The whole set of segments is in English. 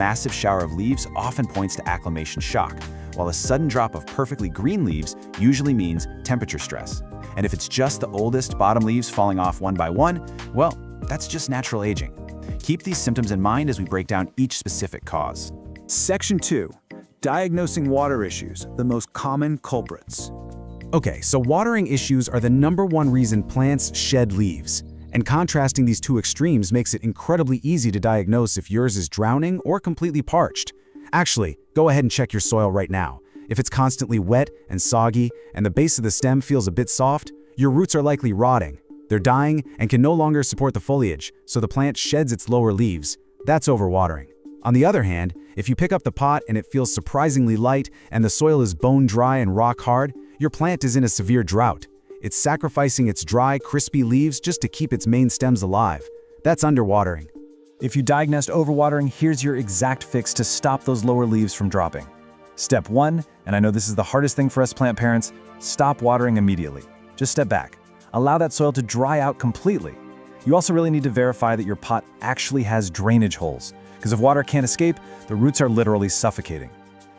Massive shower of leaves often points to acclimation shock, while a sudden drop of perfectly green leaves usually means temperature stress. And if it's just the oldest bottom leaves falling off one by one, well, that's just natural aging. Keep these symptoms in mind as we break down each specific cause. Section 2. Diagnosing water issues, the most common culprits. Okay, so watering issues are the #1 reason plants shed leaves. And contrasting these two extremes makes it incredibly easy to diagnose if yours is drowning or completely parched. Actually, go ahead and check your soil right now. If it's constantly wet and soggy and the base of the stem feels a bit soft, your roots are likely rotting. They're dying and can no longer support the foliage, so the plant sheds its lower leaves. That's overwatering. On the other hand, if you pick up the pot and it feels surprisingly light and the soil is bone dry and rock hard, your plant is in a severe drought. It's sacrificing its dry, crispy leaves just to keep its main stems alive. That's underwatering. If you diagnosed overwatering, here's your exact fix to stop those lower leaves from dropping. Step 1, and I know this is the hardest thing for us plant parents, stop watering immediately. Just step back. Allow that soil to dry out completely. You also really need to verify that your pot actually has drainage holes, because if water can't escape, the roots are literally suffocating.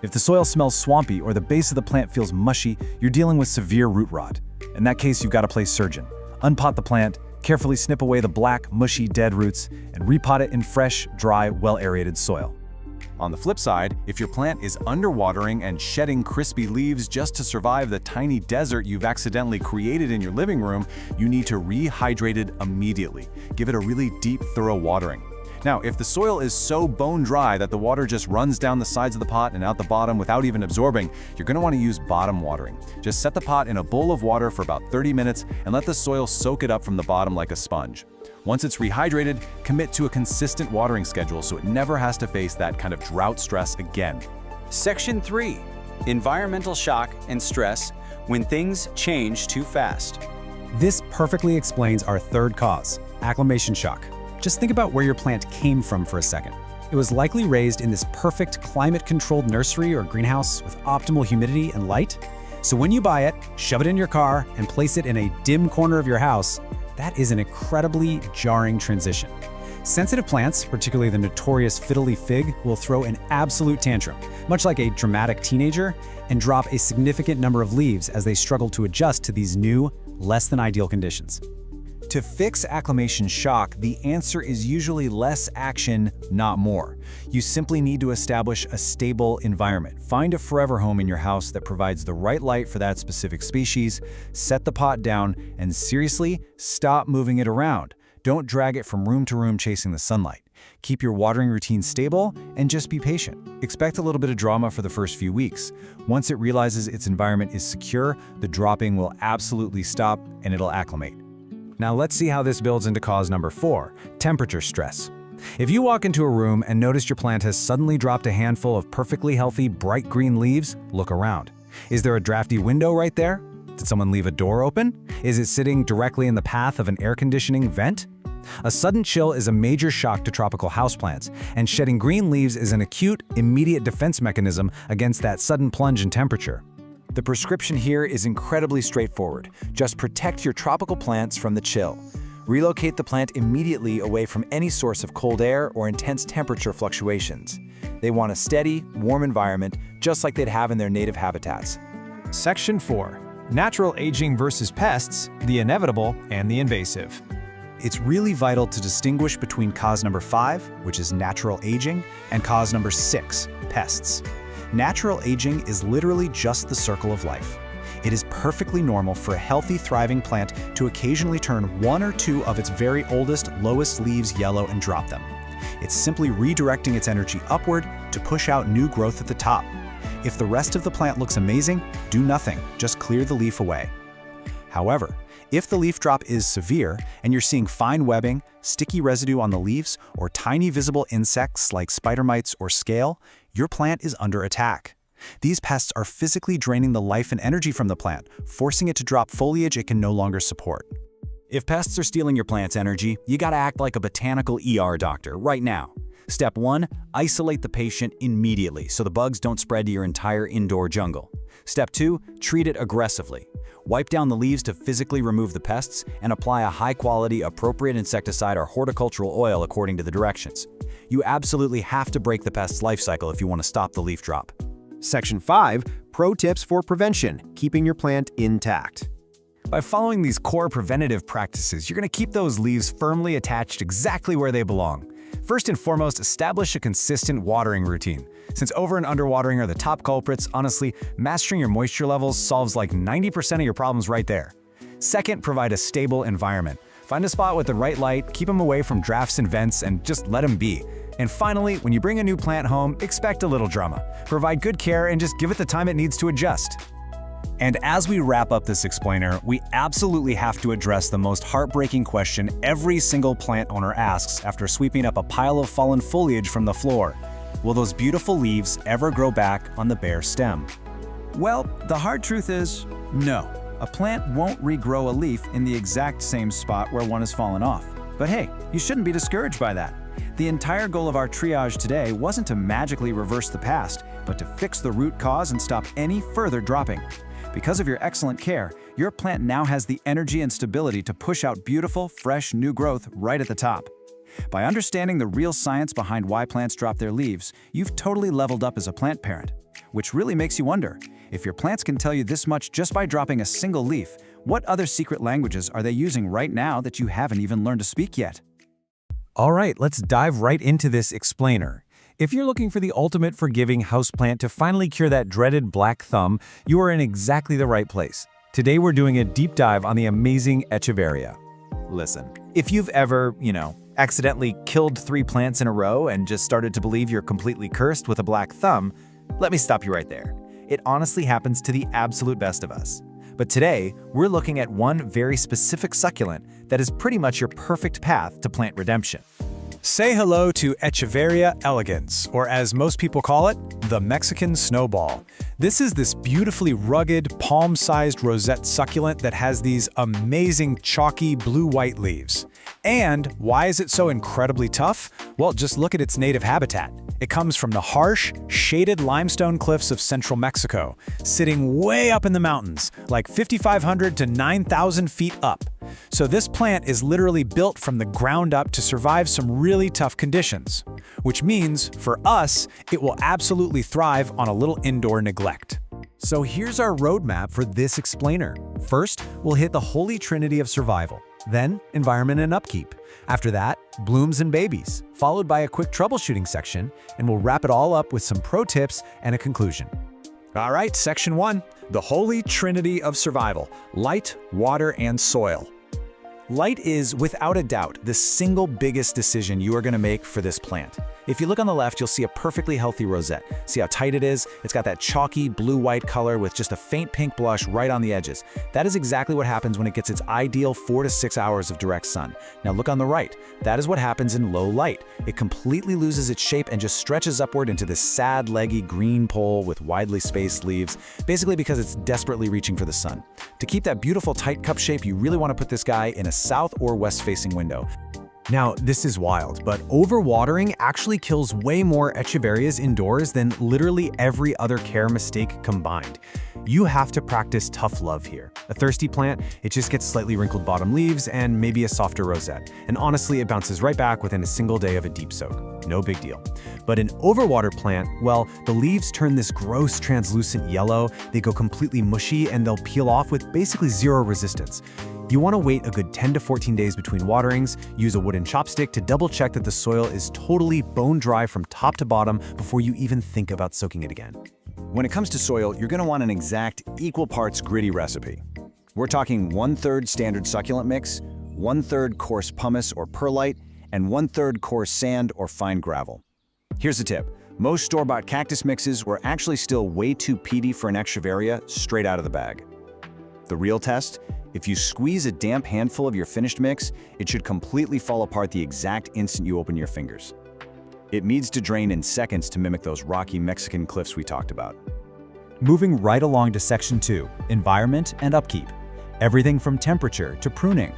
If the soil smells swampy or the base of the plant feels mushy, you're dealing with severe root rot. In that case, you've got to play surgeon. Unpot the plant, carefully snip away the black, mushy, dead roots, and repot it in fresh, dry, well-aerated soil. On the flip side, if your plant is underwatering and shedding crispy leaves just to survive the tiny desert you've accidentally created in your living room, you need to rehydrate it immediately. Give it a really deep, thorough watering. Now, if the soil is so bone dry that the water just runs down the sides of the pot and out the bottom without even absorbing, you're going to want to use bottom watering. Just set the pot in a bowl of water for about 30 minutes and let the soil soak it up from the bottom like a sponge. Once it's rehydrated, commit to a consistent watering schedule so it never has to face that kind of drought stress again. Section 3. Environmental shock and stress when things change too fast. This perfectly explains our third cause, acclimation shock. Just think about where your plant came from for a second. It was likely raised in this perfect climate-controlled nursery or greenhouse with optimal humidity and light. So when you buy it, shove it in your car, and place it in a dim corner of your house, that is an incredibly jarring transition. Sensitive plants, particularly the notorious fiddly fig, will throw an absolute tantrum, much like a dramatic teenager, and drop a significant number of leaves as they struggle to adjust to these new, less than ideal conditions. To fix acclimation shock, the answer is usually less action, not more. You simply need to establish a stable environment. Find a forever home in your house that provides the right light for that specific species, set the pot down, and seriously, stop moving it around. Don't drag it from room to room chasing the sunlight. Keep your watering routine stable and just be patient. Expect a little bit of drama for the first few weeks. Once it realizes its environment is secure, the dropping will absolutely stop and it'll acclimate. Now let's see how this builds into cause number 4, temperature stress. If you walk into a room and notice your plant has suddenly dropped a handful of perfectly healthy, bright green leaves, look around. Is there a drafty window right there? Did someone leave a door open? Is it sitting directly in the path of an air conditioning vent? A sudden chill is a major shock to tropical houseplants, and shedding green leaves is an acute, immediate defense mechanism against that sudden plunge in temperature. The prescription here is incredibly straightforward. Just protect your tropical plants from the chill. Relocate the plant immediately away from any source of cold air or intense temperature fluctuations. They want a steady, warm environment, just like they'd have in their native habitats. Section 4. Natural aging versus pests, the inevitable and the invasive. It's really vital to distinguish between cause number 5, which is natural aging, and cause number 6, pests. Natural aging is literally just the circle of life. It is perfectly normal for a healthy, thriving plant to occasionally turn 1 or 2 of its very oldest, lowest leaves yellow and drop them. It's simply redirecting its energy upward to push out new growth at the top. If the rest of the plant looks amazing, do nothing, just clear the leaf away. However, if the leaf drop is severe and you're seeing fine webbing, sticky residue on the leaves, or tiny visible insects like spider mites or scale, your plant is under attack. These pests are physically draining the life and energy from the plant, forcing it to drop foliage it can no longer support. If pests are stealing your plant's energy, you gotta act like a botanical ER doctor right now. Step 1, isolate the patient immediately so the bugs don't spread to your entire indoor jungle. Step 2, treat it aggressively. Wipe down the leaves to physically remove the pests and apply a high-quality, appropriate insecticide or horticultural oil according to the directions. You absolutely have to break the pest's life cycle if you want to stop the leaf drop. Section 5, Pro Tips for Prevention, Keeping Your Plant Intact. By following these core preventative practices, you're going to keep those leaves firmly attached exactly where they belong. First and foremost, establish a consistent watering routine. Since over and underwatering are the top culprits, honestly, mastering your moisture levels solves like 90% of your problems right there. Second, provide a stable environment. Find a spot with the right light, keep them away from drafts and vents, and just let them be. And finally, when you bring a new plant home, expect a little drama. Provide good care and just give it the time it needs to adjust. And as we wrap up this explainer, we absolutely have to address the most heartbreaking question every single plant owner asks after sweeping up a pile of fallen foliage from the floor. Will those beautiful leaves ever grow back on the bare stem? Well, the hard truth is, no. A plant won't regrow a leaf in the exact same spot where one has fallen off. But hey, you shouldn't be discouraged by that. The entire goal of our triage today wasn't to magically reverse the past, but to fix the root cause and stop any further dropping. Because of your excellent care, your plant now has the energy and stability to push out beautiful, fresh, new growth right at the top. By understanding the real science behind why plants drop their leaves, you've totally leveled up as a plant parent. Which really makes you wonder, if your plants can tell you this much just by dropping a single leaf, what other secret languages are they using right now that you haven't even learned to speak yet? All right, let's dive right into this explainer. If you're looking for the ultimate forgiving houseplant to finally cure that dreaded black thumb, you are in exactly the right place. Today we're doing a deep dive on the amazing Echeveria. Listen, if you've ever, accidentally killed 3 plants in a row and just started to believe you're completely cursed with a black thumb, let me stop you right there. It honestly happens to the absolute best of us. But today, we're looking at one very specific succulent that is pretty much your perfect path to plant redemption. Say hello to Echeveria elegans, or as most people call it, the Mexican snowball. This is this beautifully rugged, palm-sized rosette succulent that has these amazing chalky blue-white leaves. And why is it so incredibly tough? Well, just look at its native habitat. It comes from the harsh, shaded limestone cliffs of central Mexico, sitting way up in the mountains, like 5,500 to 9,000 feet up. So this plant is literally built from the ground up to survive some really tough conditions, which means, for us, it will absolutely thrive on a little indoor neglect. So here's our roadmap for this explainer. First, we'll hit the holy trinity of survival, then environment and upkeep. After that, blooms and babies, followed by a quick troubleshooting section, and we'll wrap it all up with some pro tips and a conclusion. All right, section 1, the holy trinity of survival: light, water, and soil. Light is, without a doubt, the single biggest decision you are going to make for this plant. If you look on the left, you'll see a perfectly healthy rosette. See how tight it is? It's got that chalky blue-white color with just a faint pink blush right on the edges. That is exactly what happens when it gets its ideal 4 to 6 hours of direct sun. Now look on the right. That is what happens in low light. It completely loses its shape and just stretches upward into this sad, leggy green pole with widely spaced leaves, basically because it's desperately reaching for the sun. To keep that beautiful tight cup shape, you really want to put this guy in a south or west-facing window. Now, this is wild, but overwatering actually kills way more Echeverias indoors than literally every other care mistake combined. You have to practice tough love here. A thirsty plant, it just gets slightly wrinkled bottom leaves and maybe a softer rosette. And honestly, it bounces right back within a single day of a deep soak. No big deal. But an overwater plant, well, the leaves turn this gross translucent yellow, they go completely mushy, and they'll peel off with basically zero resistance. You want to wait a good 10 to 14 days between waterings, use a wooden chopstick to double check that the soil is totally bone dry from top to bottom before you even think about soaking it again. When it comes to soil, you're going to want an exact equal parts gritty recipe. We're talking 1/3 standard succulent mix, 1/3 coarse pumice or perlite, and 1/3 coarse sand or fine gravel. Here's the tip. Most store-bought cactus mixes were actually still way too peaty for an Echeveria straight out of the bag. The real test? If you squeeze a damp handful of your finished mix, it should completely fall apart the exact instant you open your fingers. It needs to drain in seconds to mimic those rocky Mexican cliffs we talked about. Moving right along to section 2, environment and upkeep. Everything from temperature to pruning.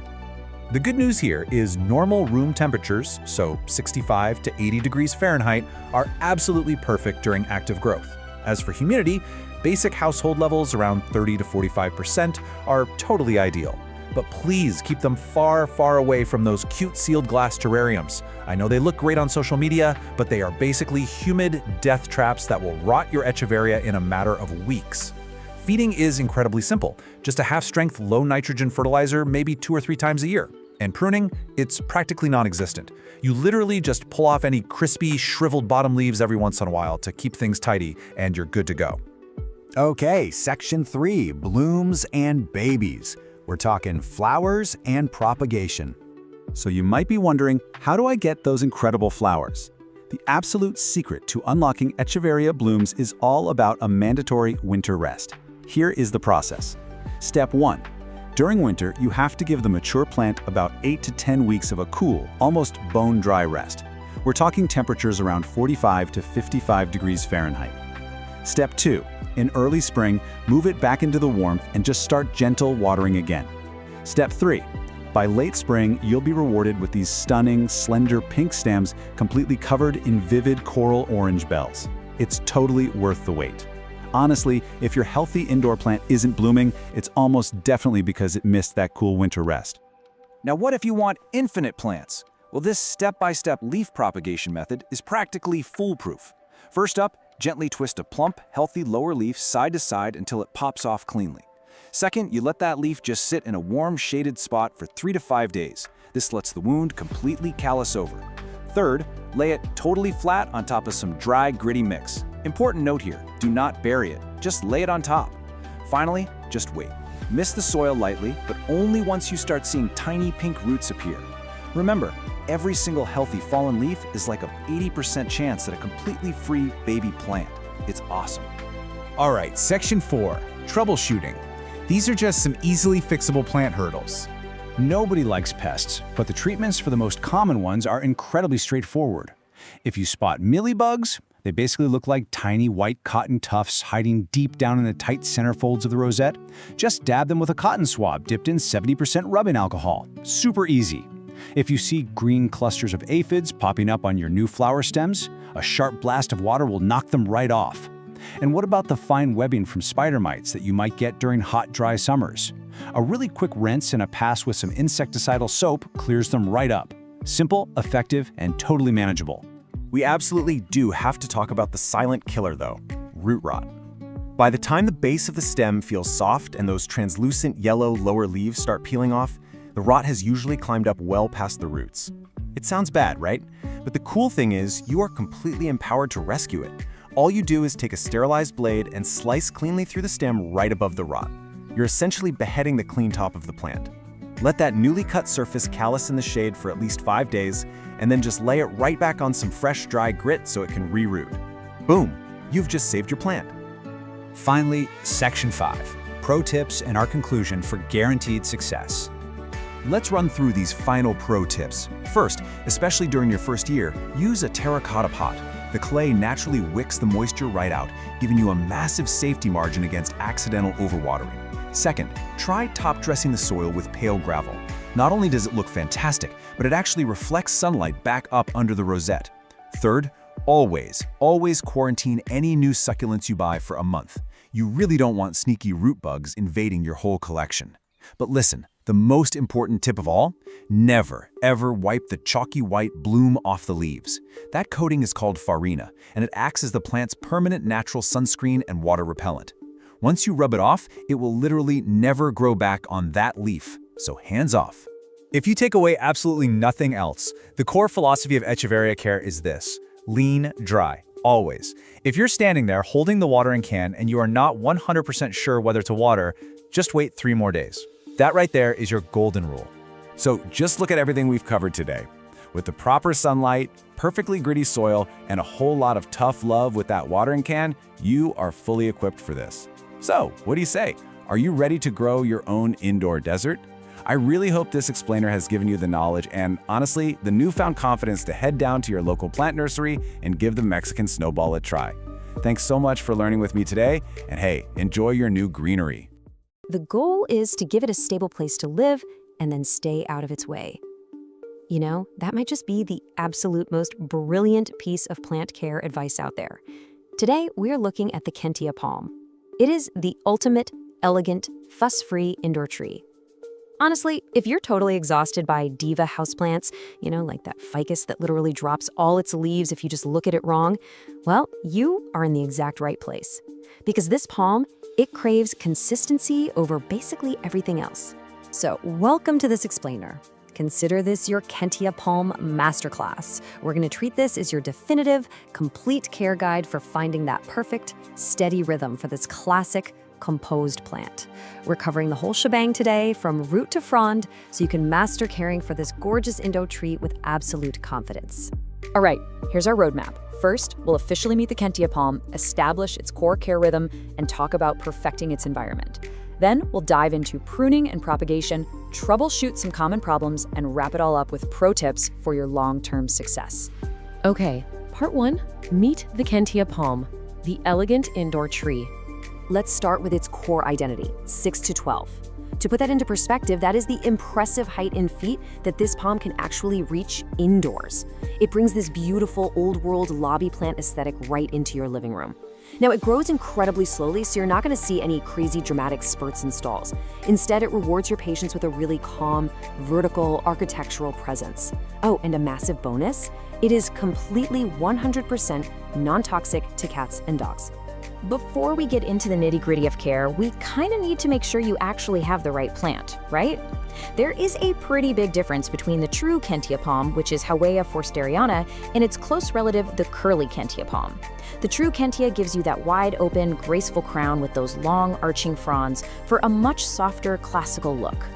The good news here is normal room temperatures, so 65 to 80 degrees Fahrenheit, are absolutely perfect during active growth. As for humidity, Basic household levels around 30 to 45% are totally ideal. But please keep them far, far away from those cute sealed glass terrariums. I know they look great on social media, but they are basically humid death traps that will rot your echeveria in a matter of weeks. Feeding is incredibly simple. Just a half-strength, low-nitrogen fertilizer maybe 2 or 3 times a year. And pruning, it's practically non-existent. You literally just pull off any crispy, shriveled bottom leaves every once in a while to keep things tidy, and you're good to go. Okay, section 3, blooms and babies. We're talking flowers and propagation. So you might be wondering, how do I get those incredible flowers? The absolute secret to unlocking echeveria blooms is all about a mandatory winter rest. Here is the process. Step 1. During winter, you have to give the mature plant about 8 to 10 weeks of a cool, almost bone-dry rest. We're talking temperatures around 45 to 55 degrees Fahrenheit. Step 2. In early spring, move it back into the warmth and just start gentle watering again. Step 3. By late spring, you'll be rewarded with these stunning, slender pink stems completely covered in vivid coral orange bells. It's totally worth the wait. Honestly, if your healthy indoor plant isn't blooming, it's almost definitely because it missed that cool winter rest. Now what if you want infinite plants? Well, this step-by-step leaf propagation method is practically foolproof. First up, gently twist a plump, healthy lower leaf side to side until it pops off cleanly. Second, you let that leaf just sit in a warm, shaded spot for 3 to 5 days. This lets the wound completely callus over. Third, lay it totally flat on top of some dry, gritty mix. Important note here, do not bury it, just lay it on top. Finally, just wait. Mist the soil lightly, but only once you start seeing tiny pink roots appear. Remember, every single healthy fallen leaf is like a 80% chance at a completely free baby plant. It's awesome. All right, section 4, troubleshooting. These are just some easily fixable plant hurdles. Nobody likes pests, but the treatments for the most common ones are incredibly straightforward. If you spot mealybugs, they basically look like tiny white cotton tufts hiding deep down in the tight center folds of the rosette. Just dab them with a cotton swab dipped in 70% rubbing alcohol. Super easy. If you see green clusters of aphids popping up on your new flower stems, a sharp blast of water will knock them right off. And what about the fine webbing from spider mites that you might get during hot, dry summers? A really quick rinse and a pass with some insecticidal soap clears them right up. Simple, effective, and totally manageable. We absolutely do have to talk about the silent killer though, root rot. By the time the base of the stem feels soft and those translucent yellow lower leaves start peeling off, the rot has usually climbed up well past the roots. It sounds bad, right? But the cool thing is, you are completely empowered to rescue it. All you do is take a sterilized blade and slice cleanly through the stem right above the rot. You're essentially beheading the clean top of the plant. Let that newly cut surface callus in the shade for at least 5 days, and then just lay it right back on some fresh, dry grit so it can re-root. Boom! You've just saved your plant. Finally, section 5, pro tips and our conclusion for guaranteed success. Let's run through these final pro tips. First, especially during your first year, use a terracotta pot. The clay naturally wicks the moisture right out, giving you a massive safety margin against accidental overwatering. Second, try top dressing the soil with pale gravel. Not only does it look fantastic, but it actually reflects sunlight back up under the rosette. Third, always quarantine any new succulents you buy for a month. You really don't want sneaky root bugs invading your whole collection. But listen, the most important tip of all, never, ever wipe the chalky white bloom off the leaves. That coating is called farina, and it acts as the plant's permanent natural sunscreen and water repellent. Once you rub it off, it will literally never grow back on that leaf, so hands off. If you take away absolutely nothing else, the core philosophy of echeveria care is this: lean, dry, always. If you're standing there holding the watering can and you are not 100% sure whether to water, just wait 3 more days. That right there is your golden rule. So just look at everything we've covered today. With the proper sunlight, perfectly gritty soil, and a whole lot of tough love with that watering can, you are fully equipped for this. So, what do you say? Are you ready to grow your own indoor desert? I really hope this explainer has given you the knowledge and, honestly, the newfound confidence to head down to your local plant nursery and give the Mexican snowball a try. Thanks so much for learning with me today, and hey, enjoy your new greenery. The goal is to give it a stable place to live and then stay out of its way. You know, that might just be the absolute most brilliant piece of plant care advice out there. Today, we're looking at the Kentia palm. It is the ultimate, elegant, fuss-free indoor tree. Honestly, if you're totally exhausted by diva houseplants, like that ficus that literally drops all its leaves if you just look at it wrong, well, you are in the exact right place. Because this palm, it craves consistency over basically everything else. So, welcome to this explainer. Consider this your Kentia Palm Masterclass. We're going to treat this as your definitive, complete care guide for finding that perfect, steady rhythm for this classic, composed plant. We're covering the whole shebang today, from root to frond, so you can master caring for this gorgeous Indo tree with absolute confidence. All right, here's our roadmap. First, we'll officially meet the Kentia palm, establish its core care rhythm, and talk about perfecting its environment. Then we'll dive into pruning and propagation, troubleshoot some common problems, and wrap it all up with pro tips for your long-term success. Okay, part 1, meet the Kentia palm, the elegant indoor tree. Let's start with its core identity, 6 to 12. To put that into perspective, that is the impressive height in feet that this palm can actually reach indoors. It brings this beautiful old-world lobby plant aesthetic right into your living room. Now, it grows incredibly slowly, so you're not going to see any crazy dramatic spurts and stalls. Instead, it rewards your patience with a really calm, vertical, architectural presence. Oh, and a massive bonus, it is completely 100% non-toxic to cats and dogs. Before we get into the nitty-gritty of care, we kind of need to make sure you actually have the right plant, right? There is a pretty big difference between the true Kentia palm, which is Howea forsteriana, and its close relative, the curly Kentia palm. The true Kentia gives you that wide-open, graceful crown with those long, arching fronds for a much softer, classical look.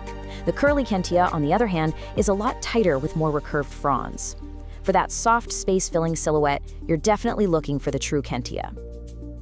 The curly Kentia, on the other hand, is a lot tighter with more recurved fronds. For that soft, space-filling silhouette, you're definitely looking for the true Kentia.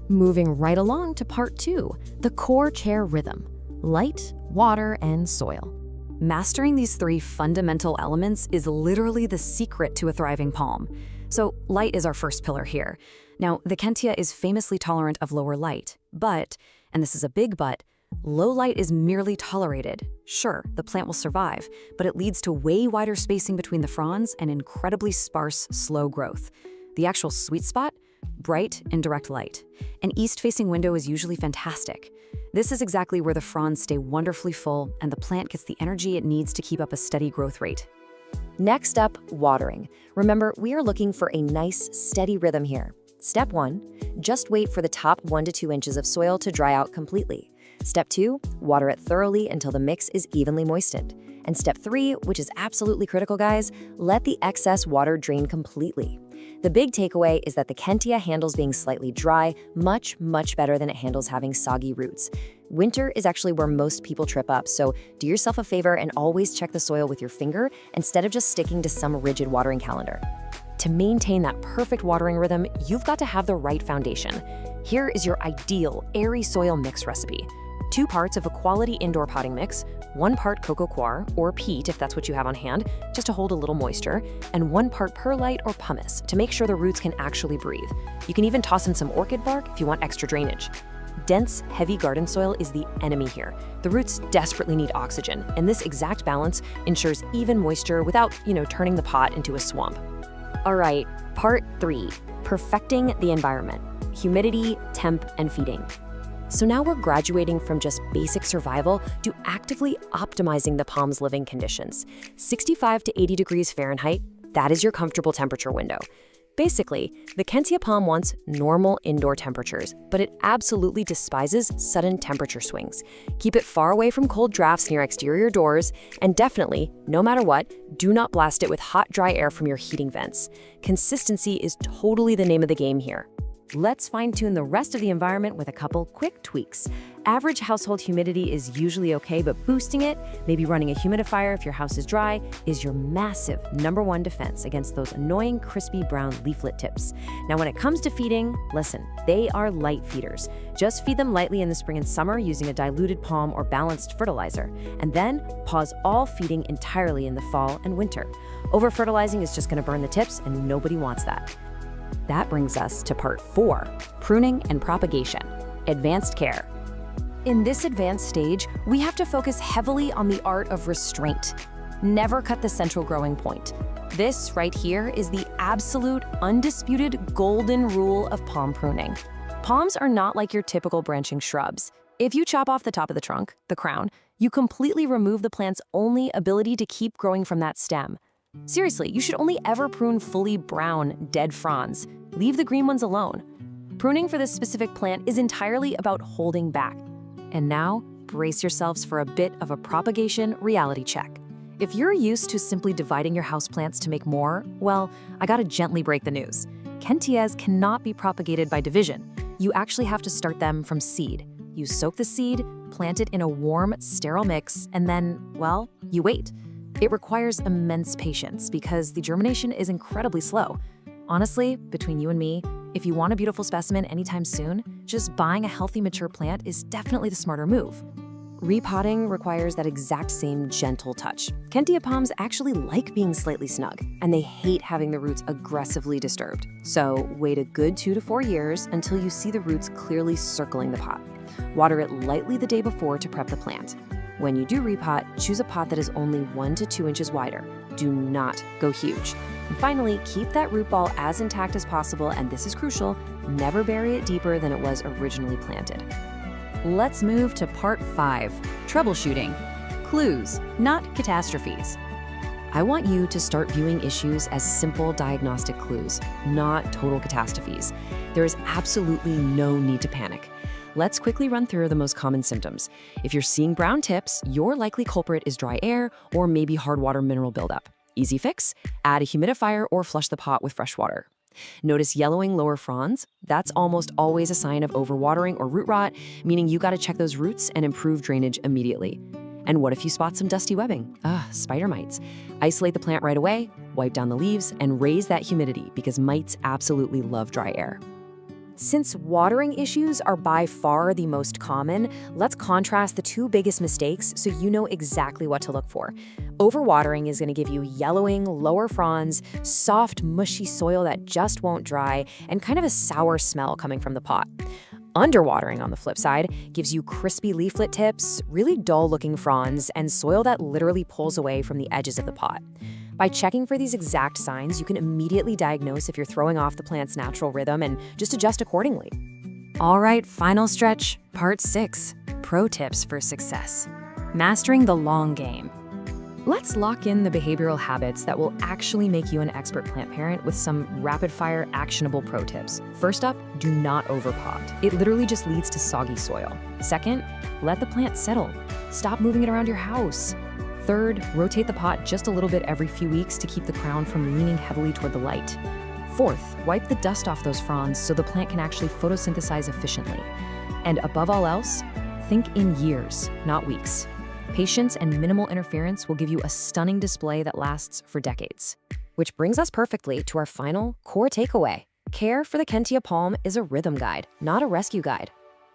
Moving right along to part 2, the core care rhythm, light, water, and soil. Mastering these 3 fundamental elements is literally the secret to a thriving palm. So light is our first pillar here. Now, the Kentia is famously tolerant of lower light, but, and this is a big but, low light is merely tolerated. Sure, the plant will survive, but it leads to way wider spacing between the fronds and incredibly sparse, slow growth. The actual sweet spot? Bright and direct light. An east-facing window is usually fantastic. This is exactly where the fronds stay wonderfully full and the plant gets the energy it needs to keep up a steady growth rate. Next up, watering. Remember, we are looking for a nice, steady rhythm here. Step 1, just wait for the top 1 to 2 inches of soil to dry out completely. Step 2, water it thoroughly until the mix is evenly moistened. And step 3, which is absolutely critical, guys, let the excess water drain completely. The big takeaway is that the Kentia handles being slightly dry much, much better than it handles having soggy roots. Winter is actually where most people trip up, so do yourself a favor and always check the soil with your finger instead of just sticking to some rigid watering calendar. To maintain that perfect watering rhythm, you've got to have the right foundation. Here is your ideal airy soil mix recipe. 2 parts of a quality indoor potting mix, 1 part coco coir, or peat if that's what you have on hand, just to hold a little moisture, and 1 part perlite or pumice to make sure the roots can actually breathe. You can even toss in some orchid bark if you want extra drainage. Dense, heavy garden soil is the enemy here. The roots desperately need oxygen, and this exact balance ensures even moisture without, turning the pot into a swamp. All right, part 3, perfecting the environment, humidity, temp, and feeding. So now we're graduating from just basic survival to actively optimizing the palm's living conditions. 65 to 80 degrees Fahrenheit, that is your comfortable temperature window. Basically, the Kentia palm wants normal indoor temperatures, but it absolutely despises sudden temperature swings. Keep it far away from cold drafts near exterior doors, and definitely, no matter what, do not blast it with hot, dry air from your heating vents. Consistency is totally the name of the game here. Let's fine-tune the rest of the environment with a couple quick tweaks. Average household humidity is usually okay, but boosting it, maybe running a humidifier if your house is dry, is your massive #1 defense against those annoying crispy brown leaflet tips. Now, when it comes to feeding, listen, they are light feeders. Just feed them lightly in the spring and summer using a diluted palm or balanced fertilizer, and then pause all feeding entirely in the fall and winter. Over-fertilizing is just going to burn the tips, and nobody wants that. That brings us to part 4, pruning and propagation, advanced care. In this advanced stage, we have to focus heavily on the art of restraint. Never cut the central growing point. This right here is the absolute, undisputed golden rule of palm pruning. Palms are not like your typical branching shrubs. If you chop off the top of the trunk, the crown, you completely remove the plant's only ability to keep growing from that stem. Seriously, you should only ever prune fully brown, dead fronds. Leave the green ones alone. Pruning for this specific plant is entirely about holding back. And now, brace yourselves for a bit of a propagation reality check. If you're used to simply dividing your houseplants to make more, well, I gotta gently break the news. Kentias cannot be propagated by division. You actually have to start them from seed. You soak the seed, plant it in a warm, sterile mix, and then, well, you wait. It requires immense patience because the germination is incredibly slow. Honestly, between you and me, if you want a beautiful specimen anytime soon, just buying a healthy mature plant is definitely the smarter move. Repotting requires that exact same gentle touch. Kentia palms actually like being slightly snug, and they hate having the roots aggressively disturbed. So wait a good 2 to 4 years until you see the roots clearly circling the pot. Water it lightly the day before to prep the plant. When you do repot, choose a pot that is only 1 to 2 inches wider. Do not go huge. And finally, keep that root ball as intact as possible, and this is crucial, never bury it deeper than it was originally planted. Let's move to part 5, troubleshooting. Clues, not catastrophes. I want you to start viewing issues as simple diagnostic clues, not total catastrophes. There is absolutely no need to panic. Let's quickly run through the most common symptoms. If you're seeing brown tips, your likely culprit is dry air or maybe hard water mineral buildup. Easy fix, add a humidifier or flush the pot with fresh water. Notice yellowing lower fronds? That's almost always a sign of overwatering or root rot, meaning you gotta check those roots and improve drainage immediately. And what if you spot some dusty webbing? Spider mites. Isolate the plant right away, wipe down the leaves, and raise that humidity because mites absolutely love dry air. Since watering issues are by far the most common, let's contrast the 2 biggest mistakes so you know exactly what to look for. Overwatering is going to give you yellowing, lower fronds, soft, mushy soil that just won't dry, and kind of a sour smell coming from the pot. Underwatering, on the flip side, gives you crispy leaflet tips, really dull-looking fronds, and soil that literally pulls away from the edges of the pot. By checking for these exact signs, you can immediately diagnose if you're throwing off the plant's natural rhythm and just adjust accordingly. All right, final stretch, part 6, pro tips for success. Mastering the long game. Let's lock in the behavioral habits that will actually make you an expert plant parent with some rapid-fire, actionable pro tips. First up, do not overpot. It literally just leads to soggy soil. Second, let the plant settle. Stop moving it around your house. Third, rotate the pot just a little bit every few weeks to keep the crown from leaning heavily toward the light. Fourth, wipe the dust off those fronds so the plant can actually photosynthesize efficiently. And above all else, think in years, not weeks. Patience and minimal interference will give you a stunning display that lasts for decades. Which brings us perfectly to our final core takeaway. Care for the Kentia palm is a rhythm guide, not a rescue guide.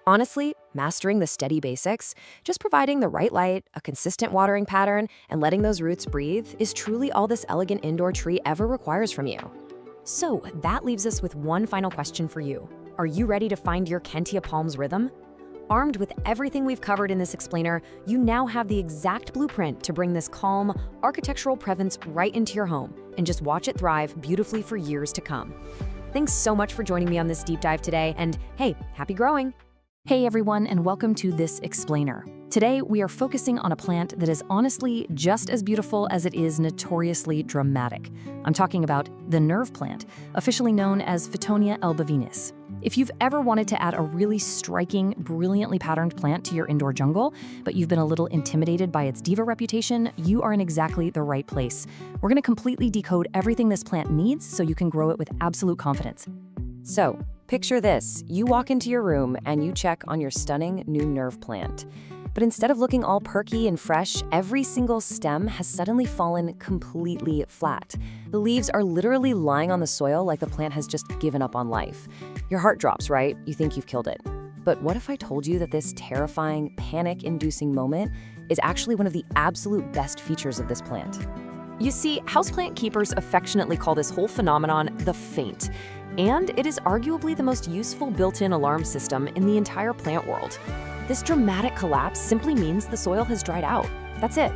Honestly, mastering the steady basics, just providing the right light, a consistent watering pattern, and letting those roots breathe is truly all this elegant indoor tree ever requires from you. So that leaves us with one final question for you. Are you ready to find your Kentia palm's rhythm? Armed with everything we've covered in this explainer, you now have the exact blueprint to bring this calm, architectural presence right into your home and just watch it thrive beautifully for years to come. Thanks so much for joining me on this deep dive today, and hey, happy growing! Hey everyone, and welcome to this explainer. Today, we are focusing on a plant that is honestly just as beautiful as it is notoriously dramatic. I'm talking about the nerve plant, officially known as Fittonia albovinus. If you've ever wanted to add a really striking, brilliantly patterned plant to your indoor jungle, but you've been a little intimidated by its diva reputation, you are in exactly the right place. We're going to completely decode everything this plant needs so you can grow it with absolute confidence. So, picture this. You walk into your room and you check on your stunning new nerve plant. But instead of looking all perky and fresh, every single stem has suddenly fallen completely flat. The leaves are literally lying on the soil like the plant has just given up on life. Your heart drops, right? You think you've killed it. But what if I told you that this terrifying, panic-inducing moment is actually one of the absolute best features of this plant? You see, houseplant keepers affectionately call this whole phenomenon the faint. And it is arguably the most useful built-in alarm system in the entire plant world. This dramatic collapse simply means the soil has dried out. That's it.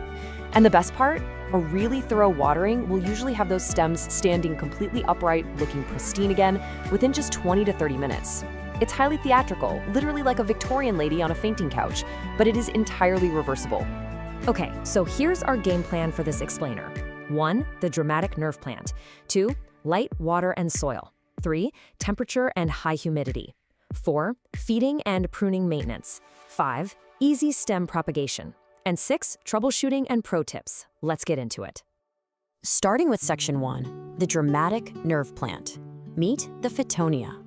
And the best part? A really thorough watering will usually have those stems standing completely upright, looking pristine again, within just 20 to 30 minutes. It's highly theatrical, literally like a Victorian lady on a fainting couch, but it is entirely reversible. Okay, so here's our game plan for this explainer. 1. The dramatic nerve plant. 2. Light, water, and soil. 3. Temperature and high humidity. 4. Feeding and pruning maintenance. 5. Easy stem propagation. And 6. Troubleshooting and pro tips. Let's get into it. Starting with section 1, the dramatic nerve plant. Meet the Fittonia.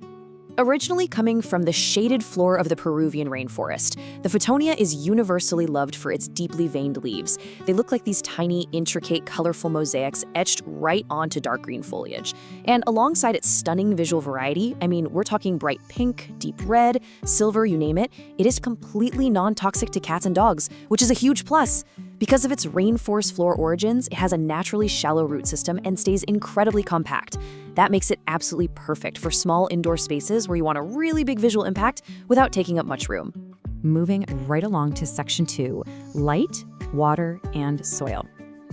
Originally coming from the shaded floor of the Peruvian rainforest, the Fittonia is universally loved for its deeply veined leaves. They look like these tiny, intricate, colorful mosaics etched right onto dark green foliage. And alongside its stunning visual variety, we're talking bright pink, deep red, silver, you name it, it is completely non-toxic to cats and dogs, which is a huge plus. Because of its rainforest floor origins, it has a naturally shallow root system and stays incredibly compact. That makes it absolutely perfect for small indoor spaces where you want a really big visual impact without taking up much room. Moving right along to section 2, light, water, and soil.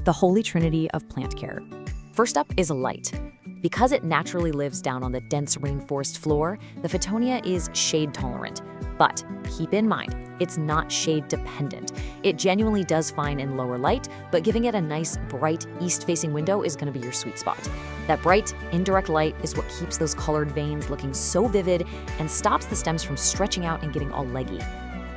The holy trinity of plant care. First up is light. Because it naturally lives down on the dense rainforest floor, the Fittonia is shade tolerant. But keep in mind, it's not shade dependent. It genuinely does fine in lower light, but giving it a nice, bright, east-facing window is going to be your sweet spot. That bright, indirect light is what keeps those colored veins looking so vivid and stops the stems from stretching out and getting all leggy.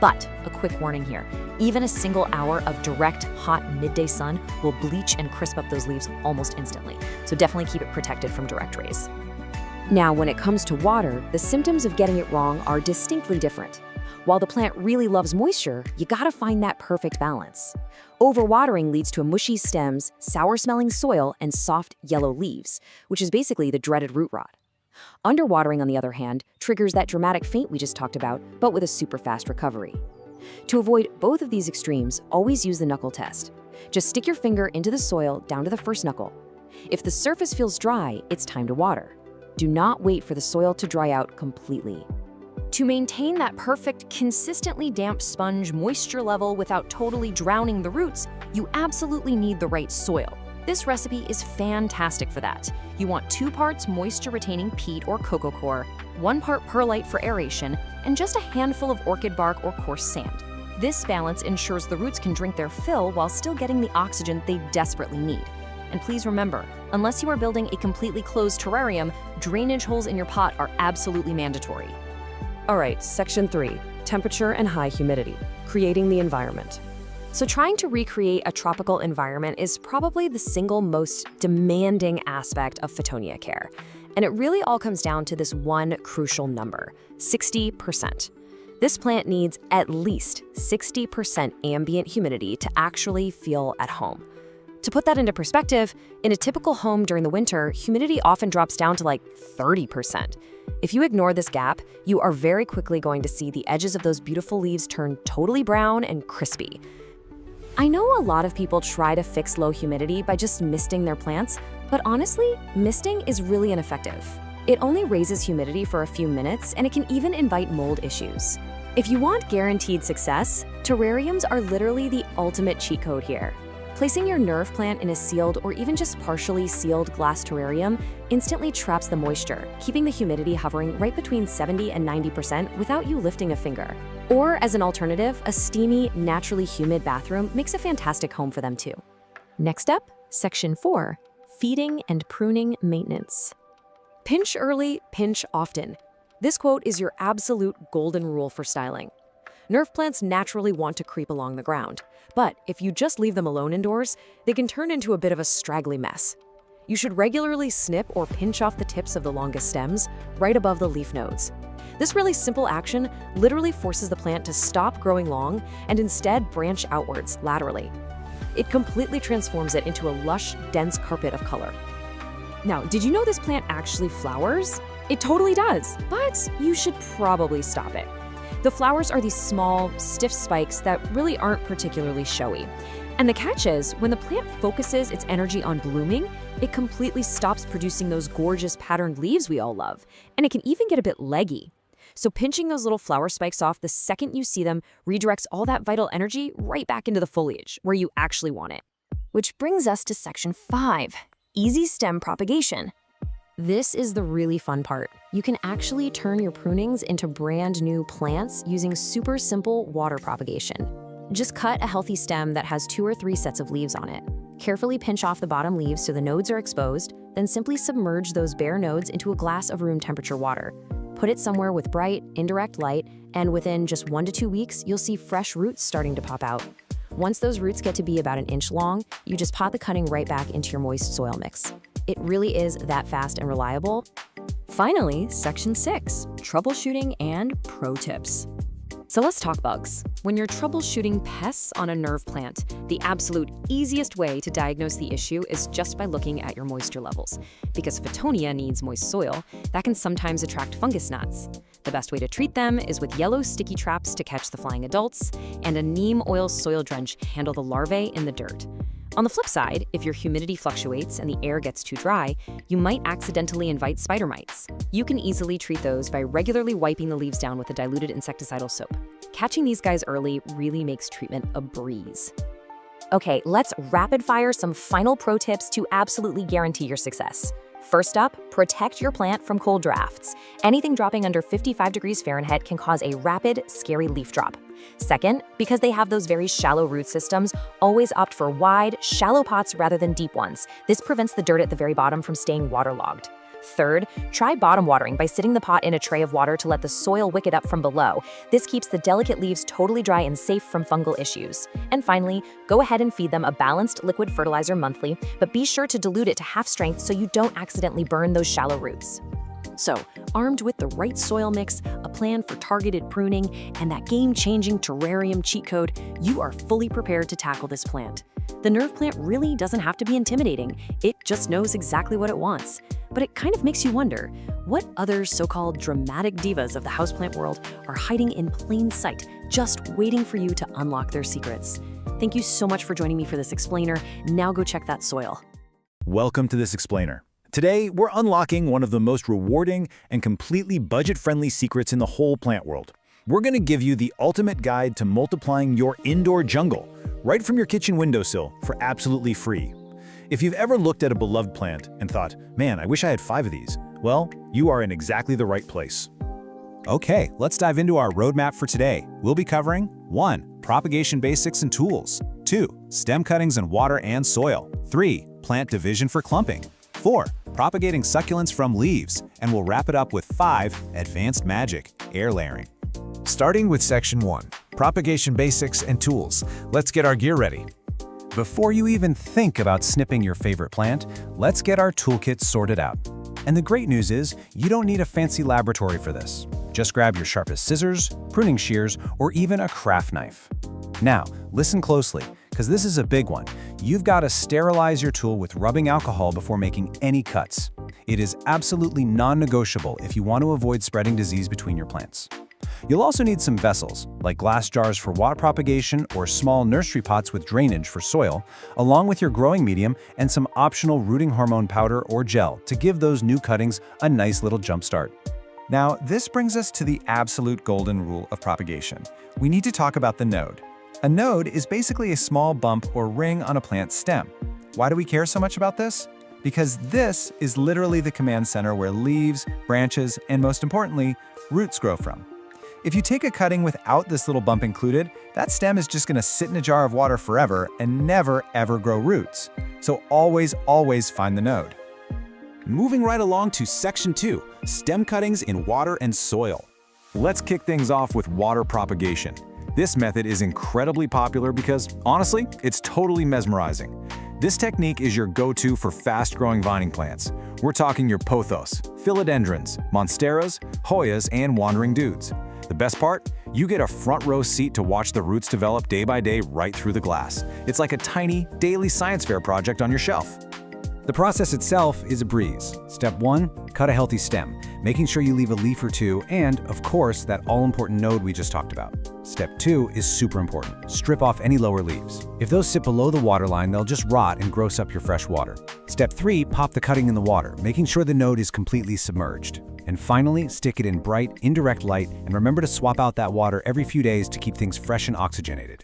But a quick warning here, even a single hour of direct, hot midday sun will bleach and crisp up those leaves almost instantly, so definitely keep it protected from direct rays. Now, when it comes to water, the symptoms of getting it wrong are distinctly different. While the plant really loves moisture, you gotta find that perfect balance. Overwatering leads to mushy stems, sour-smelling soil, and soft yellow leaves, which is basically the dreaded root rot. Underwatering, on the other hand, triggers that dramatic faint we just talked about, but with a super fast recovery. To avoid both of these extremes, always use the knuckle test. Just stick your finger into the soil down to the first knuckle. If the surface feels dry, it's time to water. Do not wait for the soil to dry out completely. To maintain that perfect, consistently damp sponge moisture level without totally drowning the roots, you absolutely need the right soil. This recipe is fantastic for that. You want 2 parts moisture-retaining peat or cocoa coir, 1 part perlite for aeration, and just a handful of orchid bark or coarse sand. This balance ensures the roots can drink their fill while still getting the oxygen they desperately need. And please remember, unless you are building a completely closed terrarium, drainage holes in your pot are absolutely mandatory. All right, section 3, temperature and high humidity, creating the environment. So trying to recreate a tropical environment is probably the single most demanding aspect of Fittonia care. And it really all comes down to this one crucial number, 60%. This plant needs at least 60% ambient humidity to actually feel at home. To put that into perspective, in a typical home during the winter, humidity often drops down to like 30%. If you ignore this gap, you are very quickly going to see the edges of those beautiful leaves turn totally brown and crispy. I know a lot of people try to fix low humidity by just misting their plants, but honestly, misting is really ineffective. It only raises humidity for a few minutes, and it can even invite mold issues. If you want guaranteed success, terrariums are literally the ultimate cheat code here. Placing your nerve plant in a sealed or even just partially sealed glass terrarium instantly traps the moisture, keeping the humidity hovering right between 70 and 90% without you lifting a finger. Or as an alternative, a steamy, naturally humid bathroom makes a fantastic home for them too. Next up, section 4, feeding and pruning maintenance. Pinch early, pinch often. This quote is your absolute golden rule for styling. Nerve plants naturally want to creep along the ground, but if you just leave them alone indoors, they can turn into a bit of a straggly mess. You should regularly snip or pinch off the tips of the longest stems, right above the leaf nodes. This really simple action literally forces the plant to stop growing long and instead branch outwards, laterally. It completely transforms it into a lush, dense carpet of color. Now, did you know this plant actually flowers? It totally does, but you should probably stop it. The flowers are these small, stiff spikes that really aren't particularly showy. And the catch is, when the plant focuses its energy on blooming, it completely stops producing those gorgeous patterned leaves we all love, and it can even get a bit leggy. So pinching those little flower spikes off the second you see them redirects all that vital energy right back into the foliage, where you actually want it. Which brings us to section 5, easy stem propagation. This is the really fun part. You can actually turn your prunings into brand new plants using super simple water propagation. Just cut a healthy stem that has 2 or 3 sets of leaves on it. Carefully pinch off the bottom leaves so the nodes are exposed, then simply submerge those bare nodes into a glass of room temperature water. Put it somewhere with bright, indirect light, and within just 1 to 2 weeks, you'll see fresh roots starting to pop out. Once those roots get to be about 1 inch long, you just pot the cutting right back into your moist soil mix. It really is that fast and reliable. Finally, Section 6, Troubleshooting and Pro Tips. So let's talk bugs. When you're troubleshooting pests on a nerve plant, the absolute easiest way to diagnose the issue is just by looking at your moisture levels. Because Photonia needs moist soil, that can sometimes attract fungus gnats. The best way to treat them is with yellow sticky traps to catch the flying adults, and a neem oil soil drench to handle the larvae in the dirt. On the flip side, if your humidity fluctuates and the air gets too dry, you might accidentally invite spider mites. You can easily treat those by regularly wiping the leaves down with a diluted insecticidal soap. Catching these guys early really makes treatment a breeze. Okay, let's rapid fire some final pro tips to absolutely guarantee your success. First up, protect your plant from cold drafts. Anything dropping under 55 degrees Fahrenheit can cause a rapid, scary leaf drop. Second, because they have those very shallow root systems, always opt for wide, shallow pots rather than deep ones. This prevents the dirt at the very bottom from staying waterlogged. Third, try bottom watering by sitting the pot in a tray of water to let the soil wick it up from below. This keeps the delicate leaves totally dry and safe from fungal issues. And finally, go ahead and feed them a balanced liquid fertilizer monthly, but be sure to dilute it to half strength so you don't accidentally burn those shallow roots. So, armed with the right soil mix, a plan for targeted pruning, and that game-changing terrarium cheat code, you are fully prepared to tackle this plant. The nerve plant really doesn't have to be intimidating. It just knows exactly what it wants. But it kind of makes you wonder, what other so-called dramatic divas of the houseplant world are hiding in plain sight, just waiting for you to unlock their secrets? Thank you so much for joining me for this explainer. Now go check that soil. Welcome to this explainer. Today, we're unlocking one of the most rewarding and completely budget-friendly secrets in the whole plant world. We're going to give you the ultimate guide to multiplying your indoor jungle, right from your kitchen windowsill for absolutely free. If you've ever looked at a beloved plant and thought, man, I wish I had 5 of these, well, you are in exactly the right place. Okay, let's dive into our roadmap for today. We'll be covering 1. Propagation basics and tools. 2. Stem cuttings and water and soil. 3. Plant division for clumping. 4. Propagating succulents from leaves. And we'll wrap it up with 5. Advanced magic, air layering. Starting with Section 1, Propagation Basics and Tools. Let's get our gear ready. Before you even think about snipping your favorite plant, let's get our toolkit sorted out. And the great news is, you don't need a fancy laboratory for this. Just grab your sharpest scissors, pruning shears, or even a craft knife. Now, listen closely, because this is a big one. You've got to sterilize your tool with rubbing alcohol before making any cuts. It is absolutely non-negotiable if you want to avoid spreading disease between your plants. You'll also need some vessels, like glass jars for water propagation or small nursery pots with drainage for soil, along with your growing medium and some optional rooting hormone powder or gel to give those new cuttings a nice little jump start. Now, this brings us to the absolute golden rule of propagation. We need to talk about the node. A node is basically a small bump or ring on a plant's stem. Why do we care so much about this? Because this is literally the command center where leaves, branches, and most importantly, roots grow from. If you take a cutting without this little bump included, that stem is just going to sit in a jar of water forever and never ever grow roots. So always find the node. Moving right along to Section 2, Stem cuttings in water and soil. Let's kick things off with water propagation. This method is incredibly popular because, honestly, it's totally mesmerizing. This technique is your go-to for fast-growing vining plants. We're talking your pothos, philodendrons, monsteras, hoyas, and wandering dudes. The best part? You get a front row seat to watch the roots develop day by day right through the glass. It's like a tiny, daily science fair project on your shelf. The process itself is a breeze. Step 1, cut a healthy stem, making sure you leave a leaf or two and, of course, that all-important node we just talked about. Step 2 is super important. Strip off any lower leaves. If those sit below the waterline, they'll just rot and gross up your fresh water. Step 3, pop the cutting in the water, making sure the node is completely submerged. And finally, stick it in bright, indirect light, and remember to swap out that water every few days to keep things fresh and oxygenated.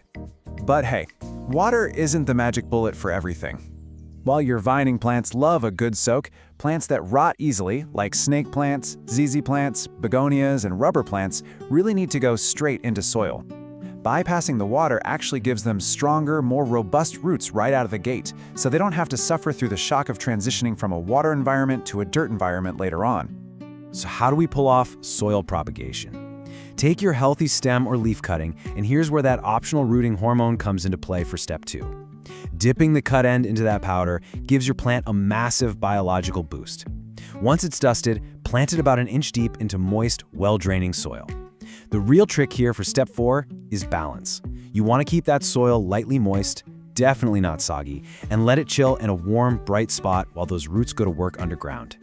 But hey, water isn't the magic bullet for everything. While your vining plants love a good soak, plants that rot easily, like snake plants, ZZ plants, begonias, and rubber plants, really need to go straight into soil. Bypassing the water actually gives them stronger, more robust roots right out of the gate, so they don't have to suffer through the shock of transitioning from a water environment to a dirt environment later on. So how do we pull off soil propagation? Take your healthy stem or leaf cutting, and here's where that optional rooting hormone comes into play for step 2. Dipping the cut end into that powder gives your plant a massive biological boost. Once it's dusted, plant it about an inch deep into moist, well-draining soil. The real trick here for step 4 is balance. You want to keep that soil lightly moist, definitely not soggy, and let it chill in a warm, bright spot while those roots go to work underground.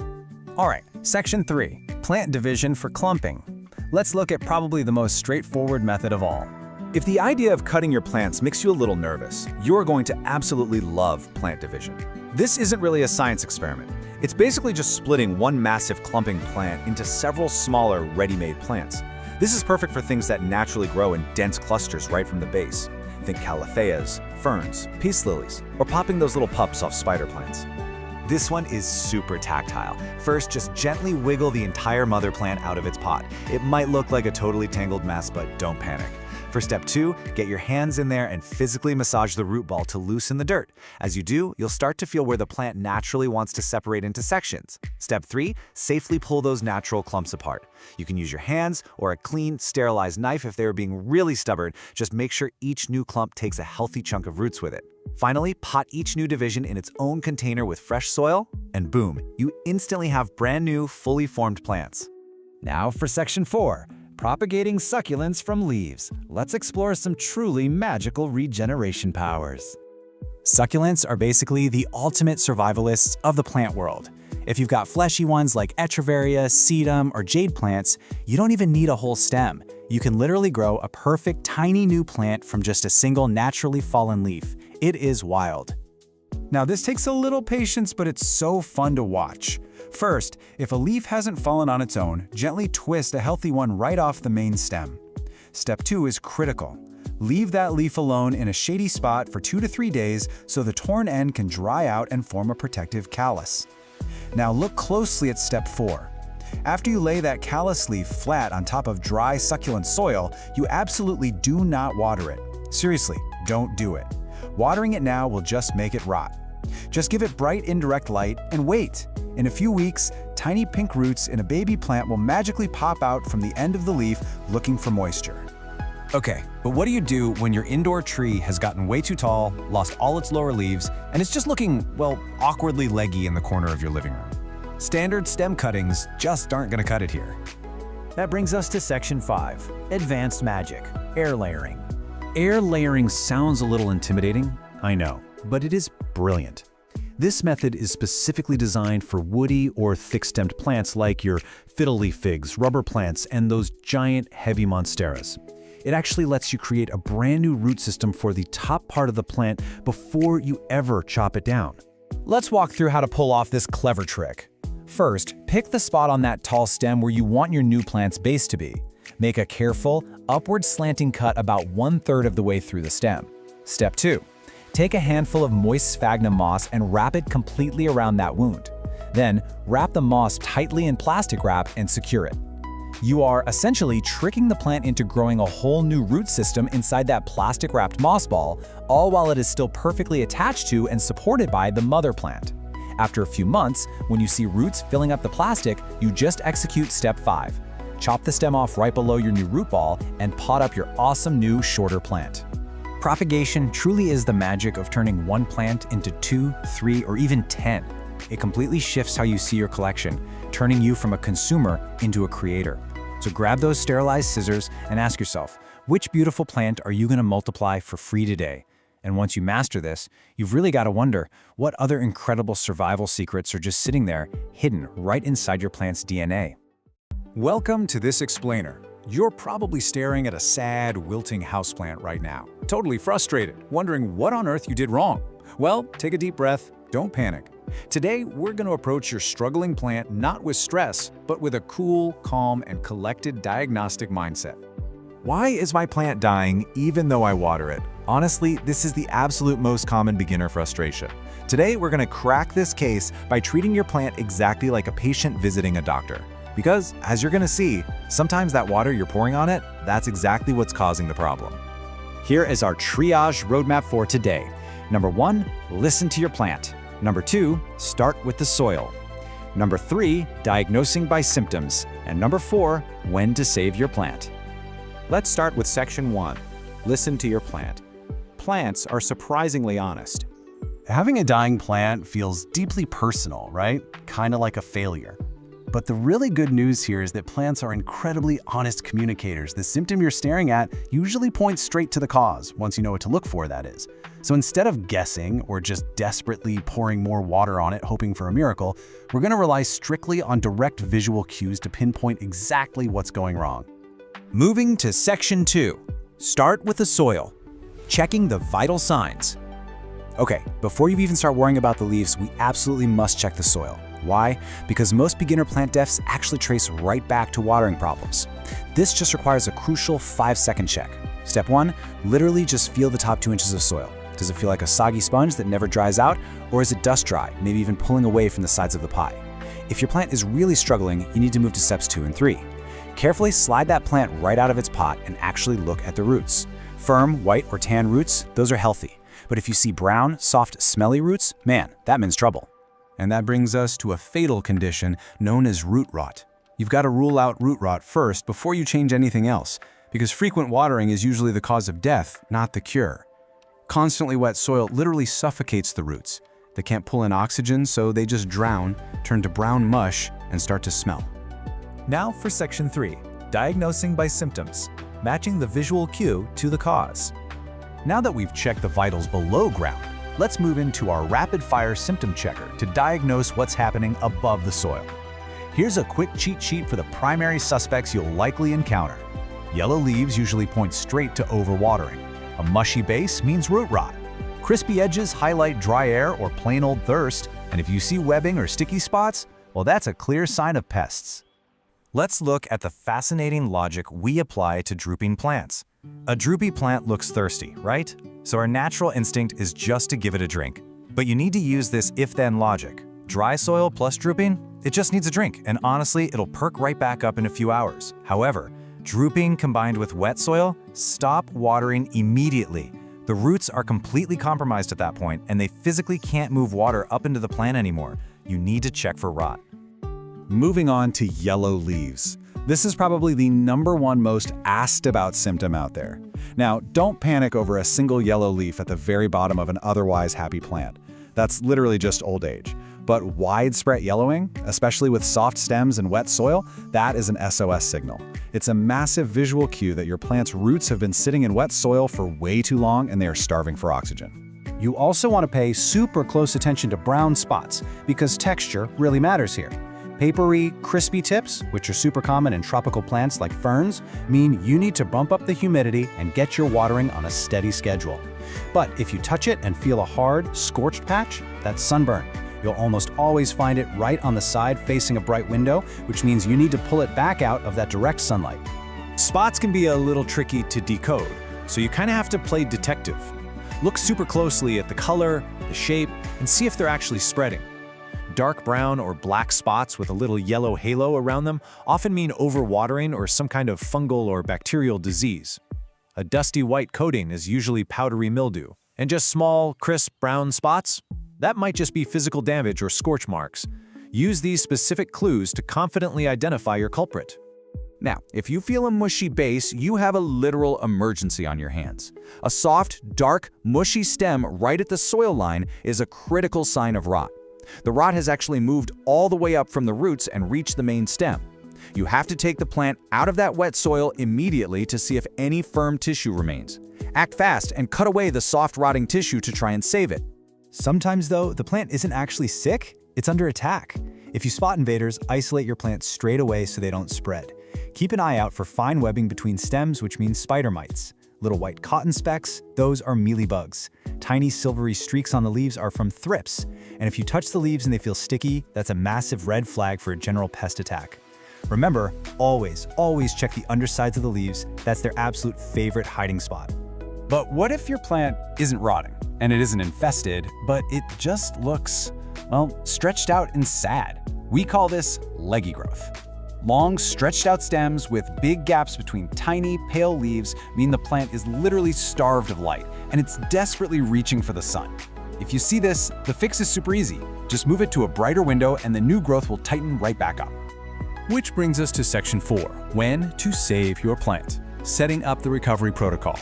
All right, section 3, plant division for clumping. Let's look at probably the most straightforward method of all. If the idea of cutting your plants makes you a little nervous, you're going to absolutely love plant division. This isn't really a science experiment. It's basically just splitting one massive clumping plant into several smaller, ready-made plants. This is perfect for things that naturally grow in dense clusters right from the base. Think calatheas, ferns, peace lilies, or popping those little pups off spider plants. This one is super tactile. First, just gently wiggle the entire mother plant out of its pot. It might look like a totally tangled mess, but don't panic. For step 2, get your hands in there and physically massage the root ball to loosen the dirt. As you do, you'll start to feel where the plant naturally wants to separate into sections. Step 3, safely pull those natural clumps apart. You can use your hands or a clean, sterilized knife if they are being really stubborn. Just make sure each new clump takes a healthy chunk of roots with it. Finally, pot each new division in its own container with fresh soil, and boom, you instantly have brand new, fully formed plants. Now for section 4, propagating succulents from leaves. Let's explore some truly magical regeneration powers. Succulents are basically the ultimate survivalists of the plant world. If you've got fleshy ones like Echeveria, sedum, or jade plants, you don't even need a whole stem. You can literally grow a perfect tiny new plant from just a single naturally fallen leaf. It is wild. Now this takes a little patience, but it's so fun to watch. First, if a leaf hasn't fallen on its own, gently twist a healthy one right off the main stem. Step 2 is critical. Leave that leaf alone in a shady spot for 2 to 3 days so the torn end can dry out and form a protective callus. Now look closely at step 4. After you lay that callus leaf flat on top of dry, succulent soil, you absolutely do not water it. Seriously, don't do it. Watering it now will just make it rot. Just give it bright, indirect light and wait. In a few weeks, tiny pink roots in a baby plant will magically pop out from the end of the leaf looking for moisture. Okay, but what do you do when your indoor tree has gotten way too tall, lost all its lower leaves, and it's just looking, well, awkwardly leggy in the corner of your living room? Standard stem cuttings just aren't gonna cut it here. That brings us to section 5, advanced magic, air layering. Air layering sounds a little intimidating, I know, but it is brilliant. This method is specifically designed for woody or thick-stemmed plants like your fiddle leaf figs, rubber plants, and those giant, heavy monsteras. It actually lets you create a brand new root system for the top part of the plant before you ever chop it down. Let's walk through how to pull off this clever trick. First, pick the spot on that tall stem where you want your new plant's base to be. Make a careful, upward slanting cut about 1/3 of the way through the stem. Step 2. Take a handful of moist sphagnum moss and wrap it completely around that wound. Then, wrap the moss tightly in plastic wrap and secure it. You are essentially tricking the plant into growing a whole new root system inside that plastic-wrapped moss ball, all while it is still perfectly attached to and supported by the mother plant. After a few months, when you see roots filling up the plastic, you just execute step 5. Chop the stem off right below your new root ball and pot up your awesome new, shorter plant. Propagation truly is the magic of turning one plant into 2, 3, or even 10. It completely shifts how you see your collection, turning you from a consumer into a creator. So grab those sterilized scissors and ask yourself, which beautiful plant are you going to multiply for free today? And once you master this, you've really got to wonder what other incredible survival secrets are just sitting there, hidden right inside your plant's DNA. Welcome to this explainer. You're probably staring at a sad, wilting houseplant right now, totally frustrated, wondering what on earth you did wrong. Well, take a deep breath, don't panic. Today, we're going to approach your struggling plant not with stress, but with a cool, calm, and collected diagnostic mindset. Why is my plant dying even though I water it? Honestly, this is the absolute most common beginner frustration. Today, we're going to crack this case by treating your plant exactly like a patient visiting a doctor. Because, as you're going to see, sometimes that water you're pouring on it, that's exactly what's causing the problem. Here is our triage roadmap for today. Number 1, listen to your plant. Number 2, start with the soil. Number 3, diagnosing by symptoms. And number 4, when to save your plant. Let's start with section 1, listen to your plant. Plants are surprisingly honest. Having a dying plant feels deeply personal, right? Kind of like a failure. But the really good news here is that plants are incredibly honest communicators. The symptom you're staring at usually points straight to the cause, once you know what to look for, that is. So instead of guessing or just desperately pouring more water on it hoping for a miracle, we're going to rely strictly on direct visual cues to pinpoint exactly what's going wrong. Moving to section 2, start with the soil. Checking the vital signs. Okay, before you even start worrying about the leaves, we absolutely must check the soil. Why? Because most beginner plant deaths actually trace right back to watering problems. This just requires a crucial 5-second check. Step 1, literally just feel the top 2 inches of soil. Does it feel like a soggy sponge that never dries out, or is it dust dry, maybe even pulling away from the sides of the pie? If your plant is really struggling, you need to move to steps 2 and 3. Carefully slide that plant right out of its pot and actually look at the roots. Firm, white, or tan roots, those are healthy. But if you see brown, soft, smelly roots, man, that means trouble. And that brings us to a fatal condition known as root rot. You've got to rule out root rot first before you change anything else, because frequent watering is usually the cause of death, not the cure. Constantly wet soil literally suffocates the roots. They can't pull in oxygen, so they just drown, turn to brown mush, and start to smell. Now for section 3, diagnosing by symptoms, matching the visual cue to the cause. Now that we've checked the vitals below ground, let's move into our rapid-fire symptom checker to diagnose what's happening above the soil. Here's a quick cheat sheet for the primary suspects you'll likely encounter. Yellow leaves usually point straight to overwatering. A mushy base means root rot. Crispy edges highlight dry air or plain old thirst, and if you see webbing or sticky spots, well, that's a clear sign of pests. Let's look at the fascinating logic we apply to drooping plants. A droopy plant looks thirsty, right? So our natural instinct is just to give it a drink. But you need to use this if-then logic. Dry soil plus drooping? It just needs a drink, and honestly, it'll perk right back up in a few hours. However, drooping combined with wet soil? Stop watering immediately. The roots are completely compromised at that point, and they physically can't move water up into the plant anymore. You need to check for rot. Moving on to yellow leaves. This is probably the #1 most asked about symptom out there. Now, don't panic over a single yellow leaf at the very bottom of an otherwise happy plant. That's literally just old age. But widespread yellowing, especially with soft stems and wet soil, that is an SOS signal. It's a massive visual cue that your plant's roots have been sitting in wet soil for way too long and they are starving for oxygen. You also want to pay super close attention to brown spots because texture really matters here. Papery, crispy tips, which are super common in tropical plants like ferns, mean you need to bump up the humidity and get your watering on a steady schedule. But if you touch it and feel a hard, scorched patch, that's sunburn. You'll almost always find it right on the side facing a bright window, which means you need to pull it back out of that direct sunlight. Spots can be a little tricky to decode, so you kind of have to play detective. Look super closely at the color, the shape, and see if they're actually spreading. Dark brown or black spots with a little yellow halo around them often mean overwatering or some kind of fungal or bacterial disease. A dusty white coating is usually powdery mildew, and just small, crisp brown spots? That might just be physical damage or scorch marks. Use these specific clues to confidently identify your culprit. Now, if you feel a mushy base, you have a literal emergency on your hands. A soft, dark, mushy stem right at the soil line is a critical sign of rot. The rot has actually moved all the way up from the roots and reached the main stem. You have to take the plant out of that wet soil immediately to see if any firm tissue remains. Act fast and cut away the soft rotting tissue to try and save it. Sometimes though, the plant isn't actually sick, it's under attack. If you spot invaders, isolate your plant straight away so they don't spread. Keep an eye out for fine webbing between stems, which means spider mites. Little white cotton specks, those are mealybugs. Tiny silvery streaks on the leaves are from thrips. And if you touch the leaves and they feel sticky, that's a massive red flag for a general pest attack. Remember, always check the undersides of the leaves. That's their absolute favorite hiding spot. But what if your plant isn't rotting, and it isn't infested, but it just looks, well, stretched out and sad? We call this leggy growth. Long, stretched out stems with big gaps between tiny, pale leaves mean the plant is literally starved of light, and it's desperately reaching for the sun. If you see this, the fix is super easy. Just move it to a brighter window and the new growth will tighten right back up. Which brings us to section 4, when to save your plant. Setting up the recovery protocol.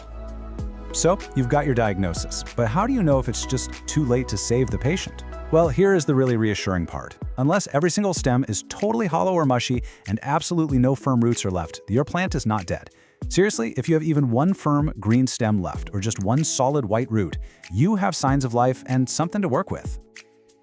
So, you've got your diagnosis, but how do you know if it's just too late to save the patient? Well, here is the really reassuring part. Unless every single stem is totally hollow or mushy and absolutely no firm roots are left, your plant is not dead. Seriously, if you have even one firm green stem left or just one solid white root, you have signs of life and something to work with.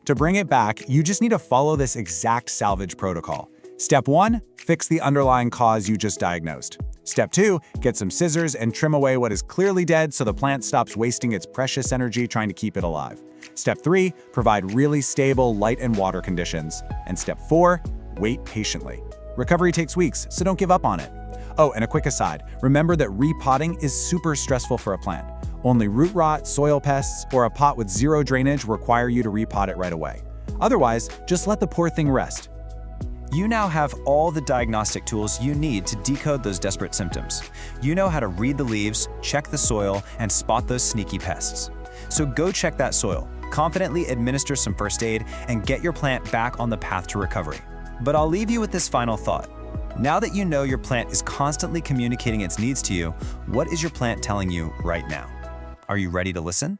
To bring it back, you just need to follow this exact salvage protocol. Step 1, fix the underlying cause you just diagnosed. Step 2, get some scissors and trim away what is clearly dead so the plant stops wasting its precious energy trying to keep it alive. Step 3, provide really stable light and water conditions. And Step 4, wait patiently. Recovery takes weeks, so don't give up on it. Oh, and a quick aside, remember that repotting is super stressful for a plant. Only root rot, soil pests, or a pot with zero drainage require you to repot it right away. Otherwise, just let the poor thing rest. You now have all the diagnostic tools you need to decode those desperate symptoms. You know how to read the leaves, check the soil, and spot those sneaky pests. So go check that soil, confidently administer some first aid, and get your plant back on the path to recovery. But I'll leave you with this final thought. Now that you know your plant is constantly communicating its needs to you, what is your plant telling you right now? Are you ready to listen?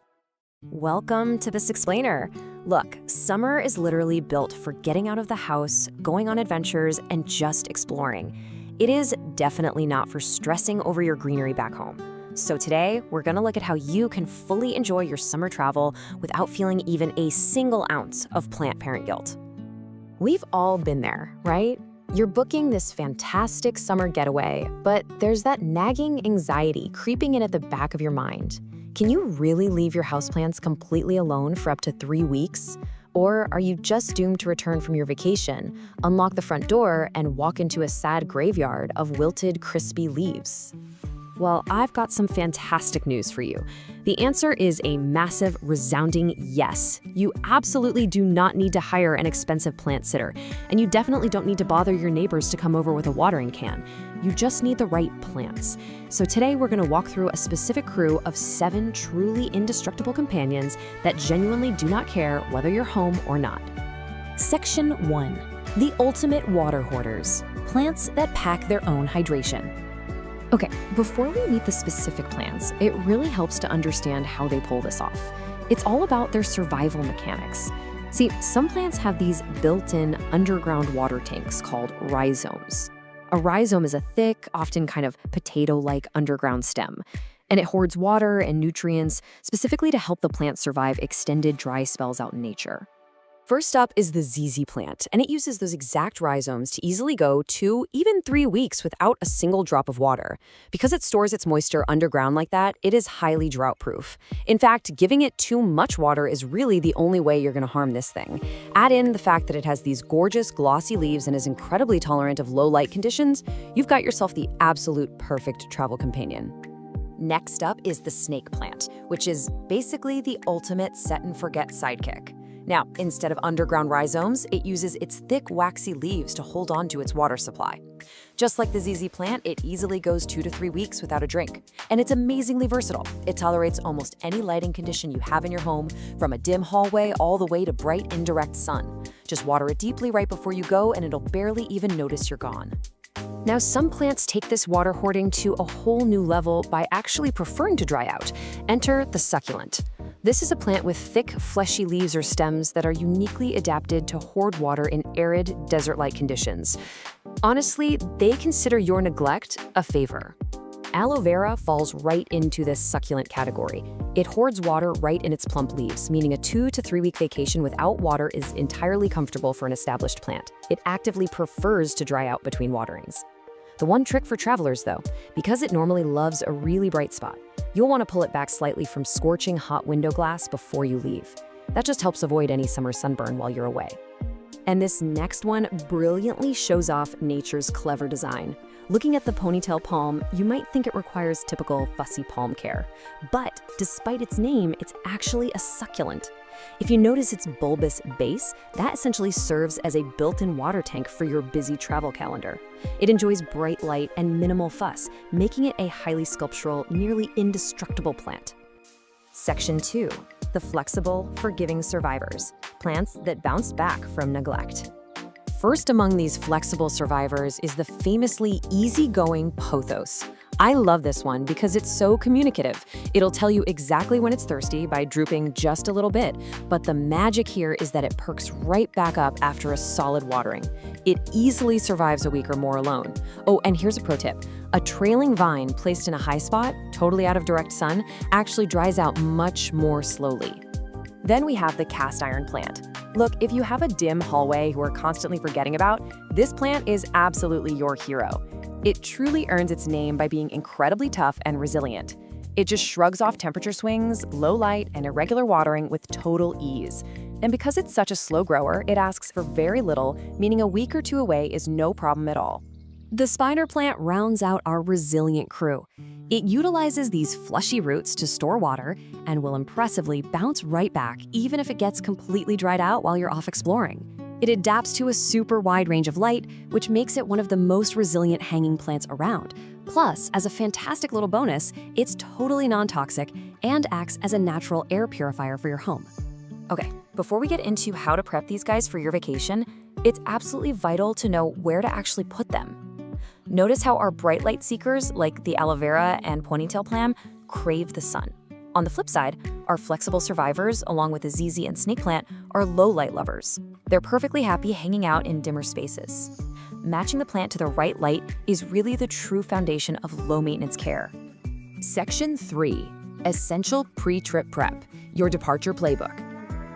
Welcome to Pest Explainer. Look, summer is literally built for getting out of the house, going on adventures, and just exploring. It is definitely not for stressing over your greenery back home. So today, we're gonna look at how you can fully enjoy your summer travel without feeling even a single ounce of plant parent guilt. We've all been there, right? You're booking this fantastic summer getaway, but there's that nagging anxiety creeping in at the back of your mind. Can you really leave your houseplants completely alone for up to 3 weeks? Or are you just doomed to return from your vacation, unlock the front door, and walk into a sad graveyard of wilted, crispy leaves? Well, I've got some fantastic news for you. The answer is a massive, resounding yes. You absolutely do not need to hire an expensive plant sitter, and you definitely don't need to bother your neighbors to come over with a watering can. You just need the right plants. So today we're going to walk through a specific crew of 7 truly indestructible companions that genuinely do not care whether you're home or not. Section 1. The ultimate water hoarders. Plants that pack their own hydration. Okay, before we meet the specific plants, it really helps to understand how they pull this off. It's all about their survival mechanics. See, some plants have these built-in underground water tanks called rhizomes. A rhizome is a thick, often kind of potato-like underground stem, and it hoards water and nutrients specifically to help the plant survive extended dry spells out in nature. First up is the ZZ plant, and it uses those exact rhizomes to easily go 2, even 3 weeks without a single drop of water. Because it stores its moisture underground like that, it is highly drought-proof. In fact, giving it too much water is really the only way you're going to harm this thing. Add in the fact that it has these gorgeous, glossy leaves and is incredibly tolerant of low light conditions, you've got yourself the absolute perfect travel companion. Next up is the snake plant, which is basically the ultimate set-and-forget sidekick. Now, instead of underground rhizomes, it uses its thick, waxy leaves to hold on to its water supply. Just like the ZZ plant, it easily goes 2 to 3 weeks without a drink. And it's amazingly versatile. It tolerates almost any lighting condition you have in your home, from a dim hallway all the way to bright, indirect sun. Just water it deeply right before you go, and it'll barely even notice you're gone. Now, some plants take this water hoarding to a whole new level by actually preferring to dry out. Enter the succulent. This is a plant with thick, fleshy leaves or stems that are uniquely adapted to hoard water in arid, desert-like conditions. Honestly, they consider your neglect a favor. Aloe vera falls right into this succulent category. It hoards water right in its plump leaves, meaning a 2 to 3 week vacation without water is entirely comfortable for an established plant. It actively prefers to dry out between waterings. The one trick for travelers, though, because it normally loves a really bright spot, you'll want to pull it back slightly from scorching hot window glass before you leave. That just helps avoid any summer sunburn while you're away. And this next one brilliantly shows off nature's clever design. Looking at the ponytail palm, you might think it requires typical fussy palm care. But despite its name, it's actually a succulent. If you notice its bulbous base, that essentially serves as a built-in water tank for your busy travel calendar. It enjoys bright light and minimal fuss, making it a highly sculptural, nearly indestructible plant. Section 2. The flexible, forgiving survivors. Plants that bounced back from neglect. First among these flexible survivors is the famously easygoing pothos. I love this one because it's so communicative. It'll tell you exactly when it's thirsty by drooping just a little bit, but the magic here is that it perks right back up after a solid watering. It easily survives a week or more alone. Oh, and here's a pro tip. A trailing vine placed in a high spot, totally out of direct sun, actually dries out much more slowly. Then we have the cast iron plant. Look, if you have a dim hallway you are constantly forgetting about, this plant is absolutely your hero. It truly earns its name by being incredibly tough and resilient. It just shrugs off temperature swings, low light, and irregular watering with total ease. And because it's such a slow grower, it asks for very little, meaning a week or two away is no problem at all. The spider plant rounds out our resilient crew. It utilizes these fleshy roots to store water and will impressively bounce right back even if it gets completely dried out while you're off exploring. It adapts to a super wide range of light, which makes it one of the most resilient hanging plants around. Plus, as a fantastic little bonus, it's totally non-toxic and acts as a natural air purifier for your home. Okay, before we get into how to prep these guys for your vacation, it's absolutely vital to know where to actually put them. Notice how our bright light seekers, like the aloe vera and ponytail plum, crave the sun. On the flip side, our flexible survivors, along with the ZZ and snake plant, are low light lovers. They're perfectly happy hanging out in dimmer spaces. Matching the plant to the right light is really the true foundation of low maintenance care. Section 3. Essential pre-trip prep, your departure playbook.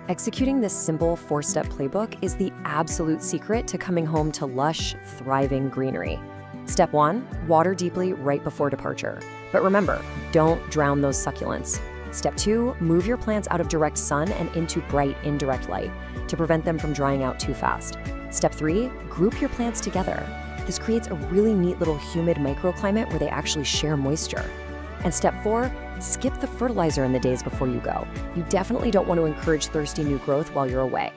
Executing this simple 4-step playbook is the absolute secret to coming home to lush, thriving greenery. Step 1, water deeply right before departure. But remember, don't drown those succulents. Step 2, move your plants out of direct sun and into bright, indirect light to prevent them from drying out too fast. Step 3, group your plants together. This creates a really neat little humid microclimate where they actually share moisture. And step 4, skip the fertilizer in the days before you go. You definitely don't want to encourage thirsty new growth while you're away.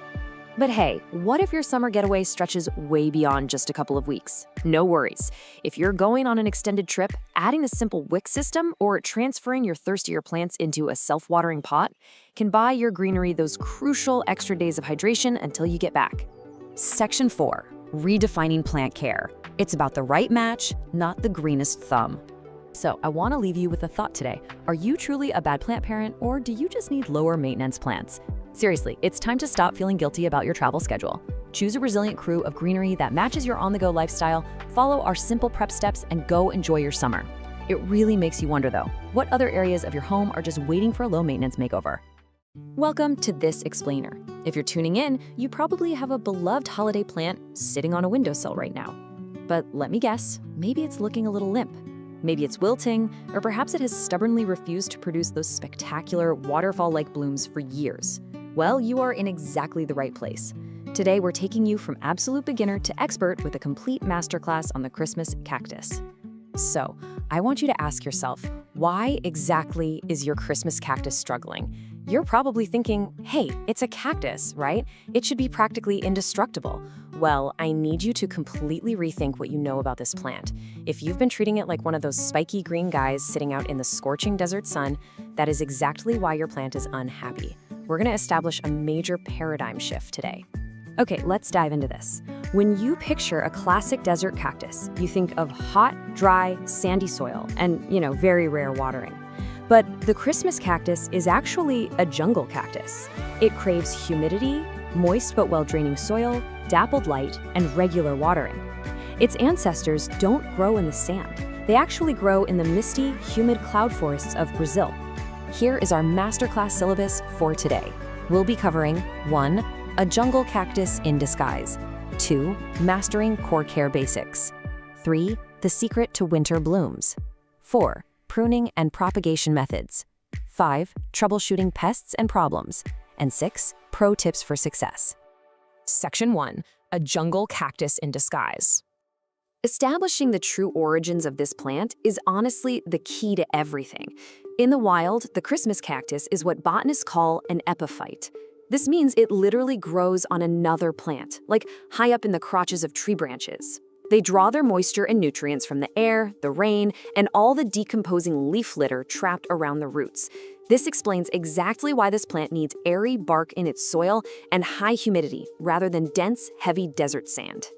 But hey, what if your summer getaway stretches way beyond just a couple of weeks? No worries. If you're going on an extended trip, adding a simple wick system or transferring your thirstier plants into a self-watering pot can buy your greenery those crucial extra days of hydration until you get back. Section 4, redefining plant care. It's about the right match, not the greenest thumb. So I want to leave you with a thought today. Are you truly a bad plant parent, or do you just need lower maintenance plants? Seriously, it's time to stop feeling guilty about your travel schedule. Choose a resilient crew of greenery that matches your on-the-go lifestyle, follow our simple prep steps, and go enjoy your summer. It really makes you wonder though, what other areas of your home are just waiting for a low-maintenance makeover? Welcome to This Explainer. If you're tuning in, you probably have a beloved holiday plant sitting on a windowsill right now. But let me guess, maybe it's looking a little limp. Maybe it's wilting, or perhaps it has stubbornly refused to produce those spectacular waterfall-like blooms for years. Well, you are in exactly the right place. Today, we're taking you from absolute beginner to expert with a complete masterclass on the Christmas cactus. So, I want you to ask yourself, why exactly is your Christmas cactus struggling? You're probably thinking, hey, it's a cactus, right? It should be practically indestructible. Well, I need you to completely rethink what you know about this plant. If you've been treating it like one of those spiky green guys sitting out in the scorching desert sun, that is exactly why your plant is unhappy. We're going to establish a major paradigm shift today. Okay, let's dive into this. When you picture a classic desert cactus, you think of hot, dry, sandy soil and, very rare watering. But the Christmas cactus is actually a jungle cactus. It craves humidity, moist but well-draining soil, dappled light, and regular watering. Its ancestors don't grow in the sand. They actually grow in the misty, humid cloud forests of Brazil. Here is our masterclass syllabus for today. We'll be covering 1. A jungle cactus in disguise. 2. Mastering core care basics. 3. The secret to winter blooms. 4. Pruning and propagation methods. 5. Troubleshooting pests and problems. And 6. Pro tips for success. Section 1. A jungle cactus in disguise. Establishing the true origins of this plant is honestly the key to everything. In the wild, the Christmas cactus is what botanists call an epiphyte. This means it literally grows on another plant, like high up in the crotches of tree branches. They draw their moisture and nutrients from the air, the rain, and all the decomposing leaf litter trapped around the roots. This explains exactly why this plant needs airy bark in its soil and high humidity rather than dense, heavy desert sand.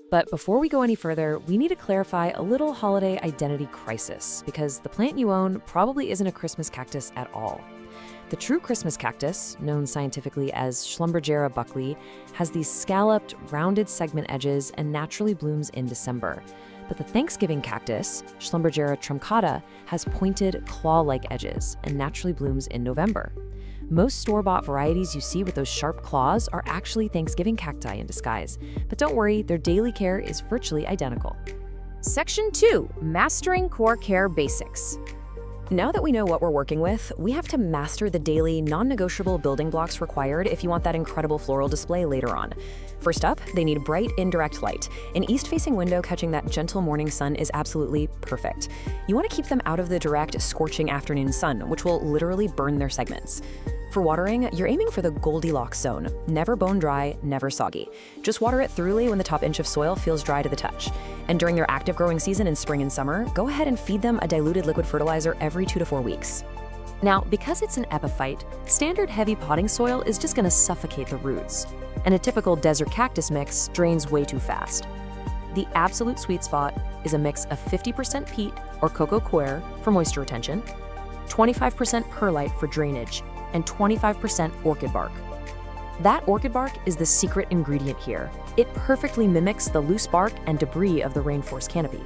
But before we go any further, we need to clarify a little holiday identity crisis, because the plant you own probably isn't a Christmas cactus at all. The true Christmas cactus, known scientifically as Schlumbergera buckley, has these scalloped, rounded segment edges and naturally blooms in December. But the Thanksgiving cactus, Schlumbergera truncata, has pointed, claw-like edges and naturally blooms in November. Most store-bought varieties you see with those sharp claws are actually Thanksgiving cacti in disguise. But don't worry, their daily care is virtually identical. Section 2. Mastering Core Care Basics. Now that we know what we're working with, we have to master the daily, non-negotiable building blocks required if you want that incredible floral display later on. First up, they need bright, indirect light. An east-facing window catching that gentle morning sun is absolutely perfect. You want to keep them out of the direct, scorching afternoon sun, which will literally burn their segments. For watering, you're aiming for the Goldilocks zone. Never bone dry, never soggy. Just water it thoroughly when the top inch of soil feels dry to the touch. And during their active growing season in spring and summer, go ahead and feed them a diluted liquid fertilizer every 2 to 4 weeks. Now, because it's an epiphyte, standard heavy potting soil is just going to suffocate the roots. And a typical desert cactus mix drains way too fast. The absolute sweet spot is a mix of 50% peat or cocoa coir for moisture retention, 25% perlite for drainage, and 25% orchid bark. That orchid bark is the secret ingredient here. It perfectly mimics the loose bark and debris of the rainforest canopy.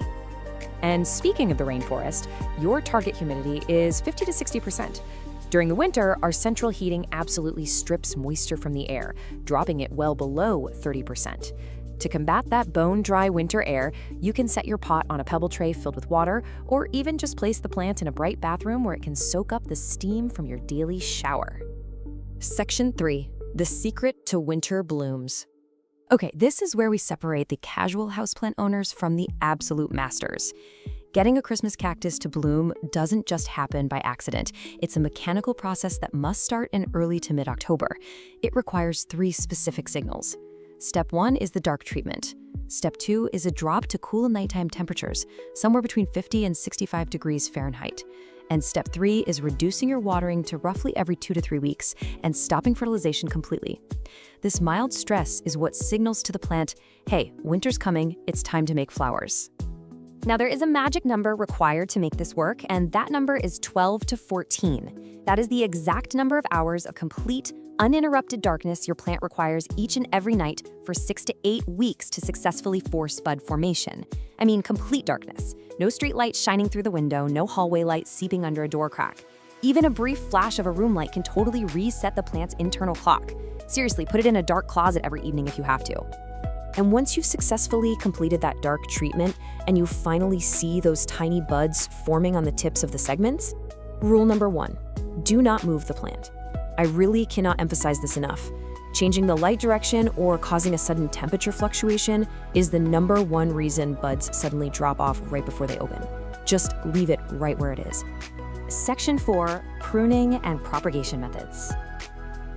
And speaking of the rainforest, your target humidity is 50 to 60%. During the winter, our central heating absolutely strips moisture from the air, dropping it well below 30%. To combat that bone-dry winter air, you can set your pot on a pebble tray filled with water, or even just place the plant in a bright bathroom where it can soak up the steam from your daily shower. Section 3. The secret to winter blooms. Okay, this is where we separate the casual houseplant owners from the absolute masters. Getting a Christmas cactus to bloom doesn't just happen by accident. It's a mechanical process that must start in early to mid-October. It requires 3 specific signals. Step 1 is the dark treatment. Step 2 is a drop to cool nighttime temperatures, somewhere between 50 and 65 degrees Fahrenheit. And step 3 is reducing your watering to roughly every 2 to 3 weeks and stopping fertilization completely. This mild stress is what signals to the plant, hey, winter's coming, it's time to make flowers. Now, there is a magic number required to make this work, and that number is 12 to 14. That is the exact number of hours of complete, uninterrupted darkness your plant requires each and every night for 6 to 8 weeks to successfully force bud formation. I mean, complete darkness. No street light shining through the window, no hallway light seeping under a door crack. Even a brief flash of a room light can totally reset the plant's internal clock. Seriously, put it in a dark closet every evening if you have to. And once you've successfully completed that dark treatment and you finally see those tiny buds forming on the tips of the segments, rule number 1, do not move the plant. I really cannot emphasize this enough. Changing the light direction or causing a sudden temperature fluctuation is the number 1 reason buds suddenly drop off right before they open. Just leave it right where it is. Section 4, pruning and propagation methods.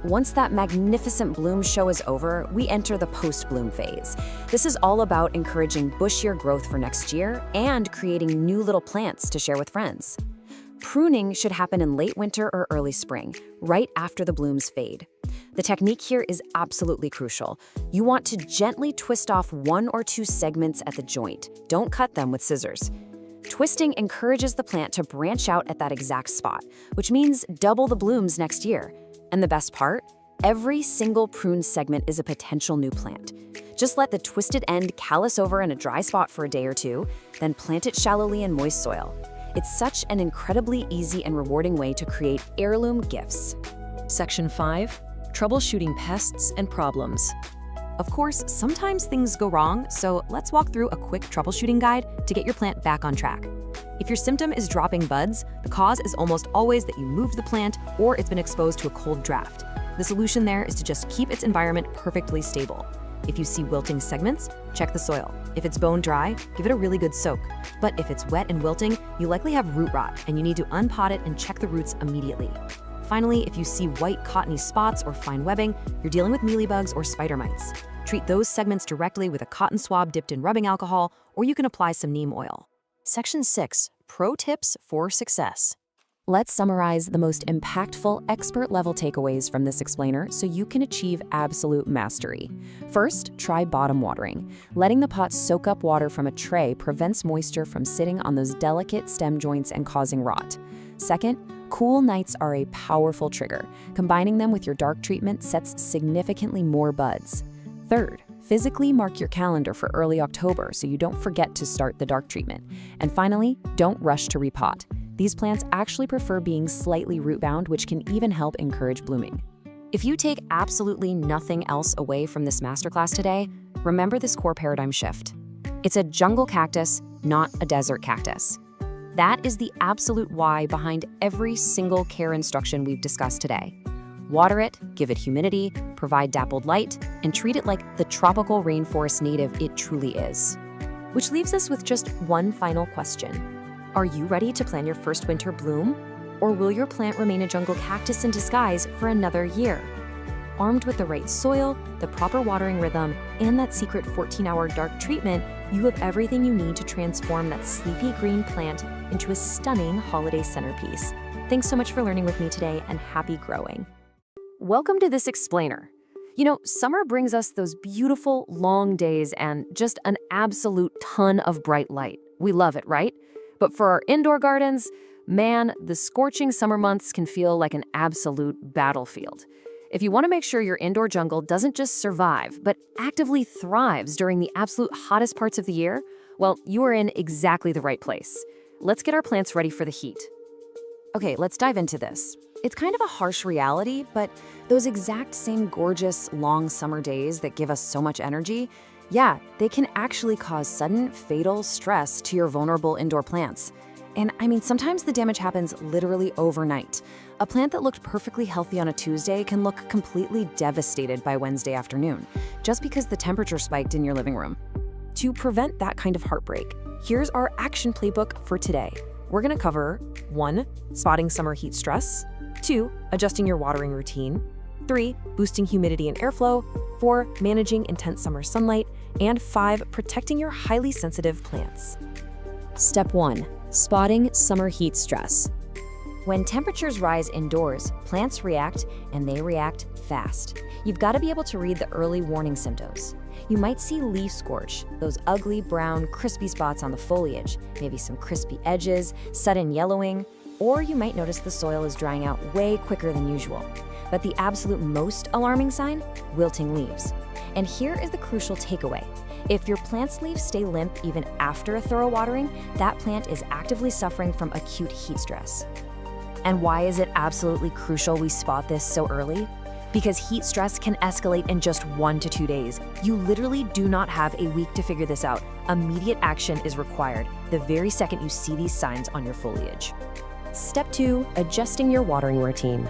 Once that magnificent bloom show is over, we enter the post-bloom phase. This is all about encouraging bushier growth for next year and creating new little plants to share with friends. Pruning should happen in late winter or early spring, right after the blooms fade. The technique here is absolutely crucial. You want to gently twist off 1 or 2 segments at the joint. Don't cut them with scissors. Twisting encourages the plant to branch out at that exact spot, which means double the blooms next year. And the best part? Every single prune segment is a potential new plant. Just let the twisted end callus over in a dry spot for a day or 2, then plant it shallowly in moist soil. It's such an incredibly easy and rewarding way to create heirloom gifts. Section 5. Troubleshooting pests and problems. Of course, sometimes things go wrong, so let's walk through a quick troubleshooting guide to get your plant back on track. If your symptom is dropping buds, the cause is almost always that you moved the plant or it's been exposed to a cold draft. The solution there is to just keep its environment perfectly stable. If you see wilting segments, check the soil. If it's bone dry, give it a really good soak. But if it's wet and wilting, you likely have root rot, and you need to unpot it and check the roots immediately. Finally, if you see white cottony spots or fine webbing, you're dealing with mealybugs or spider mites. Treat those segments directly with a cotton swab dipped in rubbing alcohol, or you can apply some neem oil. Section 6. Pro Tips for Success. Let's summarize the most impactful expert-level takeaways from this explainer so you can achieve absolute mastery. First, try bottom watering. Letting the pot soak up water from a tray prevents moisture from sitting on those delicate stem joints and causing rot. Second, cool nights are a powerful trigger. Combining them with your dark treatment sets significantly more buds. Third, physically mark your calendar for early October so you don't forget to start the dark treatment. And finally, don't rush to repot. These plants actually prefer being slightly root-bound, which can even help encourage blooming. If you take absolutely nothing else away from this masterclass today, remember this core paradigm shift. It's a jungle cactus, not a desert cactus. That is the absolute why behind every single care instruction we've discussed today. Water it, give it humidity, provide dappled light, and treat it like the tropical rainforest native it truly is. Which leaves us with just one final question. Are you ready to plan your first winter bloom? Or will your plant remain a jungle cactus in disguise for another year? Armed with the right soil, the proper watering rhythm, and that secret 14-hour dark treatment, you have everything you need to transform that sleepy green plant into a stunning holiday centerpiece. Thanks so much for learning with me today, and happy growing. Welcome to this explainer. You know, summer brings us those beautiful, long days and just an absolute ton of bright light. We love it, right? But for our indoor gardens, man, the scorching summer months can feel like an absolute battlefield. If you want to make sure your indoor jungle doesn't just survive, but actively thrives during the absolute hottest parts of the year, well, you are in exactly the right place. Let's get our plants ready for the heat. Okay, let's dive into this. It's kind of a harsh reality, but those exact same gorgeous, long summer days that give us so much energy, yeah, they can actually cause sudden, fatal stress to your vulnerable indoor plants. And I mean, sometimes the damage happens literally overnight. A plant that looked perfectly healthy on a Tuesday can look completely devastated by Wednesday afternoon, just because the temperature spiked in your living room. To prevent that kind of heartbreak, here's our action playbook for today. We're gonna cover 1. Spotting summer heat stress, 2. Adjusting your watering routine, 3. Boosting humidity and airflow, 4. Managing intense summer sunlight, and 5. Protecting your highly sensitive plants. Step 1. Spotting summer heat stress. When temperatures rise indoors, plants react, and they react fast. You've got to be able to read the early warning symptoms. You might see leaf scorch, those ugly brown, crispy spots on the foliage, maybe some crispy edges, sudden yellowing, or you might notice the soil is drying out way quicker than usual. But the absolute most alarming sign? Wilting leaves. And here is the crucial takeaway. If your plant's leaves stay limp even after a thorough watering, that plant is actively suffering from acute heat stress. And why is it absolutely crucial we spot this so early? Because heat stress can escalate in just 1 to 2 days. You literally do not have a week to figure this out. Immediate action is required the very second you see these signs on your foliage. Step 2. Adjusting your watering routine.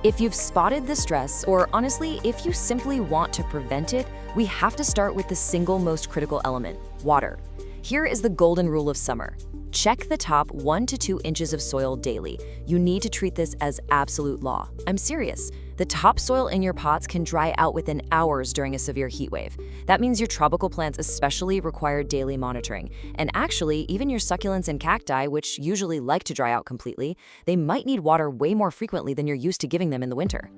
If you've spotted the stress, or honestly, if you simply want to prevent it, we have to start with the single most critical element, water. Here is the golden rule of summer. Check the top 1 to 2 inches of soil daily. You need to treat this as absolute law. I'm serious. The topsoil in your pots can dry out within hours during a severe heat wave. That means your tropical plants especially require daily monitoring. And actually, even your succulents and cacti, which usually like to dry out completely, they might need water way more frequently than you're used to giving them in the winter.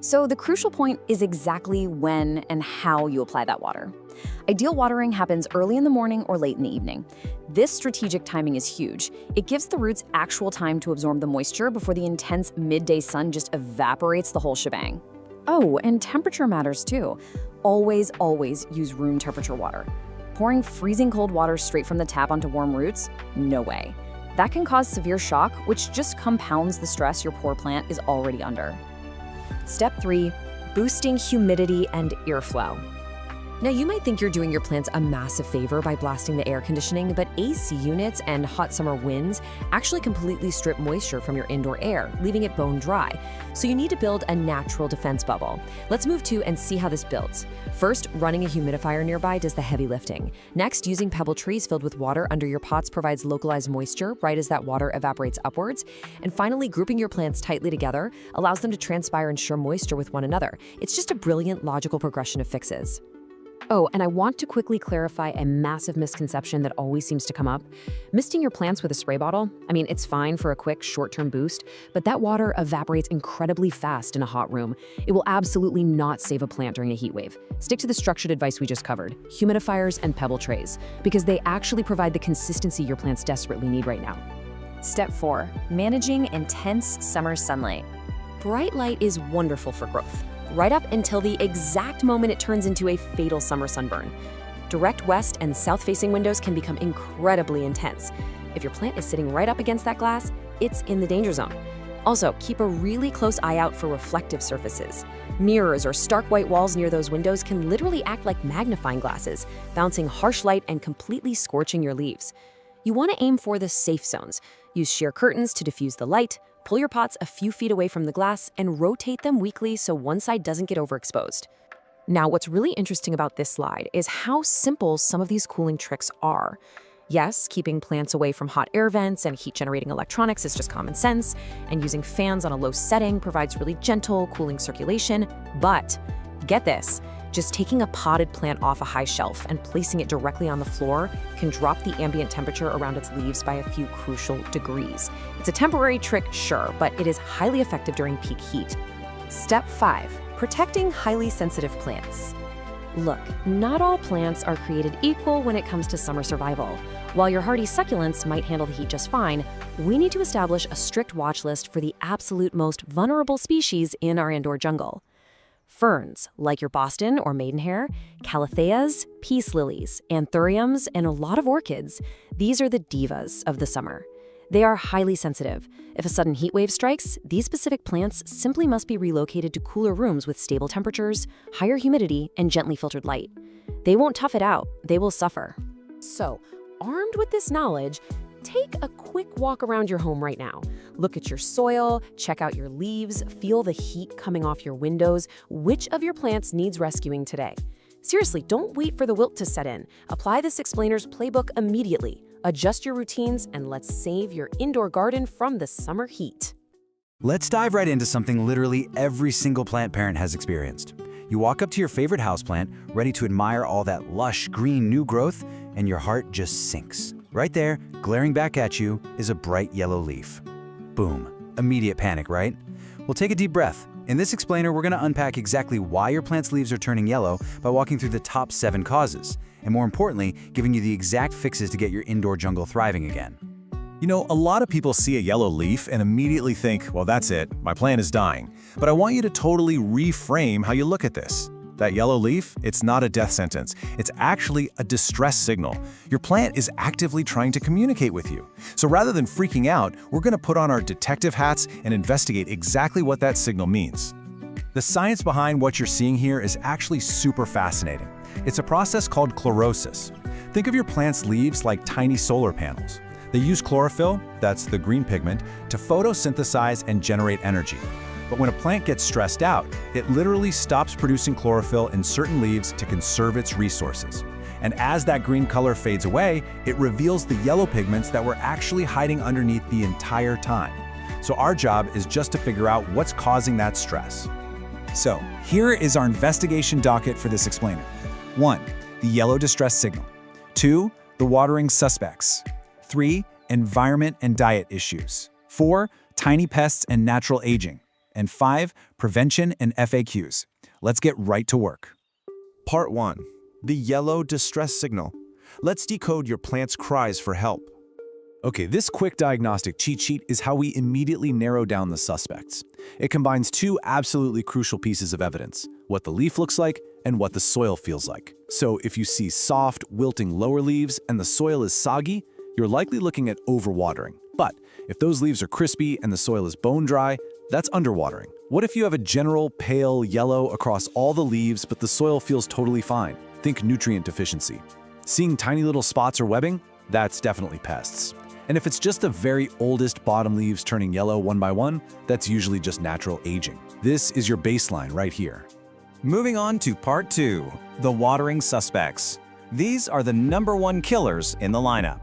So the crucial point is exactly when and how you apply that water. Ideal watering happens early in the morning or late in the evening. This strategic timing is huge. It gives the roots actual time to absorb the moisture before the intense midday sun just evaporates the whole shebang. Oh, and temperature matters too. Always, always use room temperature water. Pouring freezing cold water straight from the tap onto warm roots? No way. That can cause severe shock, which just compounds the stress your poor plant is already under. Step 3. Boosting humidity and airflow. Now, you might think you're doing your plants a massive favor by blasting the air conditioning, but AC units and hot summer winds actually completely strip moisture from your indoor air, leaving it bone dry. So you need to build a natural defense bubble. Let's move to and see how this builds. First, running a humidifier nearby does the heavy lifting. Next, using pebble trees filled with water under your pots provides localized moisture right as that water evaporates upwards. And finally, grouping your plants tightly together allows them to transpire and share moisture with one another. It's just a brilliant logical progression of fixes. Oh, and I want to quickly clarify a massive misconception that always seems to come up. Misting your plants with a spray bottle, I mean, it's fine for a quick short-term boost, but that water evaporates incredibly fast in a hot room. It will absolutely not save a plant during a heat wave. Stick to the structured advice we just covered, humidifiers and pebble trays, because they actually provide the consistency your plants desperately need right now. Step 4. Managing intense summer sunlight. Bright light is wonderful for growth, right up until the exact moment it turns into a fatal summer sunburn. Direct west and south-facing windows can become incredibly intense. If your plant is sitting right up against that glass, it's in the danger zone. Also, keep a really close eye out for reflective surfaces. Mirrors or stark white walls near those windows can literally act like magnifying glasses, bouncing harsh light and completely scorching your leaves. You want to aim for the safe zones. Use sheer curtains to diffuse the light, pull your pots a few feet away from the glass, and rotate them weekly so one side doesn't get overexposed. Now, what's really interesting about this slide is how simple some of these cooling tricks are. Yes, keeping plants away from hot air vents and heat-generating electronics is just common sense, and using fans on a low setting provides really gentle, cooling circulation. But get this, just taking a potted plant off a high shelf and placing it directly on the floor can drop the ambient temperature around its leaves by a few crucial degrees. It's a temporary trick, sure, but it is highly effective during peak heat. Step 5. Protecting highly sensitive plants. Look, not all plants are created equal when it comes to summer survival. While your hardy succulents might handle the heat just fine, we need to establish a strict watch list for the absolute most vulnerable species in our indoor jungle. Ferns, like your Boston or maidenhair, calatheas, peace lilies, anthuriums, and a lot of orchids, these are the divas of the summer. They are highly sensitive. If a sudden heat wave strikes, these specific plants simply must be relocated to cooler rooms with stable temperatures, higher humidity, and gently filtered light. They won't tough it out, they will suffer. So, armed with this knowledge, take a quick walk around your home right now. Look at your soil, check out your leaves, feel the heat coming off your windows. Which of your plants needs rescuing today? Seriously, don't wait for the wilt to set in. Apply this explainer's playbook immediately. Adjust your routines, and let's save your indoor garden from the summer heat. Let's dive right into something literally every single plant parent has experienced. You walk up to your favorite houseplant, ready to admire all that lush green new growth, and your heart just sinks. Right there, glaring back at you, is a bright yellow leaf. Boom. Immediate panic, right? Well, take a deep breath. In this explainer, we're going to unpack exactly why your plant's leaves are turning yellow by walking through the top 7 causes, and more importantly, giving you the exact fixes to get your indoor jungle thriving again. You know, a lot of people see a yellow leaf and immediately think, well, that's it, my plant is dying. But I want you to totally reframe how you look at this. That yellow leaf, it's not a death sentence. It's actually a distress signal. Your plant is actively trying to communicate with you. So rather than freaking out, we're going to put on our detective hats and investigate exactly what that signal means. The science behind what you're seeing here is actually super fascinating. It's a process called chlorosis. Think of your plant's leaves like tiny solar panels. They use chlorophyll, that's the green pigment, to photosynthesize and generate energy. But when a plant gets stressed out, it literally stops producing chlorophyll in certain leaves to conserve its resources. And as that green color fades away, it reveals the yellow pigments that were actually hiding underneath the entire time. So our job is just to figure out what's causing that stress. So, here is our investigation docket for this explainer. 1. The yellow distress signal. 2. The watering suspects. 3. Environment and diet issues. 4. Tiny pests and natural aging. And 5. Prevention and FAQs. Let's get right to work. Part 1. The yellow distress signal. Let's decode your plant's cries for help. Okay, this quick diagnostic cheat sheet is how we immediately narrow down the suspects. It combines 2 absolutely crucial pieces of evidence, what the leaf looks like and what the soil feels like. So if you see soft, wilting lower leaves and the soil is soggy, you're likely looking at overwatering. But if those leaves are crispy and the soil is bone dry, that's underwatering. What if you have a general pale yellow across all the leaves but the soil feels totally fine? think nutrient deficiency. Seeing tiny little spots or webbing? That's definitely pests. And if it's just the very oldest bottom leaves turning yellow one by one, that's usually just natural aging. This is your baseline right here. Moving on to part 2, the watering suspects. These are the #1 killers in the lineup.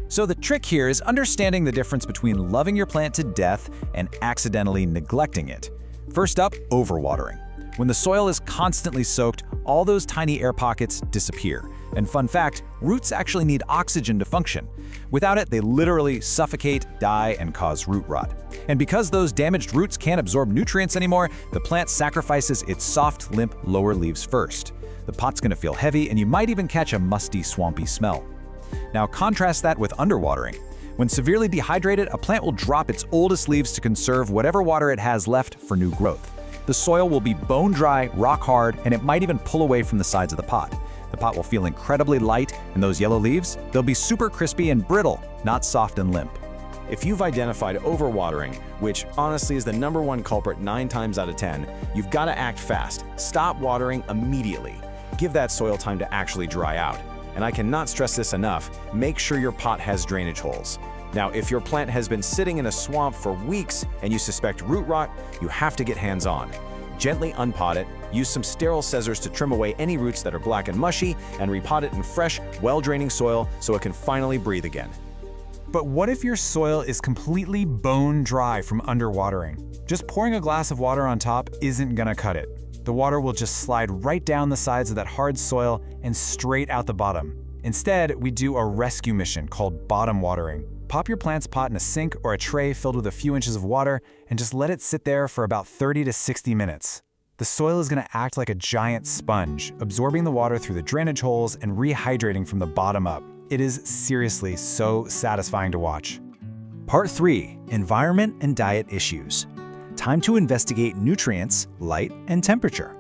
So the trick here is understanding the difference between loving your plant to death and accidentally neglecting it. First up, overwatering. When the soil is constantly soaked, all those tiny air pockets disappear. And fun fact, roots actually need oxygen to function. Without it, they literally suffocate, die, and cause root rot. And because those damaged roots can't absorb nutrients anymore, the plant sacrifices its soft, limp lower leaves first. The pot's gonna feel heavy, and you might even catch a musty, swampy smell. Now contrast that with underwatering. When severely dehydrated, a plant will drop its oldest leaves to conserve whatever water it has left for new growth. The soil will be bone dry, rock hard, and it might even pull away from the sides of the pot. The pot will feel incredibly light, and those yellow leaves, they'll be super crispy and brittle, not soft and limp. If you've identified overwatering, which honestly is the #1 culprit 9 times out of 10, you've got to act fast. Stop watering immediately. Give that soil time to actually dry out. And I cannot stress this enough, make sure your pot has drainage holes. Now, if your plant has been sitting in a swamp for weeks and you suspect root rot, you have to get hands-on. Gently unpot it, use some sterile scissors to trim away any roots that are black and mushy, and repot it in fresh, well-draining soil so it can finally breathe again. But what if your soil is completely bone dry from underwatering? Just pouring a glass of water on top isn't gonna cut it. The water will just slide right down the sides of that hard soil and straight out the bottom. Instead, we do a rescue mission called bottom watering. Pop your plant's pot in a sink or a tray filled with a few inches of water and just let it sit there for about 30 to 60 minutes. The soil is gonna act like a giant sponge, absorbing the water through the drainage holes and rehydrating from the bottom up. It is seriously so satisfying to watch. Part 3, environment and diet issues. Time to investigate nutrients, light, and temperature.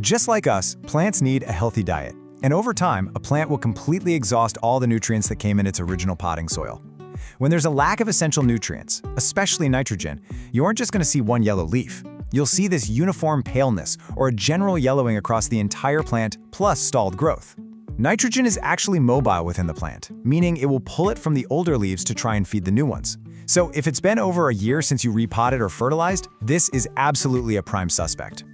Just like us, plants need a healthy diet. And over time, a plant will completely exhaust all the nutrients that came in its original potting soil. When there's a lack of essential nutrients, especially nitrogen, you aren't just going to see one yellow leaf. You'll see this uniform paleness or a general yellowing across the entire plant plus stalled growth. Nitrogen is actually mobile within the plant, meaning it will pull it from the older leaves to try and feed the new ones. So if it's been over a year since you repotted or fertilized, this is absolutely a prime suspect.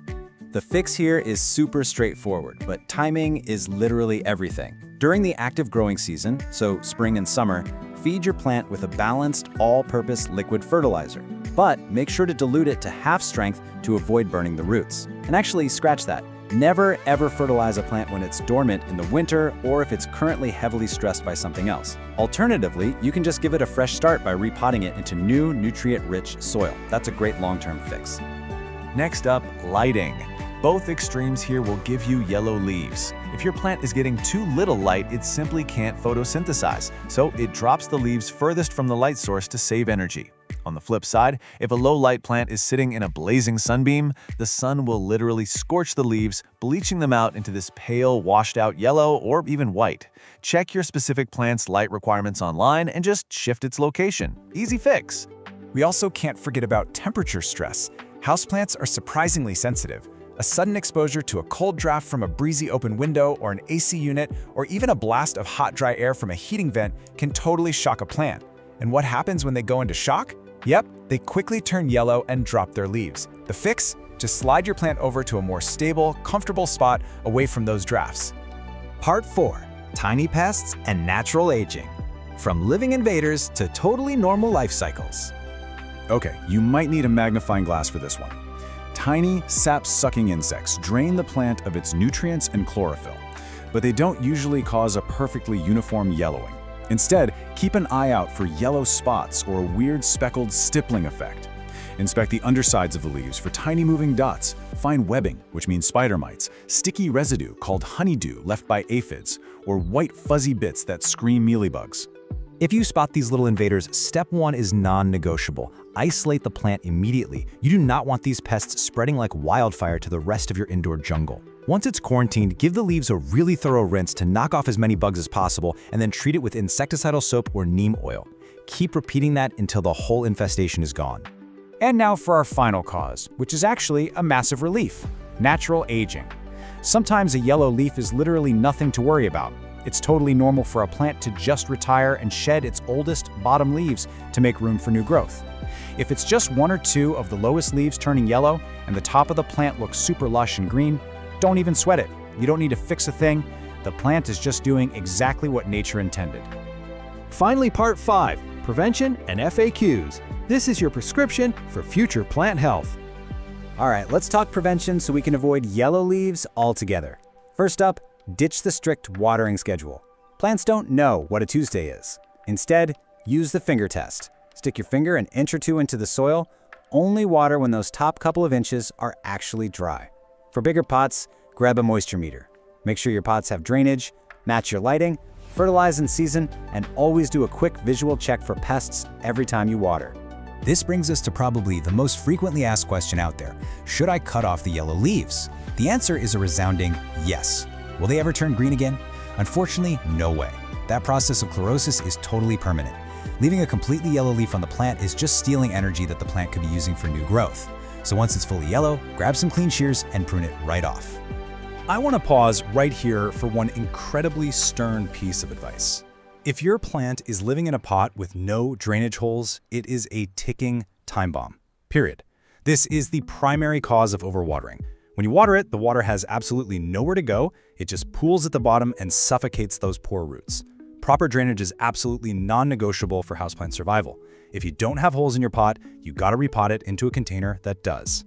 The fix here is super straightforward, but timing is literally everything. During the active growing season, so spring and summer, feed your plant with a balanced, all-purpose liquid fertilizer. But make sure to dilute it to half strength to avoid burning the roots. And actually, scratch that. Never ever fertilize a plant when it's dormant in the winter or if it's currently heavily stressed by something else. Alternatively, you can just give it a fresh start by repotting it into new, nutrient-rich soil. That's a great long-term fix. Next up, lighting. Both extremes here will give you yellow leaves. If your plant is getting too little light, it simply can't photosynthesize, so it drops the leaves furthest from the light source to save energy. On the flip side, if a low-light plant is sitting in a blazing sunbeam, the sun will literally scorch the leaves, bleaching them out into this pale, washed-out yellow or even white. Check your specific plant's light requirements online and just shift its location. Easy fix. We also can't forget about temperature stress. Houseplants are surprisingly sensitive. A sudden exposure to a cold draft from a breezy open window or an AC unit, or even a blast of hot, dry air from a heating vent can totally shock a plant. And what happens when they go into shock? Yep, they quickly turn yellow and drop their leaves. The fix? Just slide your plant over to a more stable, comfortable spot away from those drafts. Part 4, tiny pests and natural aging. From living invaders to totally normal life cycles. Okay, you might need a magnifying glass for this one. Tiny, sap-sucking insects drain the plant of its nutrients and chlorophyll, but they don't usually cause a perfectly uniform yellowing. Instead, keep an eye out for yellow spots or a weird speckled stippling effect. Inspect the undersides of the leaves for tiny moving dots. Find webbing, which means spider mites, sticky residue called honeydew left by aphids, or white fuzzy bits that scream mealybugs. If you spot these little invaders, step 1 is non-negotiable. Isolate the plant immediately. You do not want these pests spreading like wildfire to the rest of your indoor jungle. Once it's quarantined, give the leaves a really thorough rinse to knock off as many bugs as possible, and then treat it with insecticidal soap or neem oil. Keep repeating that until the whole infestation is gone. And now for our final cause, which is actually a massive relief: natural aging. Sometimes a yellow leaf is literally nothing to worry about. It's totally normal for a plant to just retire and shed its oldest bottom leaves to make room for new growth. If it's just one or two of the lowest leaves turning yellow and the top of the plant looks super lush and green, don't even sweat it. You don't need to fix a thing. The plant is just doing exactly what nature intended. Finally, part 5, prevention and FAQs. This is your prescription for future plant health. All right, let's talk prevention so we can avoid yellow leaves altogether. First up, ditch the strict watering schedule. Plants don't know what a Tuesday is. Instead, use the finger test. Stick your finger an inch or two into the soil. Only water when those top couple of inches are actually dry. For bigger pots, grab a moisture meter. Make sure your pots have drainage, match your lighting, fertilize in season, and always do a quick visual check for pests every time you water. This brings us to probably the most frequently asked question out there. Should I cut off the yellow leaves? The answer is a resounding yes. Will they ever turn green again? Unfortunately, no way. That process of chlorosis is totally permanent. Leaving a completely yellow leaf on the plant is just stealing energy that the plant could be using for new growth. So once it's fully yellow, grab some clean shears and prune it right off. I want to pause right here for one incredibly stern piece of advice. If your plant is living in a pot with no drainage holes, it is a ticking time bomb, period. This is the primary cause of overwatering. When you water it, the water has absolutely nowhere to go. It just pools at the bottom and suffocates those poor roots. Proper drainage is absolutely non-negotiable for houseplant survival. If you don't have holes in your pot, you gotta repot it into a container that does.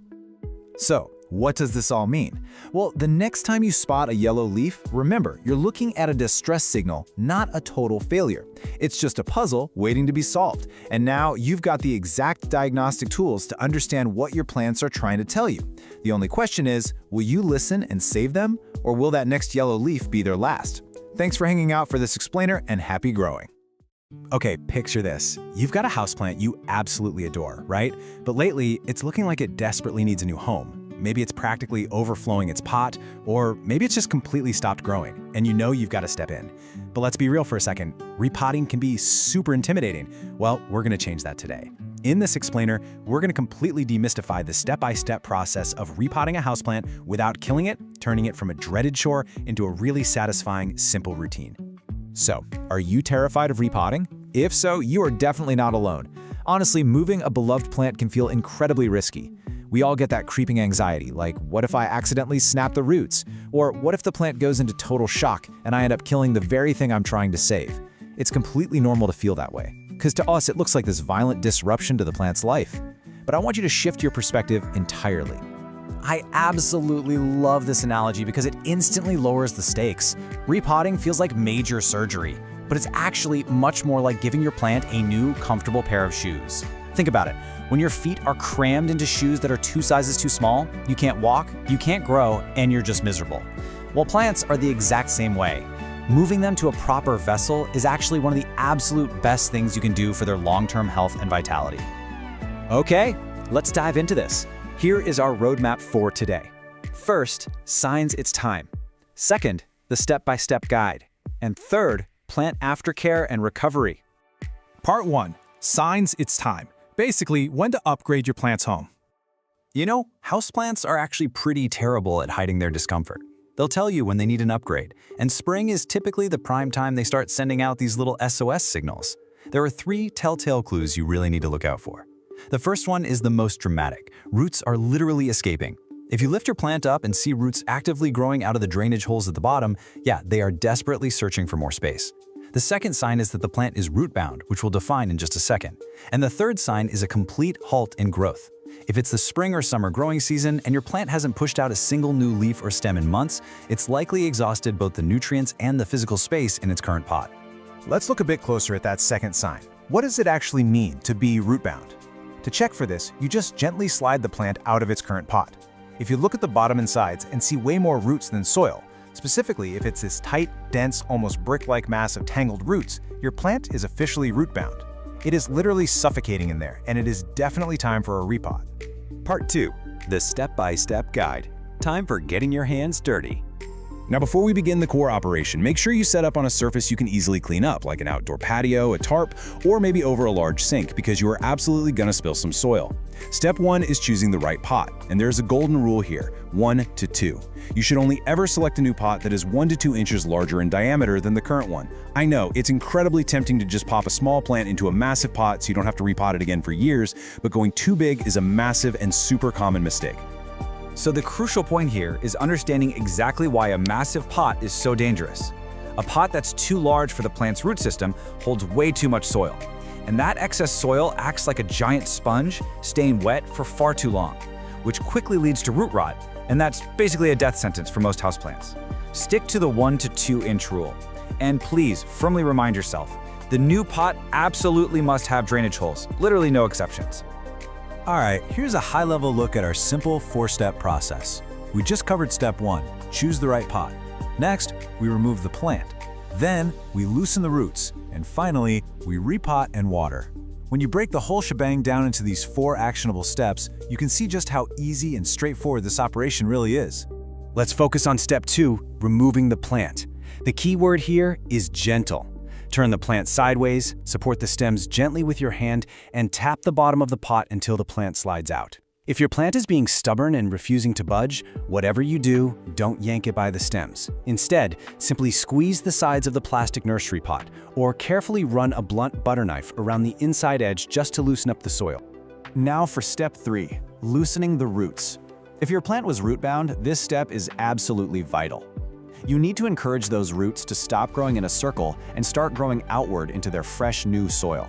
So, what does this all mean? Well, the next time you spot a yellow leaf, remember, you're looking at a distress signal, not a total failure. It's just a puzzle waiting to be solved. And now you've got the exact diagnostic tools to understand what your plants are trying to tell you. The only question is, will you listen and save them, or will that next yellow leaf be their last? Thanks for hanging out for this explainer, and happy growing. Okay, picture this. You've got a houseplant you absolutely adore, right? But lately, it's looking like it desperately needs a new home. Maybe it's practically overflowing its pot, or maybe it's just completely stopped growing, and you know you've got to step in. But let's be real for a second. Repotting can be super intimidating. Well, we're going to change that today. In this explainer, we're going to completely demystify the step-by-step process of repotting a houseplant without killing it, turning it from a dreaded chore into a really satisfying, simple routine. So, are you terrified of repotting? If so, you are definitely not alone. Honestly, moving a beloved plant can feel incredibly risky. We all get that creeping anxiety, like what if I accidentally snap the roots? Or what if the plant goes into total shock and I end up killing the very thing I'm trying to save? It's completely normal to feel that way, because to us it looks like this violent disruption to the plant's life. But I want you to shift your perspective entirely. I absolutely love this analogy because it instantly lowers the stakes. Repotting feels like major surgery, but it's actually much more like giving your plant a new, comfortable pair of shoes. Think about it. When your feet are crammed into shoes that are 2 sizes too small, you can't walk, you can't grow, and you're just miserable. Well, plants are the exact same way. Moving them to a proper vessel is actually one of the absolute best things you can do for their long-term health and vitality. Okay, let's dive into this. Here is our roadmap for today. First, signs it's time. Second, the step-by-step guide. And third, plant aftercare and recovery. Part 1. Signs it's time. Basically, when to upgrade your plant's home. You know, houseplants are actually pretty terrible at hiding their discomfort. They'll tell you when they need an upgrade, and spring is typically the prime time they start sending out these little SOS signals. There are 3 telltale clues you really need to look out for. The first one is the most dramatic. Roots are literally escaping. If you lift your plant up and see roots actively growing out of the drainage holes at the bottom, yeah, they are desperately searching for more space. The second sign is that the plant is root-bound, which we'll define in just a second. And the third sign is a complete halt in growth. If it's the spring or summer growing season and your plant hasn't pushed out a single new leaf or stem in months, it's likely exhausted both the nutrients and the physical space in its current pot. Let's look a bit closer at that second sign. What does it actually mean to be root-bound? To check for this, you just gently slide the plant out of its current pot. If you look at the bottom and sides and see way more roots than soil, specifically if it's this tight, dense, almost brick-like mass of tangled roots, your plant is officially root-bound. It is literally suffocating in there, and it is definitely time for a repot. Part 2. The step-by-step guide. Time for getting your hands dirty. Now, before we begin the core operation, make sure you set up on a surface you can easily clean up, like an outdoor patio, a tarp, or maybe over a large sink, because you are absolutely going to spill some soil. Step 1 is choosing the right pot, and there's a golden rule here, 1 to 2. You should only ever select a new pot that is 1 to 2 inches larger in diameter than the current one. I know, it's incredibly tempting to just pop a small plant into a massive pot so you don't have to repot it again for years, but going too big is a massive and super common mistake. So the crucial point here is understanding exactly why a massive pot is so dangerous. A pot that's too large for the plant's root system holds way too much soil. And that excess soil acts like a giant sponge, staying wet for far too long, which quickly leads to root rot, and that's basically a death sentence for most houseplants. Stick to the 1 to 2 inch rule. And please firmly remind yourself, the new pot absolutely must have drainage holes, literally no exceptions. All right, here's a high-level look at our simple 4-step process. We just covered step 1, choose the right pot. Next, we remove the plant. Then, we loosen the roots. And finally, we repot and water. When you break the whole shebang down into these 4 actionable steps, you can see just how easy and straightforward this operation really is. Let's focus on step 2, removing the plant. The key word here is gentle. Turn the plant sideways, support the stems gently with your hand, and tap the bottom of the pot until the plant slides out. If your plant is being stubborn and refusing to budge, whatever you do, don't yank it by the stems. Instead, simply squeeze the sides of the plastic nursery pot, or carefully run a blunt butter knife around the inside edge just to loosen up the soil. Now for step 3, loosening the roots. If your plant was root-bound, this step is absolutely vital. You need to encourage those roots to stop growing in a circle and start growing outward into their fresh new soil.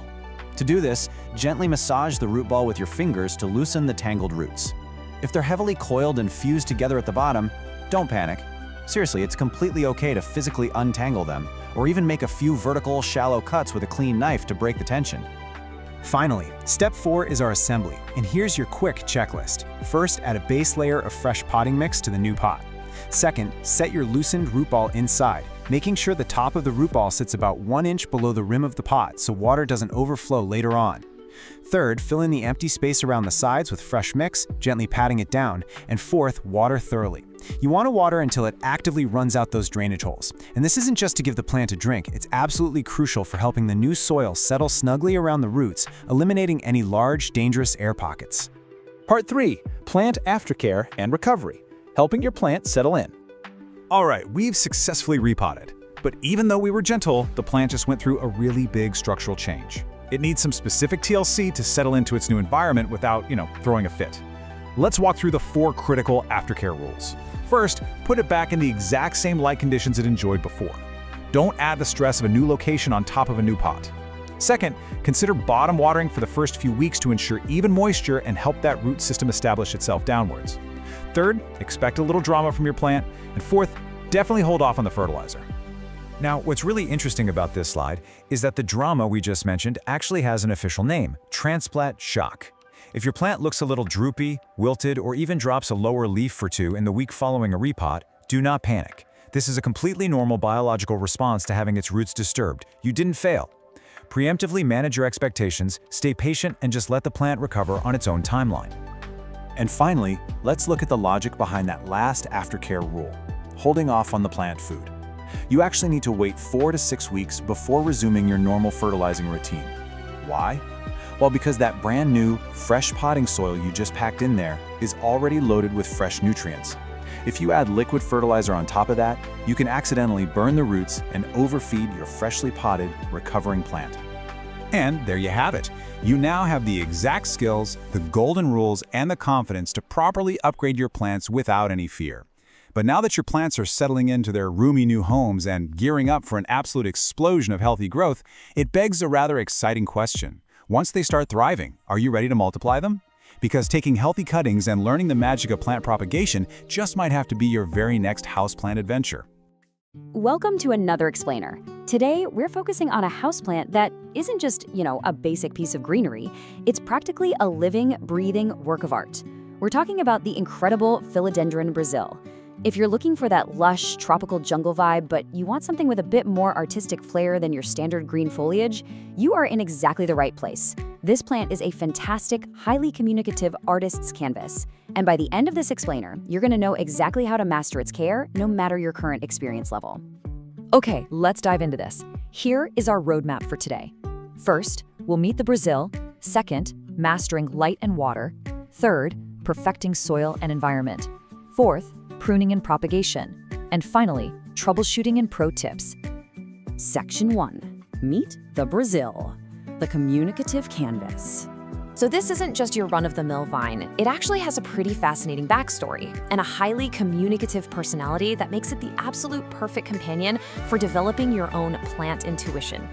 To do this, gently massage the root ball with your fingers to loosen the tangled roots. If they're heavily coiled and fused together at the bottom, don't panic. Seriously, it's completely okay to physically untangle them, or even make a few vertical, shallow cuts with a clean knife to break the tension. Finally, step 4 is our assembly, and here's your quick checklist. First, add a base layer of fresh potting mix to the new pot. Second, set your loosened root ball inside, making sure the top of the root ball sits about 1 inch below the rim of the pot so water doesn't overflow later on. Third, fill in the empty space around the sides with fresh mix, gently patting it down. And fourth, water thoroughly. You want to water until it actively runs out those drainage holes. And this isn't just to give the plant a drink, it's absolutely crucial for helping the new soil settle snugly around the roots, eliminating any large, dangerous air pockets. Part 3, plant aftercare and recovery, helping your plant settle in. All right, we've successfully repotted. But even though we were gentle, the plant just went through a really big structural change. It needs some specific TLC to settle into its new environment without, throwing a fit. Let's walk through the 4 critical aftercare rules. First, put it back in the exact same light conditions it enjoyed before. Don't add the stress of a new location on top of a new pot. Second, consider bottom watering for the first few weeks to ensure even moisture and help that root system establish itself downwards. Third, expect a little drama from your plant. And fourth, definitely hold off on the fertilizer. Now, what's really interesting about this slide is that the drama we just mentioned actually has an official name, transplant shock. If your plant looks a little droopy, wilted, or even drops a lower leaf or two in the week following a repot, do not panic. This is a completely normal biological response to having its roots disturbed. You didn't fail. Preemptively manage your expectations, stay patient, and just let the plant recover on its own timeline. And finally, let's look at the logic behind that last aftercare rule, holding off on the plant food. You actually need to wait 4 to 6 weeks before resuming your normal fertilizing routine. Why? Well, because that brand new, fresh potting soil you just packed in there is already loaded with fresh nutrients. If you add liquid fertilizer on top of that, you can accidentally burn the roots and overfeed your freshly potted, recovering plant. And there you have it. You now have the exact skills, the golden rules, and the confidence to properly upgrade your plants without any fear. But now that your plants are settling into their roomy new homes and gearing up for an absolute explosion of healthy growth, it begs a rather exciting question. Once they start thriving, are you ready to multiply them? Because taking healthy cuttings and learning the magic of plant propagation just might have to be your very next houseplant adventure. Welcome to another explainer. Today, we're focusing on a houseplant that isn't just, a basic piece of greenery. It's practically a living, breathing work of art. We're talking about the incredible Philodendron Brazil. If you're looking for that lush, tropical jungle vibe, but you want something with a bit more artistic flair than your standard green foliage, you are in exactly the right place. This plant is a fantastic, highly communicative artist's canvas. And by the end of this explainer, you're going to know exactly how to master its care, no matter your current experience level. Okay, let's dive into this. Here is our roadmap for today. First, we'll meet the Brazil. Second, mastering light and water. Third, perfecting soil and environment. Fourth, pruning and propagation. And finally, troubleshooting and pro tips. Section 1. Meet the Brazil, the communicative canvas. So this isn't just your run-of-the-mill vine. It actually has a pretty fascinating backstory and a highly communicative personality that makes it the absolute perfect companion for developing your own plant intuition.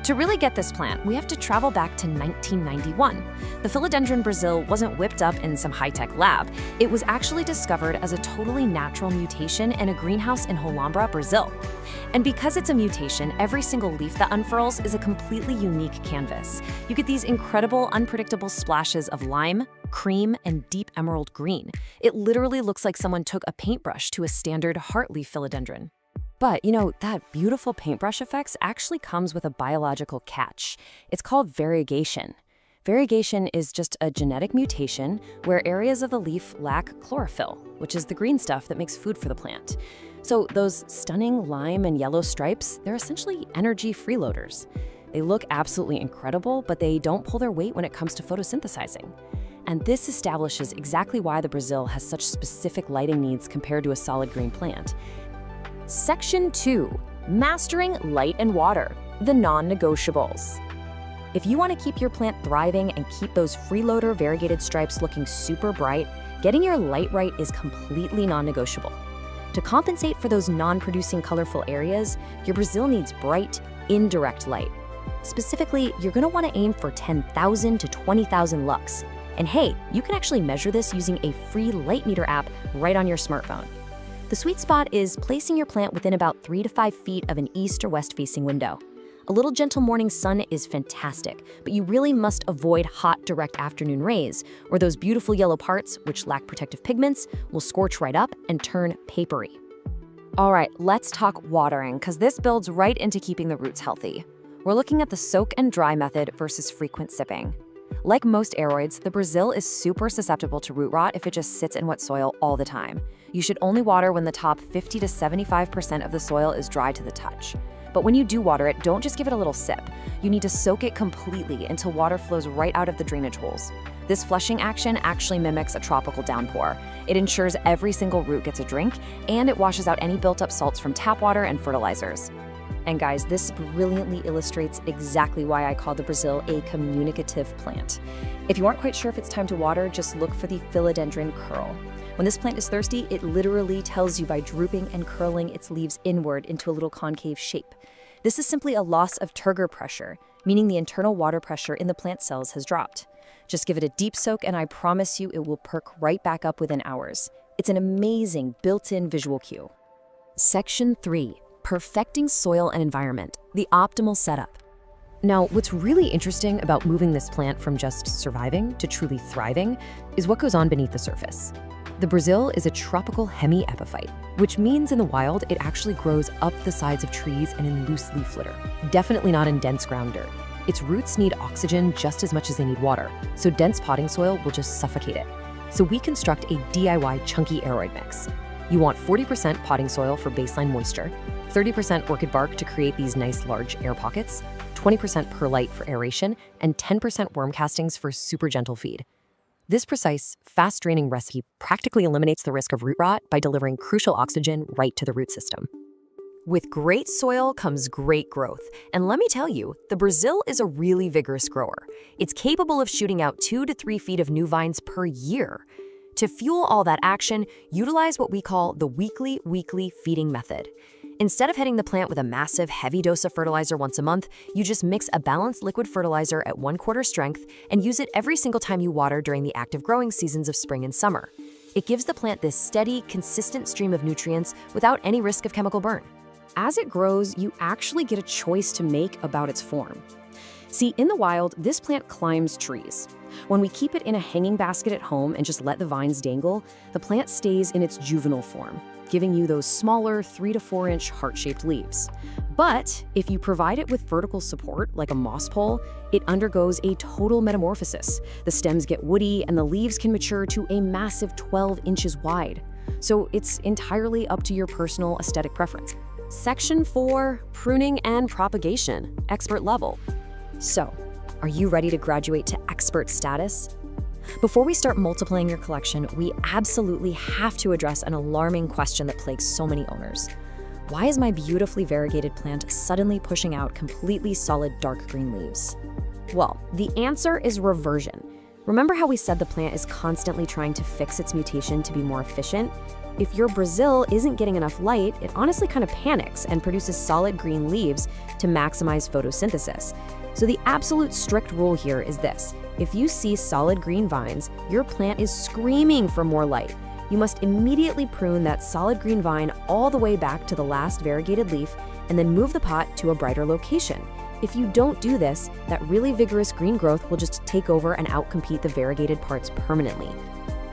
To really get this plant, we have to travel back to 1991. The philodendron Brazil wasn't whipped up in some high-tech lab. It was actually discovered as a totally natural mutation in a greenhouse in Holambra, Brazil. And because it's a mutation, every single leaf that unfurls is a completely unique canvas. You get these incredible, unpredictable splashes of lime, cream, and deep emerald green. It literally looks like someone took a paintbrush to a standard heartleaf philodendron. But, that beautiful paintbrush effects actually comes with a biological catch. It's called variegation. Variegation is just a genetic mutation where areas of the leaf lack chlorophyll, which is the green stuff that makes food for the plant. So those stunning lime and yellow stripes, they're essentially energy freeloaders. They look absolutely incredible, but they don't pull their weight when it comes to photosynthesizing. And this establishes exactly why the Brazil has such specific lighting needs compared to a solid green plant. Section 2. Mastering light and water, the non-negotiables. If you want to keep your plant thriving and keep those freeloader variegated stripes looking super bright, getting your light right is completely non-negotiable. To compensate for those non-producing colorful areas, your Brazil needs bright, indirect light. Specifically, you're going to want to aim for 10,000 to 20,000 lux. And hey, you can actually measure this using a free light meter app right on your smartphone. The sweet spot is placing your plant within about 3 to 5 feet of an east or west facing window. A little gentle morning sun is fantastic, but you really must avoid hot, direct afternoon rays, or those beautiful yellow parts, which lack protective pigments, will scorch right up and turn papery. All right, let's talk watering, because this builds right into keeping the roots healthy. We're looking at the soak and dry method versus frequent sipping. Like most aroids, the Brazil is super susceptible to root rot if it just sits in wet soil all the time. You should only water when the top 50 to 75% of the soil is dry to the touch. But when you do water it, don't just give it a little sip. You need to soak it completely until water flows right out of the drainage holes. This flushing action actually mimics a tropical downpour. It ensures every single root gets a drink, and it washes out any built-up salts from tap water and fertilizers. And guys, this brilliantly illustrates exactly why I call the Brazil a communicative plant. If you aren't quite sure if it's time to water, just look for the philodendron curl. When this plant is thirsty, it literally tells you by drooping and curling its leaves inward into a little concave shape. This is simply a loss of turgor pressure, meaning the internal water pressure in the plant cells has dropped. Just give it a deep soak and I promise you it will perk right back up within hours. It's an amazing built-in visual cue. Section 3. Perfecting soil and environment, the optimal setup. Now, what's really interesting about moving this plant from just surviving to truly thriving is what goes on beneath the surface. The Brazil is a tropical hemiepiphyte, which means in the wild it actually grows up the sides of trees and in loose leaf litter, definitely not in dense ground dirt. Its roots need oxygen just as much as they need water, so dense potting soil will just suffocate it. So we construct a DIY chunky aroid mix. You want 40% potting soil for baseline moisture, 30% orchid bark to create these nice large air pockets, 20% perlite for aeration, and 10% worm castings for super gentle feed. This precise, fast-draining recipe practically eliminates the risk of root rot by delivering crucial oxygen right to the root system. With great soil comes great growth, and let me tell you, the Brazil is a really vigorous grower. It's capable of shooting out 2 to 3 feet of new vines per year. To fuel all that action, utilize what we call the weekly feeding method. Instead of hitting the plant with a massive, heavy dose of fertilizer once a month, you just mix a balanced liquid fertilizer at 1/4 strength and use it every single time you water during the active growing seasons of spring and summer. It gives the plant this steady, consistent stream of nutrients without any risk of chemical burn. As it grows, you actually get a choice to make about its form. See, in the wild, this plant climbs trees. When we keep it in a hanging basket at home and just let the vines dangle, the plant stays in its juvenile form, giving you those smaller 3 to 4 inch heart-shaped leaves. But if you provide it with vertical support, like a moss pole, it undergoes a total metamorphosis. The stems get woody and the leaves can mature to a massive 12 inches wide. So it's entirely up to your personal aesthetic preference. Section 4, Pruning and Propagation, Expert Level. So, are you ready to graduate to expert status? Before we start multiplying your collection, we absolutely have to address an alarming question that plagues so many owners. Why is my beautifully variegated plant suddenly pushing out completely solid dark green leaves? Well, the answer is reversion. Remember how we said the plant is constantly trying to fix its mutation to be more efficient? If your Brazil isn't getting enough light, it honestly kind of panics and produces solid green leaves to maximize photosynthesis. So the absolute strict rule here is this: if you see solid green vines, your plant is screaming for more light. You must immediately prune that solid green vine all the way back to the last variegated leaf and then move the pot to a brighter location. If you don't do this, that really vigorous green growth will just take over and outcompete the variegated parts permanently.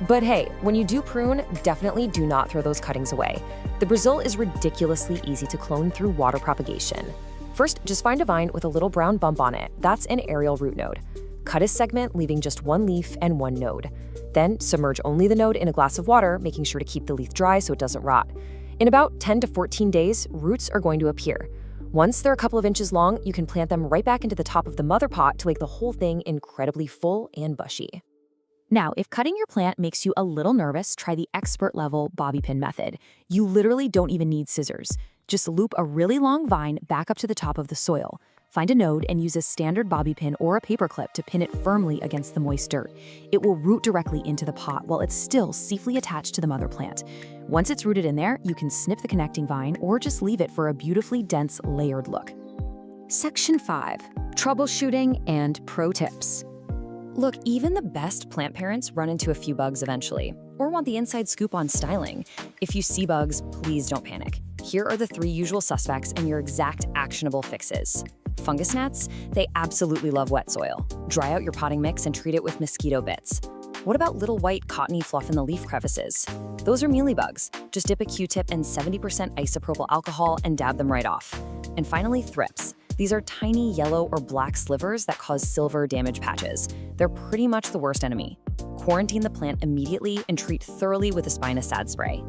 But hey, when you do prune, definitely do not throw those cuttings away. The Brazil is ridiculously easy to clone through water propagation. First, just find a vine with a little brown bump on it. That's an aerial root node. Cut a segment, leaving just one leaf and one node. Then submerge only the node in a glass of water, making sure to keep the leaf dry so it doesn't rot. In about 10 to 14 days, roots are going to appear. Once they're a couple of inches long, you can plant them right back into the top of the mother pot to make the whole thing incredibly full and bushy. Now, if cutting your plant makes you a little nervous, try the expert level bobby pin method. You literally don't even need scissors. Just loop a really long vine back up to the top of the soil. Find a node and use a standard bobby pin or a paper clip to pin it firmly against the moist dirt. It will root directly into the pot while it's still safely attached to the mother plant. Once it's rooted in there, you can snip the connecting vine or just leave it for a beautifully dense, layered look. Section 5, Troubleshooting and Pro Tips. Look, even the best plant parents run into a few bugs eventually, or want the inside scoop on styling. If you see bugs, please don't panic. Here are the 3 usual suspects and your exact actionable fixes. Fungus gnats, they absolutely love wet soil. Dry out your potting mix and treat it with mosquito bits. What about little white cottony fluff in the leaf crevices? Those are mealybugs. Just dip a Q-tip in 70% isopropyl alcohol and dab them right off. And finally, thrips. These are tiny yellow or black slivers that cause silver damage patches. They're pretty much the worst enemy. Quarantine the plant immediately and treat thoroughly with a spinosad spray.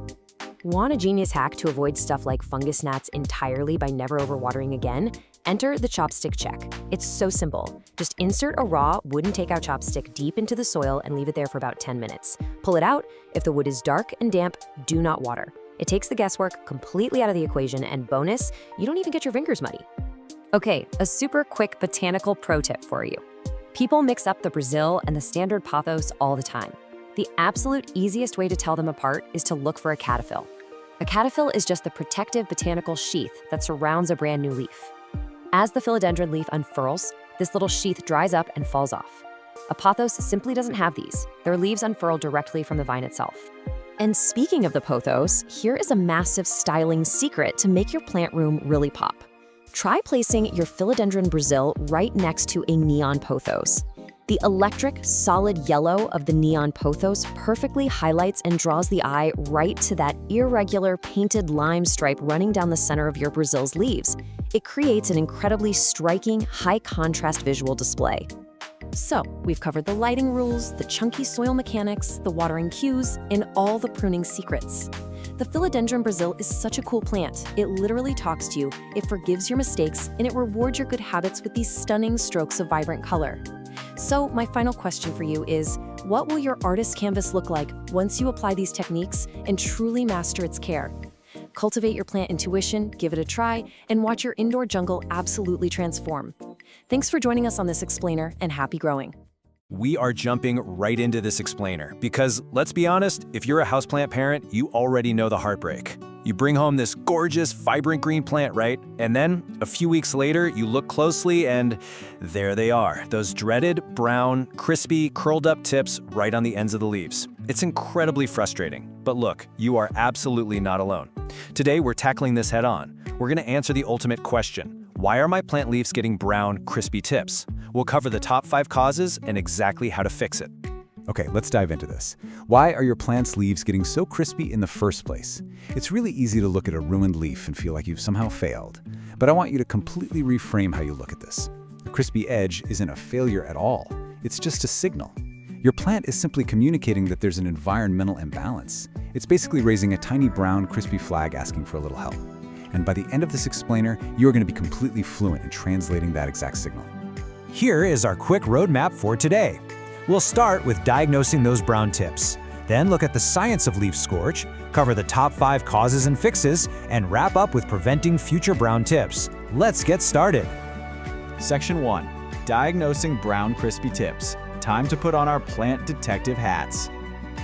Want a genius hack to avoid stuff like fungus gnats entirely by never overwatering again? Enter the chopstick check. It's so simple. Just insert a raw, wooden takeout chopstick deep into the soil and leave it there for about 10 minutes. Pull it out. If the wood is dark and damp, do not water. It takes the guesswork completely out of the equation, and bonus, you don't even get your fingers muddy. Okay, a super quick botanical pro tip for you. People mix up the Brazil and the standard pothos all the time. The absolute easiest way to tell them apart is to look for a cataphyll. A cataphyll is just the protective botanical sheath that surrounds a brand new leaf. As the philodendron leaf unfurls, this little sheath dries up and falls off. A pothos simply doesn't have these. Their leaves unfurl directly from the vine itself. And speaking of the pothos, here is a massive styling secret to make your plant room really pop. Try placing your philodendron Brazil right next to a neon pothos. The electric, solid yellow of the neon pothos perfectly highlights and draws the eye right to that irregular painted lime stripe running down the center of your Brazil's leaves. It creates an incredibly striking, high-contrast visual display. So, we've covered the lighting rules, the chunky soil mechanics, the watering cues, and all the pruning secrets. The philodendron Brazil is such a cool plant. It literally talks to you, it forgives your mistakes, and it rewards your good habits with these stunning strokes of vibrant color. So my final question for you is, what will your artist canvas look like once you apply these techniques and truly master its care? Cultivate your plant intuition, give it a try, and watch your indoor jungle absolutely transform. Thanks for joining us on this explainer, and happy growing. We are jumping right into this explainer because, let's be honest, if you're a houseplant parent, you already know the heartbreak. You bring home this gorgeous, vibrant green plant, right? And then, a few weeks later, you look closely and there they are, those dreaded, brown, crispy, curled up tips right on the ends of the leaves. It's incredibly frustrating. But look, you are absolutely not alone. Today, we're tackling this head on. We're going to answer the ultimate question. Why are my plant leaves getting brown, crispy tips? We'll cover the top 5 causes and exactly how to fix it. Okay, let's dive into this. Why are your plant's leaves getting so crispy in the first place? It's really easy to look at a ruined leaf and feel like you've somehow failed. But I want you to completely reframe how you look at this. A crispy edge isn't a failure at all. It's just a signal. Your plant is simply communicating that there's an environmental imbalance. It's basically raising a tiny brown, crispy flag asking for a little help. And by the end of this explainer, you're going to be completely fluent in translating that exact signal. Here is our quick roadmap for today. We'll start with diagnosing those brown tips, then look at the science of leaf scorch, cover the top 5 causes and fixes, and wrap up with preventing future brown tips. Let's get started. Section 1. Diagnosing brown crispy tips. Time to put on our plant detective hats.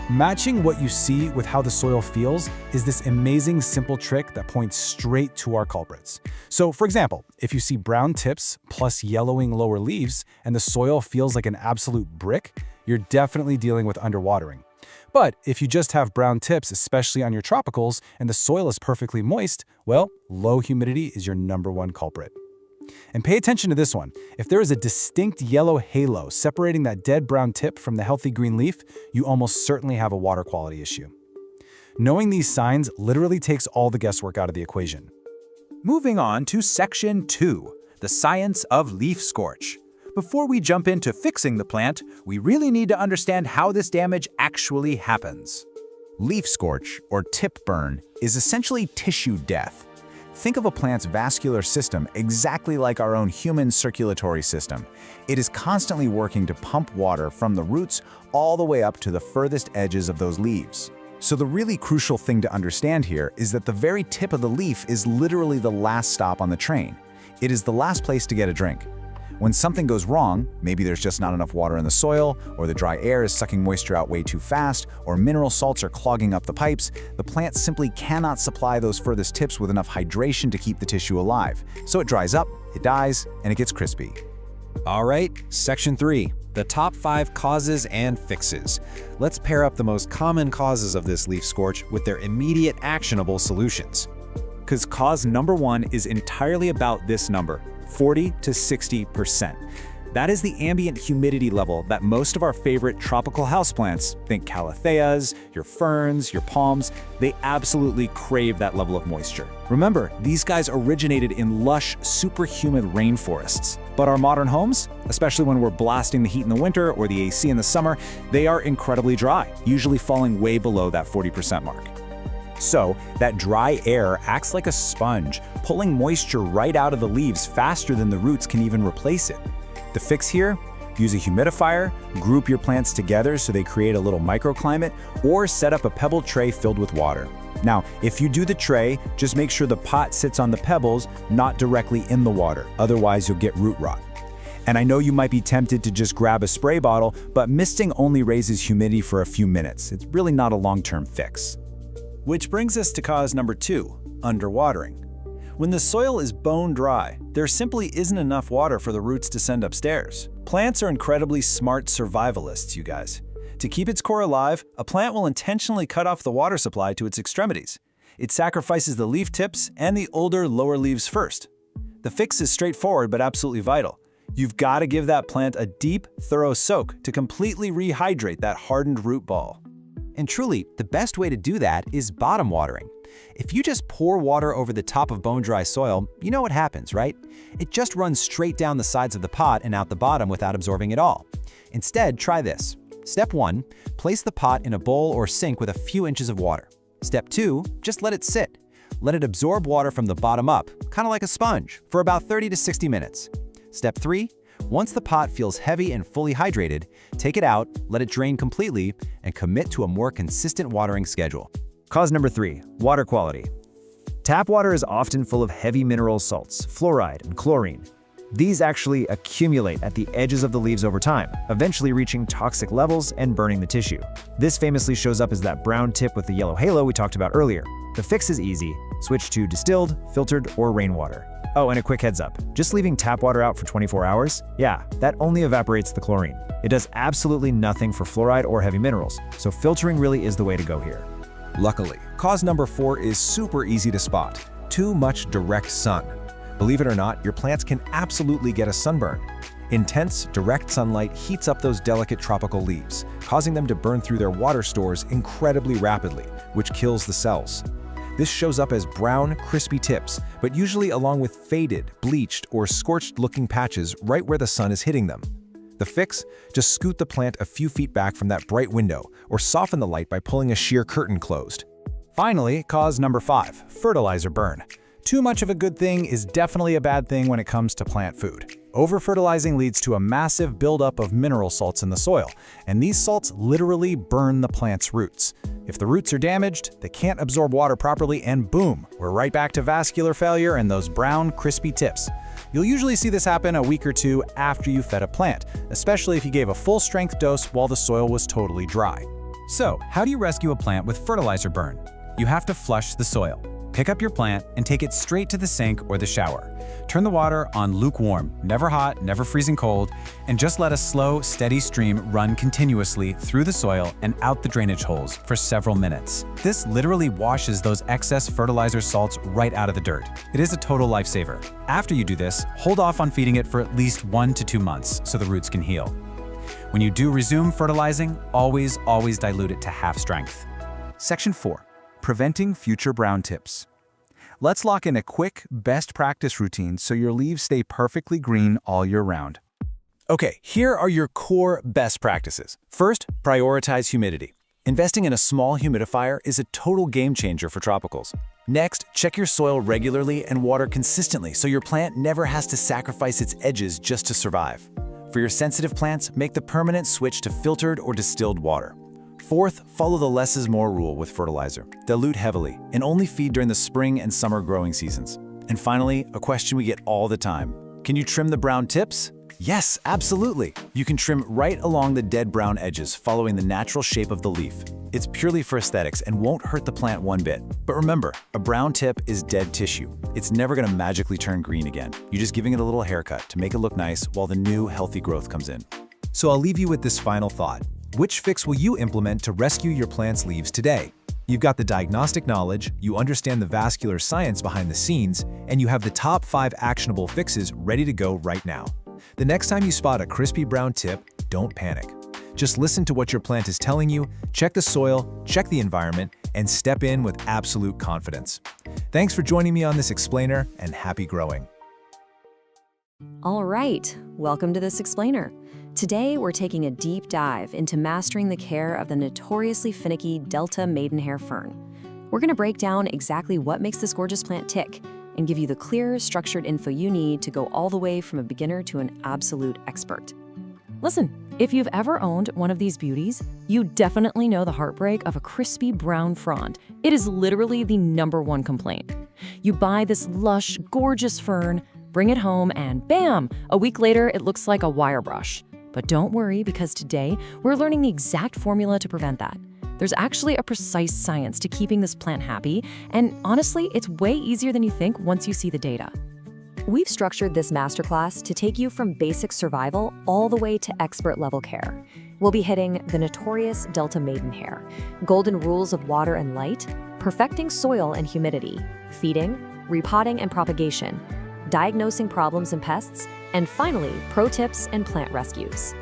Matching what you see with how the soil feels is this amazing simple trick that points straight to our culprits. So for example, if you see brown tips plus yellowing lower leaves and the soil feels like an absolute brick, you're definitely dealing with underwatering. But if you just have brown tips, especially on your tropicals, and the soil is perfectly moist, well, low humidity is your #1 culprit. And pay attention to this one. If there is a distinct yellow halo separating that dead brown tip from the healthy green leaf, you almost certainly have a water quality issue. Knowing these signs literally takes all the guesswork out of the equation. Moving on to Section 2, the science of leaf scorch. Before we jump into fixing the plant, we really need to understand how this damage actually happens. Leaf scorch, or tip burn, is essentially tissue death. Think of a plant's vascular system exactly like our own human circulatory system. It is constantly working to pump water from the roots all the way up to the furthest edges of those leaves. So the really crucial thing to understand here is that the very tip of the leaf is literally the last stop on the train. It is the last place to get a drink. When something goes wrong, maybe there's just not enough water in the soil, or the dry air is sucking moisture out way too fast, or mineral salts are clogging up the pipes, the plant simply cannot supply those furthest tips with enough hydration to keep the tissue alive. So it dries up, it dies, and it gets crispy. All right, Section 3, the top 5 causes and fixes. Let's pair up the most common causes of this leaf scorch with their immediate actionable solutions. Because cause #1 is entirely about this number, 40 to 60%. That is the ambient humidity level that most of our favorite tropical houseplants, think calatheas, your ferns, your palms, they absolutely crave that level of moisture. Remember, these guys originated in lush, super humid rainforests. But our modern homes, especially when we're blasting the heat in the winter or the AC in the summer, they are incredibly dry, usually falling way below that 40% mark. So, that dry air acts like a sponge, pulling moisture right out of the leaves faster than the roots can even replace it. The fix here? Use a humidifier, group your plants together so they create a little microclimate, or set up a pebble tray filled with water. Now, if you do the tray, just make sure the pot sits on the pebbles, not directly in the water, otherwise you'll get root rot. And I know you might be tempted to just grab a spray bottle, but misting only raises humidity for a few minutes. It's really not a long-term fix. Which brings us to cause #2, underwatering. When the soil is bone dry, there simply isn't enough water for the roots to send upstairs. Plants are incredibly smart survivalists, you guys. To keep its core alive, a plant will intentionally cut off the water supply to its extremities. It sacrifices the leaf tips and the older, lower leaves first. The fix is straightforward but absolutely vital. You've got to give that plant a deep, thorough soak to completely rehydrate that hardened root ball. And truly, the best way to do that is bottom watering. If you just pour water over the top of bone-dry soil, you know what happens, right? It just runs straight down the sides of the pot and out the bottom without absorbing it all. Instead, try this. Step 1, place the pot in a bowl or sink with a few inches of water. Step 2, just let it sit. Let it absorb water from the bottom up, kind of like a sponge, for about 30 to 60 minutes. Step 3, once the pot feels heavy and fully hydrated, take it out, let it drain completely, and commit to a more consistent watering schedule. Cause #3, water quality. Tap water is often full of heavy mineral salts, fluoride, and chlorine. These actually accumulate at the edges of the leaves over time, eventually reaching toxic levels and burning the tissue. This famously shows up as that brown tip with the yellow halo we talked about earlier. The fix is easy. Switch to distilled, filtered, or rainwater. Oh, and a quick heads up. Just leaving tap water out for 24 hours? Yeah, that only evaporates the chlorine. It does absolutely nothing for fluoride or heavy minerals, so filtering really is the way to go here. Luckily, cause #4 is super easy to spot. Too much direct sun. Believe it or not, your plants can absolutely get a sunburn. Intense, direct sunlight heats up those delicate tropical leaves, causing them to burn through their water stores incredibly rapidly, which kills the cells. This shows up as brown, crispy tips, but usually along with faded, bleached, or scorched-looking patches right where the sun is hitting them. The fix? Just scoot the plant a few feet back from that bright window, or soften the light by pulling a sheer curtain closed. Finally, cause number 5, fertilizer burn. Too much of a good thing is definitely a bad thing when it comes to plant food. Over-fertilizing leads to a massive buildup of mineral salts in the soil, and these salts literally burn the plant's roots. If the roots are damaged, they can't absorb water properly, and boom, we're right back to vascular failure and those brown, crispy tips. You'll usually see this happen a week or two after you fed a plant, especially if you gave a full-strength dose while the soil was totally dry. So, how do you rescue a plant with fertilizer burn? You have to flush the soil. Pick up your plant and take it straight to the sink or the shower. Turn the water on lukewarm, never hot, never freezing cold, and just let a slow, steady stream run continuously through the soil and out the drainage holes for several minutes. This literally washes those excess fertilizer salts right out of the dirt. It is a total lifesaver. After you do this, hold off on feeding it for at least 1 to 2 months so the roots can heal. When you do resume fertilizing, always dilute it to half strength. Section 4. Preventing future brown tips. Let's lock in a quick, best practice routine so your leaves stay perfectly green all year round. Okay, here are your core best practices. First, prioritize humidity. Investing in a small humidifier is a total game changer for tropicals. Next, check your soil regularly and water consistently so your plant never has to sacrifice its edges just to survive. For your sensitive plants, make the permanent switch to filtered or distilled water. Fourth, follow the less is more rule with fertilizer. Dilute heavily and only feed during the spring and summer growing seasons. And finally, a question we get all the time. Can you trim the brown tips? Yes, absolutely. You can trim right along the dead brown edges, following the natural shape of the leaf. It's purely for aesthetics and won't hurt the plant one bit. But remember, a brown tip is dead tissue. It's never gonna magically turn green again. You're just giving it a little haircut to make it look nice while the new, healthy growth comes in. So I'll leave you with this final thought. Which fix will you implement to rescue your plant's leaves today? You've got the diagnostic knowledge, you understand the vascular science behind the scenes, and you have the top 5 actionable fixes ready to go right now. The next time you spot a crispy brown tip, don't panic. Just listen to what your plant is telling you, check the soil, check the environment, and step in with absolute confidence. Thanks for joining me on this explainer, and happy growing. All right, welcome to this explainer. Today, we're taking a deep dive into mastering the care of the notoriously finicky Delta maidenhair fern. We're going to break down exactly what makes this gorgeous plant tick and give you the clear, structured info you need to go all the way from a beginner to an absolute expert. Listen, if you've ever owned one of these beauties, you definitely know the heartbreak of a crispy brown frond. It is literally the #1 complaint. You buy this lush, gorgeous fern, bring it home, and bam! A week later, it looks like a wire brush. But don't worry, because today, we're learning the exact formula to prevent that. There's actually a precise science to keeping this plant happy, and honestly, it's way easier than you think once you see the data. We've structured this masterclass to take you from basic survival all the way to expert-level care. We'll be hitting the notorious Delta maidenhair, golden rules of water and light, perfecting soil and humidity, feeding, repotting and propagation, diagnosing problems and pests, and finally, pro tips and plant rescues.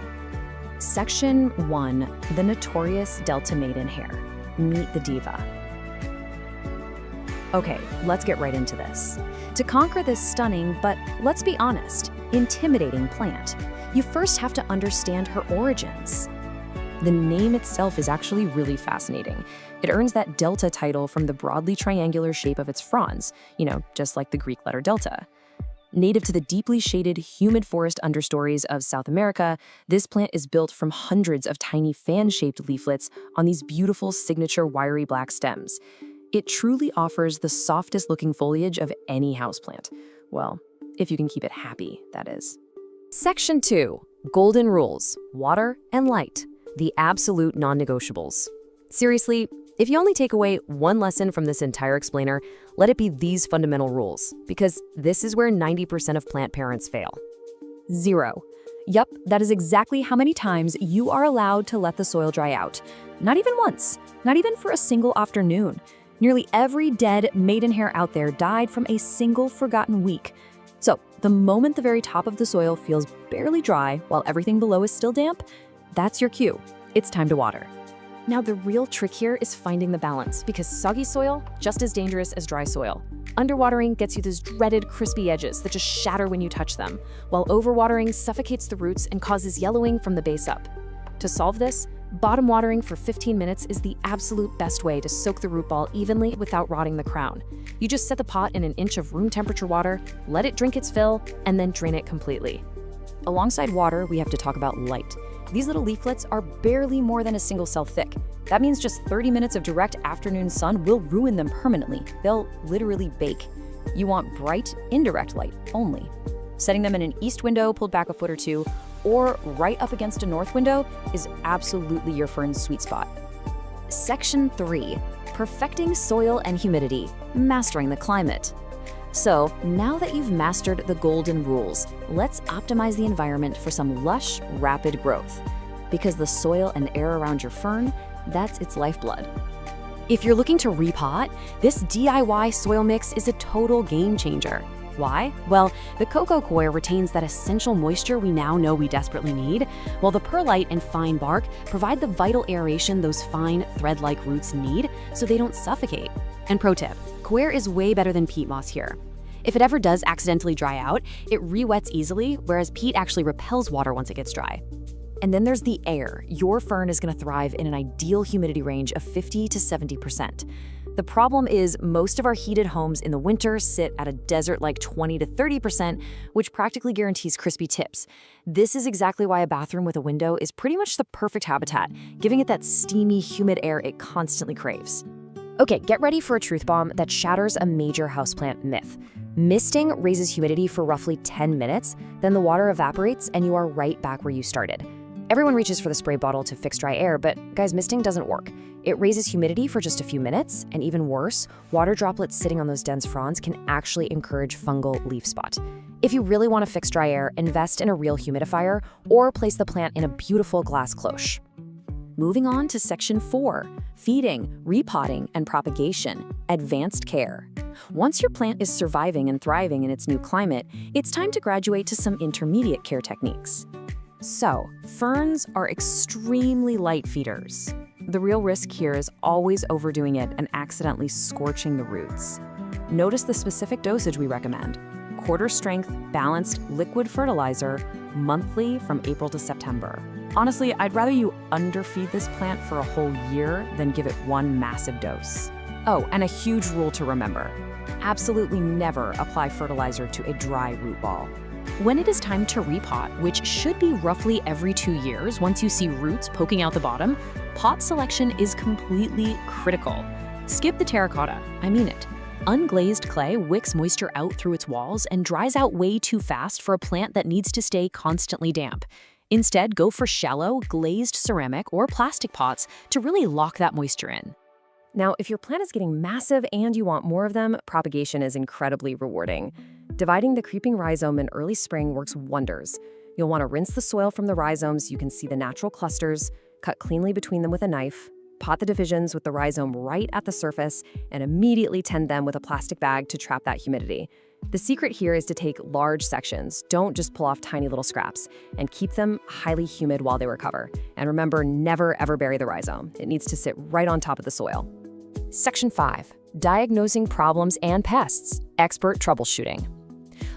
Section 1, the notorious Delta maidenhair. Meet the diva. Okay, let's get right into this. To conquer this stunning, but let's be honest, intimidating plant, you first have to understand her origins. The name itself is actually really fascinating. It earns that delta title from the broadly triangular shape of its fronds, just like the Greek letter delta. Native to the deeply shaded, humid forest understories of South America, this plant is built from hundreds of tiny fan-shaped leaflets on these beautiful signature wiry black stems. It truly offers the softest-looking foliage of any houseplant. Well, if you can keep it happy, that is. Section 2, golden rules, water and light, the absolute non-negotiables. Seriously, if you only take away one lesson from this entire explainer, let it be these fundamental rules, because this is where 90% of plant parents fail. 0. Yup, that is exactly how many times you are allowed to let the soil dry out. Not even once, not even for a single afternoon. Nearly every dead maidenhair out there died from a single forgotten week. So The moment the very top of the soil feels barely dry while everything below is still damp, that's your cue. It's time to water. Now, the real trick here is finding the balance, because soggy soil, just as dangerous as dry soil. Underwatering gets you those dreaded crispy edges that just shatter when you touch them, while overwatering suffocates the roots and causes yellowing from the base up. To solve this, bottom watering for 15 minutes is the absolute best way to soak the root ball evenly without rotting the crown. You just set the pot in an inch of room temperature water, let it drink its fill, and then drain it completely. Alongside water, we have to talk about light. These little leaflets are barely more than a single cell thick. That means just 30 minutes of direct afternoon sun will ruin them permanently. They'll literally bake. You want bright, indirect light only. Setting them in an east window pulled back a foot or two, or right up against a north window is absolutely your fern's sweet spot. Section 3. Perfecting soil and humidity, mastering the climate. So, now that you've mastered the golden rules, let's optimize the environment for some lush, rapid growth. Because the soil and air around your fern, that's its lifeblood. If you're looking to repot, this DIY soil mix is a total game changer. Why? Well, the cocoa coir retains that essential moisture we now know we desperately need, while the perlite and fine bark provide the vital aeration those fine, thread-like roots need so they don't suffocate. And pro tip, coir is way better than peat moss here. If it ever does accidentally dry out, it re-wets easily, whereas peat actually repels water once it gets dry. And then there's the air. Your fern is going to thrive in an ideal humidity range of 50 to 70%. The problem is most of our heated homes in the winter sit at a desert-like 20 to 30%, which practically guarantees crispy tips. This is exactly why a bathroom with a window is pretty much the perfect habitat, giving it that steamy, humid air it constantly craves. Okay, get ready for a truth bomb that shatters a major houseplant myth. Misting raises humidity for roughly 10 minutes, then the water evaporates and you are right back where you started. Everyone reaches for the spray bottle to fix dry air, but guys, misting doesn't work. It raises humidity for just a few minutes, and even worse, water droplets sitting on those dense fronds can actually encourage fungal leaf spot. If you really want to fix dry air, invest in a real humidifier or place the plant in a beautiful glass cloche. Moving on to Section 4, feeding, repotting, and propagation, advanced care. Once your plant is surviving and thriving in its new climate, it's time to graduate to some intermediate care techniques. So, ferns are extremely light feeders. The real risk here is always overdoing it and accidentally scorching the roots. Notice the specific dosage we recommend. Quarter strength, balanced liquid fertilizer, monthly from April to September. Honestly, I'd rather you underfeed this plant for a whole year than give it one massive dose. Oh, and a huge rule to remember. Absolutely never apply fertilizer to a dry root ball. When it is time to repot, which should be roughly every 2 years once you see roots poking out the bottom, pot selection is completely critical. Skip the terracotta, I mean it. Unglazed clay wicks moisture out through its walls and dries out way too fast for a plant that needs to stay constantly damp. Instead, go for shallow, glazed ceramic or plastic pots to really lock that moisture in. Now, if your plant is getting massive and you want more of them, propagation is incredibly rewarding. Dividing the creeping rhizome in early spring works wonders. You'll want to rinse the soil from the rhizomes so you can see the natural clusters, cut cleanly between them with a knife, pot the divisions with the rhizome right at the surface, and immediately tend them with a plastic bag to trap that humidity. The secret here is to take large sections, don't just pull off tiny little scraps, and keep them highly humid while they recover. And remember, never ever bury the rhizome. It needs to sit right on top of the soil. Section 5. Diagnosing problems and pests. Expert troubleshooting.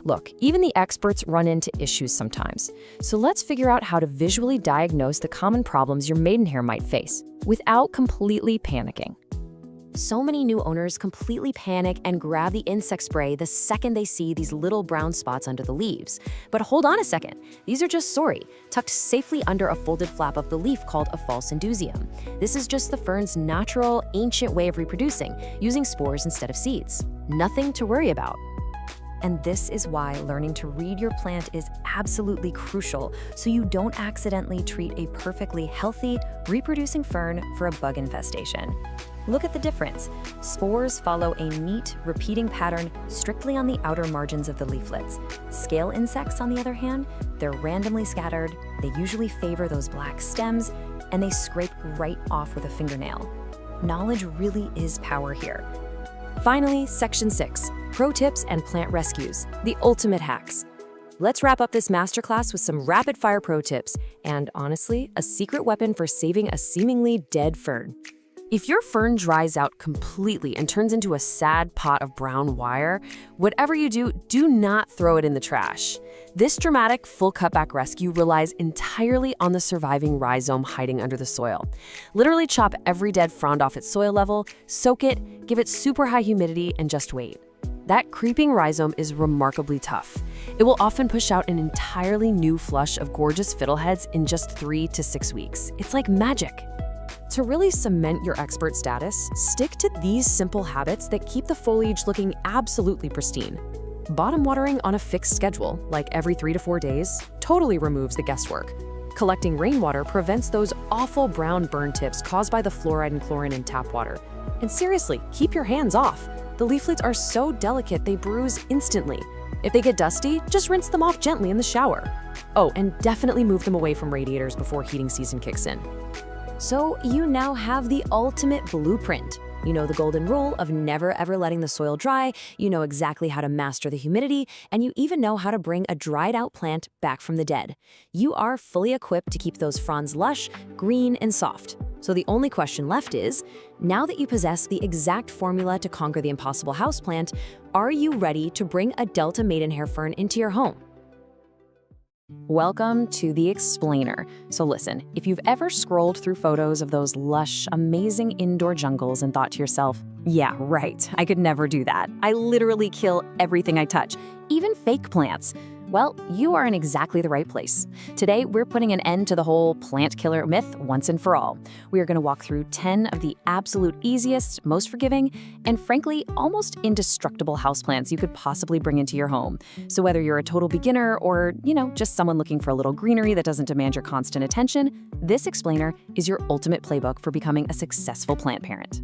Look, even the experts run into issues sometimes. So let's figure out how to visually diagnose the common problems your maidenhair might face without completely panicking. So many new owners completely panic and grab the insect spray the second they see these little brown spots under the leaves. But hold on a second, these are just sori, tucked safely under a folded flap of the leaf called a false indusium. This is just the fern's natural, ancient way of reproducing, using spores instead of seeds. Nothing to worry about. And this is why learning to read your plant is absolutely crucial, so you don't accidentally treat a perfectly healthy, reproducing fern for a bug infestation. Look at the difference. Spores follow a neat, repeating pattern strictly on the outer margins of the leaflets. Scale insects, on the other hand, they're randomly scattered, they usually favor those black stems, and they scrape right off with a fingernail. Knowledge really is power here. Finally, Section 6. Pro tips and plant rescues, the ultimate hacks. let's wrap up this masterclass with some rapid-fire pro tips and, honestly, a secret weapon for saving a seemingly dead fern. If your fern dries out completely and turns into a sad pot of brown wire, whatever you do, do not throw it in the trash. This dramatic full cutback rescue relies entirely on the surviving rhizome hiding under the soil. Literally chop every dead frond off its soil level, soak it, give it super high humidity, and just wait. That creeping rhizome is remarkably tough. It will often push out an entirely new flush of gorgeous fiddleheads in just 3 to 6 weeks. It's like magic. To really cement your expert status, stick to these simple habits that keep the foliage looking absolutely pristine. Bottom watering on a fixed schedule, like every 3 to 4 days, totally removes the guesswork. Collecting rainwater prevents those awful brown burn tips caused by the fluoride and chlorine in tap water. And seriously, keep your hands off. The leaflets are so delicate they bruise instantly. If they get dusty, just rinse them off gently in the shower. Oh, and definitely move them away from radiators before heating season kicks in. So you now have the ultimate blueprint. You know the golden rule of never ever letting the soil dry, you know exactly how to master the humidity, and you even know how to bring a dried out plant back from the dead. You are fully equipped to keep those fronds lush, green, and soft. So the only question left is, now that you possess the exact formula to conquer the impossible houseplant, are you ready to bring a Delta maidenhair fern into your home? Welcome to the explainer. So listen, if you've ever scrolled through photos of those lush, amazing indoor jungles and thought to yourself, yeah, right, I could never do that. I literally kill everything I touch, even fake plants. Well, you are in exactly the right place. Today, we're putting an end to the whole plant killer myth once and for all. We are going to walk through 10 of the absolute easiest, most forgiving, and frankly, almost indestructible houseplants you could possibly bring into your home. So whether you're a total beginner or, just someone looking for a little greenery that doesn't demand your constant attention, this explainer is your ultimate playbook for becoming a successful plant parent.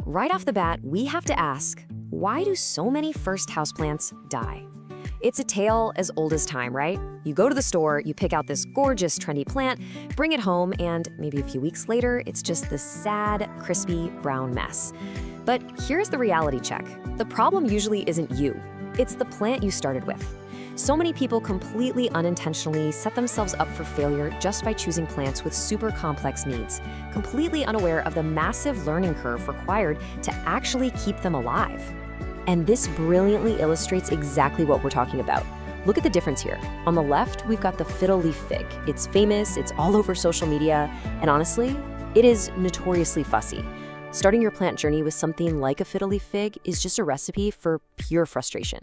Right off the bat, we have to ask, why do so many first houseplants die? It's a tale as old as time, right? You go to the store, you pick out this gorgeous, trendy plant, bring it home, and maybe a few weeks later, it's just this sad, crispy, brown mess. But here's the reality check. The problem usually isn't you. It's the plant you started with. So many people completely unintentionally set themselves up for failure just by choosing plants with super complex needs, completely unaware of the massive learning curve required to actually keep them alive. And this brilliantly illustrates exactly what we're talking about. Look at the difference here. On the left, we've got the fiddle leaf fig. It's famous, it's all over social media, and honestly, it is notoriously fussy. Starting your plant journey with something like a fiddle leaf fig is just a recipe for pure frustration.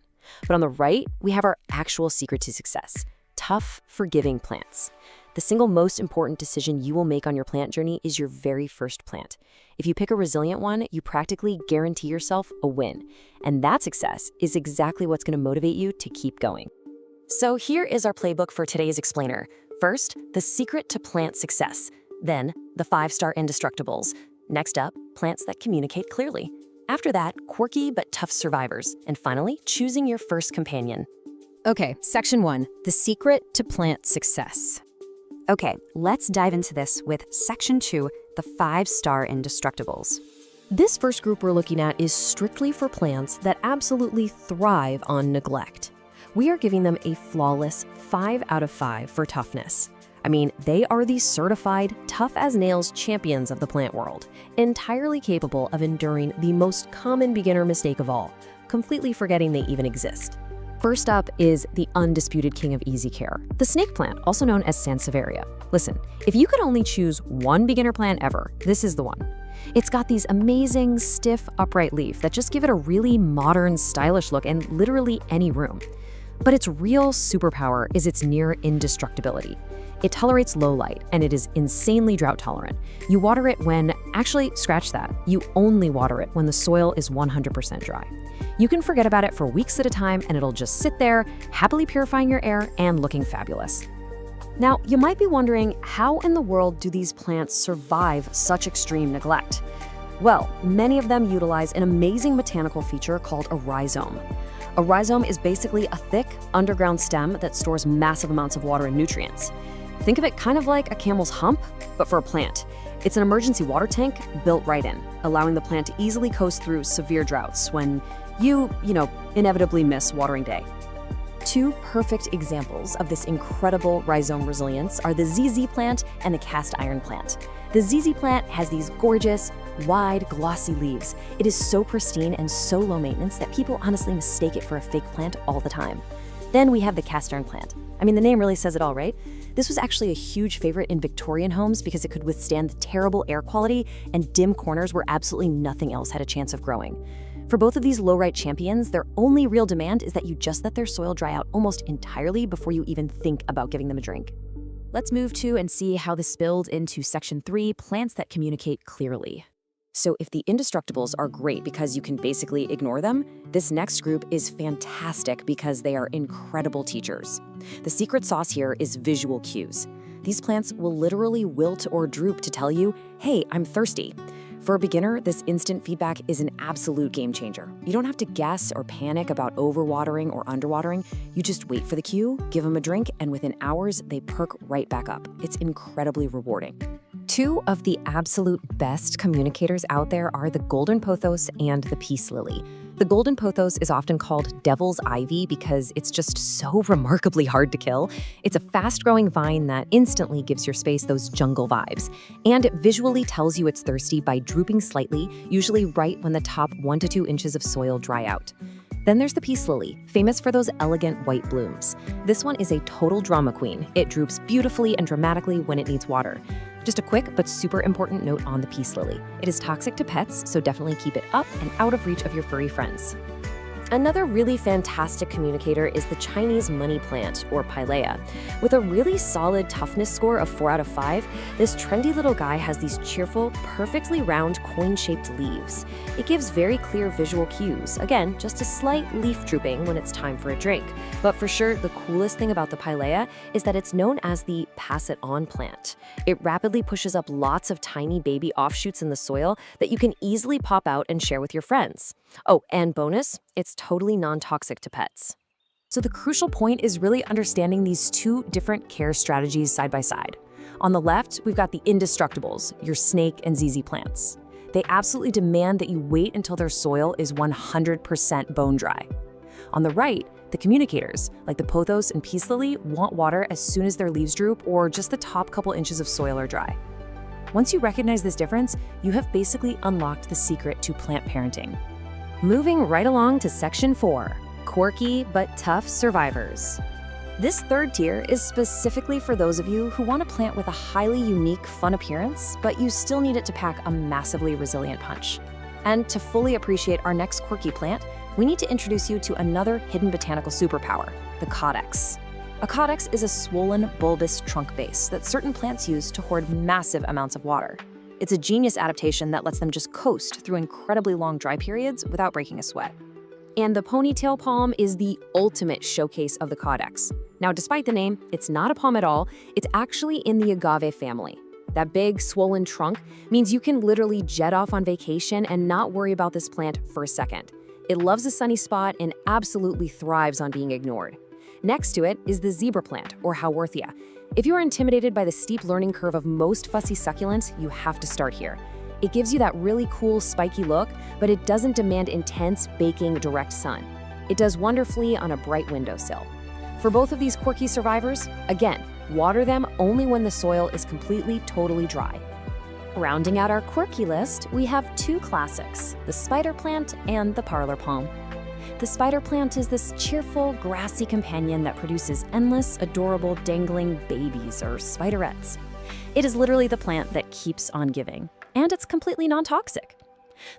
But on the right, we have our actual secret to success: tough, forgiving plants. The single most important decision you will make on your plant journey is your very first plant. If you pick a resilient one, you practically guarantee yourself a win. And that success is exactly what's going to motivate you to keep going. So here is our playbook for today's explainer. First, the secret to plant success. Then, the 5-star indestructibles. Next up, plants that communicate clearly. After that, quirky but tough survivors. And finally, choosing your first companion. Okay, section 1, the secret to plant success. Okay, let's dive into this with section 2, the 5-star indestructibles. This first group we're looking at is strictly for plants that absolutely thrive on neglect. We are giving them a flawless 5 out of 5 for toughness. I mean, they are the certified tough-as-nails champions of the plant world, entirely capable of enduring the most common beginner mistake of all, completely forgetting they even exist. First up is the undisputed king of easy care, the snake plant, also known as Sansevieria. Listen, if you could only choose one beginner plant ever, this is the one. It's got these amazing, stiff, upright leaves that just give it a really modern, stylish look in literally any room. But its real superpower is its near indestructibility. It tolerates low light, and it is insanely drought tolerant. You water it when, actually, scratch that, you only water it when the soil is 100% dry. You can forget about it for weeks at a time, and it'll just sit there, happily purifying your air and looking fabulous. Now, you might be wondering, how in the world do these plants survive such extreme neglect? Well, many of them utilize an amazing botanical feature called a rhizome. A rhizome is basically a thick, underground stem that stores massive amounts of water and nutrients. Think of it kind of like a camel's hump, but for a plant. It's an emergency water tank built right in, allowing the plant to easily coast through severe droughts when you inevitably miss watering day. Two perfect examples of this incredible rhizome resilience are the ZZ plant and the cast iron plant. The ZZ plant has these gorgeous, wide, glossy leaves. It is so pristine and so low maintenance that people honestly mistake it for a fake plant all the time. Then we have the cast iron plant. I mean, the name really says it all, right? This was actually a huge favorite in Victorian homes because it could withstand the terrible air quality and dim corners where absolutely nothing else had a chance of growing. For both of these low-right champions, their only real demand is that you just let their soil dry out almost entirely before you even think about giving them a drink. Let's move to and see how this builds into Section 3, plants that communicate clearly. So if the indestructibles are great because you can basically ignore them, this next group is fantastic because they are incredible teachers. The secret sauce here is visual cues. These plants will literally wilt or droop to tell you, hey, I'm thirsty. For a beginner, this instant feedback is an absolute game changer. You don't have to guess or panic about overwatering or underwatering. You just wait for the cue, give them a drink, and within hours, they perk right back up. It's incredibly rewarding. Two of the absolute best communicators out there are the golden pothos and the peace lily. The golden pothos is often called devil's ivy because it's just so remarkably hard to kill. It's a fast-growing vine that instantly gives your space those jungle vibes. And it visually tells you it's thirsty by drooping slightly, usually right when the top 1 to 2 inches of soil dry out. Then there's the peace lily, famous for those elegant white blooms. This one is a total drama queen. It droops beautifully and dramatically when it needs water. Just a quick but super important note on the peace lily. It is toxic to pets, so definitely keep it up and out of reach of your furry friends. Another really fantastic communicator is the Chinese money plant, or pilea. With a really solid toughness score of 4 out of 5, this trendy little guy has these cheerful, perfectly round, coin-shaped leaves. It gives very clear visual cues. Again, just a slight leaf drooping when it's time for a drink. But for sure, the coolest thing about the pilea is that it's known as the pass-it-on plant. It rapidly pushes up lots of tiny baby offshoots in the soil that you can easily pop out and share with your friends. Oh, and bonus, it's totally non-toxic to pets. So the crucial point is really understanding these two different care strategies side by side. On the left, we've got the indestructibles, your snake and ZZ plants. They absolutely demand that you wait until their soil is 100% bone dry. On the right, the communicators, like the pothos and peace lily, want water as soon as their leaves droop or just the top couple inches of soil are dry. Once you recognize this difference, you have basically unlocked the secret to plant parenting. Moving right along to Section 4, quirky but tough survivors. This third tier is specifically for those of you who want a plant with a highly unique, fun appearance, but you still need it to pack a massively resilient punch. And to fully appreciate our next quirky plant, we need to introduce you to another hidden botanical superpower, the caudex. A caudex is a swollen, bulbous trunk base that certain plants use to hoard massive amounts of water. It's a genius adaptation that lets them just coast through incredibly long dry periods without breaking a sweat. And the ponytail palm is the ultimate showcase of the caudex. Now, despite the name, it's not a palm at all. It's actually in the agave family. That big, swollen trunk means you can literally jet off on vacation and not worry about this plant for a second. It loves a sunny spot and absolutely thrives on being ignored. Next to it is the zebra plant, or Howarthia. If you are intimidated by the steep learning curve of most fussy succulents, you have to start here. It gives you that really cool, spiky look, but it doesn't demand intense, baking, direct sun. It does wonderfully on a bright windowsill. For both of these quirky survivors, again, water them only when the soil is completely, totally dry. Rounding out our quirky list, we have two classics, the spider plant and the parlor palm. The spider plant is this cheerful, grassy companion that produces endless, adorable, dangling babies or spiderettes. It is literally the plant that keeps on giving, and it's completely non-toxic.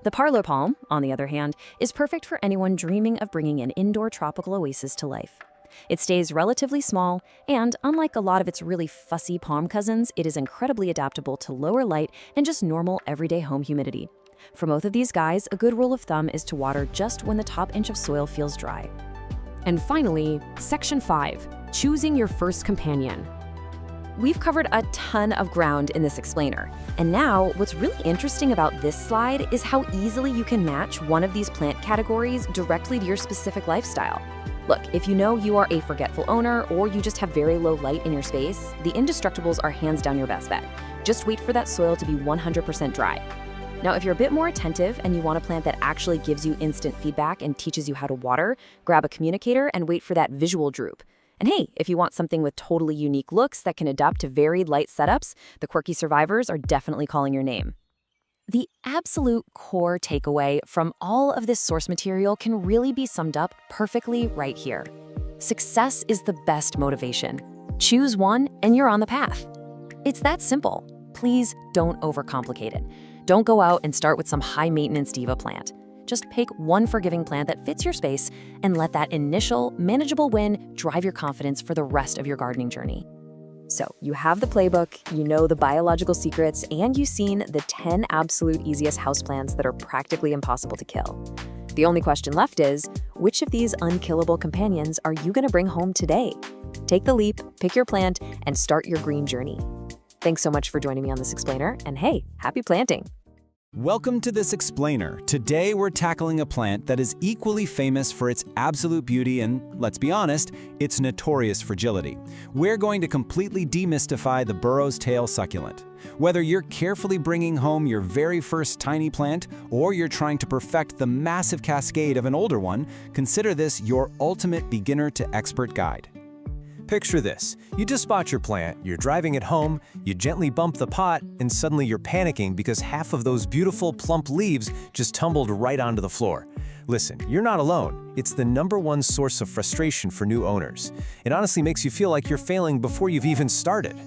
The parlor palm, on the other hand, is perfect for anyone dreaming of bringing an indoor tropical oasis to life. It stays relatively small, and unlike a lot of its really fussy palm cousins, it is incredibly adaptable to lower light and just normal everyday home humidity. For both of these guys, a good rule of thumb is to water just when the top inch of soil feels dry. And finally, Section 5, choosing your first companion. We've covered a ton of ground in this explainer, and now what's really interesting about this slide is how easily you can match one of these plant categories directly to your specific lifestyle. Look, if you know you are a forgetful owner or you just have very low light in your space, the indestructibles are hands down your best bet. Just wait for that soil to be 100% dry. Now, if you're a bit more attentive and you want a plant that actually gives you instant feedback and teaches you how to water, grab a communicator and wait for that visual droop. And hey, if you want something with totally unique looks that can adapt to varied light setups, the quirky survivors are definitely calling your name. The absolute core takeaway from all of this source material can really be summed up perfectly right here. Success is the best motivation. Choose one and you're on the path. It's that simple. Please don't overcomplicate it. Don't go out and start with some high-maintenance diva plant. Just pick one forgiving plant that fits your space and let that initial, manageable win drive your confidence for the rest of your gardening journey. So, you have the playbook, you know the biological secrets, and you've seen the 10 absolute easiest houseplants that are practically impossible to kill. The only question left is, which of these unkillable companions are you going to bring home today? Take the leap, pick your plant, and start your green journey. Thanks so much for joining me on this explainer, and hey, happy planting! Welcome to This Explainer. Today we're tackling a plant that is equally famous for its absolute beauty and, let's be honest, its notorious fragility. We're going to completely demystify the burro's tail succulent. Whether you're carefully bringing home your very first tiny plant or you're trying to perfect the massive cascade of an older one, consider this your ultimate beginner to expert guide. Picture this. You just bought your plant, you're driving it home, you gently bump the pot, and suddenly you're panicking because half of those beautiful plump leaves just tumbled right onto the floor. Listen, you're not alone. It's the #1 source of frustration for new owners. It honestly makes you feel like you're failing before you've even started.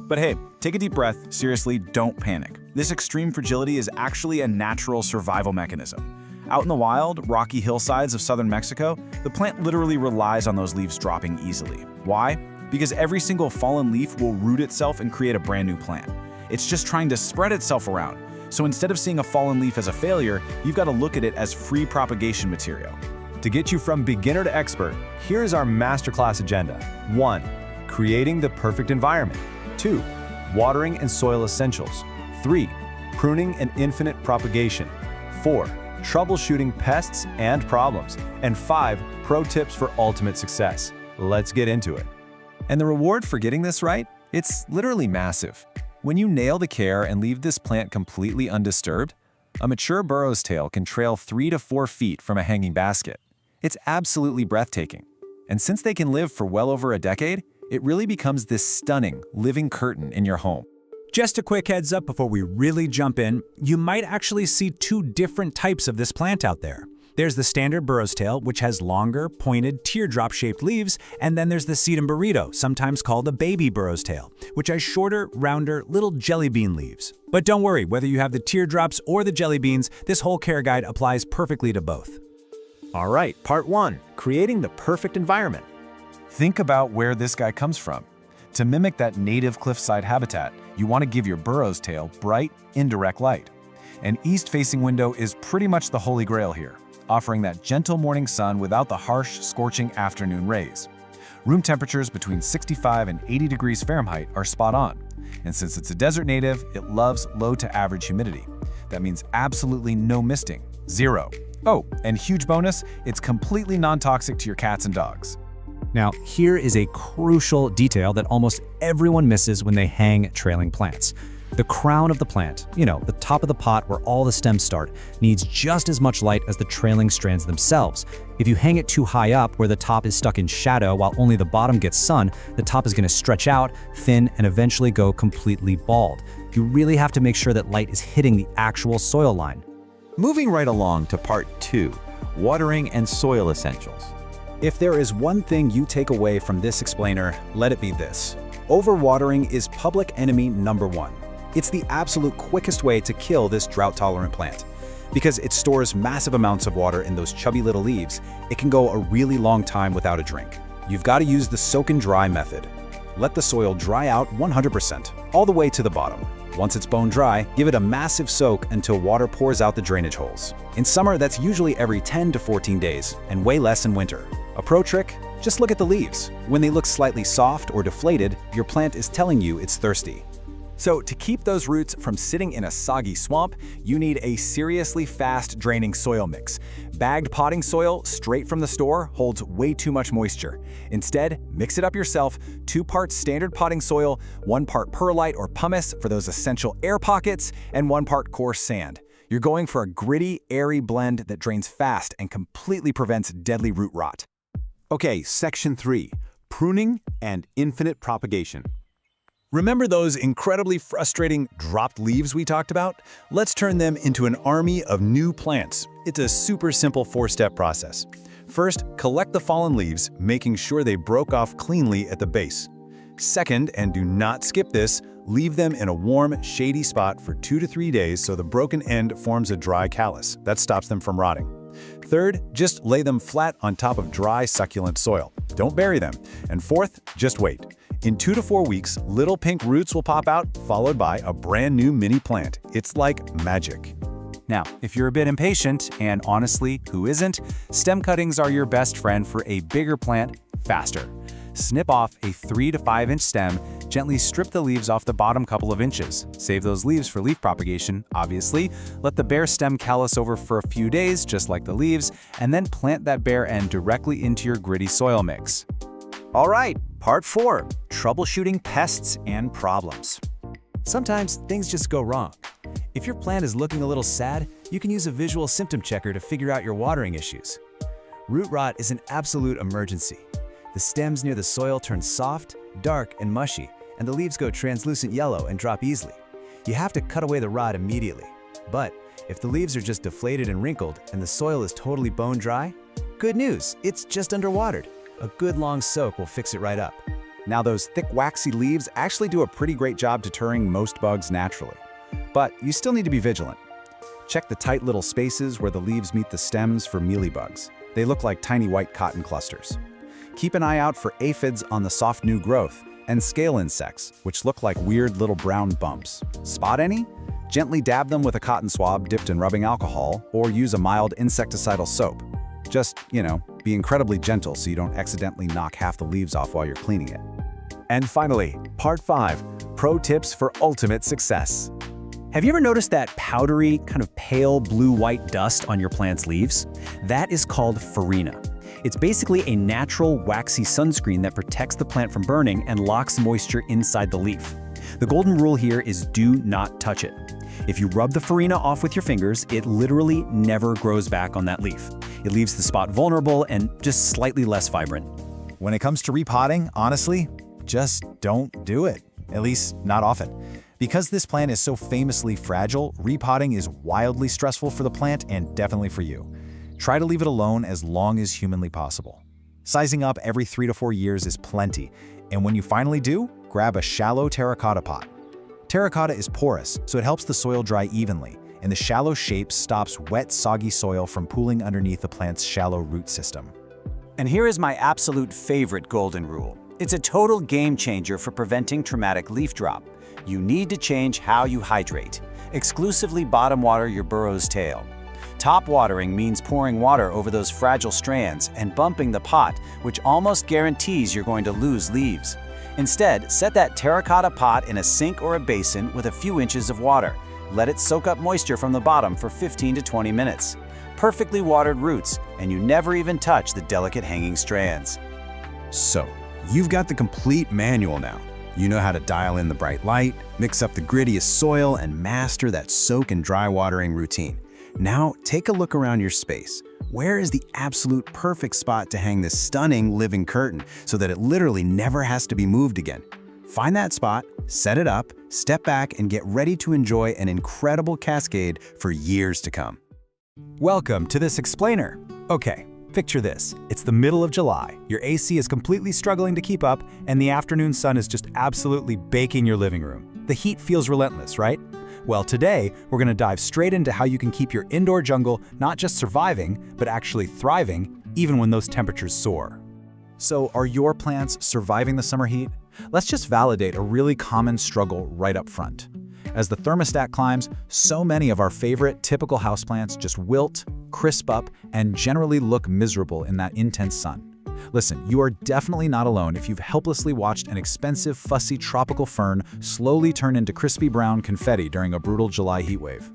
But hey, take a deep breath. Seriously, don't panic. This extreme fragility is actually a natural survival mechanism. Out in the wild, rocky hillsides of southern Mexico, the plant literally relies on those leaves dropping easily. Why? Because every single fallen leaf will root itself and create a brand new plant. It's just trying to spread itself around. So instead of seeing a fallen leaf as a failure, you've got to look at it as free propagation material. To get you from beginner to expert, here's our masterclass agenda. 1. Creating the perfect environment. 2. Watering and soil essentials. 3. Pruning and infinite propagation. 4. Troubleshooting pests and problems. And 5. Pro tips for ultimate success. Let's get into it. And the reward for getting this right? It's literally massive. When you nail the care and leave this plant completely undisturbed, a mature burro's tail can trail 3 to 4 feet from a hanging basket. It's absolutely breathtaking. And since they can live for well over a decade, it really becomes this stunning, living curtain in your home. Just a quick heads up before we really jump in, you might actually see 2 different types of this plant out there. There's the standard burro's tail, which has longer, pointed, teardrop-shaped leaves, and then there's the sedum burrito, sometimes called a baby burro's tail, which has shorter, rounder, little jelly bean leaves. But don't worry, whether you have the teardrops or the jelly beans, this whole care guide applies perfectly to both. All right, part 1, creating the perfect environment. Think about where this guy comes from. To mimic that native cliffside habitat, you want to give your burro's tail bright, indirect light. An east-facing window is pretty much the holy grail here, offering that gentle morning sun without the harsh, scorching afternoon rays. Room temperatures between 65 and 80 degrees Fahrenheit are spot on. And since it's a desert native, it loves low to average humidity. That means absolutely no misting, 0. Oh, and huge bonus, it's completely non-toxic to your cats and dogs. Now, here is a crucial detail that almost everyone misses when they hang trailing plants. The crown of the plant, the top of the pot where all the stems start, needs just as much light as the trailing strands themselves. If you hang it too high up where the top is stuck in shadow while only the bottom gets sun, the top is going to stretch out, thin, and eventually go completely bald. You really have to make sure that light is hitting the actual soil line. Moving right along to part 2, watering and soil essentials. If there is one thing you take away from this explainer, let it be this. Overwatering is public enemy #1. It's the absolute quickest way to kill this drought-tolerant plant. Because it stores massive amounts of water in those chubby little leaves, it can go a really long time without a drink. You've got to use the soak and dry method. Let the soil dry out 100%, all the way to the bottom. Once it's bone dry, give it a massive soak until water pours out the drainage holes. In summer, that's usually every 10 to 14 days, and way less in winter. A pro trick? Just look at the leaves. When they look slightly soft or deflated, your plant is telling you it's thirsty. So to keep those roots from sitting in a soggy swamp, you need a seriously fast draining soil mix. Bagged potting soil straight from the store holds way too much moisture. Instead, mix it up yourself, 2 parts standard potting soil, 1 part perlite or pumice for those essential air pockets, and 1 part coarse sand. You're going for a gritty, airy blend that drains fast and completely prevents deadly root rot. Okay, section 3, pruning and infinite propagation. Remember those incredibly frustrating dropped leaves we talked about? Let's turn them into an army of new plants. It's a super simple 4-step process. First, collect the fallen leaves, making sure they broke off cleanly at the base. Second, and do not skip this, leave them in a warm, shady spot for 2 to 3 days so the broken end forms a dry callus. That stops them from rotting. Third, just lay them flat on top of dry, succulent soil. Don't bury them. And fourth, just wait. In 2 to 4 weeks, little pink roots will pop out, followed by a brand new mini plant. It's like magic. Now, if you're a bit impatient, and honestly, who isn't, stem cuttings are your best friend for a bigger plant faster. Snip off a 3 to 5 inch stem, gently strip the leaves off the bottom couple of inches. Save those leaves for leaf propagation, obviously. Let the bare stem callus over for a few days, just like the leaves, and then plant that bare end directly into your gritty soil mix. All right, part 4, troubleshooting pests and problems. Sometimes things just go wrong. If your plant is looking a little sad, you can use a visual symptom checker to figure out your watering issues. Root rot is an absolute emergency. The stems near the soil turn soft, dark, and mushy, and the leaves go translucent yellow and drop easily. You have to cut away the rot immediately. But if the leaves are just deflated and wrinkled and the soil is totally bone dry, good news, it's just underwatered. A good long soak will fix it right up. Now those thick waxy leaves actually do a pretty great job deterring most bugs naturally. But you still need to be vigilant. Check the tight little spaces where the leaves meet the stems for mealybugs. They look like tiny white cotton clusters. Keep an eye out for aphids on the soft new growth and scale insects, which look like weird little brown bumps. Spot any? Gently dab them with a cotton swab dipped in rubbing alcohol or use a mild insecticidal soap. Just, be incredibly gentle so you don't accidentally knock half the leaves off while you're cleaning it. And finally, part 5, pro tips for ultimate success. Have you ever noticed that powdery, kind of pale blue-white dust on your plant's leaves? That is called farina. It's basically a natural, waxy sunscreen that protects the plant from burning and locks moisture inside the leaf. The golden rule here is do not touch it. If you rub the farina off with your fingers, it literally never grows back on that leaf. It leaves the spot vulnerable and just slightly less vibrant. When it comes to repotting, honestly, just don't do it. At least, not often. Because this plant is so famously fragile, repotting is wildly stressful for the plant and definitely for you. Try to leave it alone as long as humanly possible. Sizing up every 3 to 4 years is plenty, and when you finally do, grab a shallow terracotta pot. Terracotta is porous, so it helps the soil dry evenly, and the shallow shape stops wet, soggy soil from pooling underneath the plant's shallow root system. And here is my absolute favorite golden rule. It's a total game changer for preventing traumatic leaf drop. You need to change how you hydrate. Exclusively bottom water your burrow's tail. Top watering means pouring water over those fragile strands and bumping the pot, which almost guarantees you're going to lose leaves. Instead, set that terracotta pot in a sink or a basin with a few inches of water. Let it soak up moisture from the bottom for 15 to 20 minutes. Perfectly watered roots, and you never even touch the delicate hanging strands. So, you've got the complete manual now. You know how to dial in the bright light, mix up the grittiest soil, and master that soak and dry watering routine. Now, take a look around your space. Where is the absolute perfect spot to hang this stunning living curtain so that it literally never has to be moved again? Find that spot, set it up, step back, and get ready to enjoy an incredible cascade for years to come. Welcome to this explainer. Okay, picture this. It's the middle of July. Your AC is completely struggling to keep up, and the afternoon sun is just absolutely baking your living room. The heat feels relentless, right? Well, today, we're going to dive straight into how you can keep your indoor jungle not just surviving, but actually thriving, even when those temperatures soar. So, are your plants surviving the summer heat? Let's just validate a really common struggle right up front. As the thermostat climbs, so many of our favorite typical houseplants just wilt, crisp up, and generally look miserable in that intense sun. Listen, you are definitely not alone if you've helplessly watched an expensive, fussy tropical fern slowly turn into crispy brown confetti during a brutal July heatwave.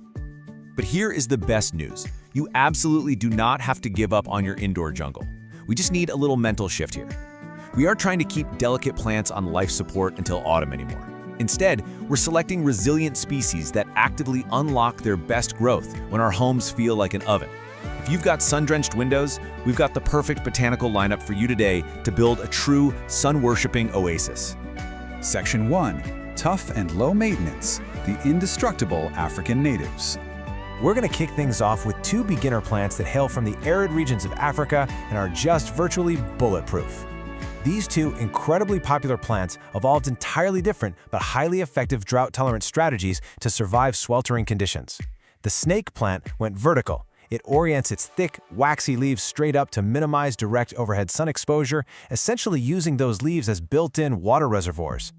But here is the best news. You absolutely do not have to give up on your indoor jungle. We just need a little mental shift here. We aren't trying to keep delicate plants on life support until autumn anymore. Instead, we're selecting resilient species that actively unlock their best growth when our homes feel like an oven. If you've got sun-drenched windows, we've got the perfect botanical lineup for you today to build a true sun-worshipping oasis. Section 1. Tough and low maintenance, the indestructible African natives. We're going to kick things off with two beginner plants that hail from the arid regions of Africa and are just virtually bulletproof. These two incredibly popular plants evolved entirely different but highly effective drought-tolerant strategies to survive sweltering conditions. The snake plant went vertical. It orients its thick, waxy leaves straight up to minimize direct overhead sun exposure, essentially using those leaves as built-in water reservoirs.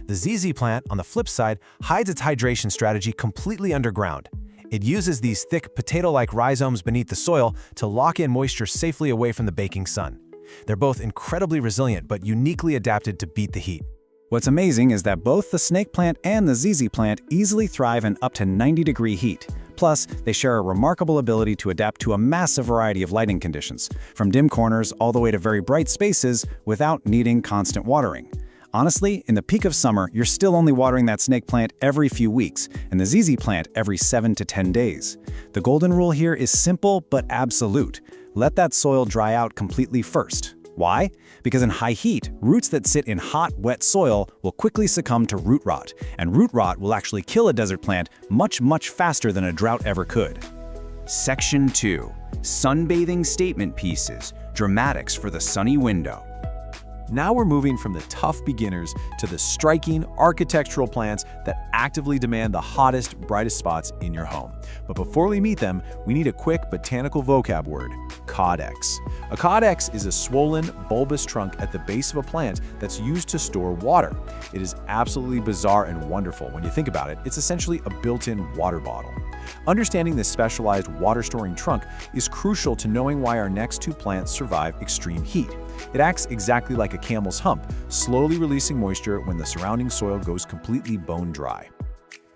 The ZZ plant, on the flip side, hides its hydration strategy completely underground. It uses these thick, potato-like rhizomes beneath the soil to lock in moisture safely away from the baking sun. They're both incredibly resilient but uniquely adapted to beat the heat. What's amazing is that both the snake plant and the ZZ plant easily thrive in up to 90-degree heat. Plus, they share a remarkable ability to adapt to a massive variety of lighting conditions, from dim corners all the way to very bright spaces without needing constant watering. Honestly, in the peak of summer, you're still only watering that snake plant every few weeks, and the ZZ plant every 7 to 10 days. The golden rule here is simple but absolute. Let that soil dry out completely first. Why? Because in high heat, roots that sit in hot, wet soil will quickly succumb to root rot, and root rot will actually kill a desert plant much, much faster than a drought ever could. Section 2. Sunbathing statement pieces, dramatics for the sunny window. Now we're moving from the tough beginners to the striking architectural plants that actively demand the hottest, brightest spots in your home. But before we meet them, we need a quick botanical vocab word: caudex. A caudex is a swollen, bulbous trunk at the base of a plant that's used to store water. It is absolutely bizarre and wonderful when you think about it. It's essentially a built-in water bottle. Understanding this specialized water-storing trunk is crucial to knowing why our next two plants survive extreme heat. It acts exactly like a camel's hump, slowly releasing moisture when the surrounding soil goes completely bone dry.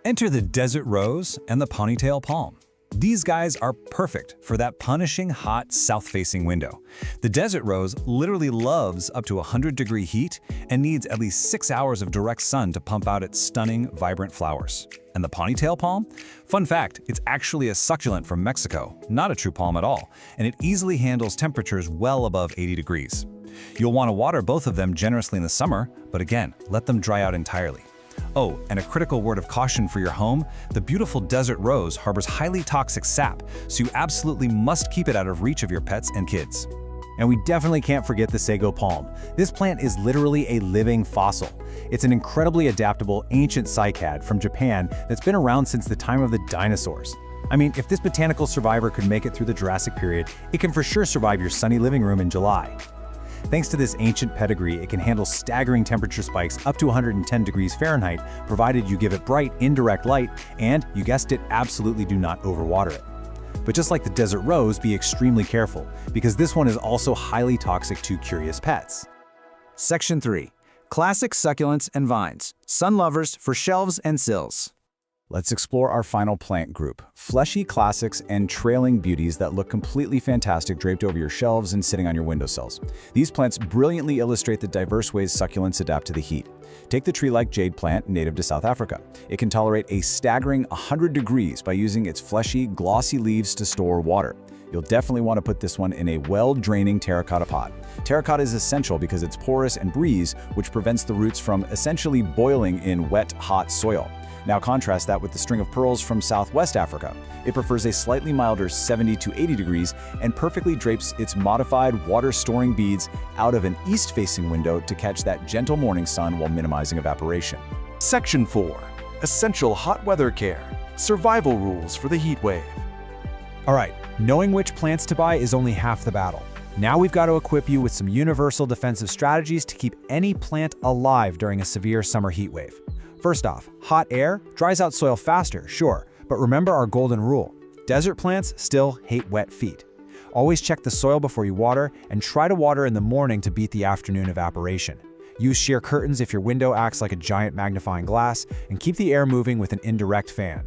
Enter the desert rose and the ponytail palm. These guys are perfect for that punishing hot south-facing window. The desert rose literally loves up to 100-degree heat and needs at least 6 hours of direct sun to pump out its stunning, vibrant flowers. And the ponytail palm? Fun fact, it's actually a succulent from Mexico, not a true palm at all, and it easily handles temperatures well above 80 degrees. You'll want to water both of them generously in the summer, but again, let them dry out entirely. Oh, and a critical word of caution for your home: the beautiful desert rose harbors highly toxic sap, so you absolutely must keep it out of reach of your pets and kids. And we definitely can't forget the sago palm. This plant is literally a living fossil. It's an incredibly adaptable ancient cycad from Japan that's been around since the time of the dinosaurs. I mean, if this botanical survivor could make it through the Jurassic period, it can for sure survive your sunny living room in July. Thanks to this ancient pedigree, it can handle staggering temperature spikes up to 110 degrees Fahrenheit, provided you give it bright, indirect light, and, you guessed it, absolutely do not overwater it. But just like the desert rose, be extremely careful, because this one is also highly toxic to curious pets. Section 3. Classic succulents and vines, sun lovers for shelves and sills. Let's explore our final plant group, fleshy classics and trailing beauties that look completely fantastic draped over your shelves and sitting on your windowsills. These plants brilliantly illustrate the diverse ways succulents adapt to the heat. Take the tree-like jade plant native to South Africa. It can tolerate a staggering 100 degrees by using its fleshy, glossy leaves to store water. You'll definitely want to put this one in a well-draining terracotta pot. Terracotta is essential because it's porous and breeze, which prevents the roots from essentially boiling in wet, hot soil. Now contrast that with the string of pearls from Southwest Africa. It prefers a slightly milder 70 to 80 degrees and perfectly drapes its modified water-storing beads out of an east-facing window to catch that gentle morning sun while minimizing evaporation. Section 4. Essential hot weather care. Survival rules for the heat wave. All right, knowing which plants to buy is only half the battle. Now we've got to equip you with some universal defensive strategies to keep any plant alive during a severe summer heat wave. First off, hot air dries out soil faster, sure, but remember our golden rule. Desert plants still hate wet feet. Always check the soil before you water, and try to water in the morning to beat the afternoon evaporation. Use sheer curtains if your window acts like a giant magnifying glass, and keep the air moving with an indirect fan.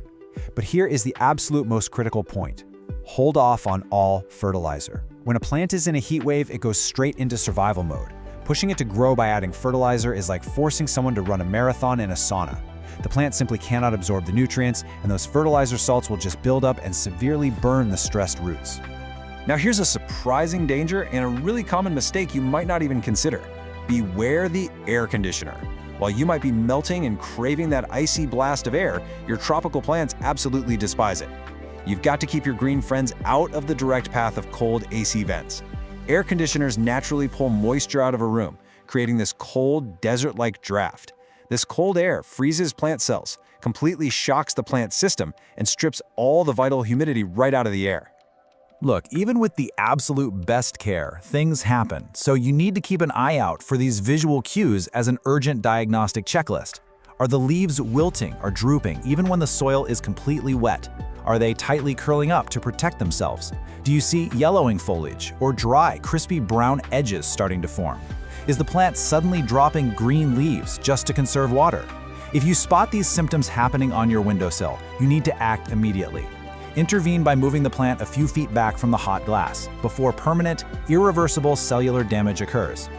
But here is the absolute most critical point. Hold off on all fertilizer. When a plant is in a heat wave, it goes straight into survival mode. Pushing it to grow by adding fertilizer is like forcing someone to run a marathon in a sauna. The plant simply cannot absorb the nutrients, and those fertilizer salts will just build up and severely burn the stressed roots. Now here's a surprising danger and a really common mistake you might not even consider. Beware the air conditioner. While you might be melting and craving that icy blast of air, your tropical plants absolutely despise it. You've got to keep your green friends out of the direct path of cold AC vents. Air conditioners naturally pull moisture out of a room, creating this cold, desert-like draft. This cold air freezes plant cells, completely shocks the plant system, and strips all the vital humidity right out of the air. Look, even with the absolute best care, things happen, so you need to keep an eye out for these visual cues as an urgent diagnostic checklist. Are the leaves wilting or drooping even when the soil is completely wet? Are they tightly curling up to protect themselves? Do you see yellowing foliage or dry, crispy brown edges starting to form? Is the plant suddenly dropping green leaves just to conserve water? If you spot these symptoms happening on your windowsill, you need to act immediately. Intervene by moving the plant a few feet back from the hot glass before permanent, irreversible cellular damage occurs.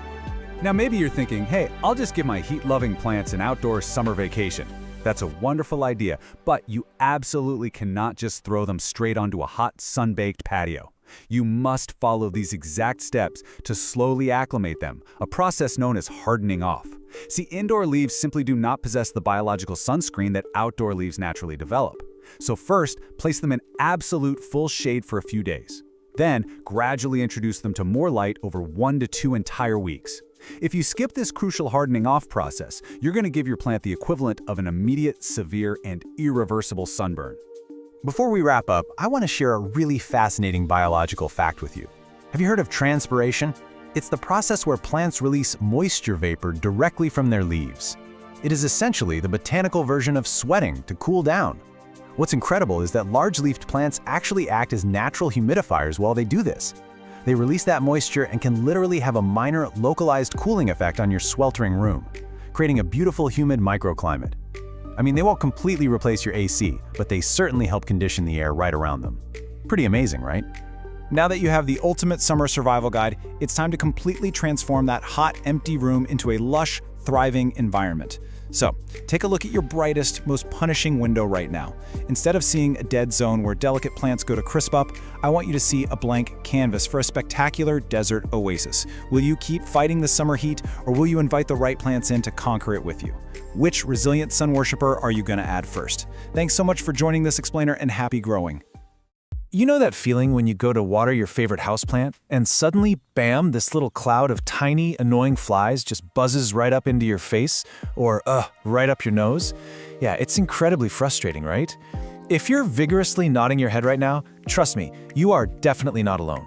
Now maybe you're thinking, hey, I'll just give my heat-loving plants an outdoor summer vacation. That's a wonderful idea, but you absolutely cannot just throw them straight onto a hot, sun-baked patio. You must follow these exact steps to slowly acclimate them, a process known as hardening off. See, indoor leaves simply do not possess the biological sunscreen that outdoor leaves naturally develop. So first, place them in absolute full shade for a few days. Then, gradually introduce them to more light over 1 to 2 entire weeks. If you skip this crucial hardening off process, you're going to give your plant the equivalent of an immediate, severe, and irreversible sunburn. Before we wrap up, I want to share a really fascinating biological fact with you. Have you heard of transpiration? It's the process where plants release moisture vapor directly from their leaves. It is essentially the botanical version of sweating to cool down. What's incredible is that large-leafed plants actually act as natural humidifiers while they do this. They release that moisture and can literally have a minor, localized cooling effect on your sweltering room, creating a beautiful, humid microclimate. I mean, they won't completely replace your AC, but they certainly help condition the air right around them. Pretty amazing, right? Now that you have the ultimate summer survival guide, it's time to completely transform that hot, empty room into a lush, thriving environment. So, take a look at your brightest, most punishing window right now. Instead of seeing a dead zone where delicate plants go to crisp up, I want you to see a blank canvas for a spectacular desert oasis. Will you keep fighting the summer heat, or will you invite the right plants in to conquer it with you? Which resilient sun worshiper are you going to add first? Thanks so much for joining this explainer, and happy growing. You know that feeling when you go to water your favorite houseplant, and suddenly, bam, this little cloud of tiny, annoying flies just buzzes right up into your face, or right up your nose? Yeah, it's incredibly frustrating, right? If you're vigorously nodding your head right now, trust me, you are definitely not alone.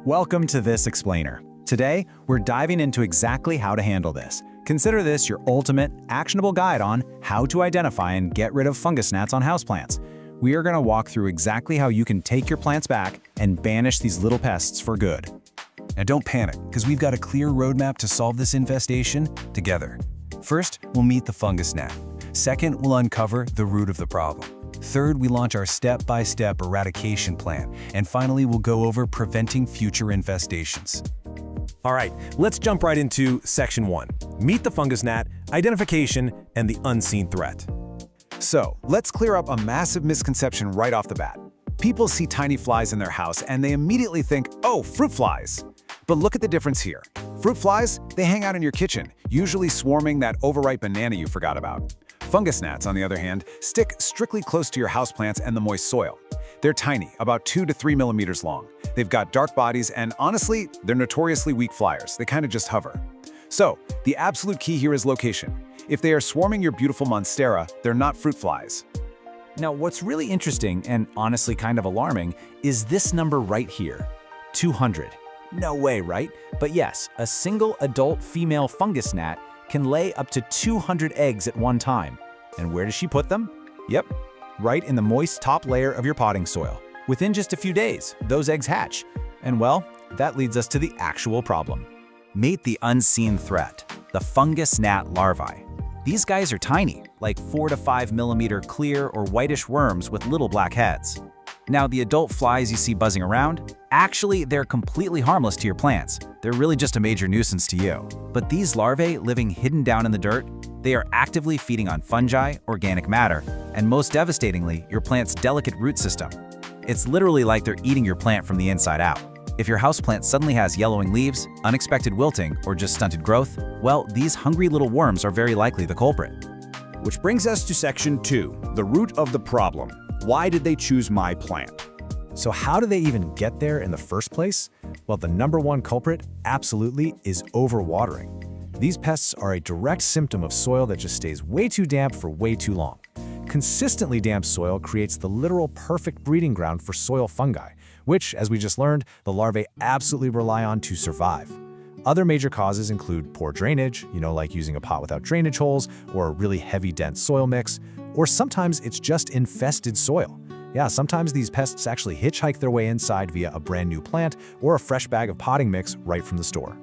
Welcome to this explainer. Today, we're diving into exactly how to handle this. Consider this your ultimate, actionable guide on how to identify and get rid of fungus gnats on houseplants. We are going to walk through exactly how you can take your plants back and banish these little pests for good. Now don't panic, because we've got a clear roadmap to solve this infestation together. First, we'll meet the fungus gnat. Second, we'll uncover the root of the problem. Third, we launch our step-by-step eradication plan. And finally, we'll go over preventing future infestations. All right, let's jump right into Section 1. Meet the fungus gnat, identification, and the unseen threat. So, let's clear up a massive misconception right off the bat. People see tiny flies in their house and they immediately think, oh, fruit flies. But look at the difference here. Fruit flies, they hang out in your kitchen, usually swarming that overripe banana you forgot about. Fungus gnats, on the other hand, stick strictly close to your houseplants and the moist soil. They're tiny, about 2 to 3 millimeters long. They've got dark bodies and honestly, they're notoriously weak flyers. They kind of just hover. So, the absolute key here is location. If they are swarming your beautiful monstera, they're not fruit flies. Now, what's really interesting and honestly kind of alarming is this number right here, 200. No way, right? But yes, a single adult female fungus gnat can lay up to 200 eggs at one time. And where does she put them? Yep, right in the moist top layer of your potting soil. Within just a few days, those eggs hatch. And well, that leads us to the actual problem. Meet the unseen threat, the fungus gnat larvae. These guys are tiny, like 4 to 5 millimeter clear or whitish worms with little black heads. Now, the adult flies you see buzzing around, actually, they're completely harmless to your plants. They're really just a major nuisance to you. But these larvae living hidden down in the dirt, they are actively feeding on fungi, organic matter, and most devastatingly, your plant's delicate root system. It's literally like they're eating your plant from the inside out. If your houseplant suddenly has yellowing leaves, unexpected wilting, or just stunted growth, well, these hungry little worms are very likely the culprit. Which brings us to section 2, the root of the problem. Why did they choose my plant? So how do they even get there in the first place? Well, the number one culprit, absolutely, is overwatering. These pests are a direct symptom of soil that just stays way too damp for way too long. Consistently damp soil creates the literal perfect breeding ground for soil fungi, which, as we just learned, the larvae absolutely rely on to survive. Other major causes include poor drainage, like using a pot without drainage holes, or a really heavy, dense soil mix, or sometimes it's just infested soil. Yeah, sometimes these pests actually hitchhike their way inside via a brand new plant or a fresh bag of potting mix right from the store.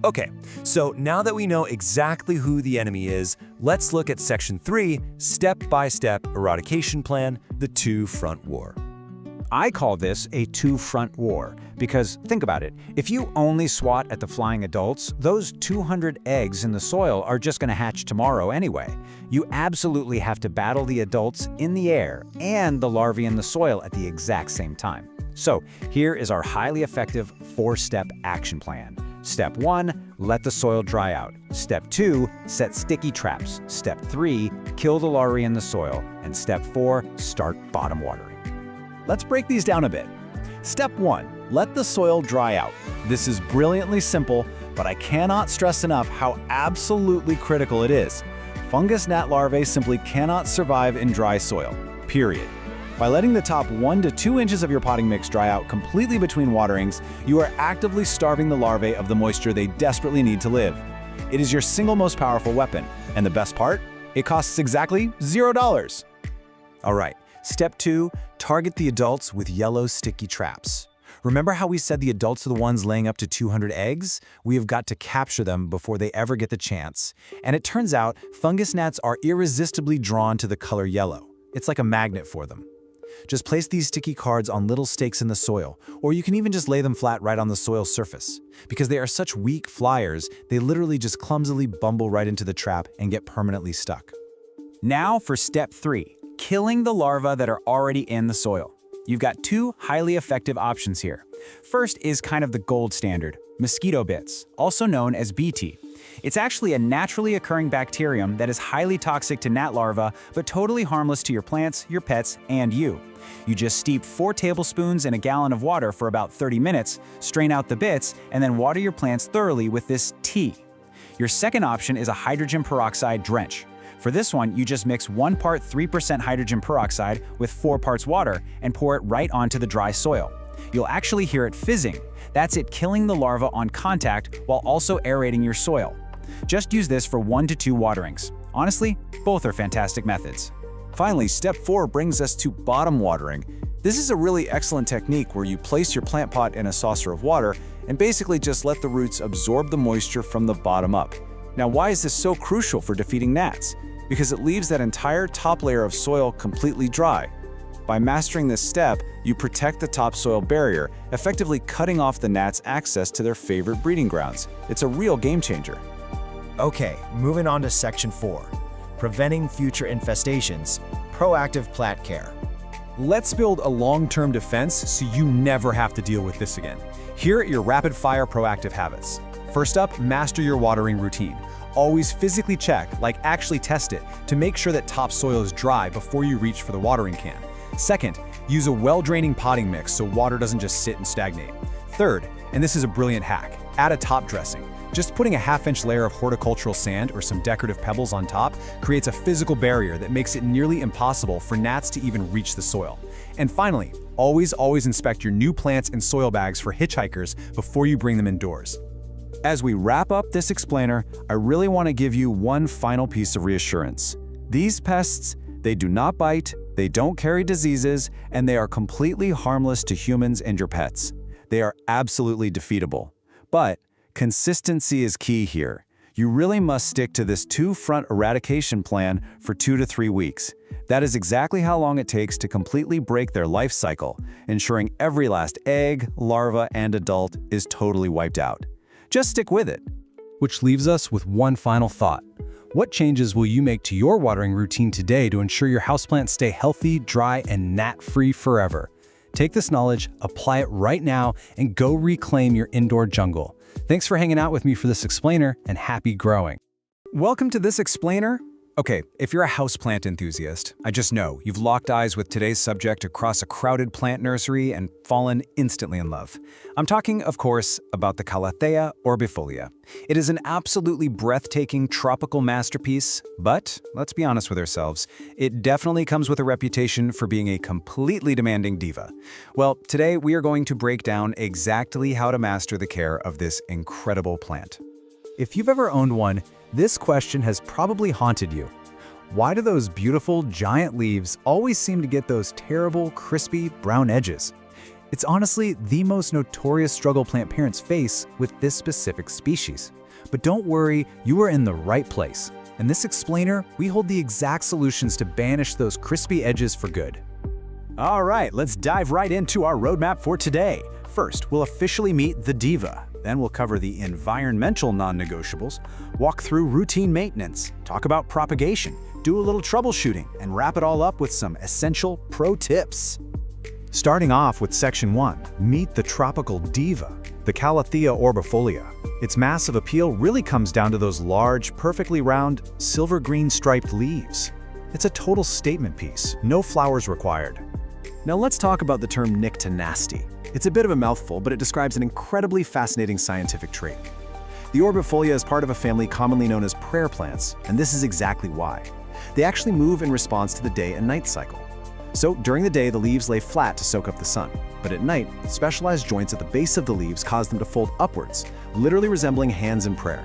Okay, so now that we know exactly who the enemy is, let's look at section 3, step-by-step eradication plan, the two-front war. I call this a two-front war because, think about it, if you only swat at the flying adults, those 200 eggs in the soil are just going to hatch tomorrow anyway. You absolutely have to battle the adults in the air and the larvae in the soil at the exact same time. So here is our highly effective 4-step action plan. Step 1, let the soil dry out. Step 2, set sticky traps. Step 3, kill the larvae in the soil. And Step 4, start bottom watering. Let's break these down a bit. Step 1, let the soil dry out. This is brilliantly simple, but I cannot stress enough how absolutely critical it is. Fungus gnat larvae simply cannot survive in dry soil, period. By letting the top 1 to 2 inches of your potting mix dry out completely between waterings, you are actively starving the larvae of the moisture they desperately need to live. It is your single most powerful weapon, and the best part? It costs exactly $0. All right. Step 2, target the adults with yellow sticky traps. Remember how we said the adults are the ones laying up to 200 eggs? We have got to capture them before they ever get the chance. And it turns out fungus gnats are irresistibly drawn to the color yellow. It's like a magnet for them. Just place these sticky cards on little stakes in the soil, or you can even just lay them flat right on the soil surface. Because they are such weak flyers, they literally just clumsily bumble right into the trap and get permanently stuck. Now for step 3. Killing the larvae that are already in the soil. You've got 2 highly effective options here. First is kind of the gold standard, mosquito bits, also known as BT. It's actually a naturally occurring bacterium that is highly toxic to gnat larvae, but totally harmless to your plants, your pets, and you. You just steep 4 tablespoons in a gallon of water for about 30 minutes, strain out the bits, and then water your plants thoroughly with this tea. Your second option is a hydrogen peroxide drench. For this one, you just mix 1 part 3% hydrogen peroxide with 4 parts water and pour it right onto the dry soil. You'll actually hear it fizzing. That's it killing the larva on contact while also aerating your soil. Just use this for 1 to 2 waterings. Honestly, both are fantastic methods. Finally, step 4 brings us to bottom watering. This is a really excellent technique where you place your plant pot in a saucer of water and basically just let the roots absorb the moisture from the bottom up. Now, why is this so crucial for defeating gnats? Because it leaves that entire top layer of soil completely dry. By mastering this step, you protect the topsoil barrier, effectively cutting off the gnats' access to their favorite breeding grounds. It's a real game changer. Okay, moving on to section 4, preventing future infestations, proactive plant care. Let's build a long-term defense so you never have to deal with this again. Here are your rapid-fire proactive habits. First up, master your watering routine. Always physically check, like actually test it, to make sure that topsoil is dry before you reach for the watering can. Second, use a well-draining potting mix so water doesn't just sit and stagnate. Third, and this is a brilliant hack, add a top dressing. Just putting a half-inch layer of horticultural sand or some decorative pebbles on top creates a physical barrier that makes it nearly impossible for gnats to even reach the soil. And finally, always inspect your new plants and soil bags for hitchhikers before you bring them indoors. As we wrap up this explainer, I really want to give you one final piece of reassurance. These pests, they do not bite, they don't carry diseases, and they are completely harmless to humans and your pets. They are absolutely defeatable. But consistency is key here. You really must stick to this two-front eradication plan for 2 to 3 weeks. That is exactly how long it takes to completely break their life cycle, ensuring every last egg, larva, and adult is totally wiped out. Just stick with it. Which leaves us with one final thought. What changes will you make to your watering routine today to ensure your houseplants stay healthy, dry, and gnat-free forever? Take this knowledge, apply it right now, and go reclaim your indoor jungle. Thanks for hanging out with me for this explainer, and happy growing. Welcome to this explainer. Okay, if you're a houseplant enthusiast, I just know you've locked eyes with today's subject across a crowded plant nursery and fallen instantly in love. I'm talking, of course, about the Calathea orbifolia. It is an absolutely breathtaking tropical masterpiece, but let's be honest with ourselves, it definitely comes with a reputation for being a completely demanding diva. Well, today we are going to break down exactly how to master the care of this incredible plant. If you've ever owned one, this question has probably haunted you. Why do those beautiful, giant leaves always seem to get those terrible, crispy, brown edges? It's honestly the most notorious struggle plant parents face with this specific species. But don't worry, you are in the right place. In this explainer, we hold the exact solutions to banish those crispy edges for good. All right, let's dive right into our roadmap for today. First, we'll officially meet the diva. Then we'll cover the environmental non-negotiables, walk through routine maintenance, talk about propagation, do a little troubleshooting, and wrap it all up with some essential pro tips. Starting off with Section 1, meet the tropical diva, the Calathea orbifolia. Its massive appeal really comes down to those large, perfectly round, silver-green striped leaves. It's a total statement piece, no flowers required. Now let's talk about the term nyctinasty. It's a bit of a mouthful, but it describes an incredibly fascinating scientific trait. The orbifolia is part of a family commonly known as prayer plants, and this is exactly why. They actually move in response to the day and night cycle. So during the day, the leaves lay flat to soak up the sun, but at night, specialized joints at the base of the leaves cause them to fold upwards, literally resembling hands in prayer.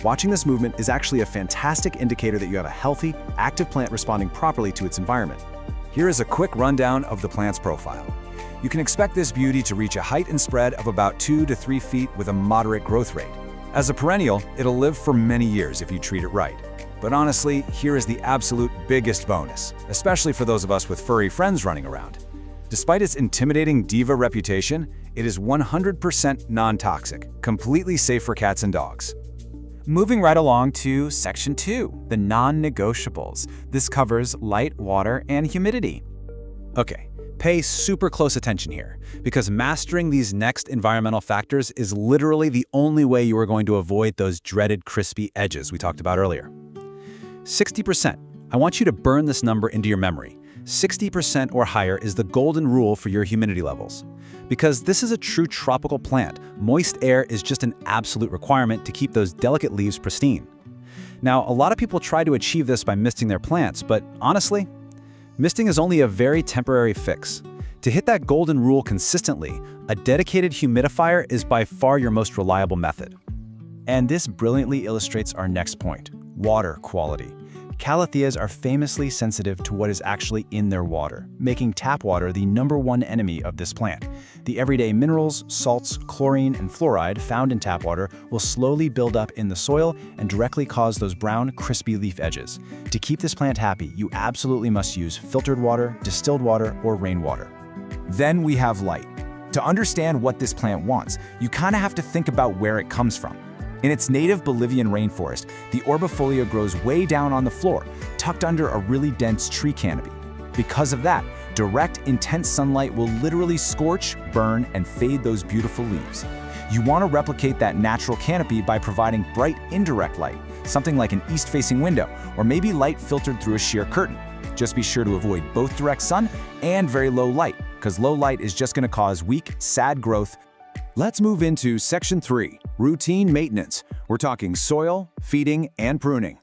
Watching this movement is actually a fantastic indicator that you have a healthy, active plant responding properly to its environment. Here is a quick rundown of the plant's profile. You can expect this beauty to reach a height and spread of about 2 to 3 feet with a moderate growth rate. As a perennial, it'll live for many years if you treat it right. But honestly, here is the absolute biggest bonus, especially for those of us with furry friends running around. Despite its intimidating diva reputation, it is 100% non-toxic, completely safe for cats and dogs. Moving right along to Section 2, the non-negotiables. This covers light, water, and humidity. Okay, pay super close attention here, because mastering these next environmental factors is literally the only way you are going to avoid those dreaded crispy edges we talked about earlier. 60%. I want you to burn this number into your memory. 60% or higher is the golden rule for your humidity levels. Because this is a true tropical plant, moist air is just an absolute requirement to keep those delicate leaves pristine. Now, a lot of people try to achieve this by misting their plants, but honestly, misting is only a very temporary fix. To hit that golden rule consistently, a dedicated humidifier is by far your most reliable method. And this brilliantly illustrates our next point, water quality. Calatheas are famously sensitive to what is actually in their water, making tap water the #1 enemy of this plant. The everyday minerals, salts, chlorine, and fluoride found in tap water will slowly build up in the soil and directly cause those brown, crispy leaf edges. To keep this plant happy, you absolutely must use filtered water, distilled water, or rainwater. Then we have light. To understand what this plant wants, you kind of have to think about where it comes from. In its native Bolivian rainforest, the orbifolia grows way down on the floor, tucked under a really dense tree canopy. Because of that, direct, intense sunlight will literally scorch, burn, and fade those beautiful leaves. You want to replicate that natural canopy by providing bright, indirect light, something like an east-facing window, or maybe light filtered through a sheer curtain. Just be sure to avoid both direct sun and very low light, because low light is just going to cause weak, sad growth. Let's move into Section 3, routine maintenance. We're talking soil, feeding, and pruning.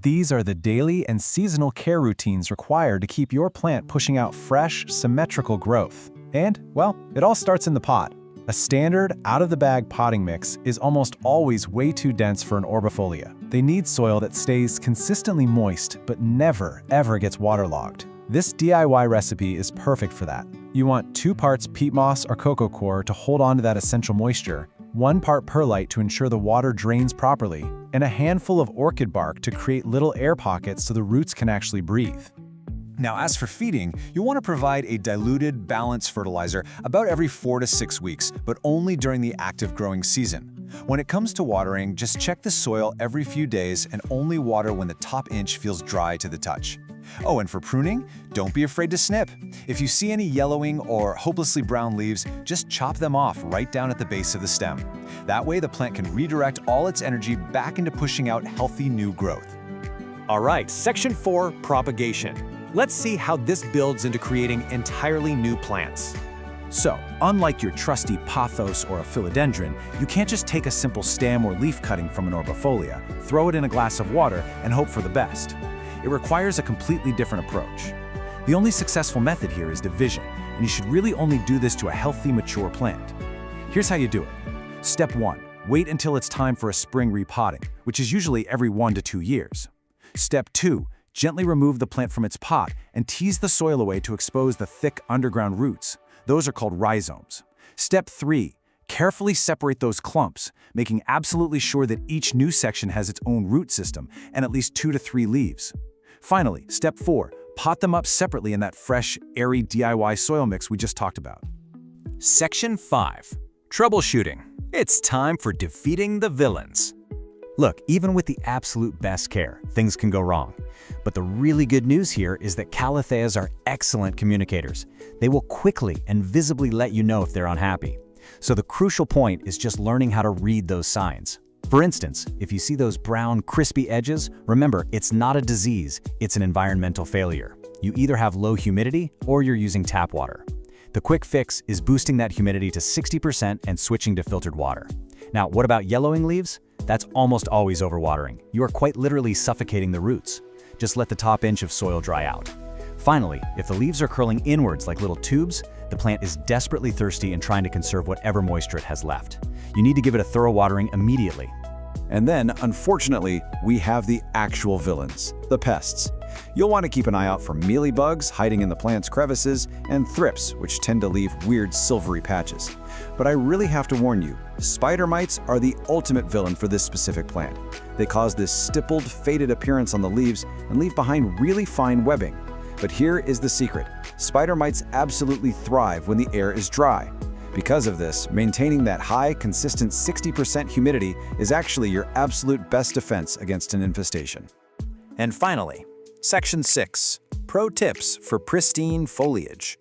These are the daily and seasonal care routines required to keep your plant pushing out fresh, symmetrical growth. And, well, it all starts in the pot. A standard, out-of-the-bag potting mix is almost always way too dense for an orbifolia. They need soil that stays consistently moist, but never, ever gets waterlogged. This DIY recipe is perfect for that. You want 2 parts peat moss or cocoa coir to hold on to that essential moisture, 1 part perlite to ensure the water drains properly, and a handful of orchid bark to create little air pockets so the roots can actually breathe. Now, as for feeding, you'll want to provide a diluted, balanced fertilizer about every 4 to 6 weeks, but only during the active growing season. When it comes to watering, just check the soil every few days and only water when the top inch feels dry to the touch. Oh, and for pruning, don't be afraid to snip. If you see any yellowing or hopelessly brown leaves, just chop them off right down at the base of the stem. That way, the plant can redirect all its energy back into pushing out healthy new growth. All right, Section 4, Propagation. Let's see how this builds into creating entirely new plants. So, unlike your trusty pothos or a philodendron, you can't just take a simple stem or leaf cutting from an orbifolia, throw it in a glass of water, and hope for the best. It requires a completely different approach. The only successful method here is division, and you should really only do this to a healthy, mature plant. Here's how you do it. Step 1. Wait until it's time for a spring repotting, which is usually every 1 to 2 years. Step 2. Gently remove the plant from its pot and tease the soil away to expose the thick underground roots. Those are called rhizomes. Step 3. Carefully separate those clumps, making absolutely sure that each new section has its own root system and at least 2 to 3 leaves. Finally, Step 4. Pot them up separately in that fresh, airy DIY soil mix we just talked about. Section 5. Troubleshooting. It's time for defeating the villains. Look, even with the absolute best care, things can go wrong. But the really good news here is that calatheas are excellent communicators. They will quickly and visibly let you know if they're unhappy. So the crucial point is just learning how to read those signs. For instance, if you see those brown, crispy edges, remember, it's not a disease, it's an environmental failure. You either have low humidity or you're using tap water. The quick fix is boosting that humidity to 60% and switching to filtered water. Now, what about yellowing leaves? That's almost always overwatering. You are quite literally suffocating the roots. Just let the top inch of soil dry out. Finally, if the leaves are curling inwards like little tubes, the plant is desperately thirsty and trying to conserve whatever moisture it has left. You need to give it a thorough watering immediately. And then, unfortunately, we have the actual villains, the pests. You'll want to keep an eye out for mealybugs hiding in the plant's crevices and thrips, which tend to leave weird silvery patches. But I really have to warn you, spider mites are the ultimate villain for this specific plant. They cause this stippled, faded appearance on the leaves and leave behind really fine webbing. But here is the secret. Spider mites absolutely thrive when the air is dry. Because of this, maintaining that high, consistent 60% humidity is actually your absolute best defense against an infestation. And finally, Section 6. Pro tips for pristine foliage.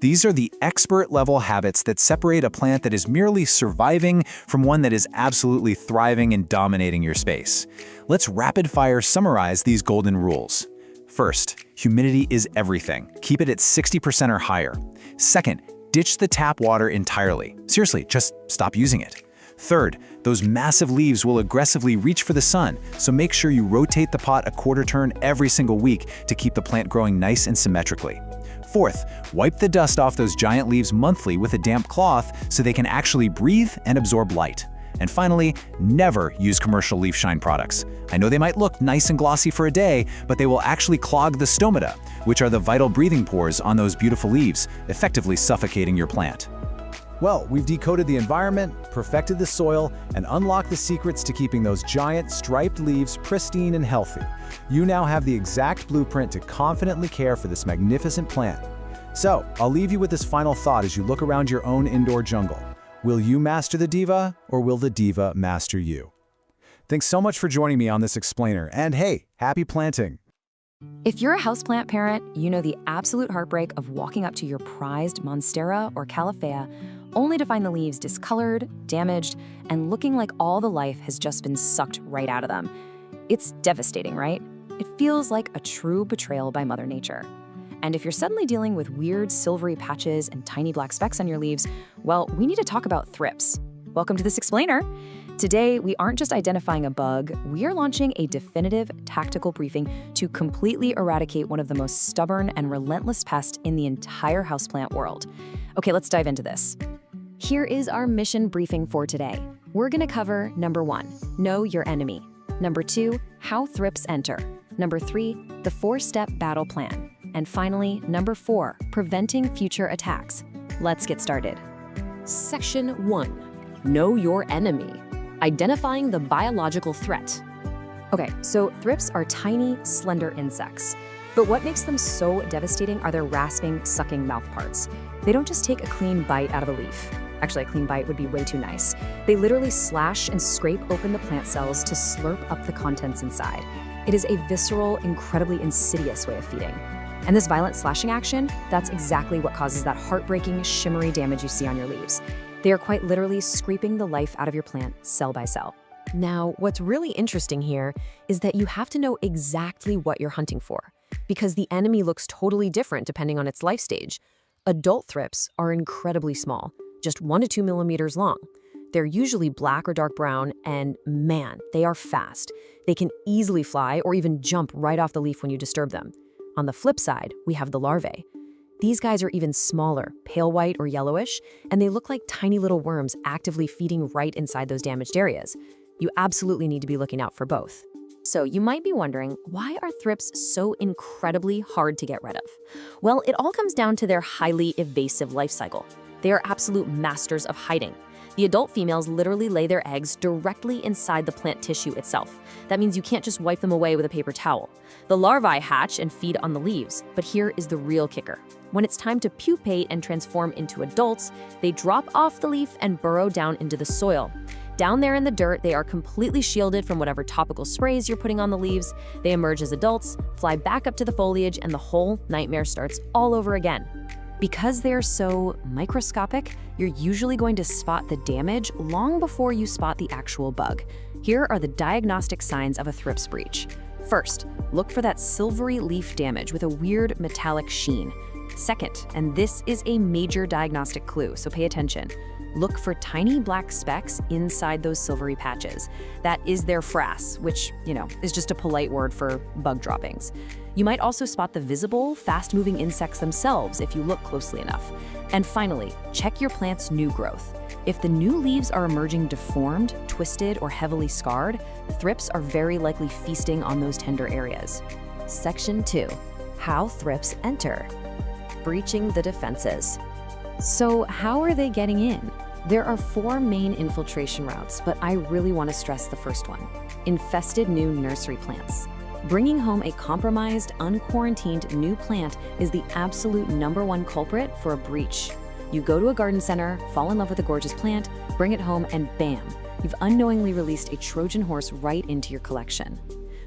These are the expert-level habits that separate a plant that is merely surviving from one that is absolutely thriving and dominating your space. Let's rapid-fire summarize these golden rules. First, humidity is everything. Keep it at 60% or higher. Second, ditch the tap water entirely. Seriously, just stop using it. Third, those massive leaves will aggressively reach for the sun, so make sure you rotate the pot a quarter turn every single week to keep the plant growing nice and symmetrically. Fourth, wipe the dust off those giant leaves monthly with a damp cloth so they can actually breathe and absorb light. And finally, never use commercial leaf shine products. I know they might look nice and glossy for a day, but they will actually clog the stomata, which are the vital breathing pores on those beautiful leaves, effectively suffocating your plant. Well, we've decoded the environment, perfected the soil, and unlocked the secrets to keeping those giant, striped leaves pristine and healthy. You now have the exact blueprint to confidently care for this magnificent plant. So, I'll leave you with this final thought as you look around your own indoor jungle. Will you master the diva, or will the diva master you? Thanks so much for joining me on this explainer, and hey, happy planting! If you're a houseplant parent, you know the absolute heartbreak of walking up to your prized Monstera or Califea only to find the leaves discolored, damaged, and looking like all the life has just been sucked right out of them. It's devastating, right? It feels like a true betrayal by Mother Nature. And if you're suddenly dealing with weird silvery patches and tiny black specks on your leaves, well, we need to talk about thrips. Welcome to this explainer. Today, we aren't just identifying a bug, we are launching a definitive tactical briefing to completely eradicate one of the most stubborn and relentless pests in the entire houseplant world. Okay, let's dive into this. Here is our mission briefing for today. We're gonna cover number 1, know your enemy. Number 2, how thrips enter. Number 3, the 4-step battle plan. And finally, number 4, preventing future attacks. Let's get started. Section 1. Know your enemy. Identifying the biological threat. Okay, so thrips are tiny, slender insects. But what makes them so devastating are their rasping, sucking mouth parts. They don't just take a clean bite out of a leaf. Actually, a clean bite would be way too nice. They literally slash and scrape open the plant cells to slurp up the contents inside. It is a visceral, incredibly insidious way of feeding. And this violent slashing action, that's exactly what causes that heartbreaking, shimmery damage you see on your leaves. They are quite literally scraping the life out of your plant cell by cell. Now, what's really interesting here is that you have to know exactly what you're hunting for, because the enemy looks totally different depending on its life stage. Adult thrips are incredibly small, just 1 to 2 millimeters long. They're usually black or dark brown, and man, they are fast. They can easily fly or even jump right off the leaf when you disturb them. On the flip side, we have the larvae. These guys are even smaller, pale white or yellowish, and they look like tiny little worms actively feeding right inside those damaged areas. You absolutely need to be looking out for both. So you might be wondering, why are thrips so incredibly hard to get rid of? Well, it all comes down to their highly evasive life cycle. They are absolute masters of hiding. The adult females literally lay their eggs directly inside the plant tissue itself. That means you can't just wipe them away with a paper towel. The larvae hatch and feed on the leaves, but here is the real kicker. When it's time to pupate and transform into adults, they drop off the leaf and burrow down into the soil. Down there in the dirt, they are completely shielded from whatever topical sprays you're putting on the leaves. They emerge as adults, fly back up to the foliage, and the whole nightmare starts all over again. Because they're so microscopic, you're usually going to spot the damage long before you spot the actual bug. Here are the diagnostic signs of a thrips breach. First, look for that silvery leaf damage with a weird metallic sheen. Second, and this is a major diagnostic clue, so pay attention, look for tiny black specks inside those silvery patches. That is their frass, which, is just a polite word for bug droppings. You might also spot the visible, fast-moving insects themselves if you look closely enough. And finally, check your plant's new growth. If the new leaves are emerging deformed, twisted, or heavily scarred, thrips are very likely feasting on those tender areas. Section 2. How thrips enter. Breaching the defenses. So how are they getting in? There are 4 main infiltration routes, but I really want to stress the first one: infested new nursery plants. Bringing home a compromised, unquarantined new plant is the absolute #1 culprit for a breach. You go to a garden center, fall in love with a gorgeous plant, bring it home, and bam, you've unknowingly released a Trojan horse right into your collection.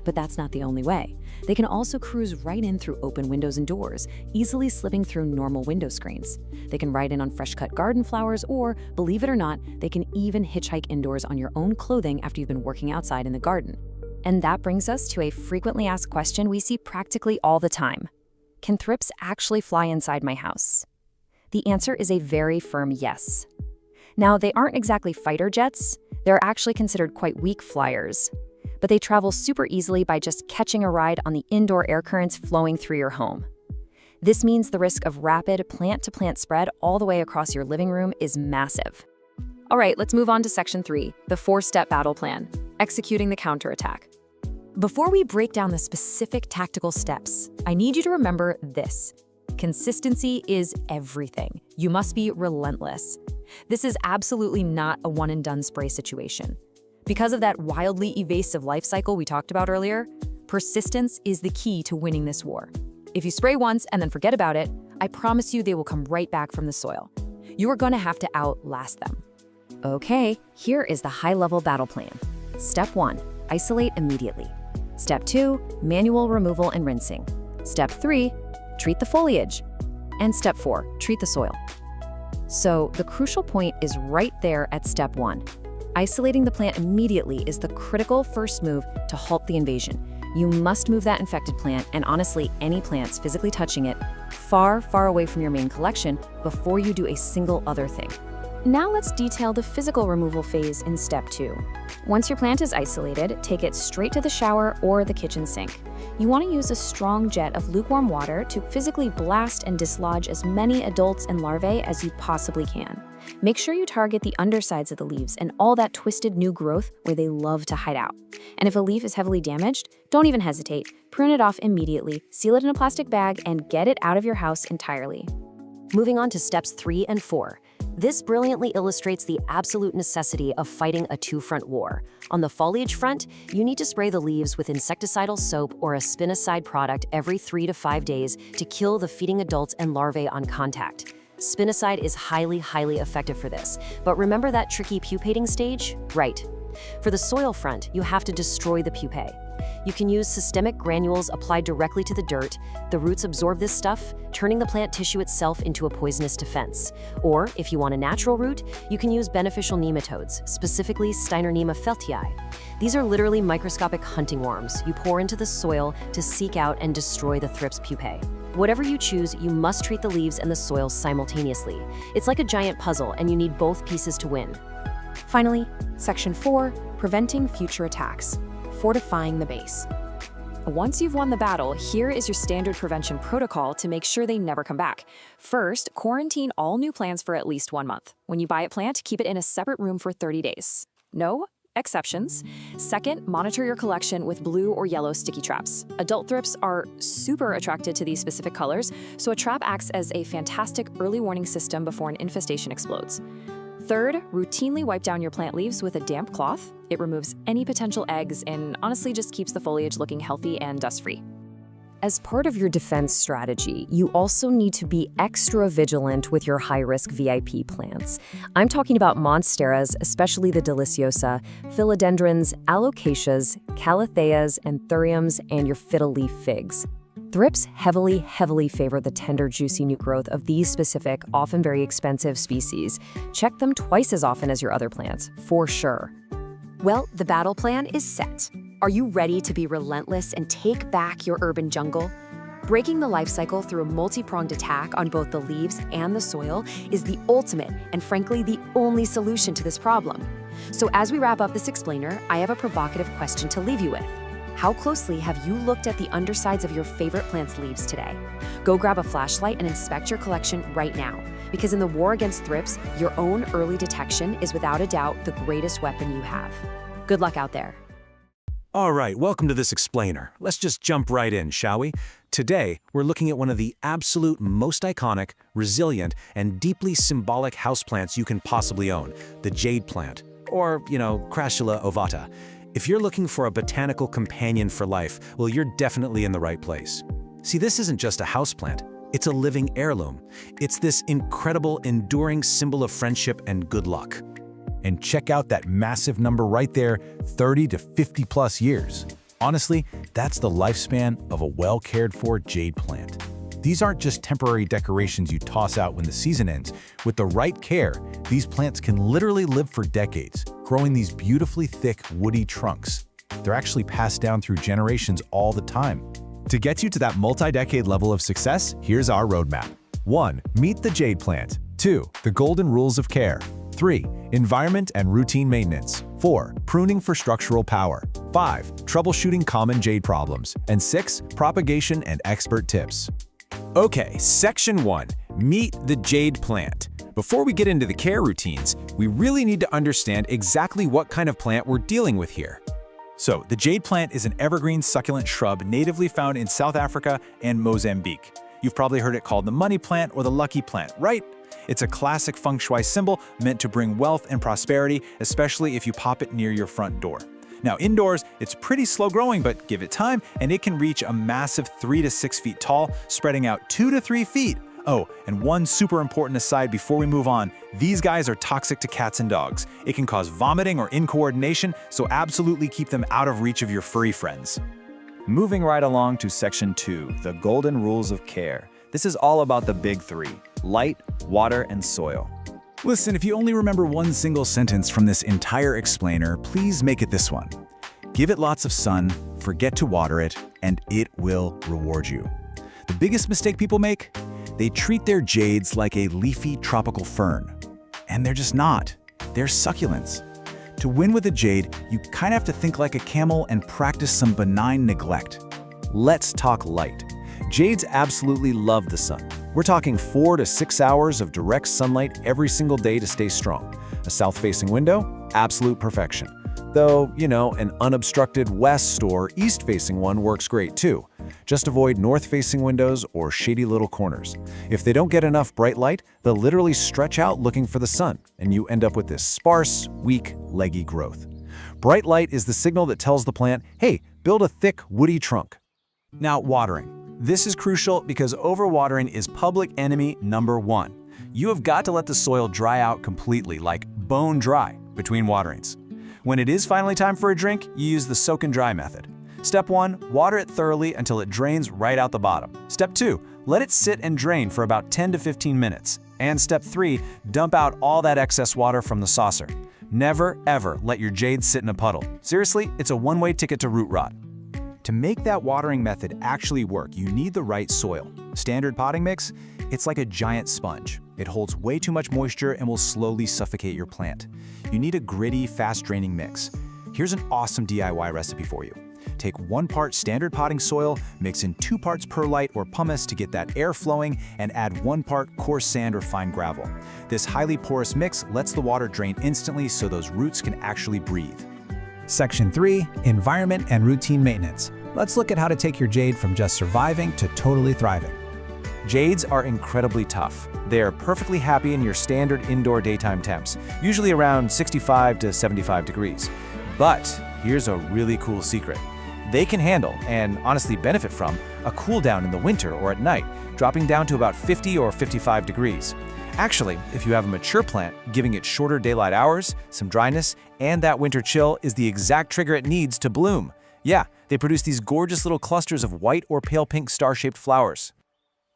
But that's not the only way. They can also cruise right in through open windows and doors, easily slipping through normal window screens. They can ride in on fresh-cut garden flowers, or, believe it or not, they can even hitchhike indoors on your own clothing after you've been working outside in the garden. And that brings us to a frequently asked question we see practically all the time. Can thrips actually fly inside my house? The answer is a very firm yes. Now, they aren't exactly fighter jets. They're actually considered quite weak flyers. But they travel super easily by just catching a ride on the indoor air currents flowing through your home. This means the risk of rapid plant-to-plant spread all the way across your living room is massive. All right, let's move on to Section 3, the 4-step battle plan, executing the counterattack. Before we break down the specific tactical steps, I need you to remember this. Consistency is everything. You must be relentless. This is absolutely not a one-and-done spray situation. Because of that wildly evasive life cycle we talked about earlier, persistence is the key to winning this war. If you spray once and then forget about it, I promise you they will come right back from the soil. You are going to have to outlast them. Okay, here is the high-level battle plan. Step 1, isolate immediately. Step 2, manual removal and rinsing. Step 3, treat the foliage. And Step 4, treat the soil. So the crucial point is right there at Step 1. Isolating the plant immediately is the critical first move to halt the invasion. You must move that infected plant, and honestly, any plants physically touching it, far, far away from your main collection before you do a single other thing. Now let's detail the physical removal phase in Step 2. Once your plant is isolated, take it straight to the shower or the kitchen sink. You want to use a strong jet of lukewarm water to physically blast and dislodge as many adults and larvae as you possibly can. Make sure you target the undersides of the leaves and all that twisted new growth where they love to hide out. And if a leaf is heavily damaged, don't even hesitate. Prune it off immediately, seal it in a plastic bag, and get it out of your house entirely. Moving on to steps 3 and 4. This brilliantly illustrates the absolute necessity of fighting a two-front war. On the foliage front, you need to spray the leaves with insecticidal soap or a spinoside product every 3 to 5 days to kill the feeding adults and larvae on contact. Spinoside is highly effective for this, but remember that tricky pupating stage? Right. For the soil front, you have to destroy the pupae. You can use systemic granules applied directly to the dirt. The roots absorb this stuff, turning the plant tissue itself into a poisonous defense. Or, if you want a natural root, you can use beneficial nematodes, specifically Steinernema feltii. These are literally microscopic hunting worms you pour into the soil to seek out and destroy the thrips pupae. Whatever you choose, you must treat the leaves and the soil simultaneously. It's like a giant puzzle, and you need both pieces to win. Finally, Section 4, Preventing Future Attacks. Fortifying the base. Once you've won the battle, here is your standard prevention protocol to make sure they never come back. First, quarantine all new plants for at least 1 month. When you buy a plant, keep it in a separate room for 30 days. No exceptions. Second, monitor your collection with blue or yellow sticky traps. Adult thrips are super attracted to these specific colors, so a trap acts as a fantastic early warning system before an infestation explodes. Third, routinely wipe down your plant leaves with a damp cloth. It removes any potential eggs and honestly just keeps the foliage looking healthy and dust-free. As part of your defense strategy, you also need to be extra vigilant with your high-risk VIP plants. I'm talking about monsteras, especially the deliciosa, philodendrons, alocasias, calatheas, anthuriums, and your fiddle-leaf figs. Thrips heavily favor the tender, juicy new growth of these specific, often very expensive species. Check them twice as often as your other plants, for sure. Well, the battle plan is set. Are you ready to be relentless and take back your urban jungle? Breaking the life cycle through a multi-pronged attack on both the leaves and the soil is the ultimate and frankly the only solution to this problem. So as we wrap up this explainer, I have a provocative question to leave you with. How closely have you looked at the undersides of your favorite plant's leaves today? Go grab a flashlight and inspect your collection right now, because in the war against thrips, your own early detection is without a doubt the greatest weapon you have. Good luck out there. All right, welcome to this explainer. Let's just jump right in, shall we? Today, we're looking at one of the absolute most iconic, resilient, and deeply symbolic houseplants you can possibly own, the jade plant, or, Crassula ovata. If you're looking for a botanical companion for life, well, you're definitely in the right place. See, this isn't just a houseplant. It's a living heirloom. It's this incredible, enduring symbol of friendship and good luck. And check out that massive number right there, 30 to 50 plus years. Honestly, that's the lifespan of a well-cared-for jade plant. These aren't just temporary decorations you toss out when the season ends. With the right care, these plants can literally live for decades, growing these beautifully thick, woody trunks. They're actually passed down through generations all the time. To get you to that multi-decade level of success, here's our roadmap. 1. Meet the jade plant. 2. The golden rules of care. 3. Environment and routine maintenance. 4. Pruning for structural power. 5. Troubleshooting common jade problems. And 6. Propagation and expert tips. Okay, Section 1. Meet the jade plant. Before we get into the care routines, we really need to understand exactly what kind of plant we're dealing with here. So, the jade plant is an evergreen succulent shrub natively found in South Africa and Mozambique. You've probably heard it called the money plant or the lucky plant, right? It's a classic feng shui symbol meant to bring wealth and prosperity, especially if you pop it near your front door. Now, indoors, it's pretty slow growing, but give it time, and it can reach a massive 3 to 6 feet tall, spreading out 2 to 3 feet. Oh, and one super important aside before we move on, these guys are toxic to cats and dogs. It can cause vomiting or incoordination, so absolutely keep them out of reach of your furry friends. Moving right along to Section 2, the golden rules of care. This is all about the big three: light, water, and soil. Listen, if you only remember one single sentence from this entire explainer, please make it this one. Give it lots of sun, forget to water it, and it will reward you. The biggest mistake people make? They treat their jades like a leafy tropical fern. And they're just not. They're succulents. To win with a jade, you kind of have to think like a camel and practice some benign neglect. Let's talk light. Jades absolutely love the sun. We're talking 4 to 6 hours of direct sunlight every single day to stay strong. A south-facing window? Absolute perfection. Though, an unobstructed west or east-facing one works great too. Just avoid north-facing windows or shady little corners. If they don't get enough bright light, they'll literally stretch out looking for the sun, and you end up with this sparse, weak, leggy growth. Bright light is the signal that tells the plant, hey, build a thick, woody trunk. Now, watering. This is crucial because overwatering is public enemy number one. You have got to let the soil dry out completely, like bone dry, between waterings. When it is finally time for a drink, you use the soak and dry method. Step 1, water it thoroughly until it drains right out the bottom. Step 2, let it sit and drain for about 10 to 15 minutes. And Step 3, dump out all that excess water from the saucer. Never, ever let your jade sit in a puddle. Seriously, it's a one-way ticket to root rot. To make that watering method actually work, you need the right soil. Standard potting mix? It's like a giant sponge. It holds way too much moisture and will slowly suffocate your plant. You need a gritty, fast-draining mix. Here's an awesome DIY recipe for you. Take 1 part standard potting soil, mix in 2 parts perlite or pumice to get that air flowing, and add 1 part coarse sand or fine gravel. This highly porous mix lets the water drain instantly so those roots can actually breathe. Section 3, Environment and Routine Maintenance. Let's look at how to take your jade from just surviving to totally thriving. Jades are incredibly tough. They are perfectly happy in your standard indoor daytime temps, usually around 65 to 75 degrees. But here's a really cool secret. They can handle, and honestly benefit from, a cool down in the winter or at night, dropping down to about 50 or 55 degrees. Actually, if you have a mature plant, giving it shorter daylight hours, some dryness, and that winter chill is the exact trigger it needs to bloom. Yeah, they produce these gorgeous little clusters of white or pale pink star-shaped flowers.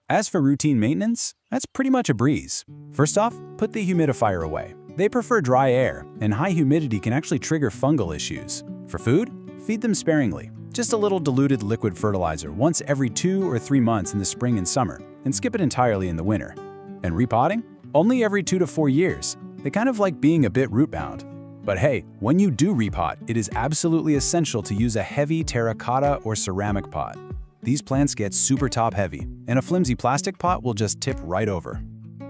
As for routine maintenance, that's pretty much a breeze. First off, put the humidifier away. They prefer dry air, and high humidity can actually trigger fungal issues. For food, feed them sparingly. Just a little diluted liquid fertilizer once every 2 or 3 months in the spring and summer, and skip it entirely in the winter. And repotting? Only every 2 to 4 years. They kind of like being a bit root-bound. But hey, when you do repot, it is absolutely essential to use a heavy terracotta or ceramic pot. These plants get super top-heavy, and a flimsy plastic pot will just tip right over.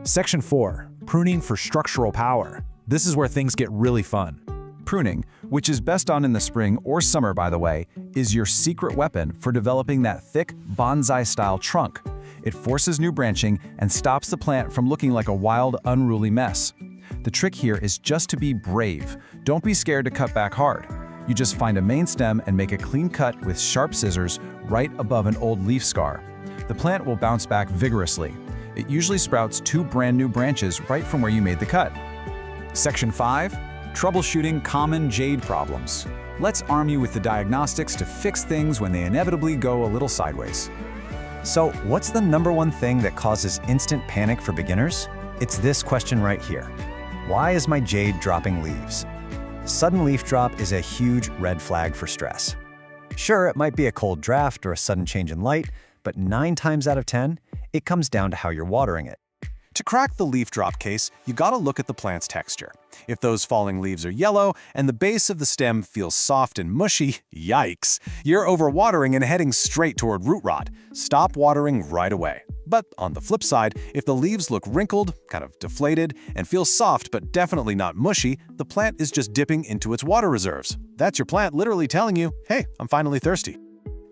Section 4, Pruning for Structural Power. This is where things get really fun. Pruning, which is best done in the spring or summer by the way, is your secret weapon for developing that thick, bonsai-style trunk. It forces new branching and stops the plant from looking like a wild, unruly mess. The trick here is just to be brave. Don't be scared to cut back hard. You just find a main stem and make a clean cut with sharp scissors right above an old leaf scar. The plant will bounce back vigorously. It usually sprouts 2 brand new branches right from where you made the cut. Section 5, Troubleshooting Common Jade Problems. Let's arm you with the diagnostics to fix things when they inevitably go a little sideways. So, what's the #1 thing that causes instant panic for beginners? It's this question right here. Why is my jade dropping leaves? Sudden leaf drop is a huge red flag for stress. Sure, it might be a cold draft or a sudden change in light, but 9 times out of 10, it comes down to how you're watering it. To crack the leaf drop case, you gotta look at the plant's texture. If those falling leaves are yellow and the base of the stem feels soft and mushy, yikes, you're overwatering and heading straight toward root rot. Stop watering right away. But on the flip side, if the leaves look wrinkled, kind of deflated, and feel soft but definitely not mushy, the plant is just dipping into its water reserves. That's your plant literally telling you, hey, I'm finally thirsty.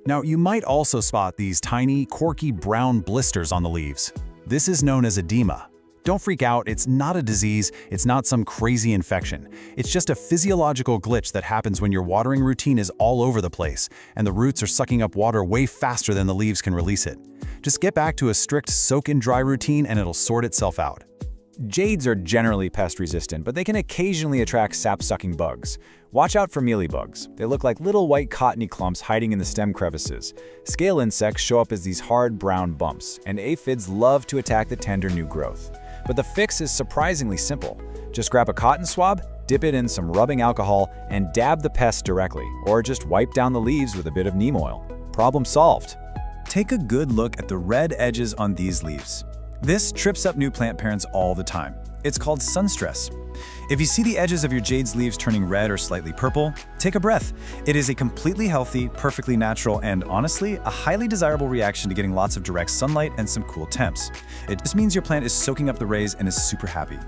Now, you might also spot these tiny, corky brown blisters on the leaves. This is known as edema. Don't freak out, it's not a disease, it's not some crazy infection. It's just a physiological glitch that happens when your watering routine is all over the place, and the roots are sucking up water way faster than the leaves can release it. Just get back to a strict soak and dry routine and it'll sort itself out. Jades are generally pest-resistant, but they can occasionally attract sap-sucking bugs. Watch out for mealybugs. They look like little white cottony clumps hiding in the stem crevices. Scale insects show up as these hard brown bumps, and aphids love to attack the tender new growth. But the fix is surprisingly simple. Just grab a cotton swab, dip it in some rubbing alcohol, and dab the pest directly, or just wipe down the leaves with a bit of neem oil. Problem solved. Take a good look at the red edges on these leaves. This trips up new plant parents all the time. It's called sun stress. If you see the edges of your jade's leaves turning red or slightly purple, take a breath. It is a completely healthy, perfectly natural, and honestly, a highly desirable reaction to getting lots of direct sunlight and some cool temps. It just means your plant is soaking up the rays and is super happy.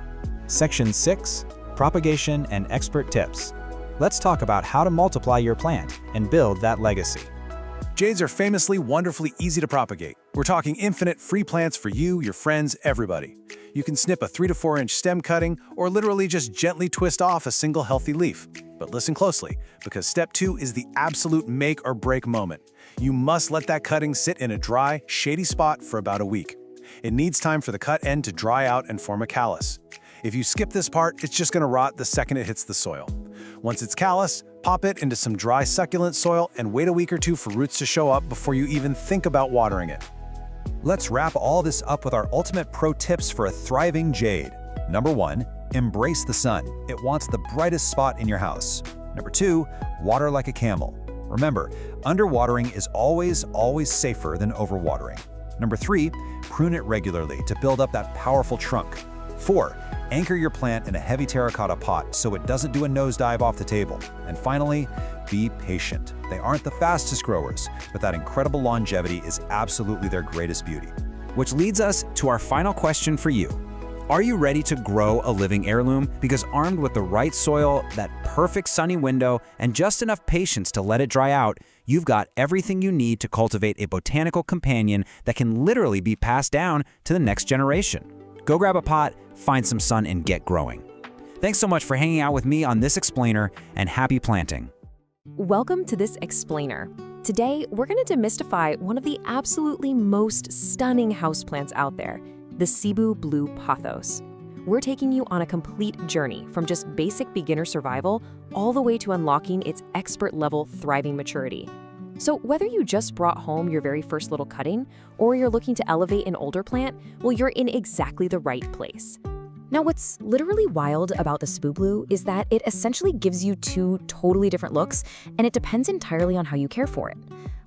Section 6, Propagation and Expert Tips. let's talk about how to multiply your plant and build that legacy. Jades are famously wonderfully easy to propagate. We're talking infinite free plants for you, your friends, everybody. You can snip a 3 to 4 inch stem cutting or literally just gently twist off a single healthy leaf. But listen closely, because step 2 is the absolute make or break moment. You must let that cutting sit in a dry, shady spot for about a week. It needs time for the cut end to dry out and form a callus. If you skip this part, it's just going to rot the second it hits the soil. Once it's callous, pop it into some dry succulent soil and wait a week or 2 for roots to show up before you even think about watering it. Let's wrap all this up with our ultimate pro tips for a thriving jade. Number 1, embrace the sun. It wants the brightest spot in your house. Number 2, water like a camel. Remember, underwatering is always safer than overwatering. Number 3, prune it regularly to build up that powerful trunk. 4, anchor your plant in a heavy terracotta pot so it doesn't do a nosedive off the table. And finally, be patient. They aren't the fastest growers, but that incredible longevity is absolutely their greatest beauty. Which leads us to our final question for you. Are you ready to grow a living heirloom? Because armed with the right soil, that perfect sunny window, and just enough patience to let it dry out, you've got everything you need to cultivate a botanical companion that can literally be passed down to the next generation. Go grab a pot, find some sun, and get growing. Thanks so much for hanging out with me on this explainer, and happy planting. Welcome to this explainer. Today, we're going to demystify one of the absolutely most stunning houseplants out there, the Cebu Blue Pothos. We're taking you on a complete journey from just basic beginner survival all the way to unlocking its expert-level thriving maturity. So whether you just brought home your very first little cutting, or you're looking to elevate an older plant, well, you're in exactly the right place. Now, what's literally wild about the Cebu Blue is that it essentially gives you 2 totally different looks, and it depends entirely on how you care for it.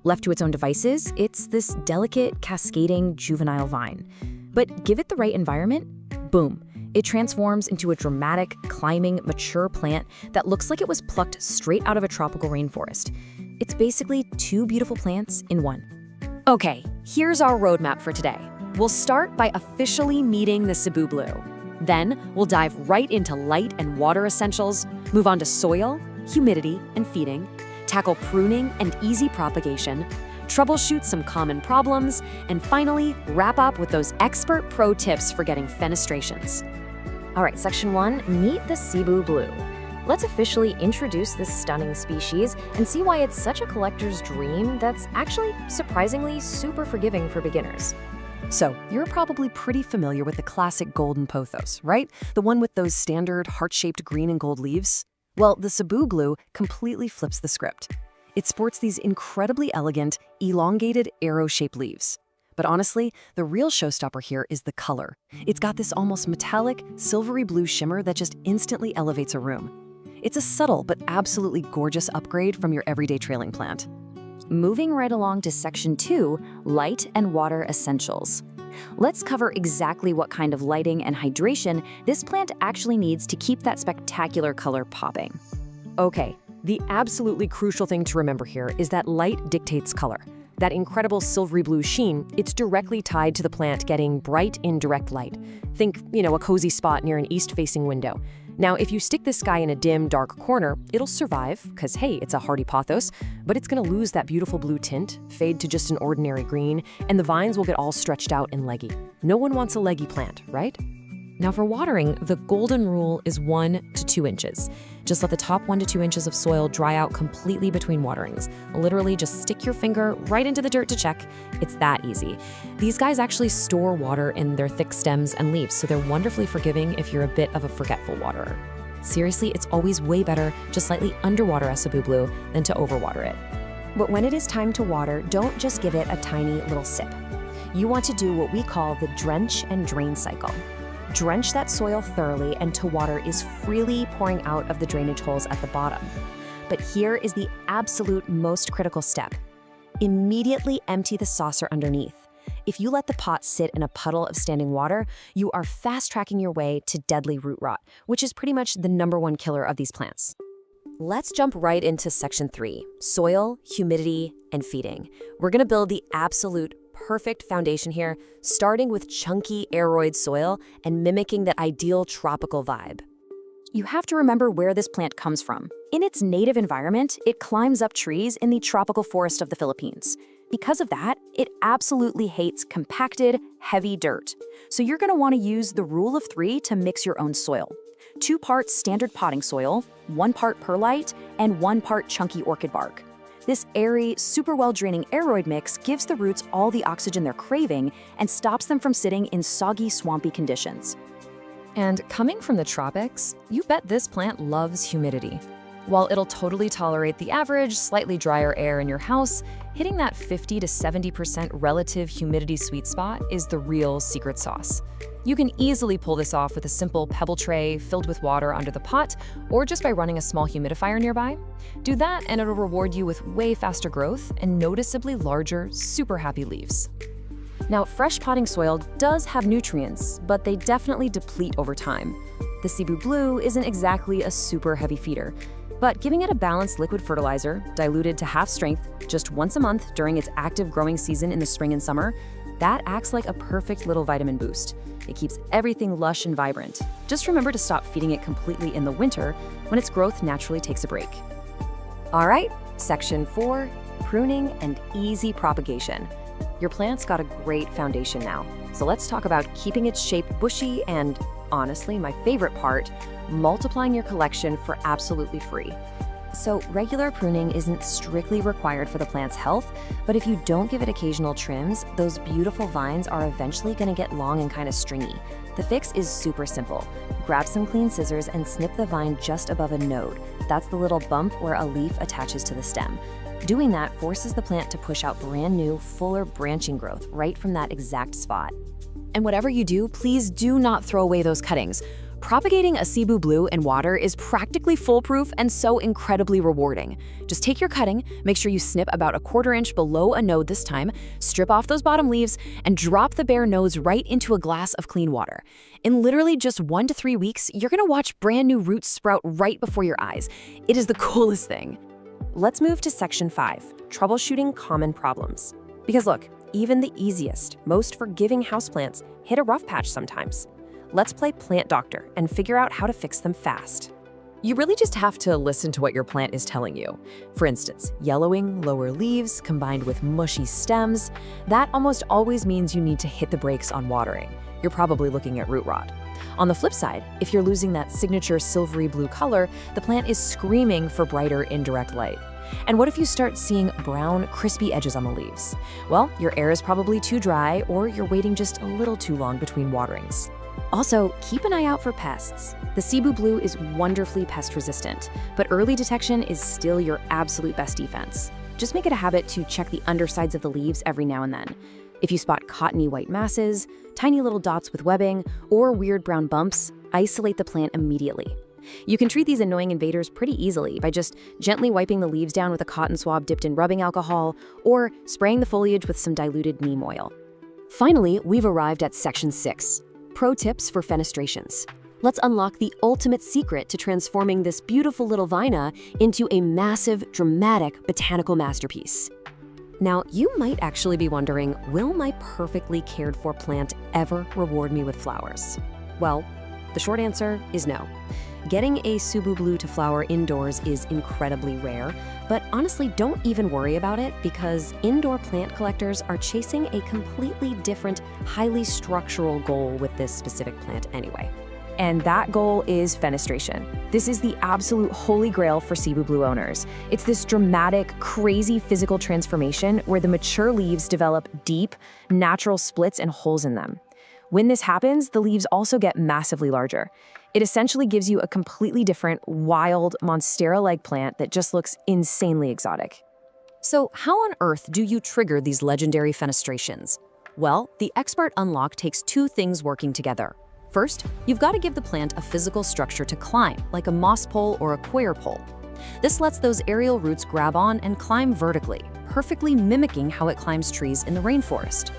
Left to its own devices, it's this delicate, cascading, juvenile vine. But give it the right environment, boom, it transforms into a dramatic, climbing, mature plant that looks like it was plucked straight out of a tropical rainforest. It's basically 2 beautiful plants in one. Okay, here's our roadmap for today. We'll start by officially meeting the Cebu Blue. Then, we'll dive right into light and water essentials, move on to soil, humidity, and feeding, tackle pruning and easy propagation, troubleshoot some common problems, and finally, wrap up with those expert pro tips for getting fenestrations. All right, Section 1, meet the Cebu Blue. Let's officially introduce this stunning species and see why it's such a collector's dream that's actually surprisingly super forgiving for beginners. So, you're probably pretty familiar with the classic golden pothos, right? The one with those standard heart-shaped green and gold leaves? Well, the Cebu Blue completely flips the script. It sports these incredibly elegant, elongated, arrow-shaped leaves. But honestly, the real showstopper here is the color. It's got this almost metallic, silvery blue shimmer that just instantly elevates a room. It's a subtle but absolutely gorgeous upgrade from your everyday trailing plant. Moving right along to Section 2, light and water essentials. Let's cover exactly what kind of lighting and hydration this plant actually needs to keep that spectacular color popping. Okay, the absolutely crucial thing to remember here is that light dictates color. That incredible silvery blue sheen, it's directly tied to the plant getting bright, indirect light. Think, a cozy spot near an east-facing window. Now, if you stick this guy in a dim, dark corner, it'll survive, because hey, it's a hardy pothos, but it's gonna lose that beautiful blue tint, fade to just an ordinary green, and the vines will get all stretched out and leggy. No one wants a leggy plant, right? Now for watering, the golden rule is 1 to 2 inches. Just let the top 1 to 2 inches of soil dry out completely between waterings. Literally just stick your finger right into the dirt to check. It's that easy. These guys actually store water in their thick stems and leaves, so they're wonderfully forgiving if you're a bit of a forgetful waterer. Seriously, it's always way better to slightly underwater a Cebu Blue than to overwater it. But when it is time to water, don't just give it a tiny little sip. You want to do what we call the drench and drain cycle. Drench that soil thoroughly until water is freely pouring out of the drainage holes at the bottom. But here is the absolute most critical step. Immediately empty the saucer underneath. If you let the pot sit in a puddle of standing water, you are fast-tracking your way to deadly root rot, which is pretty much the #1 killer of these plants. Let's jump right into Section 3, soil, humidity, and feeding. We're gonna build the absolute perfect foundation here, starting with chunky aeroid soil and mimicking that ideal tropical vibe. you have to remember where this plant comes from. In its native environment, it climbs up trees in the tropical forest of the Philippines. Because of that, it absolutely hates compacted, heavy dirt. So you're going to want to use the rule of 3 to mix your own soil. 2 parts standard potting soil, 1 part perlite, and 1 part chunky orchid bark. This airy, super well-draining aeroid mix gives the roots all the oxygen they're craving and stops them from sitting in soggy, swampy conditions. And coming from the tropics, you bet this plant loves humidity. While it'll totally tolerate the average, slightly drier air in your house, hitting that 50 to 70% relative humidity sweet spot is the real secret sauce. You can easily pull this off with a simple pebble tray filled with water under the pot, or just by running a small humidifier nearby. Do that and it'll reward you with way faster growth and noticeably larger, super happy leaves. Now, fresh potting soil does have nutrients, but they definitely deplete over time. The Cebu Blue isn't exactly a super heavy feeder, but giving it a balanced liquid fertilizer, diluted to half strength, just once a month during its active growing season in the spring and summer, that acts like a perfect little vitamin boost. It keeps everything lush and vibrant. Just remember to stop feeding it completely in the winter when its growth naturally takes a break. All right, section 4, pruning and easy propagation. Your plant's got a great foundation now, so let's talk about keeping its shape bushy and, honestly, my favorite part, multiplying your collection for absolutely free. So regular pruning isn't strictly required for the plant's health, but if you don't give it occasional trims, those beautiful vines are eventually going to get long and kind of stringy. The fix is super simple. Grab some clean scissors and snip the vine just above a node. That's the little bump where a leaf attaches to the stem. Doing that forces the plant to push out brand new, fuller branching growth right from that exact spot. And whatever you do, please do not throw away those cuttings. Propagating a Cebu Blue in water is practically foolproof and so incredibly rewarding. Just take your cutting, make sure you snip about a 1/4 inch below a node this time, strip off those bottom leaves, and drop the bare nodes right into a glass of clean water. In literally just 1 to 3 weeks, you're gonna watch brand new roots sprout right before your eyes. It is the coolest thing. Let's move to section 5, troubleshooting common problems. Because look, even the easiest, most forgiving houseplants hit a rough patch sometimes. Let's play plant doctor and figure out how to fix them fast. You really just have to listen to what your plant is telling you. For instance, yellowing, lower leaves combined with mushy stems, that almost always means you need to hit the brakes on watering. You're probably looking at root rot. On the flip side, if you're losing that signature silvery blue color, the plant is screaming for brighter indirect light. And what if you start seeing brown, crispy edges on the leaves? Well, your air is probably too dry, or you're waiting just a little too long between waterings. Also, keep an eye out for pests. The Cebu Blue is wonderfully pest resistant, but early detection is still your absolute best defense. Just make it a habit to check the undersides of the leaves every now and then. If you spot cottony white masses, tiny little dots with webbing, or weird brown bumps, isolate the plant immediately. You can treat these annoying invaders pretty easily by just gently wiping the leaves down with a cotton swab dipped in rubbing alcohol, or spraying the foliage with some diluted neem oil. Finally, we've arrived at section 6. Pro tips for fenestrations. Let's unlock the ultimate secret to transforming this beautiful little vina into a massive, dramatic botanical masterpiece. Now, you might actually be wondering, will my perfectly cared for plant ever reward me with flowers? Well, the short answer is no. Getting a Cebu Blue to flower indoors is incredibly rare, but honestly, don't even worry about it because indoor plant collectors are chasing a completely different, highly structural goal with this specific plant anyway. And that goal is fenestration. This is the absolute holy grail for Cebu Blue owners. It's this dramatic, crazy physical transformation where the mature leaves develop deep, natural splits and holes in them. When this happens, the leaves also get massively larger. It essentially gives you a completely different, wild, monstera-like plant that just looks insanely exotic. So how on earth do you trigger these legendary fenestrations? Well, the Expert Unlock takes 2 things working together. First, you've got to give the plant a physical structure to climb, like a moss pole or a quail pole. This lets those aerial roots grab on and climb vertically, perfectly mimicking how it climbs trees in the rainforest.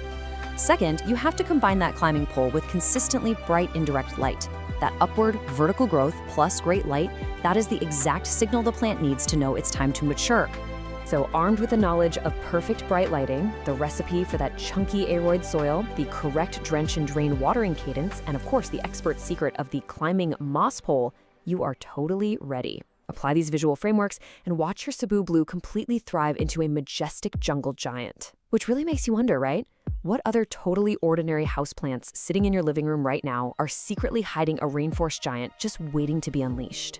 Second, you have to combine that climbing pole with consistently bright indirect light. That upward, vertical growth plus great light, that is the exact signal the plant needs to know it's time to mature. So armed with the knowledge of perfect bright lighting, the recipe for that chunky aeroid soil, the correct drench and drain watering cadence, and of course the expert secret of the climbing moss pole, you are totally ready. Apply these visual frameworks and watch your Cebu Blue completely thrive into a majestic jungle giant. Which really makes you wonder, right? What other totally ordinary houseplants sitting in your living room right now are secretly hiding a rainforest giant just waiting to be unleashed?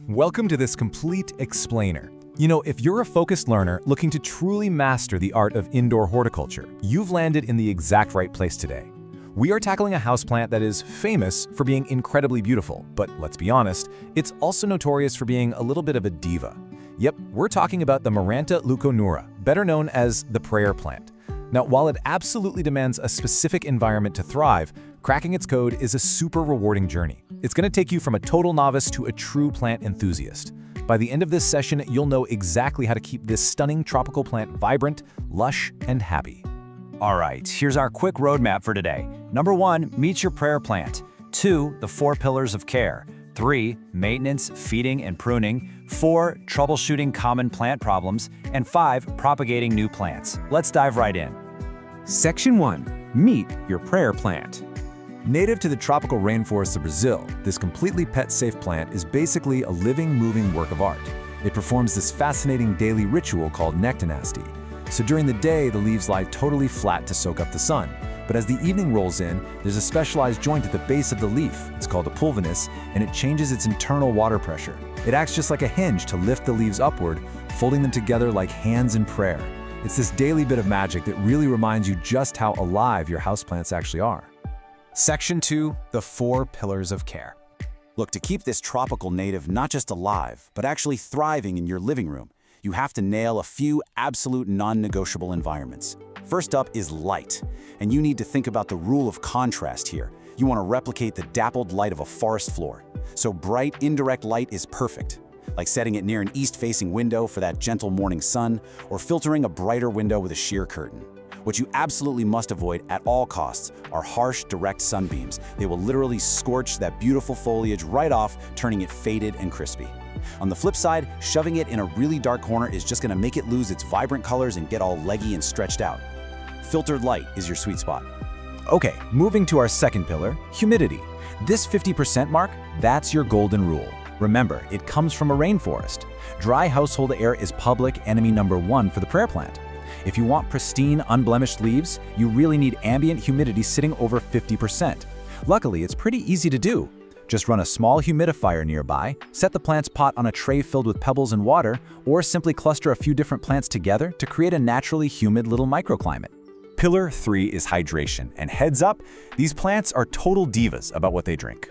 Welcome to this complete explainer. You know, if you're a focused learner looking to truly master the art of indoor horticulture, you've landed in the exact right place today. We are tackling a houseplant that is famous for being incredibly beautiful, but let's be honest, it's also notorious for being a little bit of a diva. Yep, we're talking about the Maranta leuconura, better known as the prayer plant. Now, while it absolutely demands a specific environment to thrive, cracking its code is a super rewarding journey. It's going to take you from a total novice to a true plant enthusiast. By the end of this session, you'll know exactly how to keep this stunning tropical plant vibrant, lush, and happy. All right, here's our quick roadmap for today. Number 1, meet your prayer plant. 2, the 4 pillars of care. 3, maintenance, feeding, and pruning. 4, troubleshooting common plant problems. And 5, propagating new plants. Let's dive right in. Section 1. Meet your prayer plant. Native to the tropical rainforests of Brazil, this completely pet-safe plant is basically a living, moving work of art. It performs this fascinating daily ritual called nectanasty. So during the day, the leaves lie totally flat to soak up the sun. But as the evening rolls in, there's a specialized joint at the base of the leaf. It's called a pulvinus, and it changes its internal water pressure. It acts just like a hinge to lift the leaves upward, folding them together like hands in prayer. It's this daily bit of magic that really reminds you just how alive your houseplants actually are. Section 2, the 4 pillars of care. Look, to keep this tropical native not just alive, but actually thriving in your living room, you have to nail a few absolute non-negotiable environments. First up is light, and you need to think about the rule of contrast here. You want to replicate the dappled light of a forest floor. So bright, indirect light is perfect, like setting it near an east-facing window for that gentle morning sun, or filtering a brighter window with a sheer curtain. What you absolutely must avoid at all costs are harsh, direct sunbeams. They will literally scorch that beautiful foliage right off, turning it faded and crispy. On the flip side, shoving it in a really dark corner is just going to make it lose its vibrant colors and get all leggy and stretched out. Filtered light is your sweet spot. Okay, moving to our second pillar, humidity. This 50% mark, that's your golden rule. Remember, it comes from a rainforest. Dry household air is public enemy number 1 for the prayer plant. If you want pristine, unblemished leaves, you really need ambient humidity sitting over 50%. Luckily, it's pretty easy to do. Just run a small humidifier nearby, set the plant's pot on a tray filled with pebbles and water, or simply cluster a few different plants together to create a naturally humid little microclimate. Pillar 3 is hydration, and heads up, these plants are total divas about what they drink.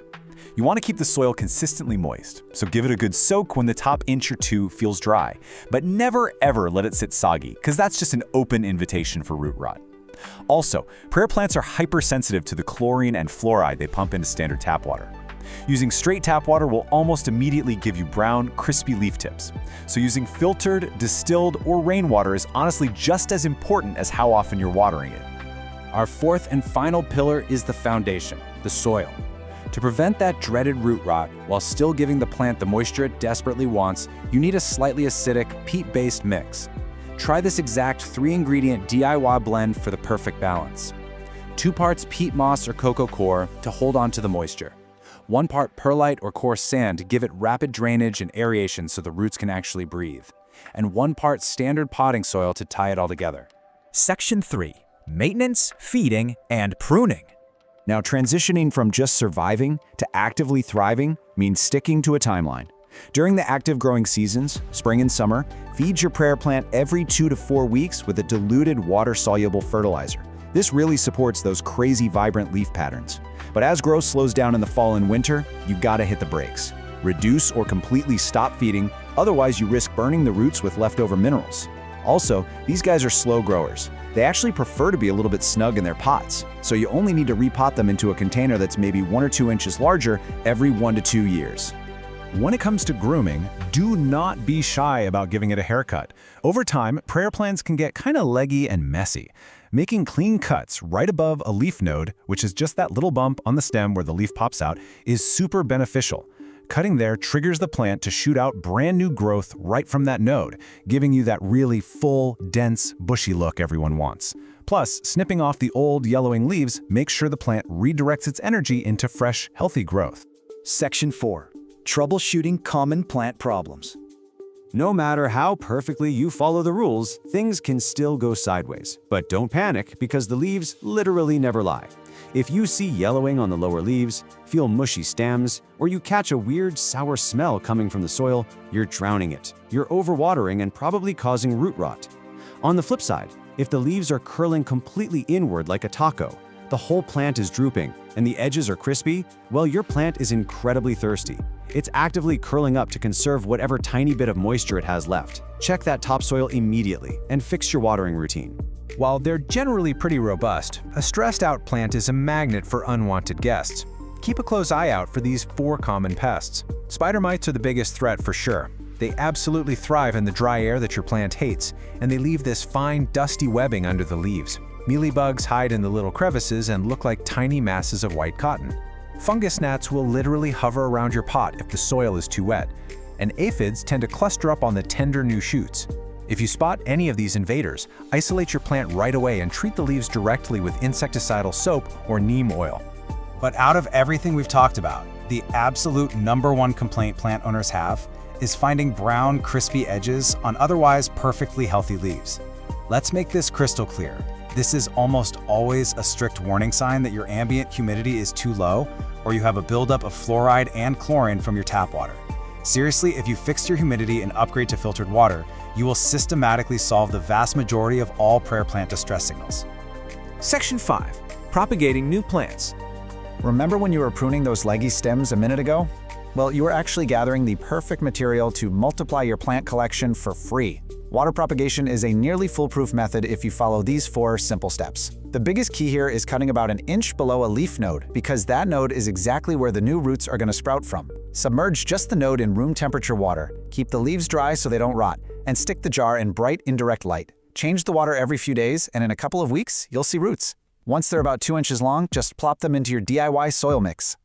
You want to keep the soil consistently moist, so give it a good soak when the top inch or 2 feels dry. But never ever let it sit soggy, because that's just an open invitation for root rot. Also, prayer plants are hypersensitive to the chlorine and fluoride they pump into standard tap water. Using straight tap water will almost immediately give you brown, crispy leaf tips. So using filtered, distilled, or rainwater is honestly just as important as how often you're watering it. Our fourth and final pillar is the foundation, the soil. To prevent that dreaded root rot while still giving the plant the moisture it desperately wants, you need a slightly acidic, peat-based mix. Try this exact 3-ingredient DIY blend for the perfect balance. 2 parts peat moss or cocoa coir to hold on to the moisture. 1 part perlite or coarse sand to give it rapid drainage and aeration so the roots can actually breathe. And 1 part standard potting soil to tie it all together. Section 3. Maintenance, feeding, and pruning. Now, transitioning from just surviving to actively thriving means sticking to a timeline. During the active growing seasons, spring and summer, feed your prayer plant every 2 to 4 weeks with a diluted water-soluble fertilizer. This really supports those crazy vibrant leaf patterns. But as growth slows down in the fall and winter, you gotta hit the brakes. Reduce or completely stop feeding, otherwise you risk burning the roots with leftover minerals. Also, these guys are slow growers. They actually prefer to be a little bit snug in their pots, so you only need to repot them into a container that's maybe 1 or 2 inches larger every 1 to 2 years. When it comes to grooming, do not be shy about giving it a haircut. Over time, prayer plants can get kind of leggy and messy. Making clean cuts right above a leaf node, which is just that little bump on the stem where the leaf pops out, is super beneficial. Cutting there triggers the plant to shoot out brand new growth right from that node, giving you that really full, dense, bushy look everyone wants. Plus, snipping off the old, yellowing leaves makes sure the plant redirects its energy into fresh, healthy growth. Section 4. troubleshooting common plant problems. No matter how perfectly you follow the rules, things can still go sideways. But don't panic, because the leaves literally never lie. If you see yellowing on the lower leaves, feel mushy stems, or you catch a weird sour smell coming from the soil, you're drowning it. You're overwatering and probably causing root rot. On the flip side, if the leaves are curling completely inward like a taco, the whole plant is drooping, and the edges are crispy, well, your plant is incredibly thirsty. It's actively curling up to conserve whatever tiny bit of moisture it has left. Check that topsoil immediately and fix your watering routine. While they're generally pretty robust, a stressed-out plant is a magnet for unwanted guests. Keep a close eye out for these 4 common pests. Spider mites are the biggest threat for sure. They absolutely thrive in the dry air that your plant hates, and they leave this fine, dusty webbing under the leaves. Mealybugs hide in the little crevices and look like tiny masses of white cotton. Fungus gnats will literally hover around your pot if the soil is too wet, and aphids tend to cluster up on the tender new shoots. If you spot any of these invaders, isolate your plant right away and treat the leaves directly with insecticidal soap or neem oil. But out of everything we've talked about, the absolute #1 complaint plant owners have is finding brown, crispy edges on otherwise perfectly healthy leaves. Let's make this crystal clear. This is almost always a strict warning sign that your ambient humidity is too low, or you have a buildup of fluoride and chlorine from your tap water. Seriously, if you fix your humidity and upgrade to filtered water, you will systematically solve the vast majority of all prayer plant distress signals. Section 5. Propagating new plants. Remember when you were pruning those leggy stems a minute ago? Well, you were actually gathering the perfect material to multiply your plant collection for free. Water propagation is a nearly foolproof method if you follow these 4 simple steps. The biggest key here is cutting about 1 inch below a leaf node, because that node is exactly where the new roots are going to sprout from. Submerge just the node in room temperature water, keep the leaves dry so they don't rot, and stick the jar in bright indirect light. Change the water every few days, and in a couple of weeks, you'll see roots. Once they're about 2 inches long, just plop them into your DIY soil mix.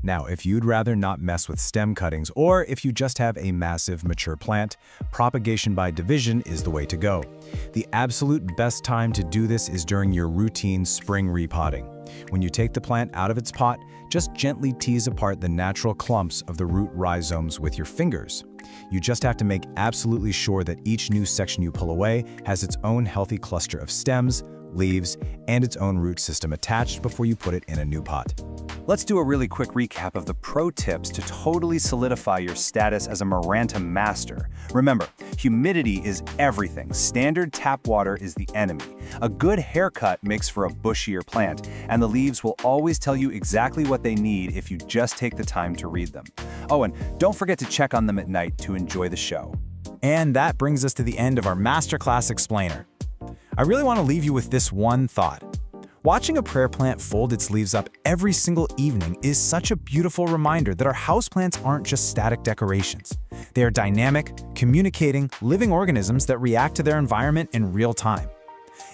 Now, if you'd rather not mess with stem cuttings, or if you just have a massive mature plant, propagation by division is the way to go. The absolute best time to do this is during your routine spring repotting. When you take the plant out of its pot, just gently tease apart the natural clumps of the root rhizomes with your fingers. You just have to make absolutely sure that each new section you pull away has its own healthy cluster of stems, leaves, and its own root system attached before you put it in a new pot. Let's do a really quick recap of the pro tips to totally solidify your status as a Maranta master. Remember, humidity is everything. Standard tap water is the enemy. A good haircut makes for a bushier plant, and the leaves will always tell you exactly what they need if you just take the time to read them. Oh, and don't forget to check on them at night to enjoy the show. And that brings us to the end of our Masterclass Explainer. I really want to leave you with this one thought. Watching a prayer plant fold its leaves up every single evening is such a beautiful reminder that our houseplants aren't just static decorations. They are dynamic, communicating, living organisms that react to their environment in real time.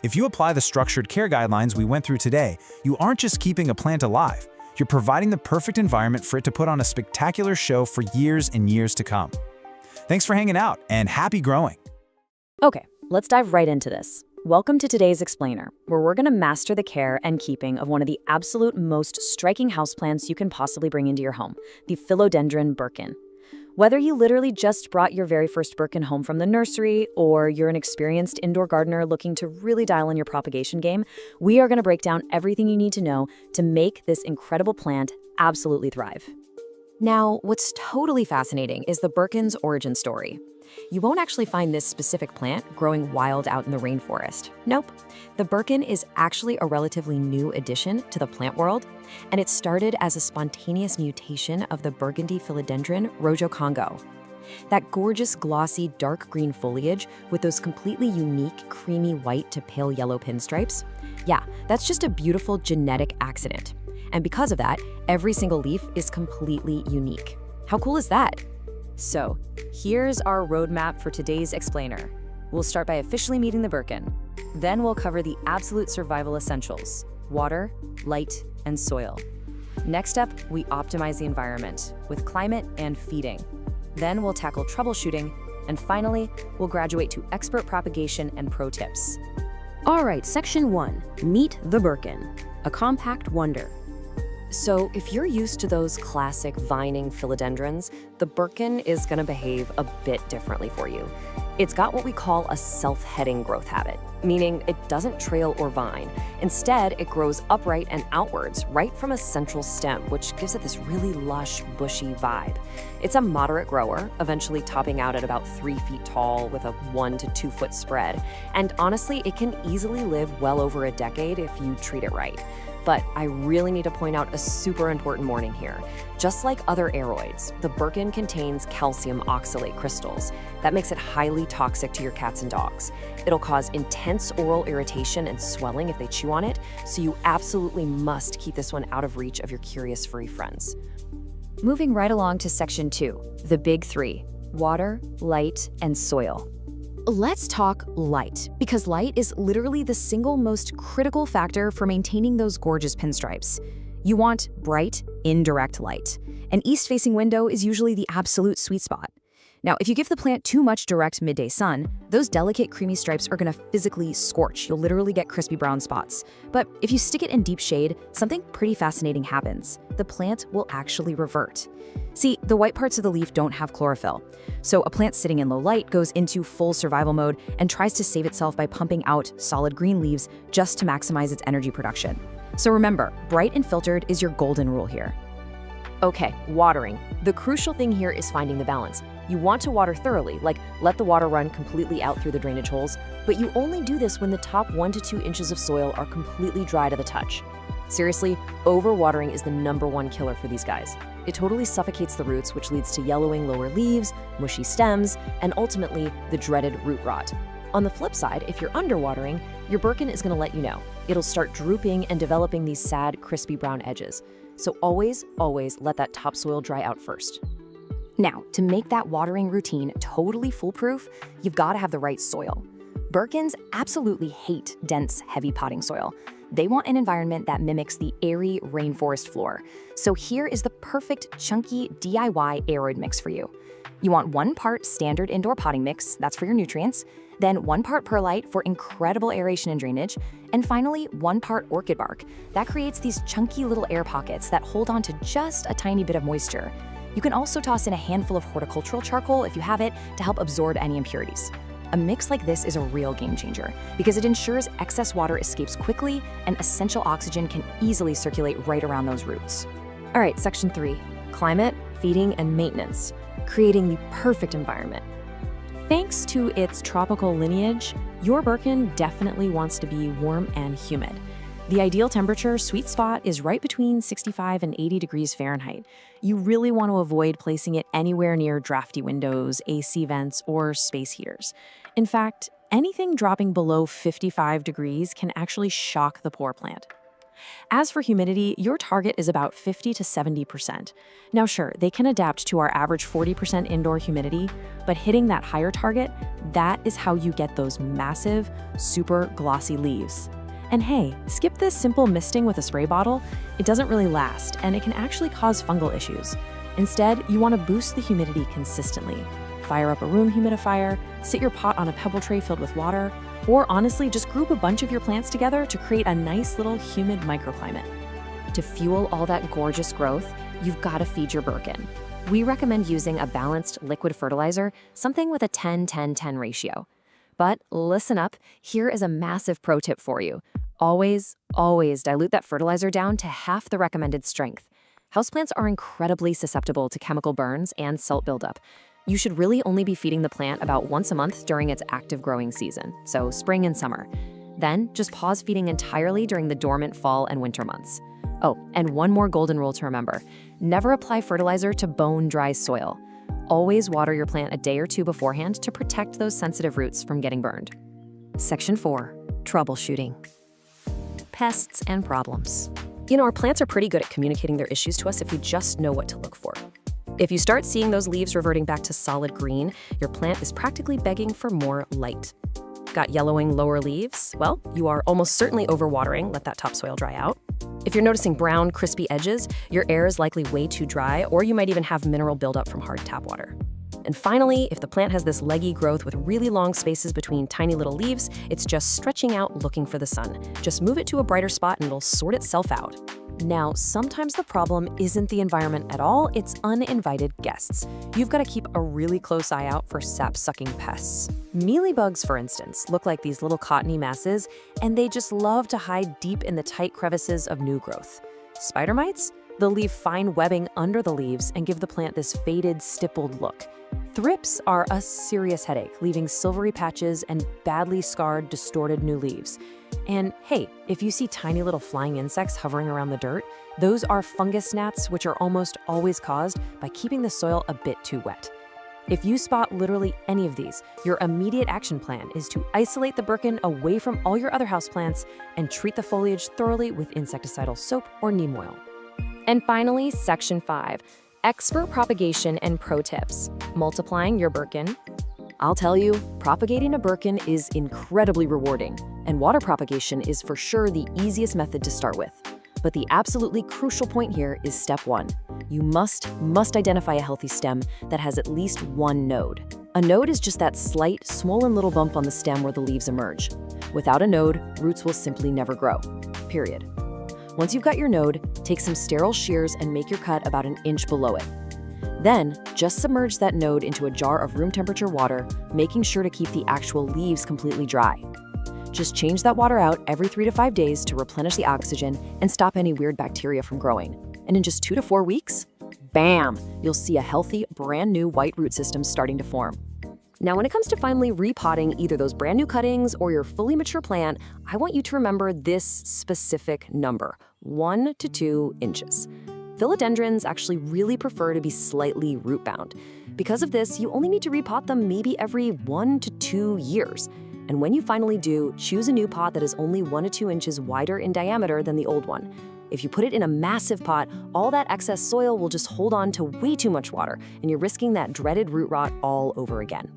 If you apply the structured care guidelines we went through today, you aren't just keeping a plant alive, you're providing the perfect environment for it to put on a spectacular show for years and years to come. Thanks for hanging out, and happy growing! Okay, let's dive right into this. Welcome to today's Explainer, where we're going to master the care and keeping of one of the absolute most striking houseplants you can possibly bring into your home, the philodendron birkin. Whether you literally just brought your very first birkin home from the nursery, or you're an experienced indoor gardener looking to really dial in your propagation game, we are going to break down everything you need to know to make this incredible plant absolutely thrive. Now, what's totally fascinating is the birkin's origin story. You won't actually find this specific plant growing wild out in the rainforest. Nope. The birkin is actually a relatively new addition to the plant world, and it started as a spontaneous mutation of the burgundy philodendron Rojo Congo. That gorgeous, glossy, dark green foliage with those completely unique, creamy white to pale yellow pinstripes. Yeah, that's just a beautiful genetic accident. And because of that, every single leaf is completely unique. How cool is that? So, here's our roadmap for today's Explainer. We'll start by officially meeting the birkin. Then we'll cover the absolute survival essentials: water, light, and soil. Next up, we optimize the environment with climate and feeding. Then we'll tackle troubleshooting, and finally, we'll graduate to expert propagation and pro tips. All right, Section 1, Meet the Birkin, a compact wonder. So if you're used to those classic vining philodendrons, the Birkin is going to behave a bit differently for you. It's got what we call a self-heading growth habit, meaning it doesn't trail or vine. Instead, it grows upright and outwards, right from a central stem, which gives it this really lush, bushy vibe. It's a moderate grower, eventually topping out at about 3 feet tall with a 1 to 2 foot spread. And honestly, it can easily live well over a decade if you treat it right. But I really need to point out a super important warning here. Just like other aroids, the Birkin contains calcium oxalate crystals. That makes it highly toxic to your cats and dogs. It'll cause intense oral irritation and swelling if they chew on it, so you absolutely must keep this one out of reach of your curious furry friends. Moving right along to section 2, the big 3, water, light, and soil. Let's talk light, because light is literally the single most critical factor for maintaining those gorgeous pinstripes. You want bright, indirect light. An east-facing window is usually the absolute sweet spot. Now, if you give the plant too much direct midday sun, those delicate creamy stripes are gonna physically scorch. You'll literally get crispy brown spots. But if you stick it in deep shade, something pretty fascinating happens. The plant will actually revert. See, the white parts of the leaf don't have chlorophyll. So a plant sitting in low light goes into full survival mode and tries to save itself by pumping out solid green leaves just to maximize its energy production. So remember, bright and filtered is your golden rule here. Okay, watering. The crucial thing here is finding the balance. You want to water thoroughly, like let the water run completely out through the drainage holes, but you only do this when the top 1 to 2 inches of soil are completely dry to the touch. Seriously, overwatering is the #1 killer for these guys. It totally suffocates the roots, which leads to yellowing lower leaves, mushy stems, and ultimately the dreaded root rot. On the flip side, if you're underwatering, your Birkin is going to let you know. It'll start drooping and developing these sad, crispy brown edges. So always, always let that topsoil dry out first. Now, to make that watering routine totally foolproof, you've got to have the right soil. Birkins absolutely hate dense, heavy potting soil. They want an environment that mimics the airy rainforest floor. So here is the perfect chunky DIY aroid mix for you. You want 1 part standard indoor potting mix, that's for your nutrients, then 1 part perlite for incredible aeration and drainage, and finally 1 part orchid bark. That creates these chunky little air pockets that hold on to just a tiny bit of moisture. You can also toss in a handful of horticultural charcoal if you have it to help absorb any impurities. A mix like this is a real game changer because it ensures excess water escapes quickly and essential oxygen can easily circulate right around those roots. All right, section 3, climate, feeding, and maintenance, creating the perfect environment. Thanks to its tropical lineage, your Birkin definitely wants to be warm and humid. The ideal temperature sweet spot is right between 65 and 80 degrees Fahrenheit. You really want to avoid placing it anywhere near drafty windows, AC vents, or space heaters. In fact, anything dropping below 55 degrees can actually shock the poor plant. As for humidity, your target is about 50 to 70%. Now sure, they can adapt to our average 40% indoor humidity, but hitting that higher target, that is how you get those massive, super glossy leaves. And hey, skip this simple misting with a spray bottle. It doesn't really last, and it can actually cause fungal issues. Instead, you want to boost the humidity consistently. Fire up a room humidifier, sit your pot on a pebble tray filled with water, or honestly, just group a bunch of your plants together to create a nice little humid microclimate. To fuel all that gorgeous growth, you've got to feed your Birkin. We recommend using a balanced liquid fertilizer, something with a 10-10-10 ratio. But listen up, here is a massive pro tip for you. Always, always dilute that fertilizer down to half the recommended strength. Houseplants are incredibly susceptible to chemical burns and salt buildup. You should really only be feeding the plant about once a month during its active growing season, so spring and summer. Then just pause feeding entirely during the dormant fall and winter months. Oh, and one more golden rule to remember. Never apply fertilizer to bone-dry soil. Always water your plant a day or 2 beforehand to protect those sensitive roots from getting burned. Section 4, troubleshooting. Pests and problems. You know, our plants are pretty good at communicating their issues to us if we just know what to look for. If you start seeing those leaves reverting back to solid green, your plant is practically begging for more light. Got yellowing lower leaves? Well, you are almost certainly overwatering, let that topsoil dry out. If you're noticing brown, crispy edges, your air is likely way too dry, or you might even have mineral buildup from hard tap water. And finally, if the plant has this leggy growth with really long spaces between tiny little leaves, it's just stretching out looking for the sun. Just move it to a brighter spot and it'll sort itself out. Now, sometimes the problem isn't the environment at all, it's uninvited guests. You've got to keep a really close eye out for sap-sucking pests. Mealybugs, for instance, look like these little cottony masses, and they just love to hide deep in the tight crevices of new growth. Spider mites? They'll leave fine webbing under the leaves and give the plant this faded, stippled look. Thrips are a serious headache, leaving silvery patches and badly scarred, distorted new leaves. And hey, if you see tiny little flying insects hovering around the dirt, those are fungus gnats, which are almost always caused by keeping the soil a bit too wet. If you spot literally any of these, your immediate action plan is to isolate the Birkin away from all your other houseplants and treat the foliage thoroughly with insecticidal soap or neem oil. And finally, Section 5, Expert Propagation and Pro Tips. Multiplying your Birkin. I'll tell you, propagating a Birkin is incredibly rewarding, and water propagation is for sure the easiest method to start with. But the absolutely crucial point here is step 1. You must identify a healthy stem that has at least one node. A node is just that slight, swollen little bump on the stem where the leaves emerge. Without a node, roots will simply never grow. Period. Once you've got your node, take some sterile shears and make your cut about an inch below it. Then, just submerge that node into a jar of room temperature water, making sure to keep the actual leaves completely dry. Just change that water out every 3 to 5 days to replenish the oxygen and stop any weird bacteria from growing. And in just 2 to 4 weeks, bam, you'll see a healthy, brand new white root system starting to form. Now, when it comes to finally repotting either those brand new cuttings or your fully mature plant, I want you to remember this specific number, 1 to 2 inches. Philodendrons actually really prefer to be slightly root-bound. Because of this, you only need to repot them maybe every 1 to 2 years. And when you finally do, choose a new pot that is only 1 to 2 inches wider in diameter than the old one. If you put it in a massive pot, all that excess soil will just hold on to way too much water, and you're risking that dreaded root rot all over again.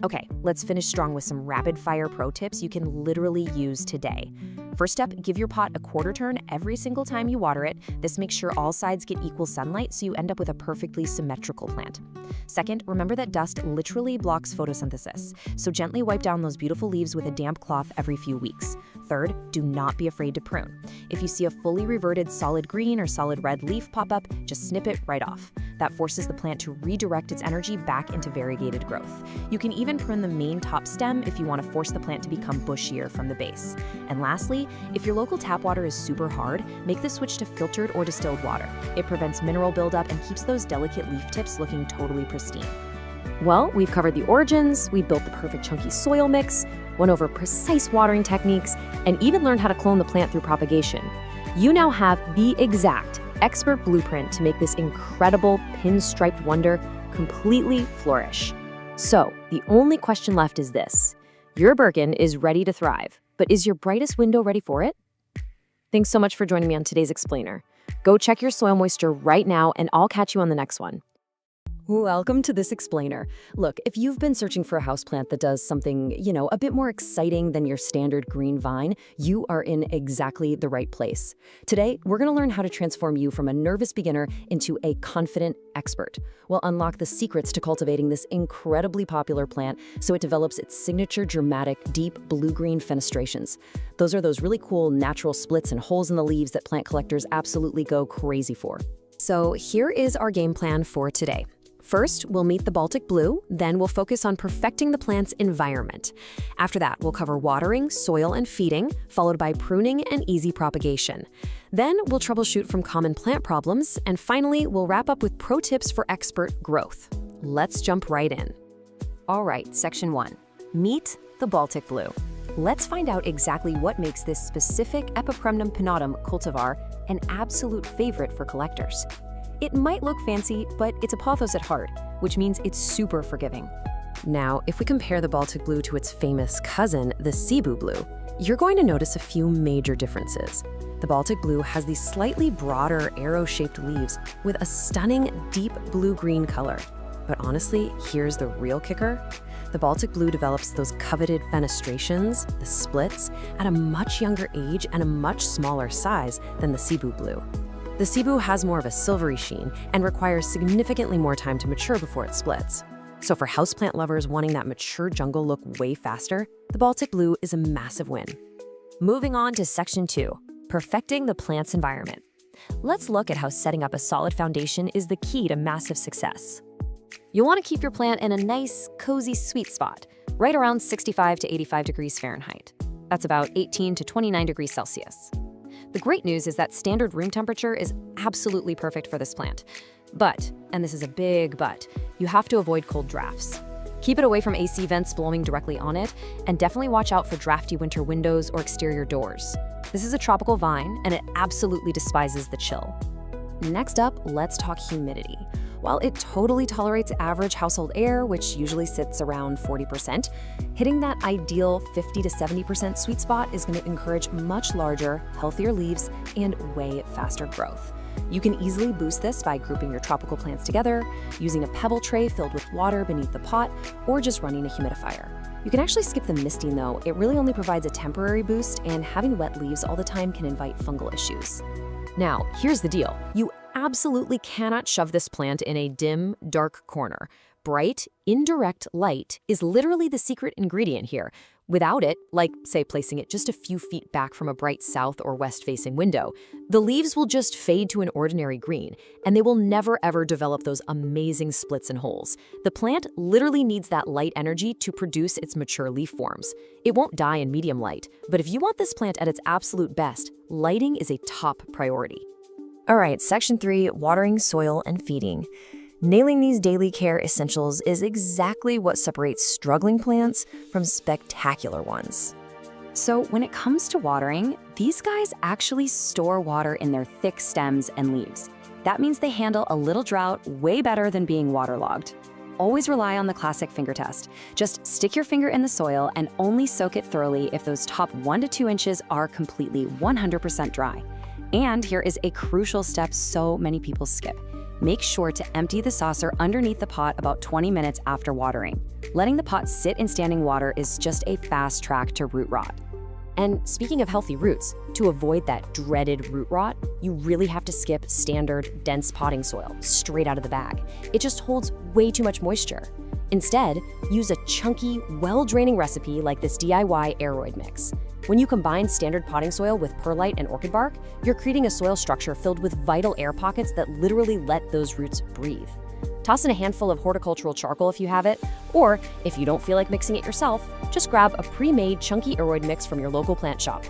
Okay, let's finish strong with some rapid-fire pro tips you can literally use today. First step, give your pot a quarter turn every single time you water it. This makes sure all sides get equal sunlight so you end up with a perfectly symmetrical plant. Second, remember that dust literally blocks photosynthesis, so gently wipe down those beautiful leaves with a damp cloth every few weeks. Third, do not be afraid to prune. If you see a fully reverted solid green or solid red leaf pop up, just snip it right off. That forces the plant to redirect its energy back into variegated growth. You can even prune the main top stem if you want to force the plant to become bushier from the base. And lastly, if your local tap water is super hard, make the switch to filtered or distilled water. It prevents mineral buildup and keeps those delicate leaf tips looking totally pristine. Well, we've covered the origins, we built the perfect chunky soil mix, went over precise watering techniques, and even learned how to clone the plant through propagation. You now have the exact expert blueprint to make this incredible pinstriped wonder completely flourish. So, the only question left is this. Your Birkin is ready to thrive, but is your brightest window ready for it? Thanks so much for joining me on today's Explainer. Go check your soil moisture right now, and I'll catch you on the next one. Welcome to this explainer. Look, if you've been searching for a houseplant that does something, a bit more exciting than your standard green vine, you are in exactly the right place. Today, we're going to learn how to transform you from a nervous beginner into a confident expert. We'll unlock the secrets to cultivating this incredibly popular plant so it develops its signature dramatic, deep blue-green fenestrations. Those are those really cool natural splits and holes in the leaves that plant collectors absolutely go crazy for. So here is our game plan for today. First, we'll meet the Baltic blue, then we'll focus on perfecting the plant's environment. After that, we'll cover watering, soil, and feeding, followed by pruning and easy propagation. Then we'll troubleshoot from common plant problems, and finally, we'll wrap up with pro tips for expert growth. Let's jump right in. All right, Section 1. Meet the Baltic blue. Let's find out exactly what makes this specific Epipremnum pinnatum cultivar an absolute favorite for collectors. It might look fancy, but it's a pothos at heart, which means it's super forgiving. Now, if we compare the Baltic blue to its famous cousin, the Cebu blue, you're going to notice a few major differences. The Baltic blue has these slightly broader arrow-shaped leaves with a stunning deep blue-green color. But honestly, here's the real kicker. The Baltic blue develops those coveted fenestrations, the splits, at a much younger age and a much smaller size than the Cebu blue. The Cebu has more of a silvery sheen and requires significantly more time to mature before it splits. So for houseplant lovers wanting that mature jungle look way faster, the Baltic blue is a massive win. Moving on to Section 2, perfecting the plant's environment. Let's look at how setting up a solid foundation is the key to massive success. You'll want to keep your plant in a nice, cozy sweet spot, right around 65 to 85 degrees Fahrenheit. That's about 18 to 29 degrees Celsius. The great news is that standard room temperature is absolutely perfect for this plant. But, and this is a big but, you have to avoid cold drafts. Keep it away from AC vents blowing directly on it, and definitely watch out for drafty winter windows or exterior doors. This is a tropical vine, and it absolutely despises the chill. Next up, let's talk humidity. While it totally tolerates average household air, which usually sits around 40%, hitting that ideal 50 to 70% sweet spot is going to encourage much larger, healthier leaves and way faster growth. You can easily boost this by grouping your tropical plants together, using a pebble tray filled with water beneath the pot, or just running a humidifier. You can actually skip the misting though. It really only provides a temporary boost, and having wet leaves all the time can invite fungal issues. Now, here's the deal. You absolutely cannot shove this plant in a dim, dark corner. Bright, indirect light is literally the secret ingredient here. Without it, like, say, placing it just a few feet back from a bright south or west-facing window, the leaves will just fade to an ordinary green, and they will never ever develop those amazing splits and holes. The plant literally needs that light energy to produce its mature leaf forms. It won't die in medium light, but if you want this plant at its absolute best, lighting is a top priority. All right, Section 3, watering, soil, and feeding. Nailing these daily care essentials is exactly what separates struggling plants from spectacular ones. So when it comes to watering, these guys actually store water in their thick stems and leaves. That means they handle a little drought way better than being waterlogged. Always rely on the classic finger test. Just stick your finger in the soil and only soak it thoroughly if those top 1 to 2 inches are completely 100% dry. And here is a crucial step so many people skip. Make sure to empty the saucer underneath the pot about 20 minutes after watering. Letting the pot sit in standing water is just a fast track to root rot. And speaking of healthy roots, to avoid that dreaded root rot, you really have to skip standard, dense potting soil straight out of the bag. It just holds way too much moisture. Instead, use a chunky, well-draining recipe like this DIY aeroid mix. When you combine standard potting soil with perlite and orchid bark, you're creating a soil structure filled with vital air pockets that literally let those roots breathe. Toss in a handful of horticultural charcoal if you have it, or if you don't feel like mixing it yourself, just grab a pre-made chunky aeroid mix from your local plant shop.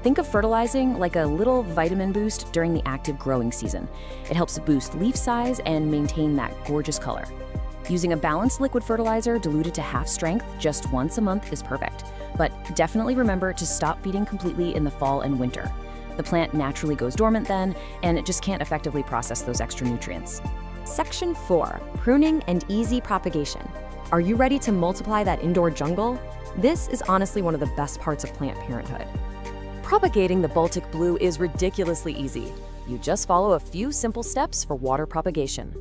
Think of fertilizing like a little vitamin boost during the active growing season. It helps boost leaf size and maintain that gorgeous color. Using a balanced liquid fertilizer diluted to half strength just once a month is perfect. But definitely remember to stop feeding completely in the fall and winter. The plant naturally goes dormant then, and it just can't effectively process those extra nutrients. Section 4, pruning and easy propagation. Are you ready to multiply that indoor jungle? This is honestly one of the best parts of plant parenthood. Propagating the Baltic blue is ridiculously easy. You just follow a few simple steps for water propagation.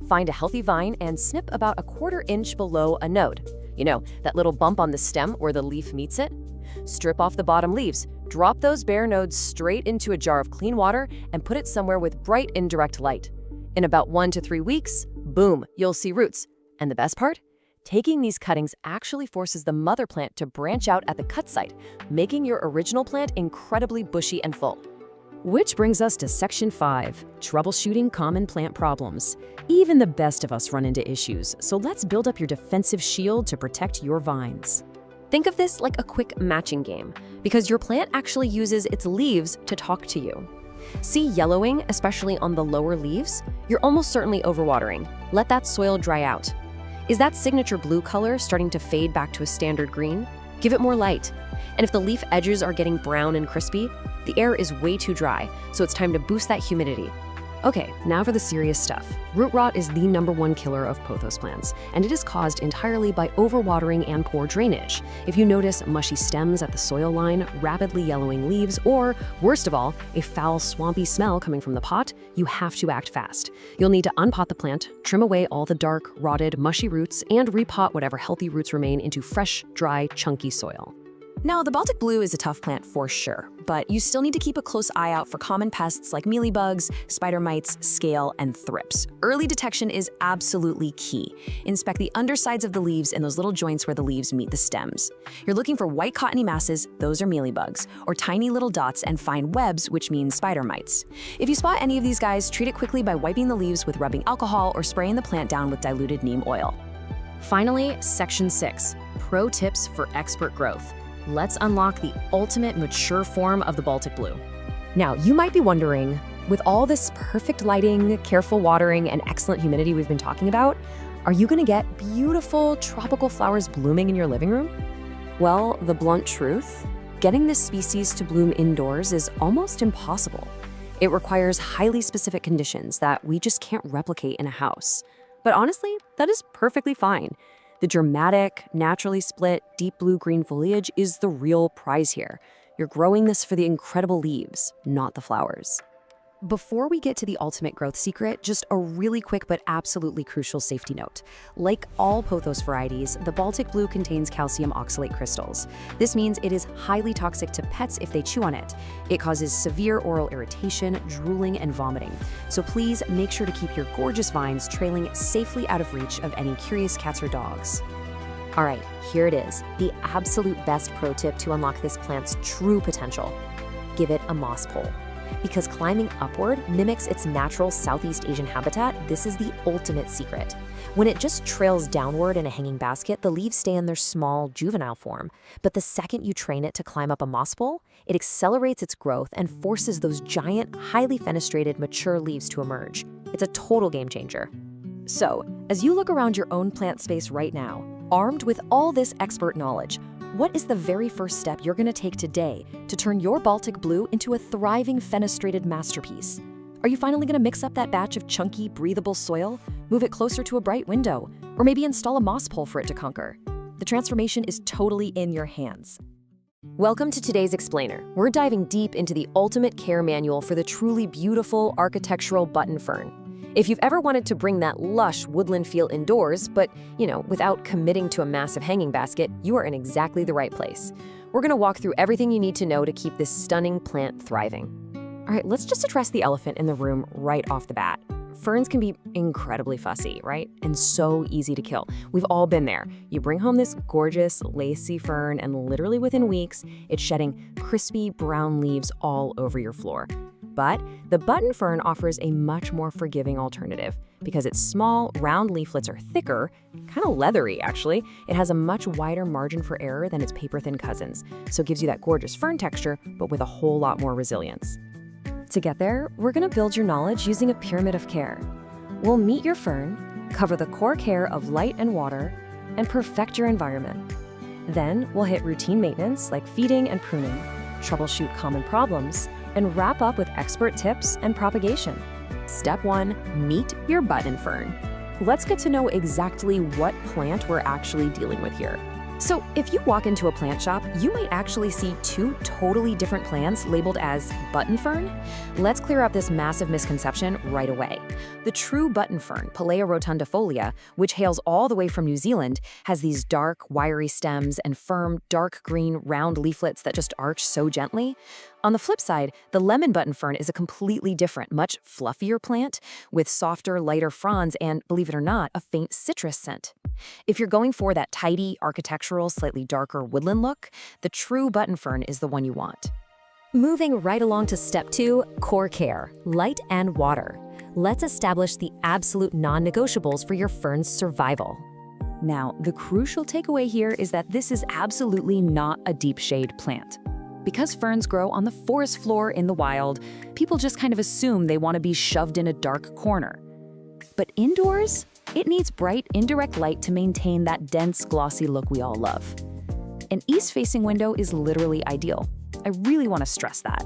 Find a healthy vine and snip about 1/4 inch below a node. You know, that little bump on the stem where the leaf meets it? Strip off the bottom leaves, drop those bare nodes straight into a jar of clean water, and put it somewhere with bright indirect light. In about 1 to 3 weeks, boom, you'll see roots. And the best part? Taking these cuttings actually forces the mother plant to branch out at the cut site, making your original plant incredibly bushy and full. Which brings us to Section 5, troubleshooting common plant problems. Even the best of us run into issues, so let's build up your defensive shield to protect your vines. Think of this like a quick matching game, because your plant actually uses its leaves to talk to you. See yellowing, especially on the lower leaves? You're almost certainly overwatering. Let that soil dry out. Is that signature blue color starting to fade back to a standard green? Give it more light. And if the leaf edges are getting brown and crispy, the air is way too dry, so it's time to boost that humidity. Okay, now for the serious stuff. Root rot is the #1 killer of pothos plants, and it is caused entirely by overwatering and poor drainage. If you notice mushy stems at the soil line, rapidly yellowing leaves, or, worst of all, a foul, swampy smell coming from the pot, you have to act fast. You'll need to unpot the plant, trim away all the dark, rotted, mushy roots, and repot whatever healthy roots remain into fresh, dry, chunky soil. Now, the Baltic blue is a tough plant for sure, but you still need to keep a close eye out for common pests like mealybugs, spider mites, scale, and thrips. Early detection is absolutely key. Inspect the undersides of the leaves and those little joints where the leaves meet the stems. You're looking for white cottony masses, those are mealybugs, or tiny little dots and fine webs, which means spider mites. If you spot any of these guys, treat it quickly by wiping the leaves with rubbing alcohol or spraying the plant down with diluted neem oil. Finally, Section 6, Pro Tips for Expert Growth. Let's unlock the ultimate mature form of the Baltic blue. Now, you might be wondering, with all this perfect lighting, careful watering, and excellent humidity we've been talking about, are you gonna get beautiful tropical flowers blooming in your living room? Well, the blunt truth, getting this species to bloom indoors is almost impossible. It requires highly specific conditions that we just can't replicate in a house. But honestly, that is perfectly fine. The dramatic, naturally split, deep blue-green foliage is the real prize here. You're growing this for the incredible leaves, not the flowers. Before we get to the ultimate growth secret, just a really quick but absolutely crucial safety note. Like all pothos varieties, the Baltic blue contains calcium oxalate crystals. This means it is highly toxic to pets if they chew on it. It causes severe oral irritation, drooling, and vomiting. So please make sure to keep your gorgeous vines trailing safely out of reach of any curious cats or dogs. All right, here it is, the absolute best pro tip to unlock this plant's true potential. Give it a moss pole. Because climbing upward mimics its natural Southeast Asian habitat, this is the ultimate secret. When it just trails downward in a hanging basket, the leaves stay in their small, juvenile form. But the second you train it to climb up a moss pole, it accelerates its growth and forces those giant, highly fenestrated, mature leaves to emerge. It's a total game changer. So, as you look around your own plant space right now, armed with all this expert knowledge, what is the very first step you're going to take today to turn your Baltic blue into a thriving fenestrated masterpiece? Are you finally going to mix up that batch of chunky, breathable soil, move it closer to a bright window, or maybe install a moss pole for it to conquer? The transformation is totally in your hands. Welcome to today's Explainer. We're diving deep into the ultimate care manual for the truly beautiful architectural button fern. If you've ever wanted to bring that lush woodland feel indoors, but, without committing to a massive hanging basket, you are in exactly the right place. We're going to walk through everything you need to know to keep this stunning plant thriving. All right, let's just address the elephant in the room right off the bat. Ferns can be incredibly fussy, right? And so easy to kill. We've all been there. You bring home this gorgeous, lacy fern, and literally within weeks, it's shedding crispy brown leaves all over your floor. But the button fern offers a much more forgiving alternative. Because its small, round leaflets are thicker, kind of leathery actually, it has a much wider margin for error than its paper-thin cousins, so it gives you that gorgeous fern texture, but with a whole lot more resilience. To get there, we're going to build your knowledge using a pyramid of care. We'll meet your fern, cover the core care of light and water, and perfect your environment. Then we'll hit routine maintenance like feeding and pruning, troubleshoot common problems, and wrap up with expert tips and propagation. Step 1, meet your button fern. Let's get to know exactly what plant we're actually dealing with here. So if you walk into a plant shop, you might actually see two totally different plants labeled as button fern. Let's clear up this massive misconception right away. The true button fern, Pelea rotundifolia, which hails all the way from New Zealand, has these dark, wiry stems and firm, dark green, round leaflets that just arch so gently. On the flip side, the lemon button fern is a completely different, much fluffier plant with softer, lighter fronds and, believe it or not, a faint citrus scent. If you're going for that tidy, architectural, slightly darker woodland look, the true button fern is the one you want. Moving right along to step 2, core care, light and water. Let's establish the absolute non-negotiables for your fern's survival. Now, the crucial takeaway here is that this is absolutely not a deep shade plant. Because ferns grow on the forest floor in the wild, people just kind of assume they want to be shoved in a dark corner. But indoors, it needs bright, indirect light to maintain that dense, glossy look we all love. An east-facing window is literally ideal. I really want to stress that.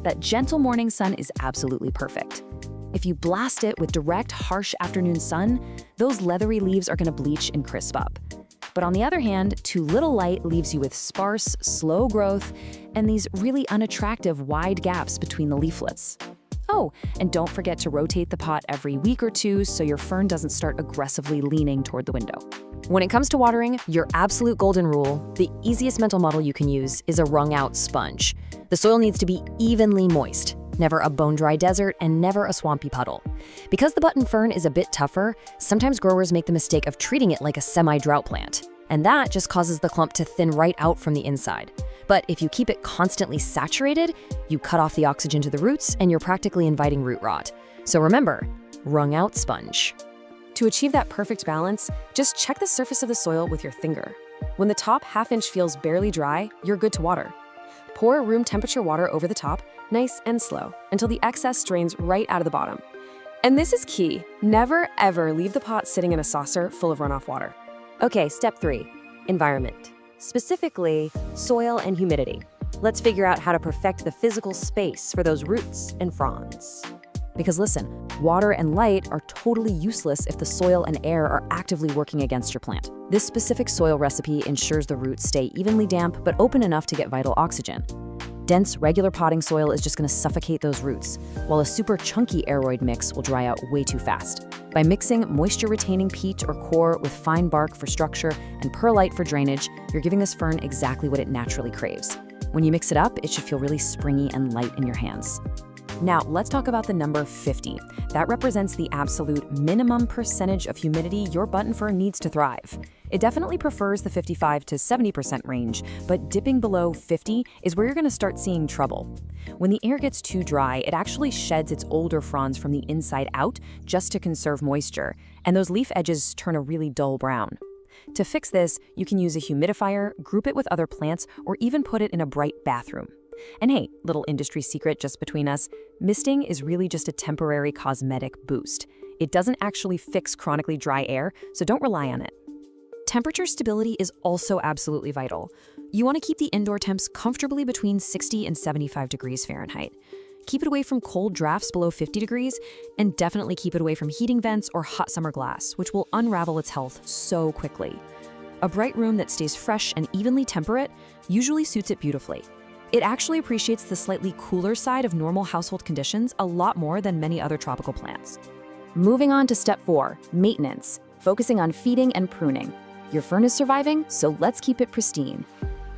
That gentle morning sun is absolutely perfect. If you blast it with direct, harsh afternoon sun, those leathery leaves are going to bleach and crisp up. But on the other hand, too little light leaves you with sparse, slow growth and these really unattractive wide gaps between the leaflets. Oh, and don't forget to rotate the pot every week or two so your fern doesn't start aggressively leaning toward the window. When it comes to watering, your absolute golden rule, the easiest mental model you can use, is a wrung-out sponge. The soil needs to be evenly moist, never a bone-dry desert, and never a swampy puddle. Because the button fern is a bit tougher, sometimes growers make the mistake of treating it like a semi-drought plant, and that just causes the clump to thin right out from the inside. But if you keep it constantly saturated, you cut off the oxygen to the roots and you're practically inviting root rot. So remember, wrung-out sponge. To achieve that perfect balance, just check the surface of the soil with your finger. When the top half-inch feels barely dry, you're good to water. Pour room temperature water over the top, nice and slow, until the excess drains right out of the bottom. And this is key. Never, ever leave the pot sitting in a saucer full of runoff water. Okay, step 3, environment. Specifically, soil and humidity. Let's figure out how to perfect the physical space for those roots and fronds. Because listen, water and light are totally useless if the soil and air are actively working against your plant. This specific soil recipe ensures the roots stay evenly damp but open enough to get vital oxygen. Dense, regular potting soil is just going to suffocate those roots, while a super chunky aeroid mix will dry out way too fast. By mixing moisture-retaining peat or coir with fine bark for structure and perlite for drainage, you're giving this fern exactly what it naturally craves. When you mix it up, it should feel really springy and light in your hands. Now, let's talk about the number 50. That represents the absolute minimum percentage of humidity your button fern needs to thrive. It definitely prefers the 55 to 70% range, but dipping below 50 is where you're going to start seeing trouble. When the air gets too dry, it actually sheds its older fronds from the inside out just to conserve moisture, and those leaf edges turn a really dull brown. To fix this, you can use a humidifier, group it with other plants, or even put it in a bright bathroom. And hey, little industry secret just between us, misting is really just a temporary cosmetic boost. It doesn't actually fix chronically dry air, so don't rely on it. Temperature stability is also absolutely vital. You want to keep the indoor temps comfortably between 60 and 75 degrees Fahrenheit. Keep it away from cold drafts below 50 degrees, and definitely keep it away from heating vents or hot summer glass, which will unravel its health so quickly. A bright room that stays fresh and evenly temperate usually suits it beautifully. It actually appreciates the slightly cooler side of normal household conditions a lot more than many other tropical plants. Moving on to step 4, maintenance, focusing on feeding and pruning. Your fern is surviving, so let's keep it pristine.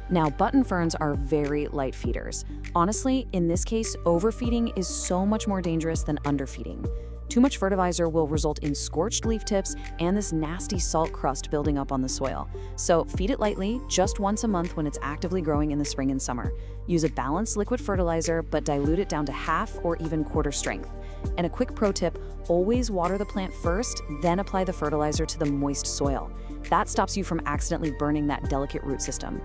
Now, button ferns are very light feeders. Honestly, in this case, overfeeding is so much more dangerous than underfeeding. Too much fertilizer will result in scorched leaf tips and this nasty salt crust building up on the soil. So feed it lightly, just once a month when it's actively growing in the spring and summer. Use a balanced liquid fertilizer, but dilute it down to half or even quarter strength. And a quick pro tip, always water the plant first, then apply the fertilizer to the moist soil. That stops you from accidentally burning that delicate root system.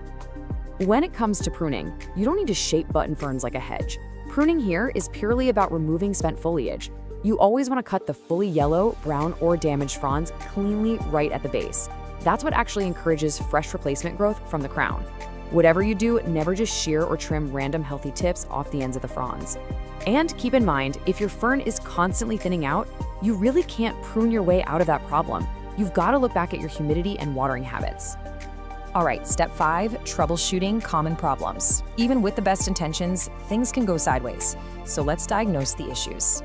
When it comes to pruning, you don't need to shape button ferns like a hedge. Pruning here is purely about removing spent foliage. You always want to cut the fully yellow, brown, or damaged fronds cleanly right at the base. That's what actually encourages fresh replacement growth from the crown. Whatever you do, never just shear or trim random healthy tips off the ends of the fronds. And keep in mind, if your fern is constantly thinning out, you really can't prune your way out of that problem. You've got to look back at your humidity and watering habits. All right, step 5, troubleshooting common problems. Even with the best intentions, things can go sideways. So let's diagnose the issues.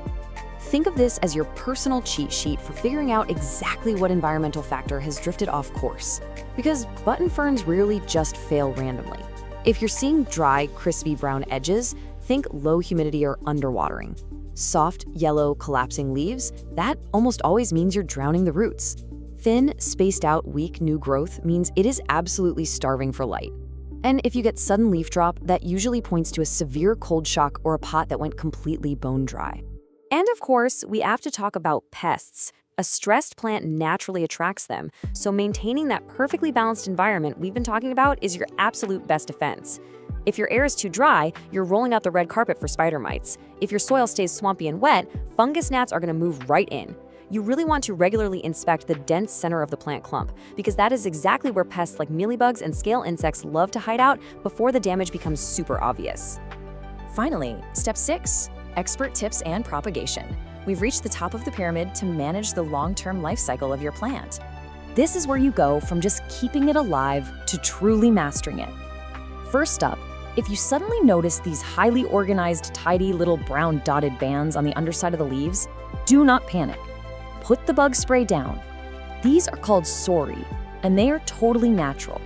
Think of this as your personal cheat sheet for figuring out exactly what environmental factor has drifted off course. Because button ferns rarely just fail randomly. If you're seeing dry, crispy brown edges, think low humidity or underwatering. Soft, yellow, collapsing leaves, that almost always means you're drowning the roots. Thin, spaced out, weak new growth means it is absolutely starving for light. And if you get sudden leaf drop, that usually points to a severe cold shock or a pot that went completely bone dry. And of course, we have to talk about pests. A stressed plant naturally attracts them, so maintaining that perfectly balanced environment we've been talking about is your absolute best defense. If your air is too dry, you're rolling out the red carpet for spider mites. If your soil stays swampy and wet, fungus gnats are going to move right in. You really want to regularly inspect the dense center of the plant clump, because that is exactly where pests like mealybugs and scale insects love to hide out before the damage becomes super obvious. Finally, step 6, expert tips and propagation. We've reached the top of the pyramid to manage the long-term life cycle of your plant. This is where you go from just keeping it alive to truly mastering it. First up, If you suddenly notice these highly organized, tidy little brown dotted bands on the underside of the leaves, do not panic. Put the bug spray down. These are called sori, and they are totally natural.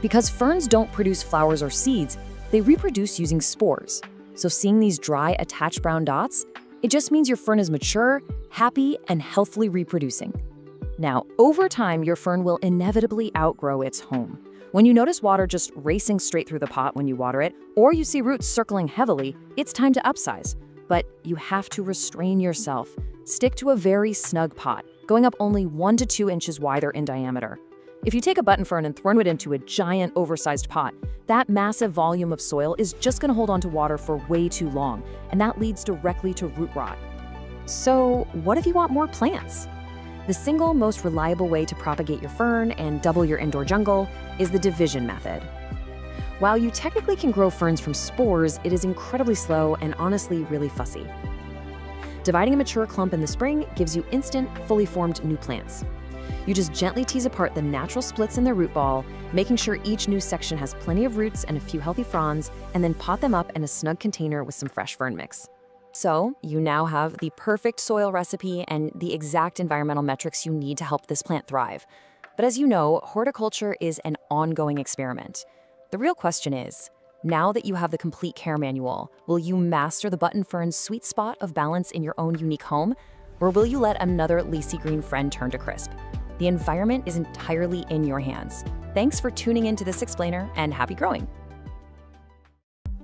Because ferns don't produce flowers or seeds, they reproduce using spores. So seeing these dry, attached brown dots, it just means your fern is mature, happy, and healthily reproducing. Now, over time, your fern will inevitably outgrow its home. When you notice water just racing straight through the pot when you water it, or you see roots circling heavily, it's time to upsize. But you have to restrain yourself. Stick to a very snug pot, going up only 1 to 2 inches wider in diameter. If you take a button fern and throw it into a giant, oversized pot, that massive volume of soil is just going to hold onto water for way too long, and that leads directly to root rot. So, what if you want more plants? The single most reliable way to propagate your fern and double your indoor jungle is the division method. While you technically can grow ferns from spores, it is incredibly slow and honestly really fussy. Dividing a mature clump in the spring gives you instant, fully formed new plants. You just gently tease apart the natural splits in their root ball, making sure each new section has plenty of roots and a few healthy fronds, and then pot them up in a snug container with some fresh fern mix. So, you now have the perfect soil recipe and the exact environmental metrics you need to help this plant thrive. But as you know, horticulture is an ongoing experiment. The real question is, now that you have the complete care manual, will you master the button fern's sweet spot of balance in your own unique home? Or will you let another leafy green friend turn to crisp? The environment is entirely in your hands. Thanks for tuning into this explainer, and happy growing!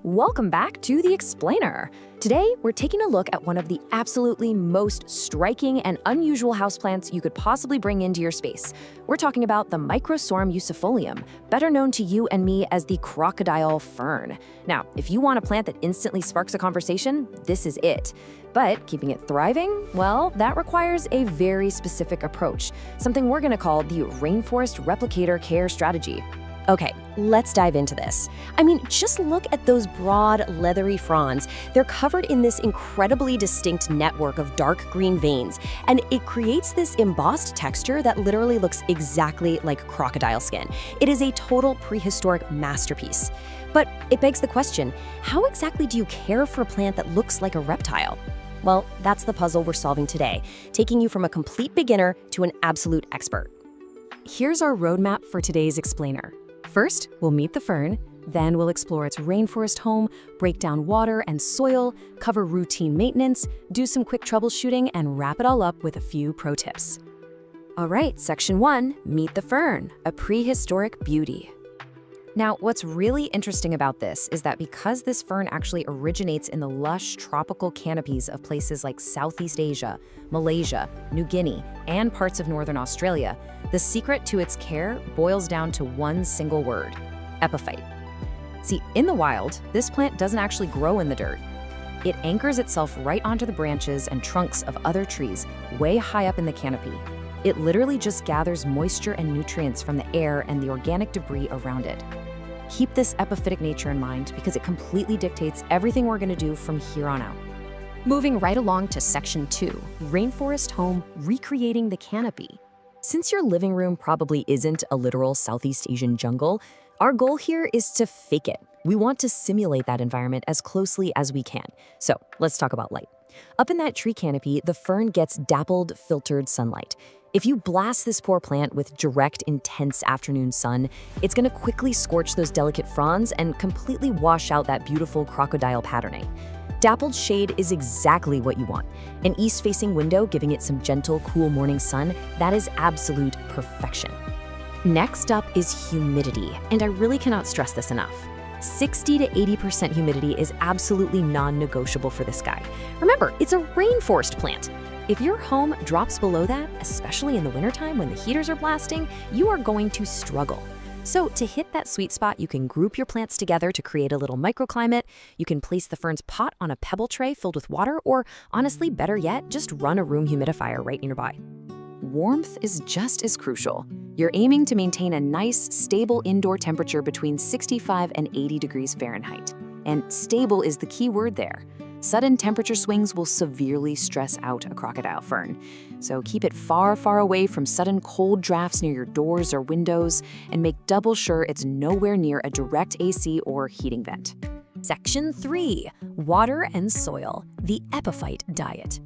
Welcome back to The Explainer. Today, we're taking a look at one of the absolutely most striking and unusual houseplants you could possibly bring into your space. We're talking about the Microsorm usifolium, better known to you and me as the crocodile fern. Now, if you want a plant that instantly sparks a conversation, this is it. But keeping it thriving, well, that requires a very specific approach, something we're gonna call the rainforest replicator care strategy. Okay, let's dive into this. I mean, just look at those broad, leathery fronds. They're covered in this incredibly distinct network of dark green veins, and it creates this embossed texture that literally looks exactly like crocodile skin. It is a total prehistoric masterpiece. But it begs the question, how exactly do you care for a plant that looks like a reptile? Well, that's the puzzle we're solving today, taking you from a complete beginner to an absolute expert. Here's our roadmap for today's explainer. First, we'll meet the fern, then we'll explore its rainforest home, break down water and soil, cover routine maintenance, do some quick troubleshooting, and wrap it all up with a few pro tips. All right, section 1, meet the fern, a prehistoric beauty. Now, what's really interesting about this is that because this fern actually originates in the lush tropical canopies of places like Southeast Asia, Malaysia, New Guinea, and parts of Northern Australia, the secret to its care boils down to one single word: epiphyte. See, in the wild, this plant doesn't actually grow in the dirt. It anchors itself right onto the branches and trunks of other trees way high up in the canopy. It literally just gathers moisture and nutrients from the air and the organic debris around it. Keep this epiphytic nature in mind because it completely dictates everything we're going to do from here on out. Moving right along to section 2, rainforest home, recreating the canopy. Since your living room probably isn't a literal Southeast Asian jungle, our goal here is to fake it. We want to simulate that environment as closely as we can. So let's talk about light. Up in that tree canopy, the fern gets dappled, filtered sunlight. If you blast this poor plant with direct, intense afternoon sun, it's going to quickly scorch those delicate fronds and completely wash out that beautiful crocodile patterning. Dappled shade is exactly what you want. An east-facing window giving it some gentle, cool morning sun, that is absolute perfection. Next up is humidity, and I really cannot stress this enough. 60 to 80% humidity is absolutely non-negotiable for this guy. Remember, it's a rainforest plant. If your home drops below that, especially in the wintertime when the heaters are blasting, you are going to struggle. So to hit that sweet spot, you can group your plants together to create a little microclimate. You can place the fern's pot on a pebble tray filled with water, or honestly, better yet, just run a room humidifier right nearby. Warmth is just as crucial. You're aiming to maintain a nice, stable indoor temperature between 65 and 80 degrees Fahrenheit. And stable is the key word there. Sudden temperature swings will severely stress out a crocodile fern. So keep it far, far away from sudden cold drafts near your doors or windows, and make double sure it's nowhere near a direct AC or heating vent. Section 3. Water and soil, the epiphyte diet.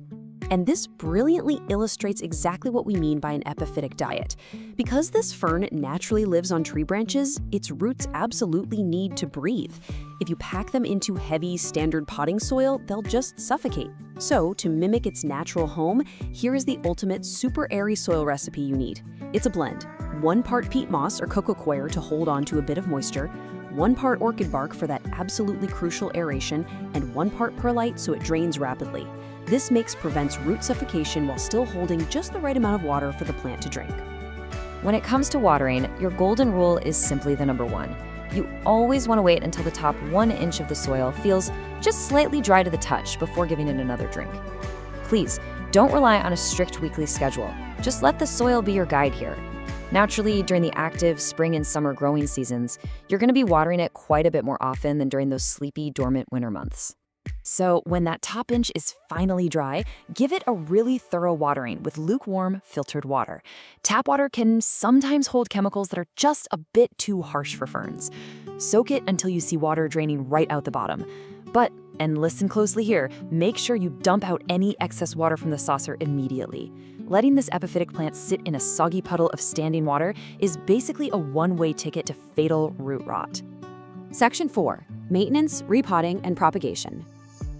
And this brilliantly illustrates exactly what we mean by an epiphytic diet. Because this fern naturally lives on tree branches, its roots absolutely need to breathe. If you pack them into heavy, standard potting soil, they'll just suffocate. So, to mimic its natural home, here is the ultimate super airy soil recipe you need. It's a blend. 1 part peat moss or coco coir to hold on to a bit of moisture, 1 part orchid bark for that absolutely crucial aeration, and 1 part perlite so it drains rapidly. This mix prevents root suffocation while still holding just the right amount of water for the plant to drink. When it comes to watering, your golden rule is simply the number 1. You always want to wait until the top 1 inch of the soil feels just slightly dry to the touch before giving it another drink. Please, don't rely on a strict weekly schedule. Just let the soil be your guide here. Naturally, during the active spring and summer growing seasons, you're going to be watering it quite a bit more often than during those sleepy, dormant winter months. So when that top inch is finally dry, give it a really thorough watering with lukewarm, filtered water. Tap water can sometimes hold chemicals that are just a bit too harsh for ferns. Soak it until you see water draining right out the bottom. But, and listen closely here, make sure you dump out any excess water from the saucer immediately. Letting this epiphytic plant sit in a soggy puddle of standing water is basically a one-way ticket to fatal root rot. Section 4. Maintenance, repotting, and propagation.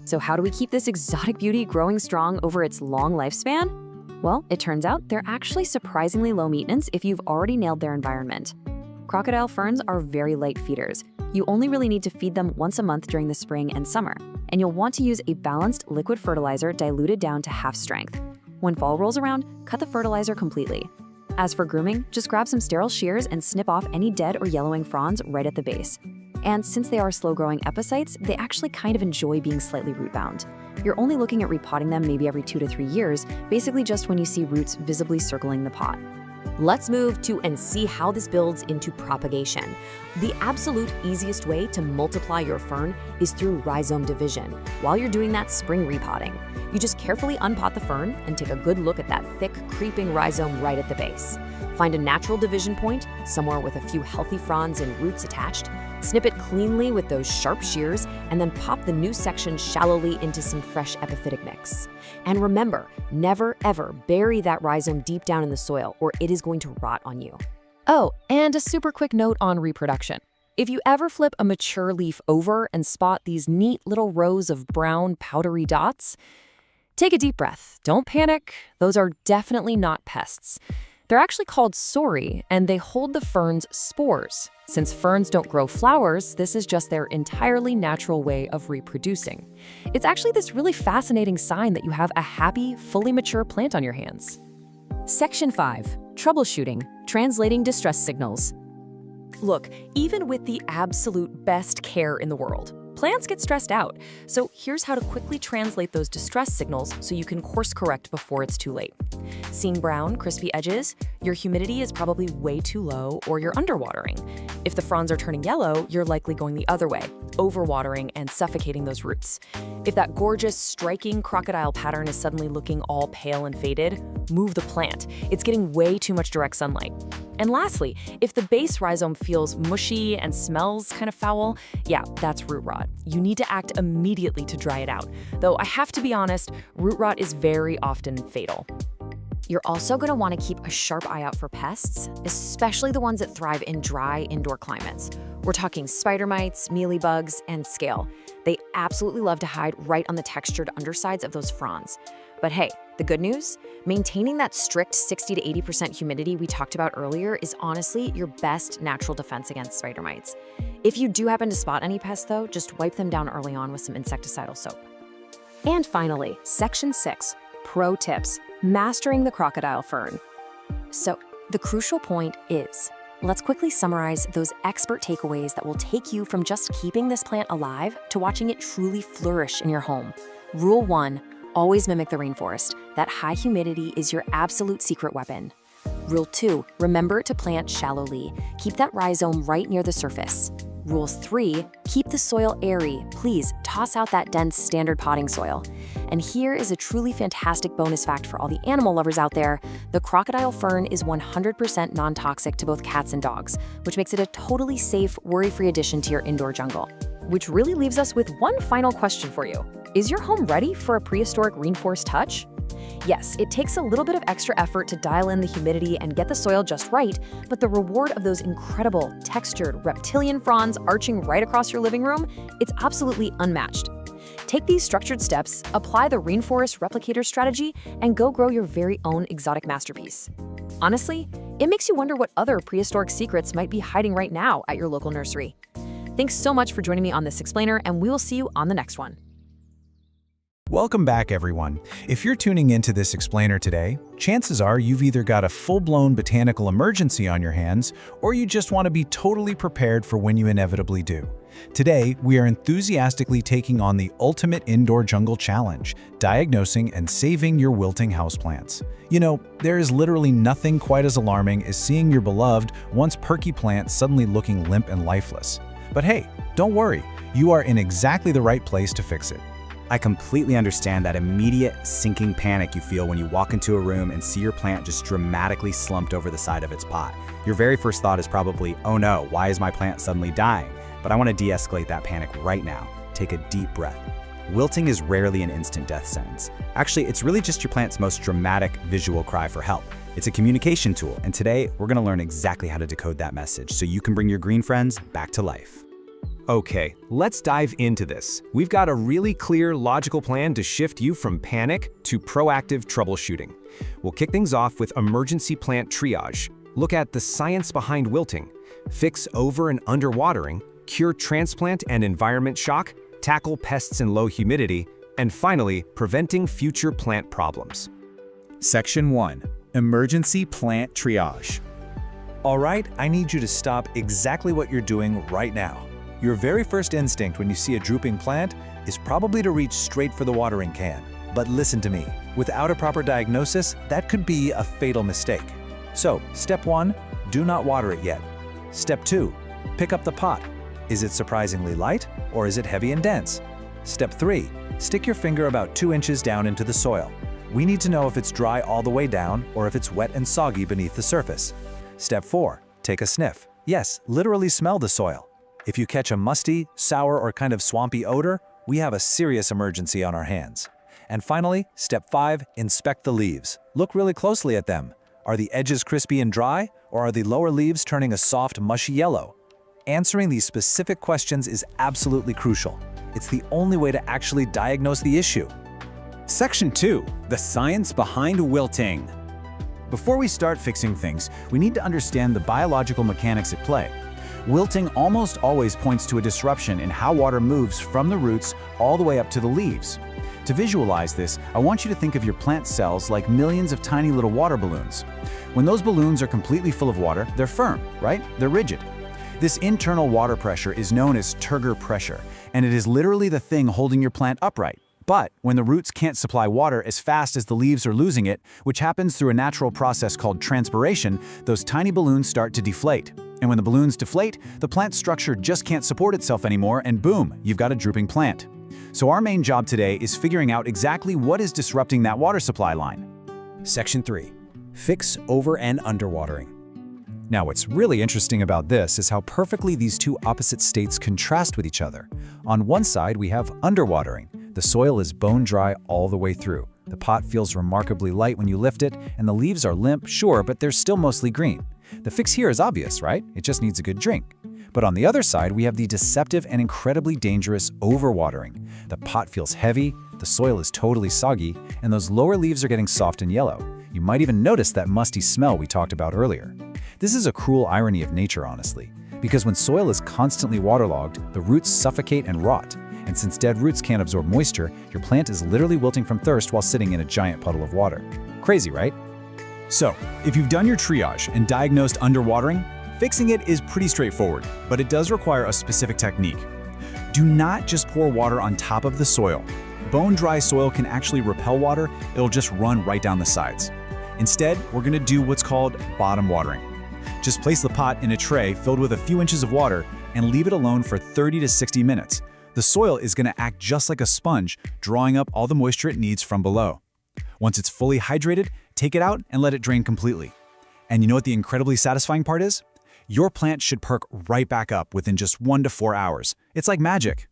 So how do we keep this exotic beauty growing strong over its long lifespan? Well, it turns out they're actually surprisingly low maintenance if you've already nailed their environment. Crocodile ferns are very light feeders. You only really need to feed them once a month during the spring and summer, and you'll want to use a balanced liquid fertilizer diluted down to half strength. When fall rolls around, cut the fertilizer completely. As for grooming, just grab some sterile shears and snip off any dead or yellowing fronds right at the base. And since they are slow-growing epiphytes, they actually kind of enjoy being slightly root-bound. You're only looking at repotting them maybe every 2 to 3 years, basically just when you see roots visibly circling the pot. Let's move to and see how this builds into propagation. The absolute easiest way to multiply your fern is through rhizome division. While you're doing that spring repotting, you just carefully unpot the fern and take a good look at that thick, creeping rhizome right at the base. Find a natural division point, somewhere with a few healthy fronds and roots attached, snip it cleanly with those sharp shears, and then pop the new section shallowly into some fresh epiphytic mix. And remember, never ever bury that rhizome deep down in the soil or it is going to rot on you. Oh, and a super quick note on reproduction. If you ever flip a mature leaf over and spot these neat little rows of brown, powdery dots, take a deep breath. Don't panic. Those are definitely not pests. They're actually called sori, and they hold the fern's spores. Since ferns don't grow flowers, this is just their entirely natural way of reproducing. It's actually this really fascinating sign that you have a happy, fully mature plant on your hands. Section 5. Troubleshooting, translating distress signals. Look, even with the absolute best care in the world, plants get stressed out. So here's how to quickly translate those distress signals so you can course correct before it's too late. Seeing brown, crispy edges? Your humidity is probably way too low or you're underwatering. If the fronds are turning yellow, you're likely going the other way, overwatering and suffocating those roots. If that gorgeous, striking crocodile pattern is suddenly looking all pale and faded, move the plant. It's getting way too much direct sunlight. And lastly, if the base rhizome feels mushy and smells kind of foul, yeah, that's root rot. You need to act immediately to dry it out. Though I have to be honest, root rot is very often fatal. You're also going to want to keep a sharp eye out for pests, especially the ones that thrive in dry indoor climates. We're talking spider mites, mealybugs, and scale. They absolutely love to hide right on the textured undersides of those fronds. But hey, the good news? Maintaining that strict 60 to 80% humidity we talked about earlier is honestly your best natural defense against spider mites. If you do happen to spot any pests though, just wipe them down early on with some insecticidal soap. And finally, Section 6. Pro tips, mastering the crocodile fern. So the crucial point is, let's quickly summarize those expert takeaways that will take you from just keeping this plant alive to watching it truly flourish in your home. Rule 1, always mimic the rainforest. That high humidity is your absolute secret weapon. Rule 2, remember to plant shallowly. Keep that rhizome right near the surface. Rules 3, keep the soil airy. Please toss out that dense standard potting soil. And here is a truly fantastic bonus fact for all the animal lovers out there. The crocodile fern is 100% non-toxic to both cats and dogs, which makes it a totally safe, worry-free addition to your indoor jungle. Which really leaves us with one final question for you. Is your home ready for a prehistoric rainforest touch? Yes, it takes a little bit of extra effort to dial in the humidity and get the soil just right, but the reward of those incredible, textured, reptilian fronds arching right across your living room, it's absolutely unmatched. Take these structured steps, apply the rainforest replicator strategy, and go grow your very own exotic masterpiece. Honestly, it makes you wonder what other prehistoric secrets might be hiding right now at your local nursery. Thanks so much for joining me on this explainer, and we will see you on the next one. Welcome back, everyone. If you're tuning into this explainer today, chances are you've either got a full-blown botanical emergency on your hands, or you just want to be totally prepared for when you inevitably do. Today, we are enthusiastically taking on the ultimate indoor jungle challenge, diagnosing and saving your wilting houseplants. You know, there is literally nothing quite as alarming as seeing your beloved, once perky plant suddenly looking limp and lifeless. But hey, don't worry, you are in exactly the right place to fix it. I completely understand that immediate sinking panic you feel when you walk into a room and see your plant just dramatically slumped over the side of its pot. Your very first thought is probably, oh no, why is my plant suddenly dying? But I want to de-escalate that panic right now. Take a deep breath. Wilting is rarely an instant death sentence. Actually, it's really just your plant's most dramatic visual cry for help. It's a communication tool, and today we're going to learn exactly how to decode that message so you can bring your green friends back to life. Okay, let's dive into this. We've got a really clear, logical plan to shift you from panic to proactive troubleshooting. We'll kick things off with emergency plant triage. Look at the science behind wilting. Fix over and underwatering, cure transplant and environment shock, tackle pests and low humidity, and finally, preventing future plant problems. Section 1. Emergency Plant Triage. All right, I need you to stop exactly what you're doing right now. Your very first instinct when you see a drooping plant is probably to reach straight for the watering can. But listen to me, without a proper diagnosis, that could be a fatal mistake. So, step 1, do not water it yet. Step 2, pick up the pot. Is it surprisingly light, or is it heavy and dense? Step 3, stick your finger about 2 inches down into the soil. We need to know if it's dry all the way down or if it's wet and soggy beneath the surface. Step 4, take a sniff. Yes, literally smell the soil. If you catch a musty, sour, or kind of swampy odor, we have a serious emergency on our hands. And finally, step 5, inspect the leaves. Look really closely at them. Are the edges crispy and dry, or are the lower leaves turning a soft, mushy yellow? Answering these specific questions is absolutely crucial. It's the only way to actually diagnose the issue. Section 2. The science behind wilting. Before we start fixing things, we need to understand the biological mechanics at play. Wilting almost always points to a disruption in how water moves from the roots all the way up to the leaves. To visualize this, I want you to think of your plant cells like millions of tiny little water balloons. When those balloons are completely full of water, they're firm, right? They're rigid. This internal water pressure is known as turgor pressure, and it is literally the thing holding your plant upright. But when the roots can't supply water as fast as the leaves are losing it, which happens through a natural process called transpiration, those tiny balloons start to deflate. And when the balloons deflate, the plant structure just can't support itself anymore, and boom, you've got a drooping plant. So our main job today is figuring out exactly what is disrupting that water supply line. Section 3. Fix over and underwatering. Now, what's really interesting about this is how perfectly these two opposite states contrast with each other. On one side, we have underwatering. The soil is bone dry all the way through. The pot feels remarkably light when you lift it, and the leaves are limp, sure, but they're still mostly green. The fix here is obvious, right? It just needs a good drink. But on the other side, we have the deceptive and incredibly dangerous overwatering. The pot feels heavy, the soil is totally soggy, and those lower leaves are getting soft and yellow. You might even notice that musty smell we talked about earlier. This is a cruel irony of nature, honestly, because when soil is constantly waterlogged, the roots suffocate and rot. And since dead roots can't absorb moisture, your plant is literally wilting from thirst while sitting in a giant puddle of water. Crazy, right? So, if you've done your triage and diagnosed underwatering, fixing it is pretty straightforward, but it does require a specific technique. Do not just pour water on top of the soil. Bone-dry soil can actually repel water, it'll just run right down the sides. Instead, we're gonna do what's called bottom watering. Just place the pot in a tray filled with a few inches of water and leave it alone for 30 to 60 minutes. The soil is going to act just like a sponge, drawing up all the moisture it needs from below. Once it's fully hydrated, take it out and let it drain completely. And you know what the incredibly satisfying part is? Your plant should perk right back up within just 1 to 4 hours. It's like magic.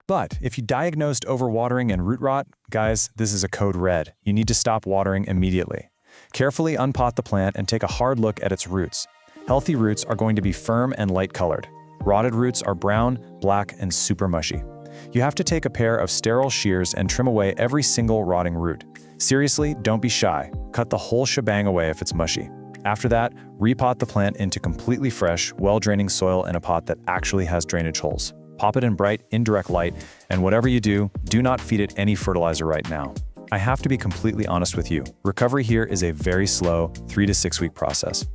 But if you diagnosed overwatering and root rot, guys, this is a code red. You need to stop watering immediately. Carefully unpot the plant and take a hard look at its roots. Healthy roots are going to be firm and light-colored. Rotted roots are brown, black, and super mushy. You have to take a pair of sterile shears and trim away every single rotting root. Seriously, don't be shy. Cut the whole shebang away if it's mushy. After that, repot the plant into completely fresh, well-draining soil in a pot that actually has drainage holes. Pop it in bright, indirect light, and whatever you do, do not feed it any fertilizer right now. I have to be completely honest with you. Recovery here is a very slow 3 to 6 week process.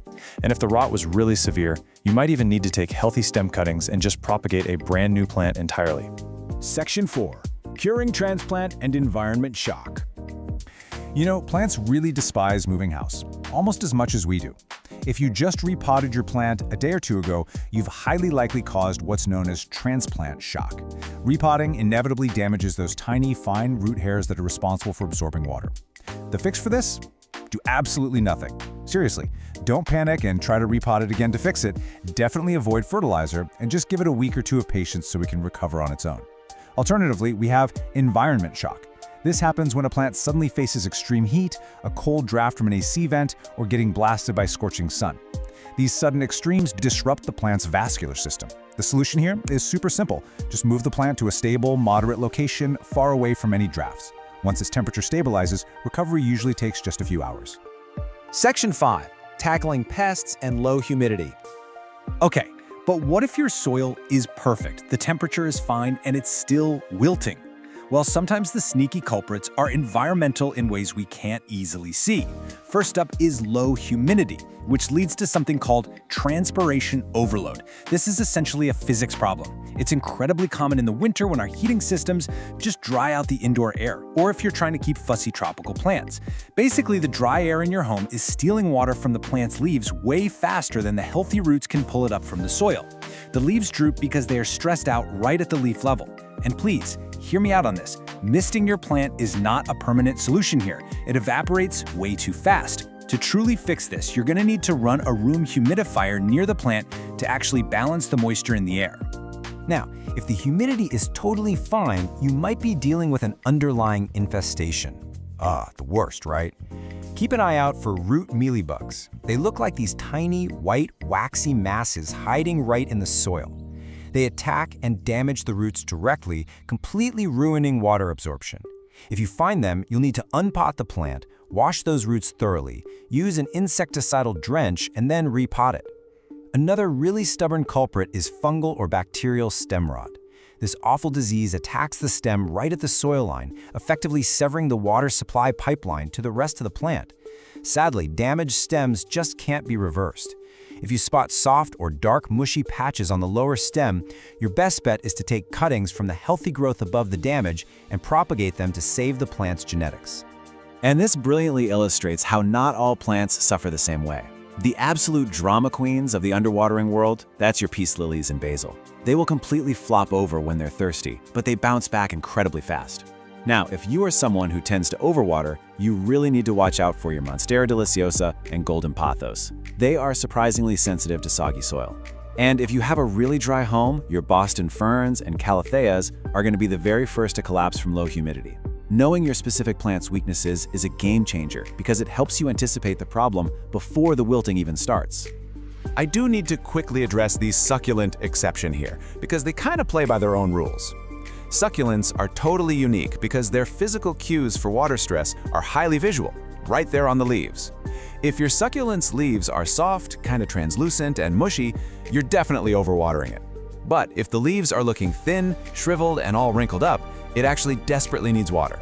And if the rot was really severe, you might even need to take healthy stem cuttings and just propagate a brand new plant entirely. Section 4. Curing transplant and environment shock. You know, plants really despise moving house, almost as much as we do. If you just repotted your plant a day or two ago, you've highly likely caused what's known as transplant shock. Repotting inevitably damages those tiny, fine root hairs that are responsible for absorbing water. The fix for this? Do absolutely nothing. Seriously, don't panic and try to repot it again to fix it. Definitely avoid fertilizer and just give it a week or two of patience so it can recover on its own. Alternatively, we have environment shock. This happens when a plant suddenly faces extreme heat, a cold draft from an AC vent, or getting blasted by scorching sun. These sudden extremes disrupt the plant's vascular system. The solution here is super simple. Just move the plant to a stable, moderate location far away from any drafts. Once its temperature stabilizes, recovery usually takes just a few hours. Section 5. Tackling pests and low humidity. Okay, but what if your soil is perfect, the temperature is fine, and it's still wilting? Well, sometimes the sneaky culprits are environmental in ways we can't easily see. First up is low humidity, which leads to something called transpiration overload. This is essentially a physics problem. It's incredibly common in the winter when our heating systems just dry out the indoor air, or if you're trying to keep fussy tropical plants. Basically, the dry air in your home is stealing water from the plant's leaves way faster than the healthy roots can pull it up from the soil. The leaves droop because they are stressed out right at the leaf level. And please, hear me out on this. Misting your plant is not a permanent solution here. It evaporates way too fast. To truly fix this, you're going to need to run a room humidifier near the plant to actually balance the moisture in the air. Now, if the humidity is totally fine, you might be dealing with an underlying infestation. The worst, right? Keep an eye out for root mealybugs. They look like these tiny, white, waxy masses hiding right in the soil. They attack and damage the roots directly, completely ruining water absorption. If you find them, you'll need to unpot the plant, wash those roots thoroughly, use an insecticidal drench, and then repot it. Another really stubborn culprit is fungal or bacterial stem rot. This awful disease attacks the stem right at the soil line, effectively severing the water supply pipeline to the rest of the plant. Sadly, damaged stems just can't be reversed. If you spot soft or dark, mushy patches on the lower stem, your best bet is to take cuttings from the healthy growth above the damage and propagate them to save the plant's genetics. And this brilliantly illustrates how not all plants suffer the same way. The absolute drama queens of the underwatering world, that's your peace lilies and basil. They will completely flop over when they're thirsty, but they bounce back incredibly fast. Now, if you are someone who tends to overwater, you really need to watch out for your Monstera deliciosa and golden pothos. They are surprisingly sensitive to soggy soil. And if you have a really dry home, your Boston ferns and calatheas are going to be the very first to collapse from low humidity. Knowing your specific plant's weaknesses is a game changer because it helps you anticipate the problem before the wilting even starts. I do need to quickly address the succulent exception here, because they kind of play by their own rules. Succulents are totally unique because their physical cues for water stress are highly visual, right there on the leaves. If your succulent's leaves are soft, kind of translucent, and mushy, you're definitely overwatering it. But if the leaves are looking thin, shriveled, and all wrinkled up, it actually desperately needs water.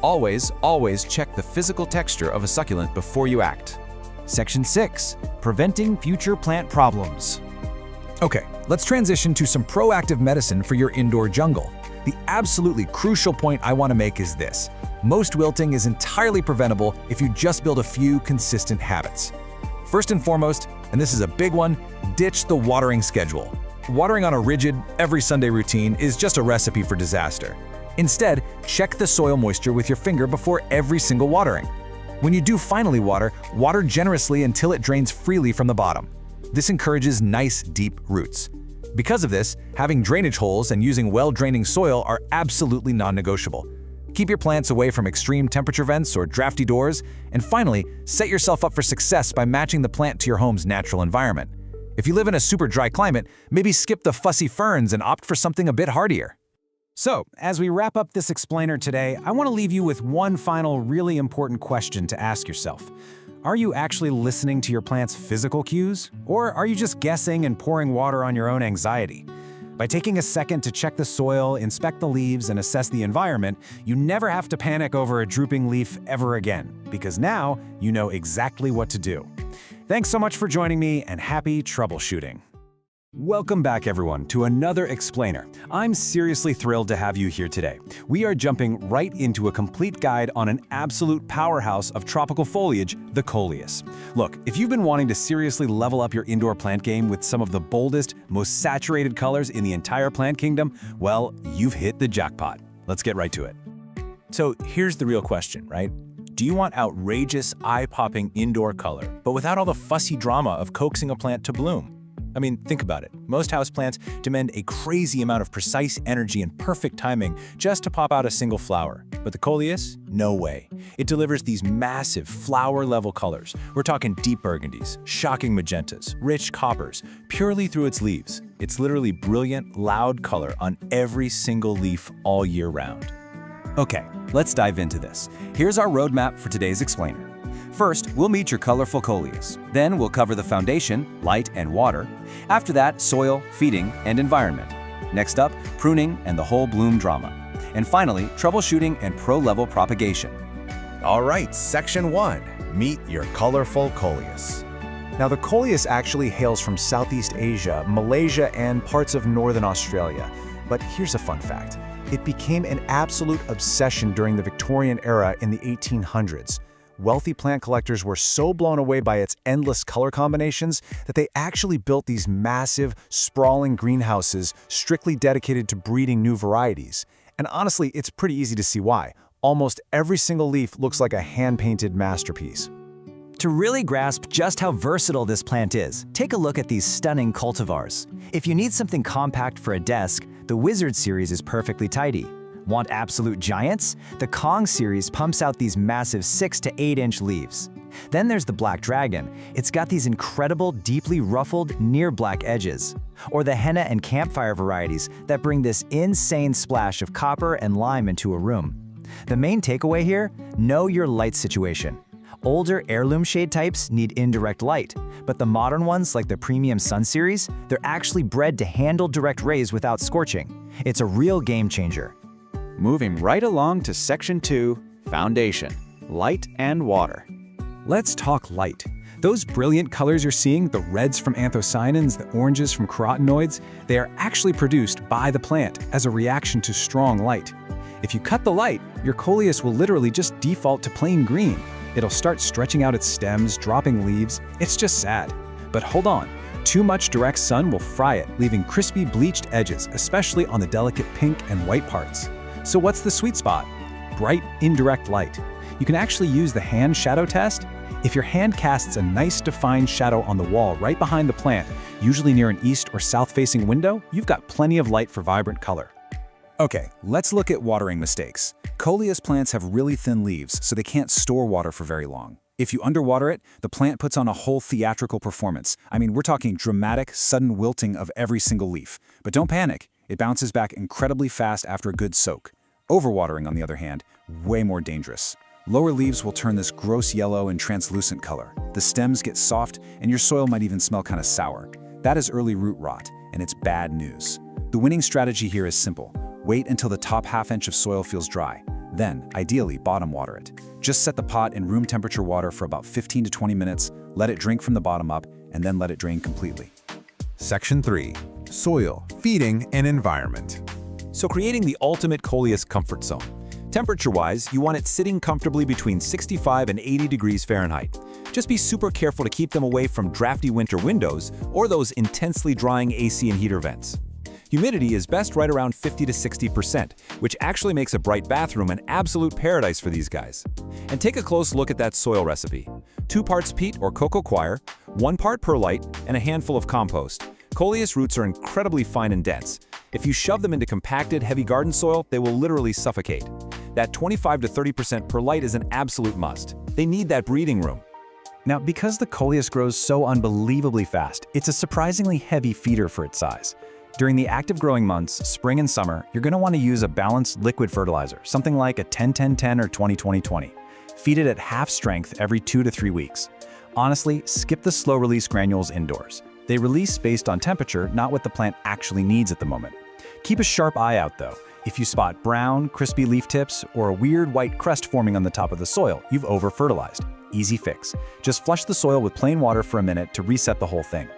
Always, always check the physical texture of a succulent before you act. Section 6. Preventing future plant problems. Okay, let's transition to some proactive medicine for your indoor jungle. The absolutely crucial point I want to make is this. Most wilting is entirely preventable if you just build a few consistent habits. First and foremost, and this is a big one, ditch the watering schedule. watering on a rigid, every Sunday routine is just a recipe for disaster. Instead, check the soil moisture with your finger before every single watering. When you do finally water, water generously until it drains freely from the bottom. This encourages nice, deep roots. Because of this, having drainage holes and using well-draining soil are absolutely non-negotiable. Keep your plants away from extreme temperature vents or drafty doors, and finally, set yourself up for success by matching the plant to your home's natural environment. If you live in a super dry climate, maybe skip the fussy ferns and opt for something a bit hardier. So, as we wrap up this explainer today, I want to leave you with one final really important question to ask yourself. Are you actually listening to your plant's physical cues? Or are you just guessing and pouring water on your own anxiety? By taking a second to check the soil, inspect the leaves, and assess the environment, you never have to panic over a drooping leaf ever again, because now you know exactly what to do. Thanks so much for joining me, and happy troubleshooting. Welcome back, everyone, to another explainer. I'm seriously thrilled to have you here today. We are jumping right into a complete guide on an absolute powerhouse of tropical foliage, the coleus. Look, if you've been wanting to seriously level up your indoor plant game with some of the boldest, most saturated colors in the entire plant kingdom, well, you've hit the jackpot. Let's get right to it. So here's the real question, right? Do you want outrageous, eye-popping indoor color, but without all the fussy drama of coaxing a plant to bloom? I mean, think about it. Most houseplants demand a crazy amount of precise energy and perfect timing just to pop out a single flower. But the coleus? No way. It delivers these massive flower-level colors. We're talking deep burgundies, shocking magentas, rich coppers, purely through its leaves. It's literally brilliant, loud color on every single leaf all year round. Okay, let's dive into this. Here's our roadmap for today's explainer. First, we'll meet your colorful coleus. Then we'll cover the foundation, light and water. After that, soil, feeding, and environment. Next up, pruning and the whole bloom drama. And finally, troubleshooting and pro-level propagation. All right, Section 1. Meet your colorful coleus. Now, the coleus actually hails from Southeast Asia, Malaysia, and parts of Northern Australia. But here's a fun fact. It became an absolute obsession during the Victorian era in the 1800s. Wealthy plant collectors were so blown away by its endless color combinations that they actually built these massive, sprawling greenhouses strictly dedicated to breeding new varieties. And honestly, it's pretty easy to see why. Almost every single leaf looks like a hand-painted masterpiece. To really grasp just how versatile this plant is, take a look at these stunning cultivars. If you need something compact for a desk, the Wizard series is perfectly tidy. Want absolute giants? The Kong series pumps out these massive 6 to 8 inch leaves. Then there's the Black Dragon. It's got these incredible, deeply ruffled, near black edges. Or the Henna and Campfire varieties that bring this insane splash of copper and lime into a room. The main takeaway here? Know your light situation. Older heirloom shade types need indirect light, but the modern ones like the Premium Sun series, they're actually bred to handle direct rays without scorching. It's a real game changer. Moving right along to Section 2, Foundation, Light and Water. Let's talk light. Those brilliant colors you're seeing, the reds from anthocyanins, the oranges from carotenoids, they are actually produced by the plant as a reaction to strong light. If you cut the light, your coleus will literally just default to plain green. It'll start stretching out its stems, dropping leaves. It's just sad. But hold on. Too much direct sun will fry it, leaving crispy bleached edges, especially on the delicate pink and white parts. So what's the sweet spot? Bright, indirect light. You can actually use the hand shadow test. If your hand casts a nice defined shadow on the wall right behind the plant, usually near an east or south-facing window, you've got plenty of light for vibrant color. Okay, let's look at watering mistakes. Coleus plants have really thin leaves, so they can't store water for very long. If you underwater it, the plant puts on a whole theatrical performance. I mean, we're talking dramatic, sudden wilting of every single leaf. But don't panic. It bounces back incredibly fast after a good soak. Overwatering, on the other hand, way more dangerous. Lower leaves will turn this gross yellow and translucent color. The stems get soft, and your soil might even smell kind of sour. That is early root rot, and it's bad news. The winning strategy here is simple. Wait until the top half-inch of soil feels dry. Then, ideally, bottom water it. Just set the pot in room temperature water for about 15 to 20 minutes, let it drink from the bottom up, and then let it drain completely. Section 3. Soil, feeding, and environment. So creating the ultimate coleus comfort zone. Temperature-wise, you want it sitting comfortably between 65 and 80 degrees Fahrenheit. Just be super careful to keep them away from drafty winter windows or those intensely drying AC and heater vents. Humidity is best right around 50 to 60%, which actually makes a bright bathroom an absolute paradise for these guys. And take a close look at that soil recipe. 2 parts peat or cocoa coir, 1 part perlite, and a handful of compost. Coleus roots are incredibly fine and dense. If you shove them into compacted, heavy garden soil, they will literally suffocate. That 25 to 30% perlite is an absolute must. They need that breathing room. Now, because the Coleus grows so unbelievably fast, it's a surprisingly heavy feeder for its size. During the active growing months, spring and summer, you're going to want to use a balanced liquid fertilizer, something like a 10-10-10 or 20-20-20. Feed it at half strength every 2 to 3 weeks. Honestly, skip the slow-release granules indoors. They release based on temperature, not what the plant actually needs at the moment. Keep a sharp eye out, though. If you spot brown, crispy leaf tips or a weird white crust forming on the top of the soil, you've over-fertilized. Easy fix. Just flush the soil with plain water for a minute to reset the whole thing.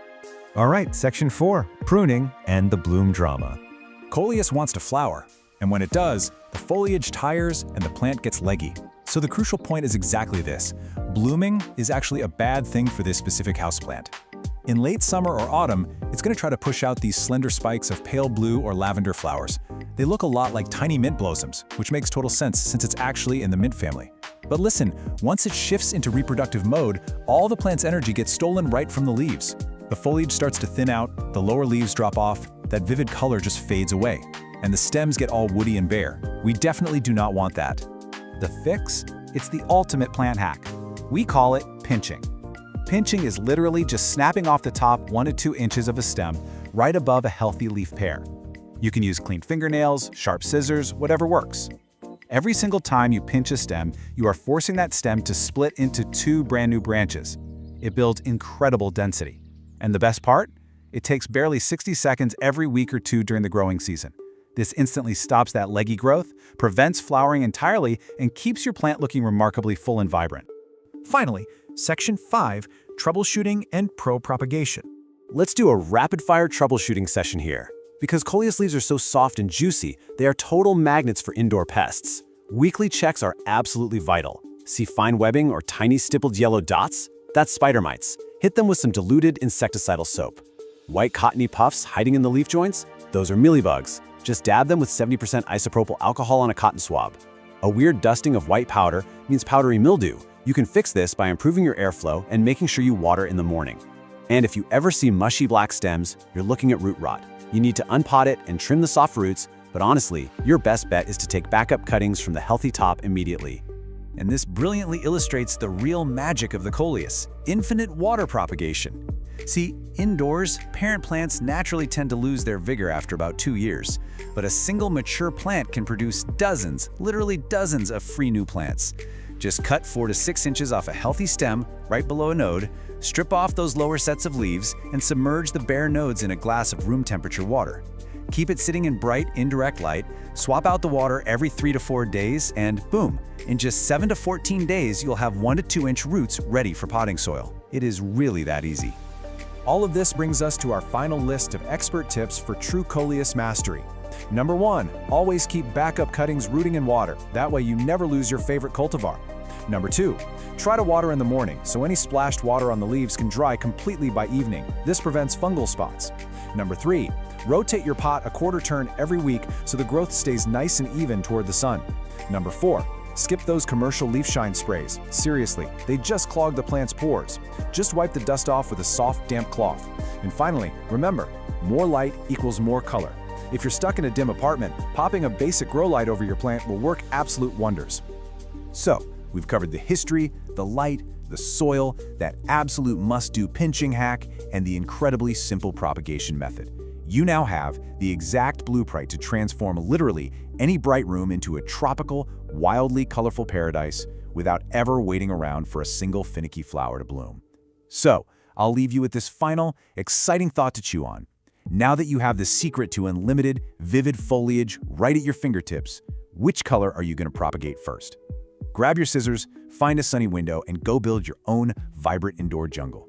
All right, section 4, pruning and the bloom drama. Coleus wants to flower, and when it does, the foliage tires and the plant gets leggy. So the crucial point is exactly this. Blooming is actually a bad thing for this specific houseplant. In late summer or autumn, it's going to try to push out these slender spikes of pale blue or lavender flowers. They look a lot like tiny mint blossoms, which makes total sense since it's actually in the mint family. But listen, once it shifts into reproductive mode, all the plant's energy gets stolen right from the leaves. The foliage starts to thin out, the lower leaves drop off, that vivid color just fades away, and the stems get all woody and bare. We definitely do not want that. The fix? It's the ultimate plant hack. We call it pinching. Pinching is literally just snapping off the top 1 to 2 inches of a stem right above a healthy leaf pair. You can use clean fingernails, sharp scissors, whatever works. Every single time you pinch a stem, you are forcing that stem to split into 2 brand new branches. It builds incredible density. And the best part? It takes barely 60 seconds every week or 2 during the growing season. This instantly stops that leggy growth, prevents flowering entirely, and keeps your plant looking remarkably full and vibrant. Finally, section 5, troubleshooting and propagation. Let's do a rapid-fire troubleshooting session here. Because Coleus leaves are so soft and juicy, they are total magnets for indoor pests. Weekly checks are absolutely vital. See fine webbing or tiny stippled yellow dots? That's spider mites. Hit them with some diluted insecticidal soap. White cottony puffs hiding in the leaf joints? Those are mealybugs. Just dab them with 70% isopropyl alcohol on a cotton swab. A weird dusting of white powder means powdery mildew. You can fix this by improving your airflow and making sure you water in the morning. And if you ever see mushy black stems, you're looking at root rot. You need to unpot it and trim the soft roots, but honestly, your best bet is to take backup cuttings from the healthy top immediately. And this brilliantly illustrates the real magic of the Coleus, infinite water propagation. See, indoors, parent plants naturally tend to lose their vigor after about 2 years, but a single mature plant can produce dozens, literally dozens of free new plants. Just cut 4 to 6 inches off a healthy stem right below a node, strip off those lower sets of leaves, and submerge the bare nodes in a glass of room temperature water. Keep it sitting in bright, indirect light, swap out the water every 3 to 4 days, and boom, in just 7 to 14 days, you'll have 1 to 2 inch roots ready for potting soil. It is really that easy. All of this brings us to our final list of expert tips for true Coleus mastery. Number 1, always keep backup cuttings rooting in water. That way you never lose your favorite cultivar. Number 2, try to water in the morning so any splashed water on the leaves can dry completely by evening. This prevents fungal spots. Number 3, rotate your pot a quarter turn every week so the growth stays nice and even toward the sun. Number 4, skip those commercial leaf shine sprays. Seriously, they just clog the plant's pores. Just wipe the dust off with a soft, damp cloth. And finally, remember, more light equals more color. If you're stuck in a dim apartment, popping a basic grow light over your plant will work absolute wonders. So, we've covered the history, the light, the soil, that absolute must-do pinching hack, and the incredibly simple propagation method. You now have the exact blueprint to transform literally any bright room into a tropical, wildly colorful paradise without ever waiting around for a single finicky flower to bloom. So, I'll leave you with this final, exciting thought to chew on. Now that you have the secret to unlimited, vivid foliage right at your fingertips, which color are you going to propagate first? Grab your scissors, find a sunny window, and go build your own vibrant indoor jungle.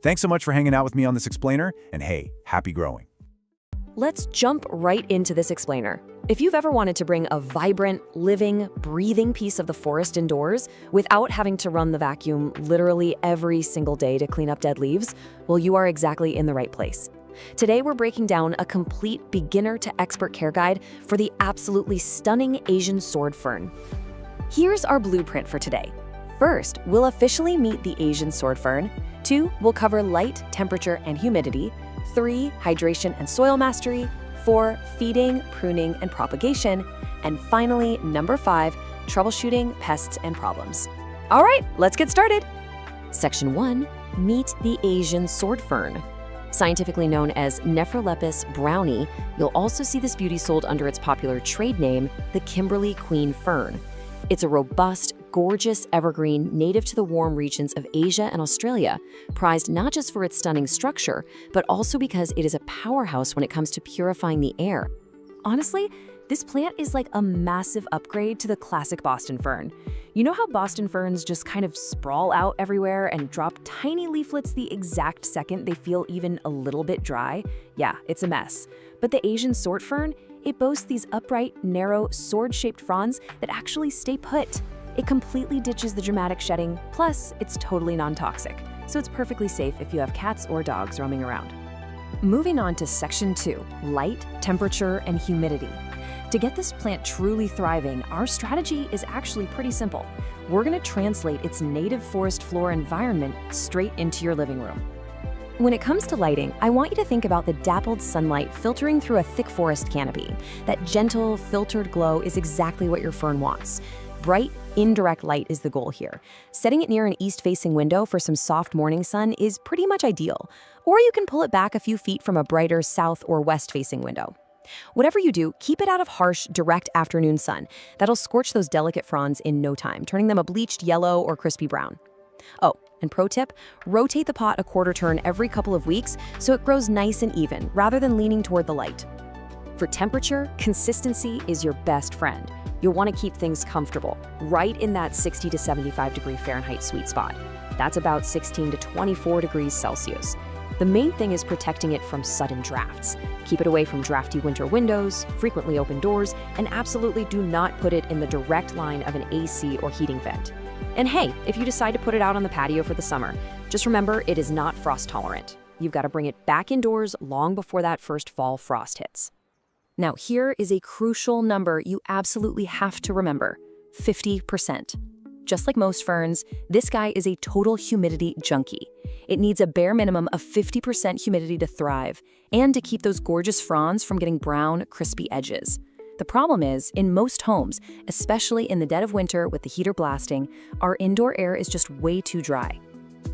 Thanks so much for hanging out with me on this explainer, and hey, happy growing. let's jump right into this explainer. If you've ever wanted to bring a vibrant, living, breathing piece of the forest indoors without having to run the vacuum literally every single day to clean up dead leaves, well, you are exactly in the right place. Today, we're breaking down a complete beginner to expert care guide for the absolutely stunning Asian sword fern. Here's our blueprint for today. First, we'll officially meet the Asian sword fern. 2, we'll cover light, temperature, and humidity. 3, hydration and soil mastery. 4, feeding, pruning, and propagation. And finally, number 5, troubleshooting pests and problems. All right, let's get started. Section 1, meet the Asian sword fern. Scientifically known as Nephrolepis brownie, you'll also see this beauty sold under its popular trade name, the Kimberly Queen fern. It's a robust, gorgeous evergreen native to the warm regions of Asia and Australia, prized not just for its stunning structure, but also because it is a powerhouse when it comes to purifying the air. Honestly, this plant is like a massive upgrade to the classic Boston fern. You know how Boston ferns just kind of sprawl out everywhere and drop tiny leaflets the exact second they feel even a little bit dry? Yeah, it's a mess. But the Asian sword fern, it boasts these upright, narrow, sword-shaped fronds that actually stay put. It completely ditches the dramatic shedding, plus it's totally non-toxic, so it's perfectly safe if you have cats or dogs roaming around. Moving on to Section 2, light, temperature, and humidity. To get this plant truly thriving, our strategy is actually pretty simple. We're going to translate its native forest floor environment straight into your living room. When it comes to lighting, I want you to think about the dappled sunlight filtering through a thick forest canopy. That gentle, filtered glow is exactly what your fern wants. Bright, indirect light is the goal here. Setting it near an east-facing window for some soft morning sun is pretty much ideal, or you can pull it back a few feet from a brighter south or west-facing window. Whatever you do, keep it out of harsh, direct afternoon sun. That'll scorch those delicate fronds in no time, turning them a bleached yellow or crispy brown. Oh, and pro tip, rotate the pot a quarter turn every couple of weeks so it grows nice and even, rather than leaning toward the light. For temperature, consistency is your best friend. You'll want to keep things comfortable, right in that 60 to 75 degree Fahrenheit sweet spot. That's about 16 to 24 degrees Celsius. The main thing is protecting it from sudden drafts. Keep it away from drafty winter windows, frequently open doors, and absolutely do not put it in the direct line of an AC or heating vent. And hey, if you decide to put it out on the patio for the summer, just remember it is not frost tolerant. You've got to bring it back indoors long before that first fall frost hits. Now here is a crucial number you absolutely have to remember, 50%. Just like most ferns, this guy is a total humidity junkie. It needs a bare minimum of 50% humidity to thrive and to keep those gorgeous fronds from getting brown, crispy edges. The problem is, in most homes, especially in the dead of winter with the heater blasting, our indoor air is just way too dry.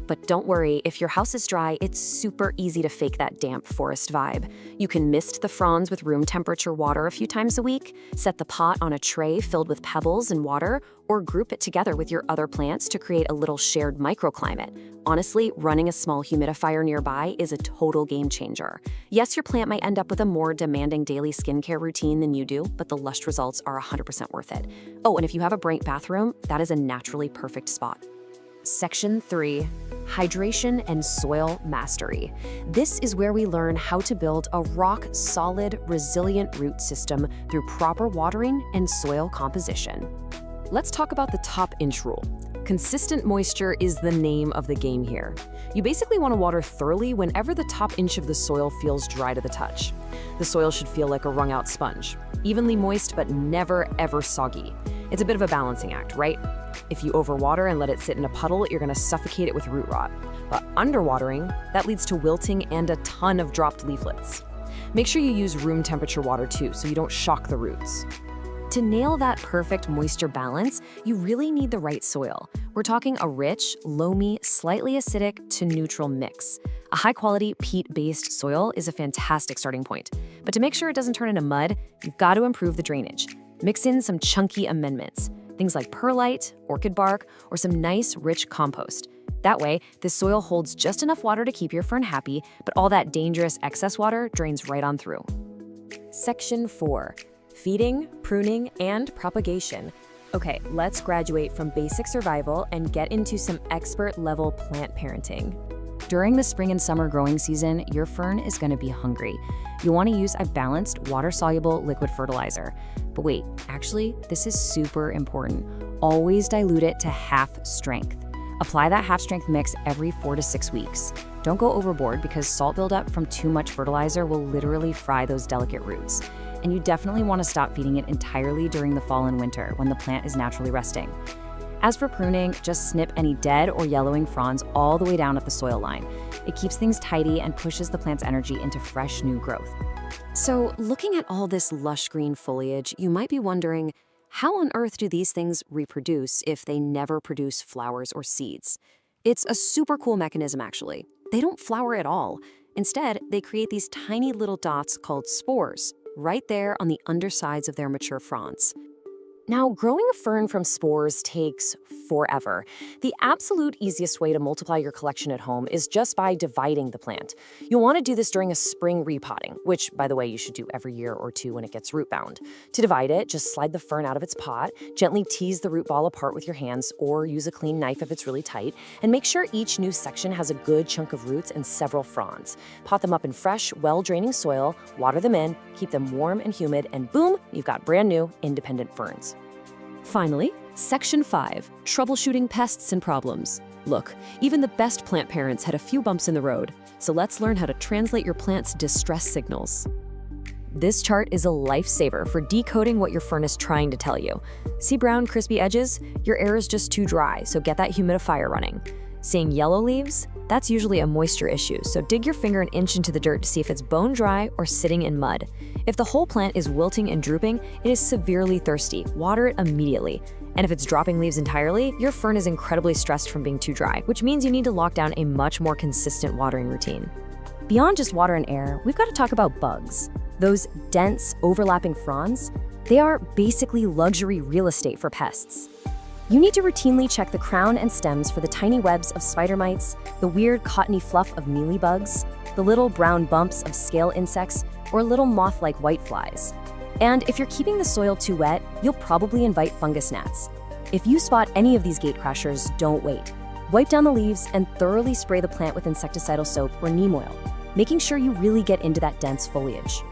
But don't worry, if your house is dry, it's super easy to fake that damp forest vibe. You can mist the fronds with room temperature water a few times a week, set the pot on a tray filled with pebbles and water, or group it together with your other plants to create a little shared microclimate. Honestly, running a small humidifier nearby is a total game changer. Yes, your plant might end up with a more demanding daily skincare routine than you do, but the lush results are 100% worth it. Oh, and if you have a bright bathroom, that is a naturally perfect spot. Section 3, hydration and soil mastery. This is where we learn how to build a rock-solid, resilient root system through proper watering and soil composition. Let's talk about the top inch rule. Consistent moisture is the name of the game here. You basically want to water thoroughly whenever the top inch of the soil feels dry to the touch. The soil should feel like a wrung-out sponge, evenly moist but never ever soggy. It's a bit of a balancing act, right? If you overwater and let it sit in a puddle, you're going to suffocate it with root rot. But underwatering, that leads to wilting and a ton of dropped leaflets. Make sure you use room temperature water too, so you don't shock the roots. To nail that perfect moisture balance, you really need the right soil. We're talking a rich, loamy, slightly acidic to neutral mix. A high-quality peat-based soil is a fantastic starting point. But to make sure it doesn't turn into mud, you've got to improve the drainage. Mix in some chunky amendments, things like perlite, orchid bark, or some nice, rich compost. That way, the soil holds just enough water to keep your fern happy, but all that dangerous excess water drains right on through. Section 4. Feeding, pruning, and propagation. Okay, let's graduate from basic survival and get into some expert-level plant parenting. During the spring and summer growing season, your fern is going to be hungry. You'll want to use a balanced, water-soluble liquid fertilizer. But wait, actually, this is super important. Always dilute it to half strength. Apply that half-strength mix every 4 to 6 weeks. Don't go overboard because salt buildup from too much fertilizer will literally fry those delicate roots. And you definitely want to stop feeding it entirely during the fall and winter when the plant is naturally resting. As for pruning, just snip any dead or yellowing fronds all the way down at the soil line. It keeps things tidy and pushes the plant's energy into fresh new growth. So, looking at all this lush green foliage, you might be wondering, how on earth do these things reproduce if they never produce flowers or seeds? It's a super cool mechanism, actually. They don't flower at all. Instead, they create these tiny little dots called spores, right there on the undersides of their mature fronds. Now, growing a fern from spores takes forever. The absolute easiest way to multiply your collection at home is just by dividing the plant. You'll want to do this during a spring repotting, which, by the way, you should do every year or two when it gets root bound. To divide it, just slide the fern out of its pot, gently tease the root ball apart with your hands, or use a clean knife if it's really tight, and make sure each new section has a good chunk of roots and several fronds. Pot them up in fresh, well-draining soil, water them in, keep them warm and humid, and boom, you've got brand new, independent ferns. Finally, Section 5, Troubleshooting Pests and Problems. Look, even the best plant parents had a few bumps in the road, so let's learn how to translate your plant's distress signals. This chart is a lifesaver for decoding what your fern is trying to tell you. See brown, crispy edges? Your air is just too dry, so get that humidifier running. Seeing yellow leaves? That's usually a moisture issue, so dig your finger an inch into the dirt to see if it's bone dry or sitting in mud. If the whole plant is wilting and drooping, it is severely thirsty. Water it immediately. And if it's dropping leaves entirely, your fern is incredibly stressed from being too dry, which means you need to lock down a much more consistent watering routine. Beyond just water and air, we've got to talk about bugs. Those dense, overlapping fronds, they are basically luxury real estate for pests. You need to routinely check the crown and stems for the tiny webs of spider mites, the weird cottony fluff of mealybugs, the little brown bumps of scale insects, or little moth-like whiteflies. And if you're keeping the soil too wet, you'll probably invite fungus gnats. If you spot any of these gatecrashers, don't wait. Wipe down the leaves and thoroughly spray the plant with insecticidal soap or neem oil, making sure you really get into that dense foliage.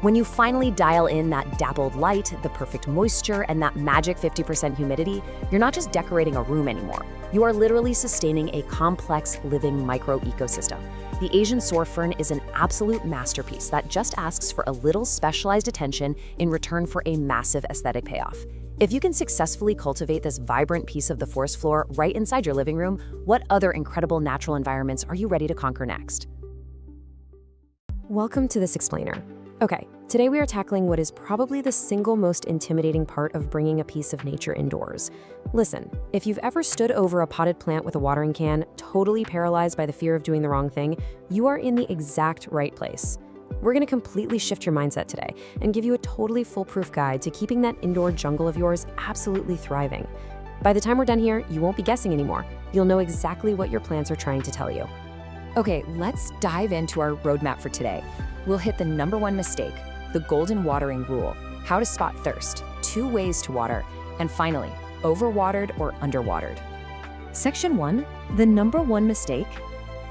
When you finally dial in that dappled light, the perfect moisture, and that magic 50% humidity, you're not just decorating a room anymore. You are literally sustaining a complex, living micro-ecosystem. The Asian soar fern is an absolute masterpiece that just asks for a little specialized attention in return for a massive aesthetic payoff. If you can successfully cultivate this vibrant piece of the forest floor right inside your living room, what other incredible natural environments are you ready to conquer next? Welcome to This Explainer. Okay, today we are tackling what is probably the single most intimidating part of bringing a piece of nature indoors. Listen, if you've ever stood over a potted plant with a watering can, totally paralyzed by the fear of doing the wrong thing, you are in the exact right place. We're going to completely shift your mindset today and give you a totally foolproof guide to keeping that indoor jungle of yours absolutely thriving. By the time we're done here, you won't be guessing anymore. You'll know exactly what your plants are trying to tell you. Okay, let's dive into our roadmap for today. We'll hit the #1 mistake, the golden watering rule, how to spot thirst, 2 ways to water, and finally, overwatered or underwatered. Section 1, the #1 mistake,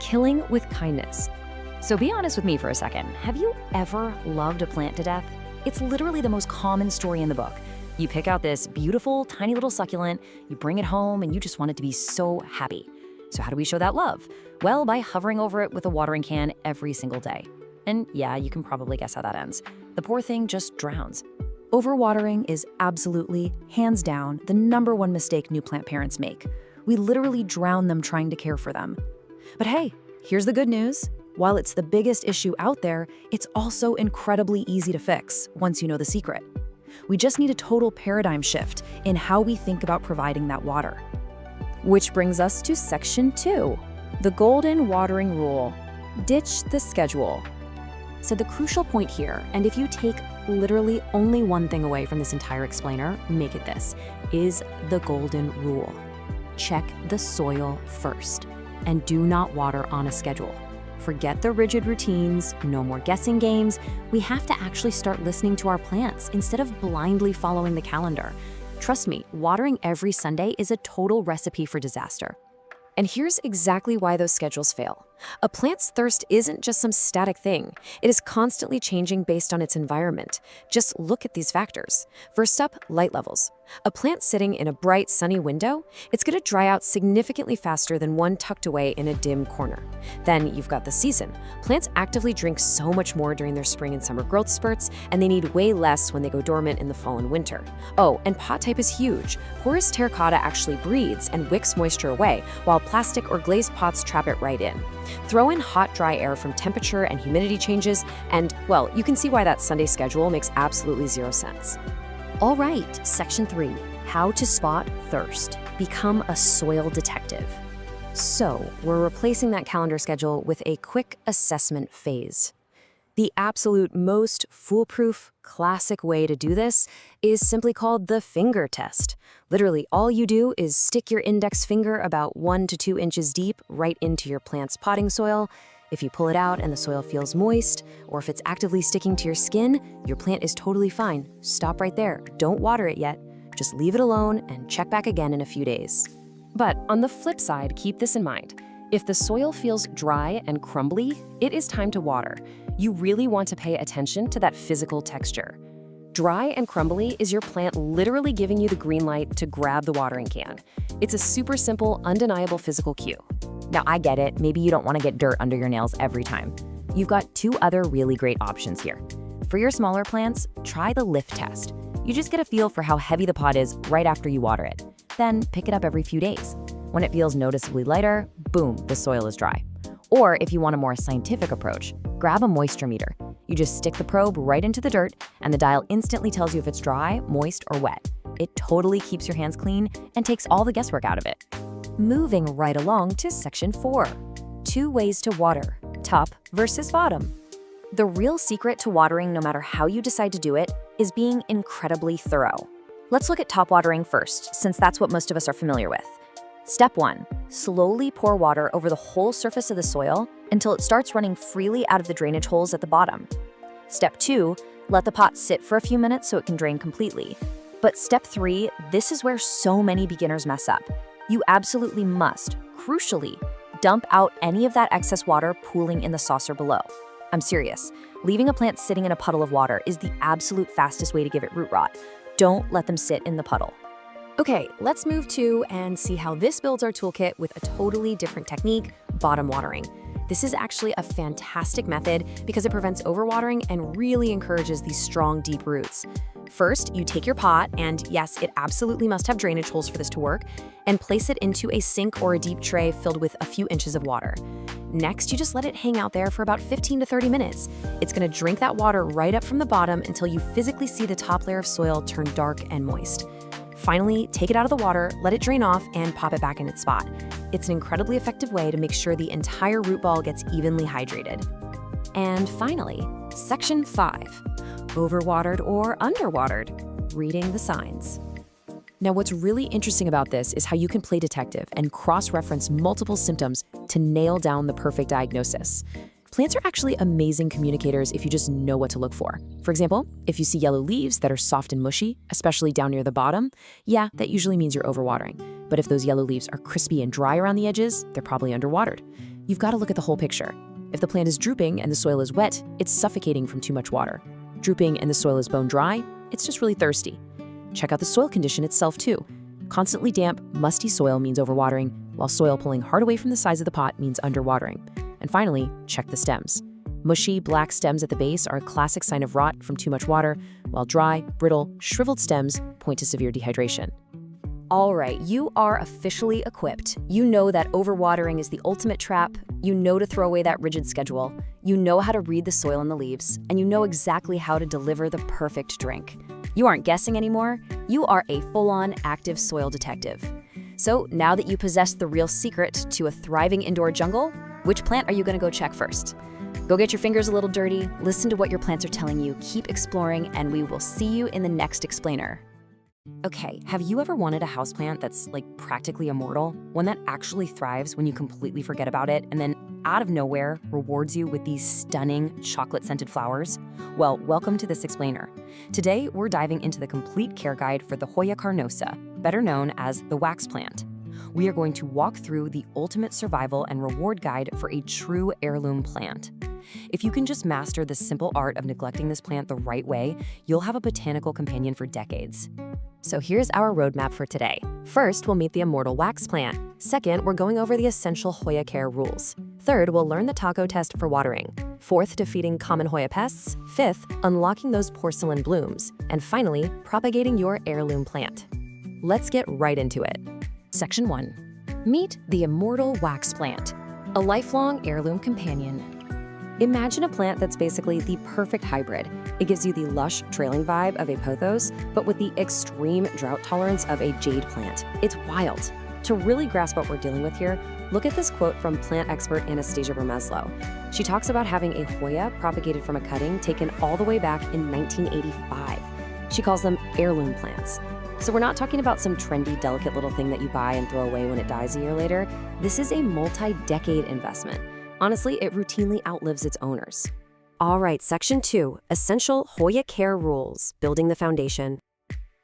killing with kindness. So be honest with me for a second. Have you ever loved a plant to death? It's literally the most common story in the book. You pick out this beautiful, tiny little succulent, you bring it home, and you just want it to be so happy. So how do we show that love? Well, by hovering over it with a watering can every single day. And yeah, you can probably guess how that ends. The poor thing just drowns. Overwatering is absolutely, hands down, the #1 mistake new plant parents make. We literally drown them trying to care for them. But hey, here's the good news. While it's the biggest issue out there, it's also incredibly easy to fix once you know the secret. We just need a total paradigm shift in how we think about providing that water. Which brings us to Section 2, the golden watering rule. Ditch the schedule. So the crucial point here, and if you take literally only one thing away from this entire explainer, make it this, is the golden rule. Check the soil first, and do not water on a schedule. Forget the rigid routines, no more guessing games. We have to actually start listening to our plants instead of blindly following the calendar. Trust me, watering every Sunday is a total recipe for disaster. And here's exactly why those schedules fail. A plant's thirst isn't just some static thing. It is constantly changing based on its environment. Just look at these factors. First up, light levels. A plant sitting in a bright, sunny window, it's going to dry out significantly faster than one tucked away in a dim corner. Then you've got the season. Plants actively drink so much more during their spring and summer growth spurts, and they need way less when they go dormant in the fall and winter. Oh, and pot type is huge. Porous terracotta actually breathes and wicks moisture away, while plastic or glazed pots trap it right in. Throw in hot, dry air from temperature and humidity changes, and, well, you can see why that Sunday schedule makes absolutely zero sense. All right, Section 3, How to Spot Thirst. Become a soil detective. So, we're replacing that calendar schedule with a quick assessment phase. The absolute most foolproof, classic way to do this is simply called the finger test. Literally, all you do is stick your index finger about 1 to 2 inches deep right into your plant's potting soil. If you pull it out and the soil feels moist, or if it's actively sticking to your skin, your plant is totally fine. Stop right there. Don't water it yet. Just leave it alone and check back again in a few days. But on the flip side, keep this in mind. If the soil feels dry and crumbly, it is time to water. You really want to pay attention to that physical texture. Dry and crumbly is your plant literally giving you the green light to grab the watering can. It's a super simple, undeniable physical cue. Now, I get it. Maybe you don't want to get dirt under your nails every time. You've got 2 other really great options here. For your smaller plants, try the lift test. You just get a feel for how heavy the pot is right after you water it. Then pick it up every few days. When it feels noticeably lighter, boom, the soil is dry. Or if you want a more scientific approach, grab a moisture meter. You just stick the probe right into the dirt, and the dial instantly tells you if it's dry, moist, or wet. It totally keeps your hands clean and takes all the guesswork out of it. Moving right along to Section 4, 2 ways to water, top versus bottom. The real secret to watering, no matter how you decide to do it, is being incredibly thorough. Let's look at top watering first, since that's what most of us are familiar with. Step 1, slowly pour water over the whole surface of the soil until it starts running freely out of the drainage holes at the bottom. Step 2, let the pot sit for a few minutes so it can drain completely. But step 3, this is where so many beginners mess up. You absolutely must, crucially, dump out any of that excess water pooling in the saucer below. I'm serious. Leaving a plant sitting in a puddle of water is the absolute fastest way to give it root rot. Don't let them sit in the puddle. Okay, let's move to and see how this builds our toolkit with a totally different technique, bottom watering. This is actually a fantastic method because it prevents overwatering and really encourages these strong, deep roots. First, you take your pot, and yes, it absolutely must have drainage holes for this to work, and place it into a sink or a deep tray filled with a few inches of water. Next, you just let it hang out there for about 15 to 30 minutes. It's gonna drink that water right up from the bottom until you physically see the top layer of soil turn dark and moist. Finally, take it out of the water, let it drain off, and pop it back in its spot. It's an incredibly effective way to make sure the entire root ball gets evenly hydrated. And finally, Section 5, overwatered or underwatered, reading the signs. Now, what's really interesting about this is how you can play detective and cross-reference multiple symptoms to nail down the perfect diagnosis. Plants are actually amazing communicators if you just know what to look for. For example, if you see yellow leaves that are soft and mushy, especially down near the bottom, yeah, that usually means you're overwatering. But if those yellow leaves are crispy and dry around the edges, they're probably underwatered. You've got to look at the whole picture. If the plant is drooping and the soil is wet, it's suffocating from too much water. Drooping and the soil is bone dry, it's just really thirsty. Check out the soil condition itself too. Constantly damp, musty soil means overwatering, while soil pulling hard away from the sides of the pot means underwatering. And finally, check the stems. Mushy, black stems at the base are a classic sign of rot from too much water, while dry, brittle, shriveled stems point to severe dehydration. All right, you are officially equipped. You know that overwatering is the ultimate trap, you know to throw away that rigid schedule, you know how to read the soil and the leaves, and you know exactly how to deliver the perfect drink. You aren't guessing anymore, you are a full-on active soil detective. So now that you possess the real secret to a thriving indoor jungle, which plant are you going to go check first? Go get your fingers a little dirty, listen to what your plants are telling you, keep exploring, and we will see you in the next explainer. Okay, have you ever wanted a houseplant that's like practically immortal? One that actually thrives when you completely forget about it and then out of nowhere rewards you with these stunning chocolate-scented flowers? Well, welcome to this explainer. Today, we're diving into the complete care guide for the Hoya carnosa, better known as the wax plant. we are going to walk through the ultimate survival and reward guide for a true heirloom plant. If you can just master the simple art of neglecting this plant the right way, you'll have a botanical companion for decades. So here's our roadmap for today. First, we'll meet the immortal wax plant. Second, we're going over the essential Hoya care rules. Third, we'll learn the taco test for watering. Fourth, defeating common Hoya pests. Fifth, unlocking those porcelain blooms. And finally, propagating your heirloom plant. Let's get right into it. Section 1. Meet the immortal wax plant, a lifelong heirloom companion. Imagine a plant that's basically the perfect hybrid. It gives you the lush, trailing vibe of a pothos, but with the extreme drought tolerance of a jade plant. It's wild. To really grasp what we're dealing with here, look at this quote from plant expert Anastasia Bermeslow. She talks about having a Hoya propagated from a cutting taken all the way back in 1985. She calls them heirloom plants. So we're not talking about some trendy, delicate little thing that you buy and throw away when it dies a year later. This is a multi-decade investment. Honestly, it routinely outlives its owners. All right, Section 2, Essential Hoya Care Rules, Building the Foundation.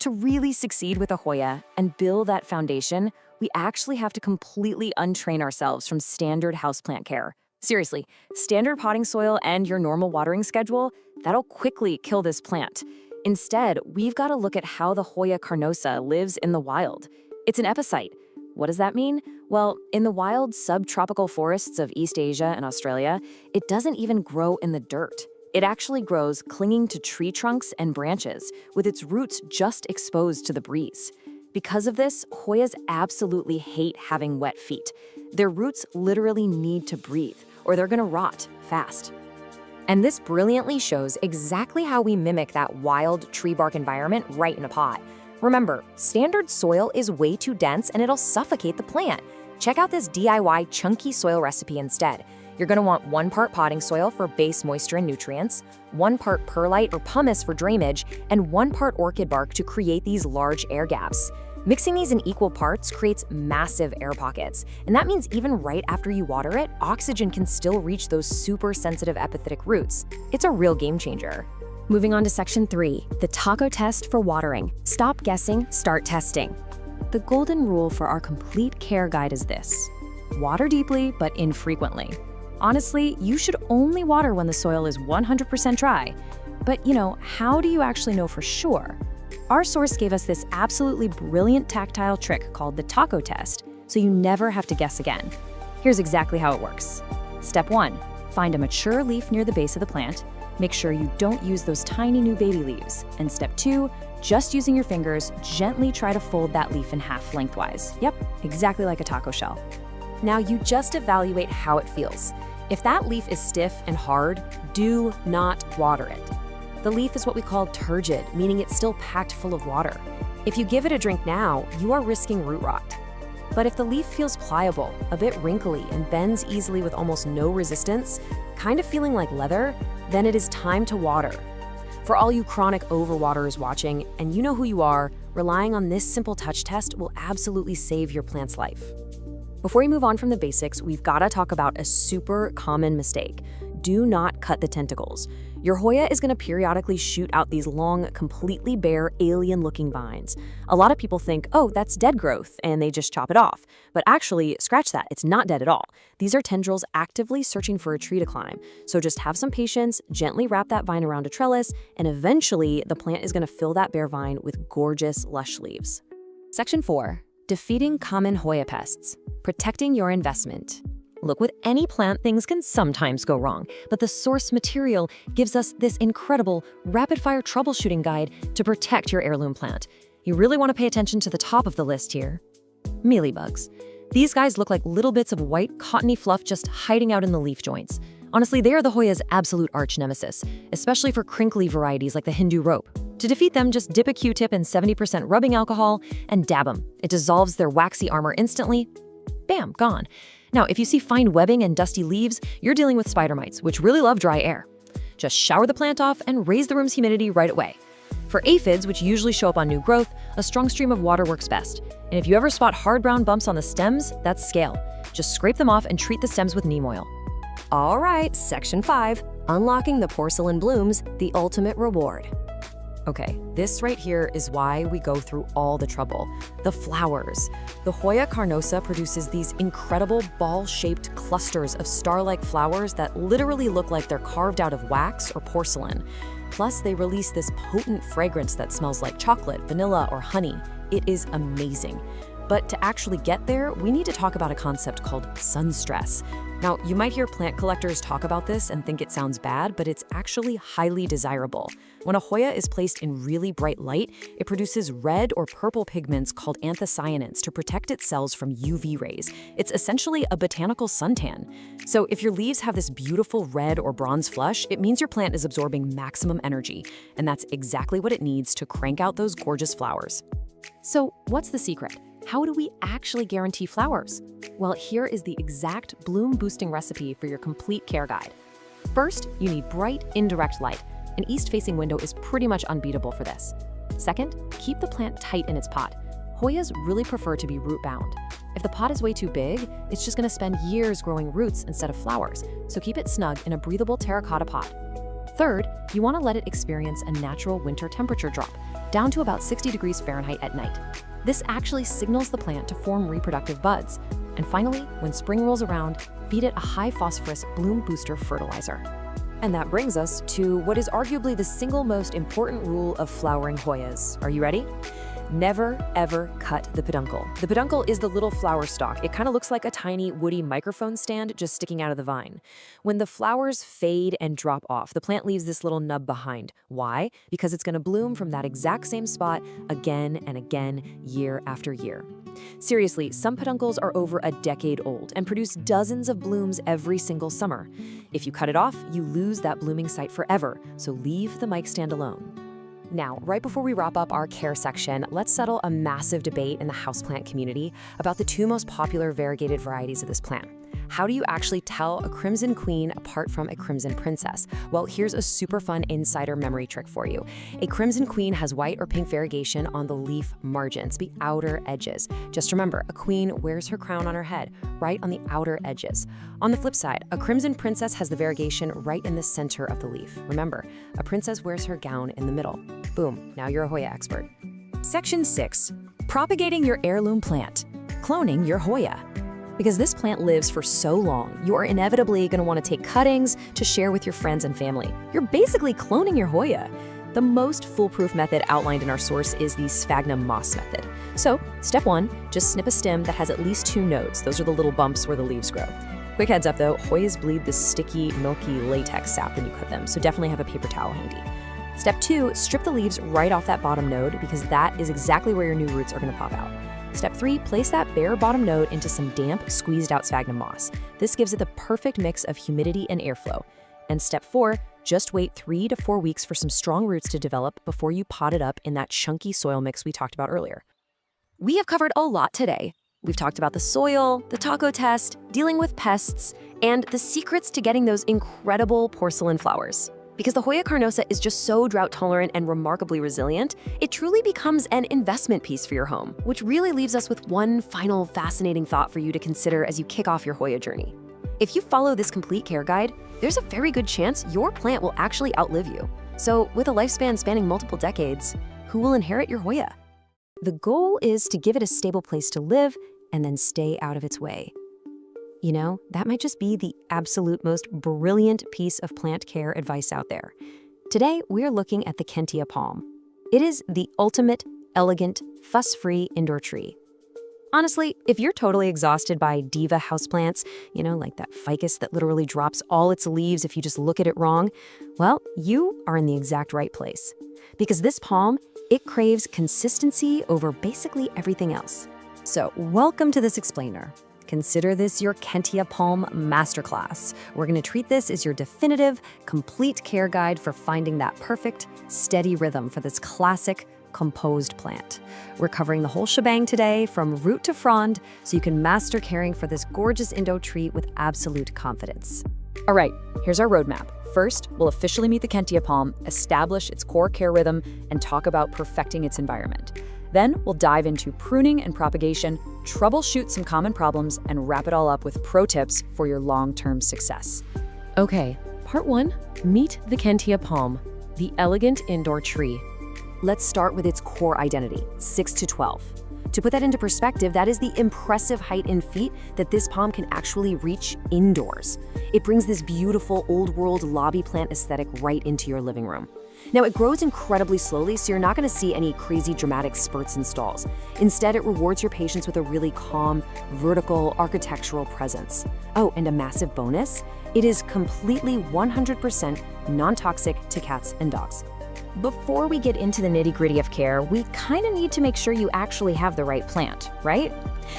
To really succeed with a Hoya and build that foundation, we actually have to completely untrain ourselves from standard houseplant care. Seriously, standard potting soil and your normal watering schedule, that'll quickly kill this plant. Instead, we've got to look at how the Hoya carnosa lives in the wild. It's an epicite. What does that mean? Well, in the wild subtropical forests of East Asia and Australia, it doesn't even grow in the dirt. It actually grows clinging to tree trunks and branches, with its roots just exposed to the breeze. Because of this, Hoyas absolutely hate having wet feet. Their roots literally need to breathe, or they're gonna rot fast. And this brilliantly shows exactly how we mimic that wild tree bark environment right in a pot. Remember, standard soil is way too dense and it'll suffocate the plant. Check out this DIY chunky soil recipe instead. You're gonna want 1 part potting soil for base moisture and nutrients, 1 part perlite or pumice for drainage, and 1 part orchid bark to create these large air gaps. Mixing these in equal parts creates massive air pockets, and that means even right after you water it, oxygen can still reach those super sensitive epiphytic roots. It's a real game changer. Moving on to Section 3, the taco test for watering. Stop guessing, start testing. The golden rule for our complete care guide is this: water deeply, but infrequently. Honestly, you should only water when the soil is 100% dry. But how do you actually know for sure? Our source gave us this absolutely brilliant tactile trick called the taco test, so you never have to guess again. Here's exactly how it works. Step 1, find a mature leaf near the base of the plant. Make sure you don't use those tiny new baby leaves. And step 2, just using your fingers, gently try to fold that leaf in half lengthwise. Yep, exactly like a taco shell. Now you just evaluate how it feels. If that leaf is stiff and hard, do not water it. The leaf is what we call turgid, meaning it's still packed full of water. If you give it a drink now, you are risking root rot. But if the leaf feels pliable, a bit wrinkly, and bends easily with almost no resistance, kind of feeling like leather, then it is time to water. For all you chronic overwaterers watching, and you know who you are, relying on this simple touch test will absolutely save your plant's life. Before we move on from the basics, we've got to talk about a super common mistake. Do not cut the tentacles. Your Hoya is going to periodically shoot out these long, completely bare, alien-looking vines. A lot of people think, oh, that's dead growth, and they just chop it off. But actually, scratch that, it's not dead at all. These are tendrils actively searching for a tree to climb. So just have some patience, gently wrap that vine around a trellis, and eventually the plant is going to fill that bare vine with gorgeous, lush leaves. Section 4. Defeating common Hoya pests. Protecting your investment. Look, with any plant, things can sometimes go wrong, but the source material gives us this incredible rapid-fire troubleshooting guide to protect your heirloom plant. You really want to pay attention to the top of the list here. Mealybugs. These guys look like little bits of white, cottony fluff just hiding out in the leaf joints. Honestly, they are the Hoya's absolute arch nemesis, especially for crinkly varieties like the Hindu rope. To defeat them, just dip a Q-tip in 70% rubbing alcohol and dab them. It dissolves their waxy armor instantly. Bam, gone. Now, if you see fine webbing and dusty leaves, you're dealing with spider mites, which really love dry air. Just shower the plant off and raise the room's humidity right away. For aphids, which usually show up on new growth, a strong stream of water works best. And if you ever spot hard brown bumps on the stems, that's scale. Just scrape them off and treat the stems with neem oil. All right, Section 5, Unlocking the Porcelain Blooms, the Ultimate Reward. Okay, this right here is why we go through all the trouble. The flowers. The Hoya carnosa produces these incredible ball-shaped clusters of star-like flowers that literally look like they're carved out of wax or porcelain. Plus, they release this potent fragrance that smells like chocolate, vanilla, or honey. It is amazing. But to actually get there, we need to talk about a concept called sun stress. Now, you might hear plant collectors talk about this and think it sounds bad, but it's actually highly desirable. When a Hoya is placed in really bright light, it produces red or purple pigments called anthocyanins to protect its cells from UV rays. It's essentially a botanical suntan. So if your leaves have this beautiful red or bronze flush, it means your plant is absorbing maximum energy, and that's exactly what it needs to crank out those gorgeous flowers. So what's the secret? How do we actually guarantee flowers? Well, here is the exact bloom-boosting recipe for your complete care guide. First, you need bright, indirect light. An east-facing window is pretty much unbeatable for this. Second, keep the plant tight in its pot. Hoyas really prefer to be root-bound. If the pot is way too big, it's just going to spend years growing roots instead of flowers, so keep it snug in a breathable terracotta pot. Third, you want to let it experience a natural winter temperature drop, down to about 60 degrees Fahrenheit at night. This actually signals the plant to form reproductive buds. And finally, when spring rolls around, feed it a high-phosphorus bloom booster fertilizer. And that brings us to what is arguably the single most important rule of flowering Hoyas. Are you ready? Never, ever cut the peduncle. The peduncle is the little flower stalk. It kind of looks like a tiny woody microphone stand just sticking out of the vine. When the flowers fade and drop off, the plant leaves this little nub behind. Why? Because it's going to bloom from that exact same spot again and again, year after year. Seriously, some peduncles are over a decade old and produce dozens of blooms every single summer. If you cut it off, you lose that blooming site forever, so leave the mic stand alone. Now, right before we wrap up our care section, let's settle a massive debate in the houseplant community about the two most popular variegated varieties of this plant. How do you actually tell a Crimson Queen apart from a Crimson Princess? Well, here's a super fun insider memory trick for you. A Crimson Queen has white or pink variegation on the leaf margins, the outer edges. Just remember, a queen wears her crown on her head, right on the outer edges. On the flip side, a Crimson Princess has the variegation right in the center of the leaf. Remember, a princess wears her gown in the middle. Boom, now you're a Hoya expert. Section 6. Propagating your heirloom plant. Cloning your Hoya. Because this plant lives for so long, you are inevitably going to want to take cuttings to share with your friends and family. You're basically cloning your Hoya. The most foolproof method outlined in our source is the sphagnum moss method. So, step 1, just snip a stem that has at least 2 nodes. Those are the little bumps where the leaves grow. Quick heads up though, Hoyas bleed this sticky, milky latex sap when you cut them, so definitely have a paper towel handy. Step 2, strip the leaves right off that bottom node because that is exactly where your new roots are going to pop out. Step 3, place that bare bottom node into some damp, squeezed out sphagnum moss. This gives it the perfect mix of humidity and airflow. And step 4, just wait 3 to 4 weeks for some strong roots to develop before you pot it up in that chunky soil mix we talked about earlier. We have covered a lot today. We've talked about the soil, the taco test, dealing with pests, and the secrets to getting those incredible porcelain flowers. Because the Hoya carnosa is just so drought tolerant and remarkably resilient, it truly becomes an investment piece for your home, which really leaves us with one final fascinating thought for you to consider as you kick off your Hoya journey. If you follow this complete care guide, there's a very good chance your plant will actually outlive you. So with a lifespan spanning multiple decades, who will inherit your Hoya? The goal is to give it a stable place to live and then stay out of its way. You know, that might just be the absolute most brilliant piece of plant care advice out there. Today, we're looking at the Kentia palm. It is the ultimate, elegant, fuss-free indoor tree. Honestly, if you're totally exhausted by diva houseplants, you know, like that ficus that literally drops all its leaves if you just look at it wrong, well, you are in the exact right place. Because this palm, it craves consistency over basically everything else. So, welcome to this explainer. Consider this your Kentia Palm Masterclass. We're going to treat this as your definitive, complete care guide for finding that perfect, steady rhythm for this classic, composed plant. We're covering the whole shebang today, from root to frond, so you can master caring for this gorgeous Indo tree with absolute confidence. All right, here's our roadmap. First, we'll officially meet the Kentia palm, establish its core care rhythm, and talk about perfecting its environment. Then we'll dive into pruning and propagation, troubleshoot some common problems, and wrap it all up with pro tips for your long-term success. Okay, part 1, meet the Kentia palm, the elegant indoor tree. Let's start with its core identity, 6 to 12. To put that into perspective, that is the impressive height in feet that this palm can actually reach indoors. It brings this beautiful old-world lobby plant aesthetic right into your living room. Now, it grows incredibly slowly, so you're not going to see any crazy dramatic spurts and stalls. Instead, it rewards your patience with a really calm, vertical, architectural presence. Oh, and a massive bonus, it is completely 100% non-toxic to cats and dogs. Before we get into the nitty-gritty of care, we kind of need to make sure you actually have the right plant, right?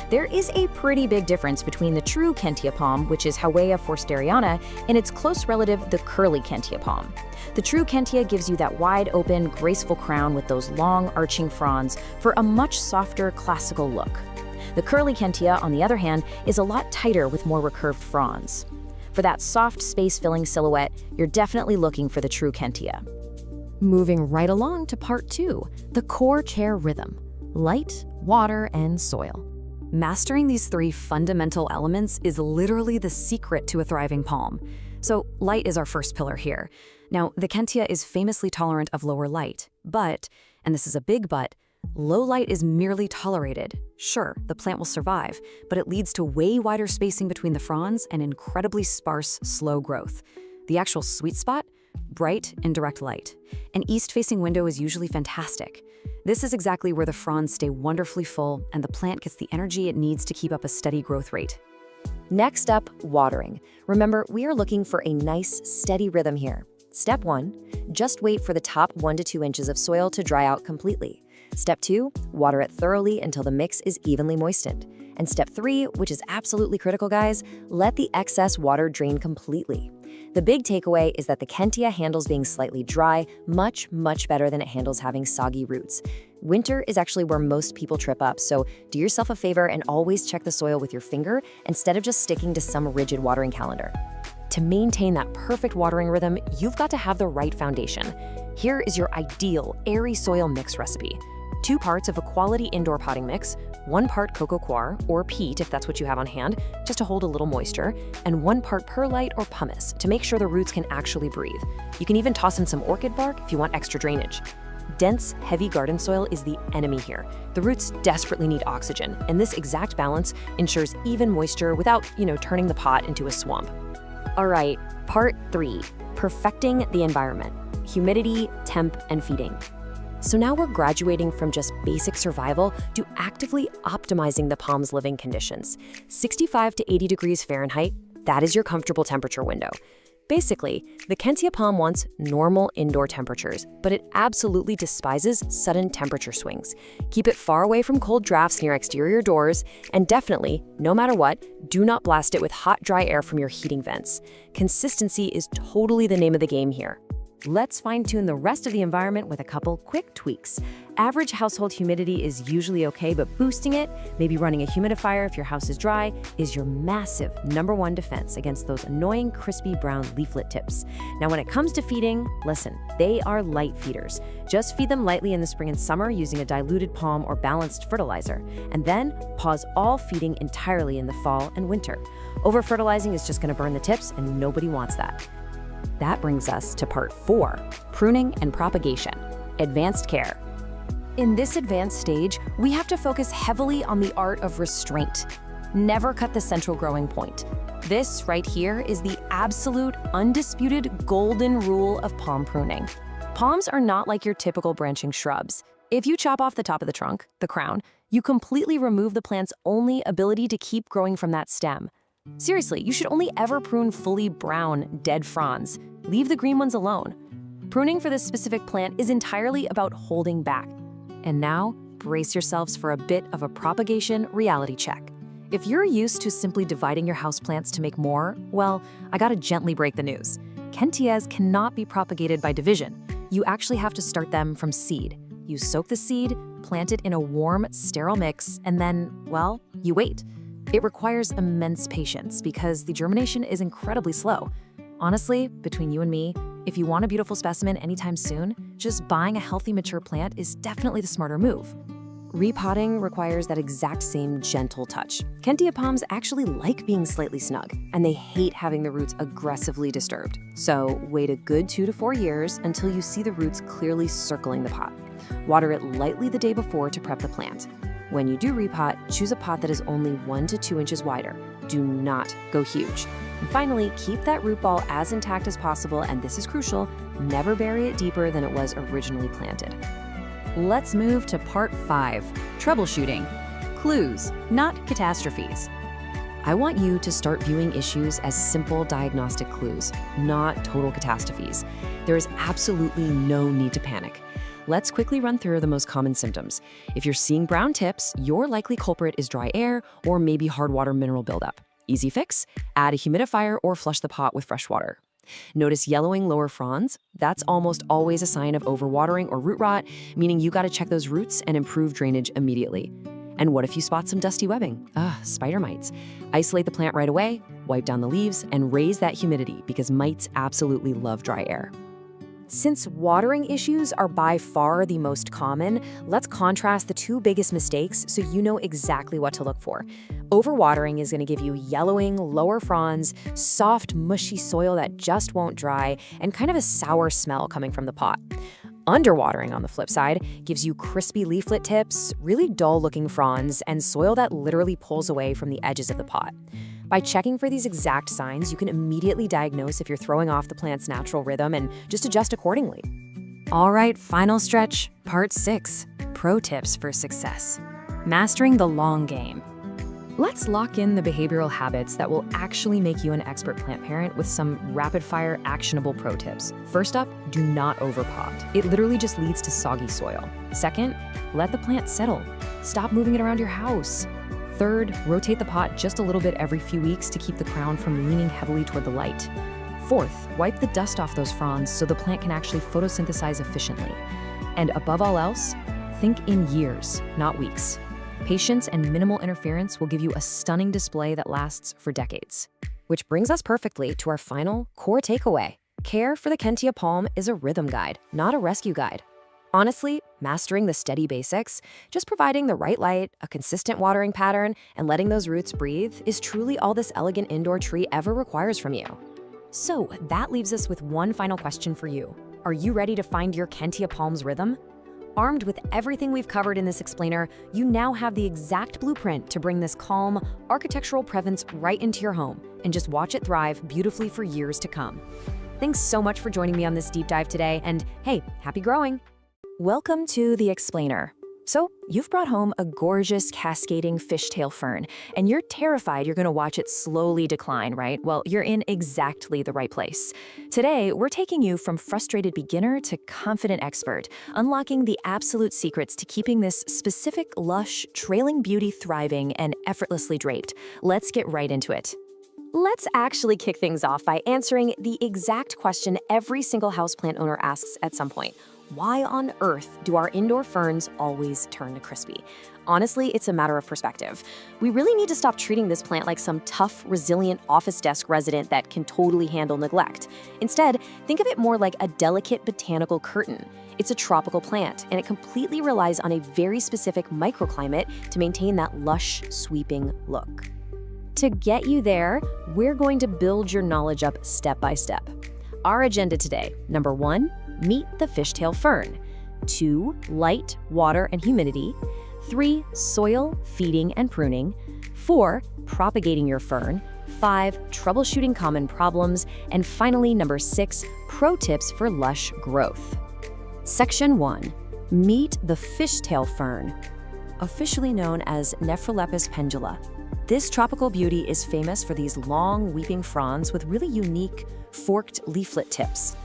There is a pretty big difference between the true Kentia palm, which is Houweia forsteriana, and its close relative, the curly Kentia palm. The true Kentia gives you that wide-open, graceful crown with those long, arching fronds for a much softer, classical look. The curly Kentia, on the other hand, is a lot tighter with more recurved fronds. For that soft, space-filling silhouette, you're definitely looking for the true Kentia. Moving right along to part 2, the core care rhythm: light, water, and soil. Mastering these 3 fundamental elements is literally the secret to a thriving palm. So light is our first pillar here. Now, the Kentia is famously tolerant of lower light, but, and this is a big but, low light is merely tolerated. Sure, the plant will survive, but it leads to way wider spacing between the fronds and incredibly sparse, slow growth. The actual sweet spot? Bright and direct light. An east-facing window is usually fantastic. This is exactly where the fronds stay wonderfully full and the plant gets the energy it needs to keep up a steady growth rate. Next up, watering. Remember, we are looking for a nice, steady rhythm here. Step 1, just wait for the top 1 to 2 inches of soil to dry out completely. Step 2, water it thoroughly until the mix is evenly moistened. And step 3, which is absolutely critical, guys, let the excess water drain completely. The big takeaway is that the Kentia handles being slightly dry much, much better than it handles having soggy roots. Winter is actually where most people trip up, so do yourself a favor and always check the soil with your finger instead of just sticking to some rigid watering calendar. To maintain that perfect watering rhythm, you've got to have the right foundation. Here is your ideal airy soil mix recipe. 2 parts of a quality indoor potting mix, 1 part coco coir, or peat if that's what you have on hand, just to hold a little moisture, and 1 part perlite or pumice to make sure the roots can actually breathe. You can even toss in some orchid bark if you want extra drainage. Dense, heavy garden soil is the enemy here. The roots desperately need oxygen, and this exact balance ensures even moisture without, turning the pot into a swamp. All right, part 3, perfecting the environment: humidity, temp, and feeding. So now we're graduating from just basic survival to actively optimizing the palm's living conditions. 65 to 80 degrees Fahrenheit, that is your comfortable temperature window. Basically, the Kentia palm wants normal indoor temperatures, but it absolutely despises sudden temperature swings. Keep it far away from cold drafts near exterior doors, and definitely, no matter what, do not blast it with hot, dry air from your heating vents. Consistency is totally the name of the game here. Let's fine-tune the rest of the environment with a couple quick tweaks. Average household humidity is usually okay, but boosting it, maybe running a humidifier if your house is dry, is your massive #1 defense against those annoying crispy brown leaflet tips. Now, when it comes to feeding, listen, they are light feeders. Just feed them lightly in the spring and summer using a diluted palm or balanced fertilizer, and then pause all feeding entirely in the fall and winter. Over-fertilizing is just going to burn the tips, and nobody wants that. That brings us to part 4, pruning and propagation, advanced care. In this advanced stage, we have to focus heavily on the art of restraint. Never cut the central growing point. This right here is the absolute, undisputed golden rule of palm pruning. Palms are not like your typical branching shrubs. If you chop off the top of the trunk, the crown, you completely remove the plant's only ability to keep growing from that stem. Seriously, you should only ever prune fully brown, dead fronds. Leave the green ones alone. Pruning for this specific plant is entirely about holding back. And now, brace yourselves for a bit of a propagation reality check. If you're used to simply dividing your houseplants to make more, well, I gotta gently break the news. Kentias cannot be propagated by division. You actually have to start them from seed. You soak the seed, plant it in a warm, sterile mix, and then, well, you wait. It requires immense patience because the germination is incredibly slow. Honestly, between you and me, if you want a beautiful specimen anytime soon, just buying a healthy mature plant is definitely the smarter move. Repotting requires that exact same gentle touch. Kentia palms actually like being slightly snug, and they hate having the roots aggressively disturbed. So wait a good 2 to 4 years until you see the roots clearly circling the pot. Water it lightly the day before to prep the plant. When you do repot, choose a pot that is only 1 to 2 inches wider. Do not go huge. And finally, keep that root ball as intact as possible, and this is crucial, never bury it deeper than it was originally planted. Let's move to part 5, troubleshooting. Clues, not catastrophes. I want you to start viewing issues as simple diagnostic clues, not total catastrophes. There is absolutely no need to panic. Let's quickly run through the most common symptoms. If you're seeing brown tips, your likely culprit is dry air or maybe hard water mineral buildup. Easy fix: add a humidifier or flush the pot with fresh water. Notice yellowing lower fronds? That's almost always a sign of overwatering or root rot, meaning you gotta check those roots and improve drainage immediately. And what if you spot some dusty webbing? Spider mites. Isolate the plant right away, wipe down the leaves, and raise that humidity because mites absolutely love dry air. Since watering issues are by far the most common, let's contrast the two biggest mistakes so you know exactly what to look for. Overwatering is going to give you yellowing, lower fronds, soft, mushy soil that just won't dry, and kind of a sour smell coming from the pot. Underwatering, on the flip side, gives you crispy leaflet tips, really dull-looking fronds, and soil that literally pulls away from the edges of the pot. By checking for these exact signs, you can immediately diagnose if you're throwing off the plant's natural rhythm and just adjust accordingly. All right, final stretch, part 6, pro tips for success. Mastering the long game. Let's lock in the behavioral habits that will actually make you an expert plant parent with some rapid-fire, actionable pro tips. First up, do not overpot. It literally just leads to soggy soil. Second, let the plant settle. Stop moving it around your house. Third, rotate the pot just a little bit every few weeks to keep the crown from leaning heavily toward the light. Fourth, wipe the dust off those fronds so the plant can actually photosynthesize efficiently. And above all else, think in years, not weeks. Patience and minimal interference will give you a stunning display that lasts for decades. Which brings us perfectly to our final core takeaway. Care for the Kentia palm is a rhythm guide, not a rescue guide. Honestly, mastering the steady basics, just providing the right light, a consistent watering pattern, and letting those roots breathe is truly all this elegant indoor tree ever requires from you. So that leaves us with one final question for you. Are you ready to find your Kentia palm's rhythm? Armed with everything we've covered in this explainer, you now have the exact blueprint to bring this calm, architectural presence right into your home and just watch it thrive beautifully for years to come. Thanks so much for joining me on this deep dive today, and hey, happy growing! Welcome to the explainer. So, you've brought home a gorgeous cascading fishtail fern, and you're terrified you're gonna watch it slowly decline, right? Well, you're in exactly the right place. Today, we're taking you from frustrated beginner to confident expert, unlocking the absolute secrets to keeping this specific, lush, trailing beauty thriving and effortlessly draped. Let's get right into it. Let's actually kick things off by answering the exact question every single houseplant owner asks at some point. Why on earth do our indoor ferns always turn to crispy? Honestly, it's a matter of perspective. We really need to stop treating this plant like some tough, resilient office desk resident that can totally handle neglect. Instead, think of it more like a delicate botanical curtain. It's a tropical plant, and it completely relies on a very specific microclimate to maintain that lush, sweeping look. To get you there, we're going to build your knowledge up step by step. Our agenda today: number 1, meet the fishtail fern. 2, light, water, and humidity. 3, soil, feeding, and pruning. 4, propagating your fern. 5, troubleshooting common problems. And finally, number 6, pro tips for lush growth. Section 1, meet the fishtail fern, officially known as Nephrolepis pendula. This tropical beauty is famous for these long, weeping fronds with really unique, forked leaflet tips.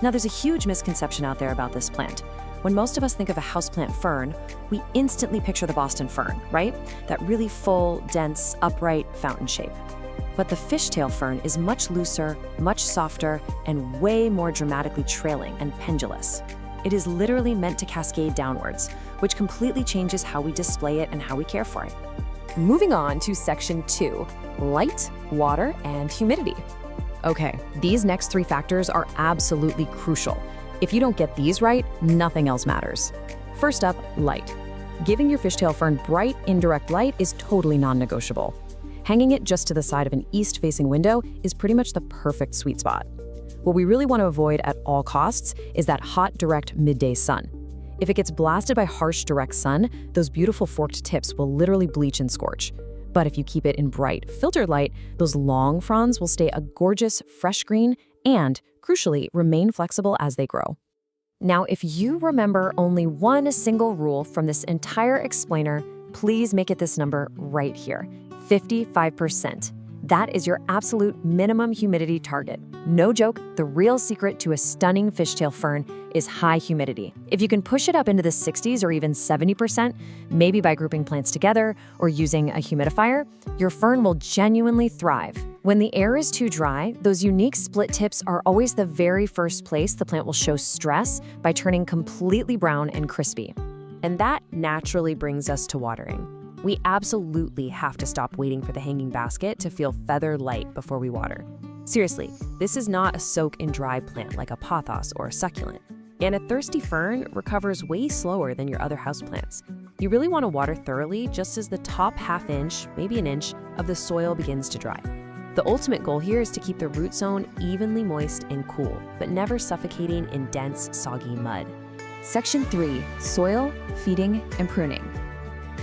Now, there's a huge misconception out there about this plant. When most of us think of a houseplant fern, we instantly picture the Boston fern, right? That really full, dense, upright fountain shape. But the fishtail fern is much looser, much softer, and way more dramatically trailing and pendulous. It is literally meant to cascade downwards, which completely changes how we display it and how we care for it. Moving on to section 2, light, water, and humidity. Okay, these next 3 factors are absolutely crucial. If you don't get these right, nothing else matters. First up, light. Giving your fishtail fern bright, indirect light is totally non-negotiable. Hanging it just to the side of an east-facing window is pretty much the perfect sweet spot. What we really want to avoid at all costs is that hot, direct midday sun. If it gets blasted by harsh direct sun, those beautiful forked tips will literally bleach and scorch. But if you keep it in bright, filtered light, those long fronds will stay a gorgeous, fresh green and, crucially, remain flexible as they grow. Now, if you remember only one single rule from this entire explainer, please make it this number right here, 55%. That is your absolute minimum humidity target. No joke, the real secret to a stunning fishtail fern is high humidity. If you can push it up into the 60s or even 70%, maybe by grouping plants together or using a humidifier, your fern will genuinely thrive. When the air is too dry, those unique split tips are always the very first place the plant will show stress by turning completely brown and crispy. And that naturally brings us to watering. We absolutely have to stop waiting for the hanging basket to feel feather light before we water. Seriously, this is not a soak and dry plant like a pothos or a succulent. And a thirsty fern recovers way slower than your other houseplants. You really want to water thoroughly just as the top half inch, maybe an inch, of the soil begins to dry. The ultimate goal here is to keep the root zone evenly moist and cool, but never suffocating in dense, soggy mud. Section 3, soil, feeding, and pruning.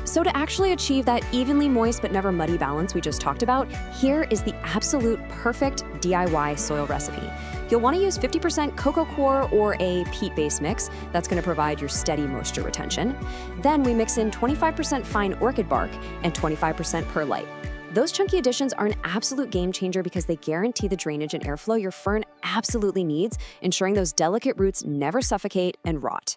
So to actually achieve that evenly moist but never muddy balance we just talked about, here is the absolute perfect DIY soil recipe. You'll want to use 50% cocoa coir or a peat-based mix. That's going to provide your steady moisture retention. Then we mix in 25% fine orchid bark and 25% perlite. Those chunky additions are an absolute game changer because they guarantee the drainage and airflow your fern absolutely needs, ensuring those delicate roots never suffocate and rot.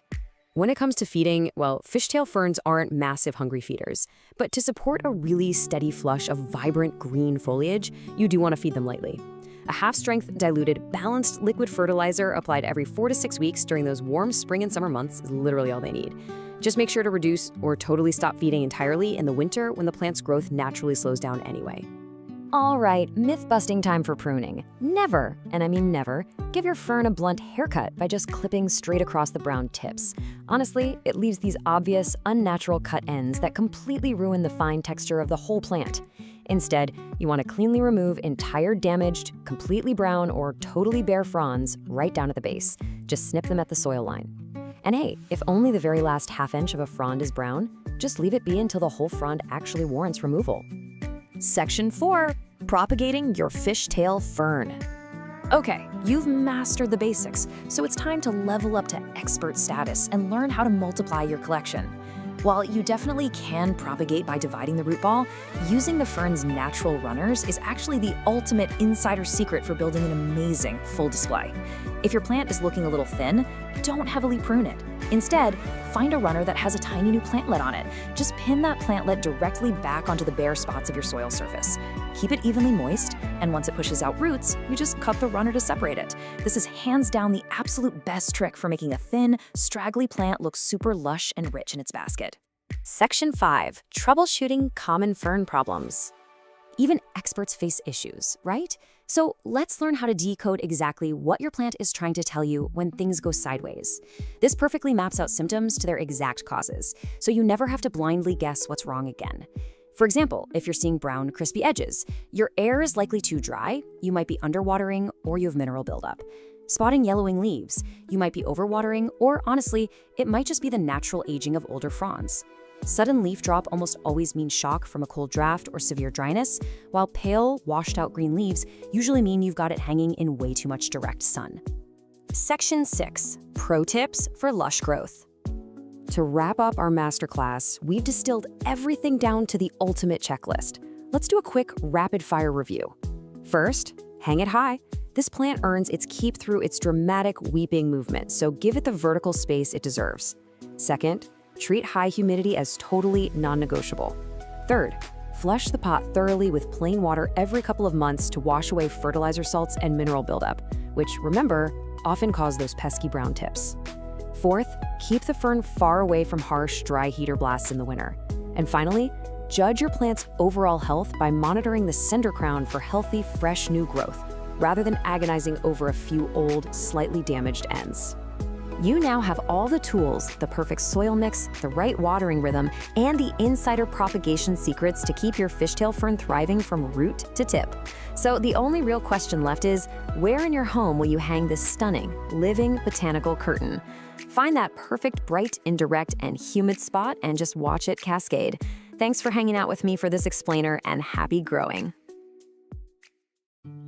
When it comes to feeding, well, fishtail ferns aren't massive hungry feeders. But to support a really steady flush of vibrant green foliage, you do want to feed them lightly. A half-strength, diluted, balanced liquid fertilizer applied every 4 to 6 weeks during those warm spring and summer months is literally all they need. Just make sure to reduce or totally stop feeding entirely in the winter when the plant's growth naturally slows down anyway. All right, myth-busting time for pruning. Never, and I mean never, give your fern a blunt haircut by just clipping straight across the brown tips. Honestly, it leaves these obvious, unnatural cut ends that completely ruin the fine texture of the whole plant. Instead, you want to cleanly remove entire damaged, completely brown, or totally bare fronds right down at the base. Just snip them at the soil line. And hey, if only the very last half inch of a frond is brown, just leave it be until the whole frond actually warrants removal. Section 4, propagating your fishtail fern. Okay, you've mastered the basics, so it's time to level up to expert status and learn how to multiply your collection. While you definitely can propagate by dividing the root ball, using the fern's natural runners is actually the ultimate insider secret for building an amazing full display. If your plant is looking a little thin, don't heavily prune it. Instead, find a runner that has a tiny new plantlet on it. Just pin that plantlet directly back onto the bare spots of your soil surface. Keep it evenly moist, and once it pushes out roots, you just cut the runner to separate it. This is hands down the absolute best trick for making a thin, straggly plant look super lush and rich in its basket. Section 5, troubleshooting common fern problems. Even experts face issues, right? So let's learn how to decode exactly what your plant is trying to tell you when things go sideways. This perfectly maps out symptoms to their exact causes, so you never have to blindly guess what's wrong again. For example, if you're seeing brown, crispy edges, your air is likely too dry, you might be underwatering, or you have mineral buildup. Spotting yellowing leaves, you might be overwatering, or honestly, it might just be the natural aging of older fronds. Sudden leaf drop almost always means shock from a cold draft or severe dryness, while pale, washed-out green leaves usually mean you've got it hanging in way too much direct sun. Section 6, pro tips for lush growth. To wrap up our masterclass, we've distilled everything down to the ultimate checklist. Let's do a quick rapid-fire review. First, hang it high. This plant earns its keep through its dramatic weeping movement, so give it the vertical space it deserves. Second, treat high humidity as totally non-negotiable. Third, flush the pot thoroughly with plain water every couple of months to wash away fertilizer salts and mineral buildup, which, remember, often cause those pesky brown tips. Fourth, keep the fern far away from harsh, dry heater blasts in the winter. And finally, judge your plant's overall health by monitoring the cinder crown for healthy, fresh new growth, rather than agonizing over a few old, slightly damaged ends. You now have all the tools, the perfect soil mix, the right watering rhythm, and the insider propagation secrets to keep your fishtail fern thriving from root to tip. So the only real question left is, where in your home will you hang this stunning, living botanical curtain? Find that perfect, bright, indirect, and humid spot and just watch it cascade. Thanks for hanging out with me for this explainer, and happy growing.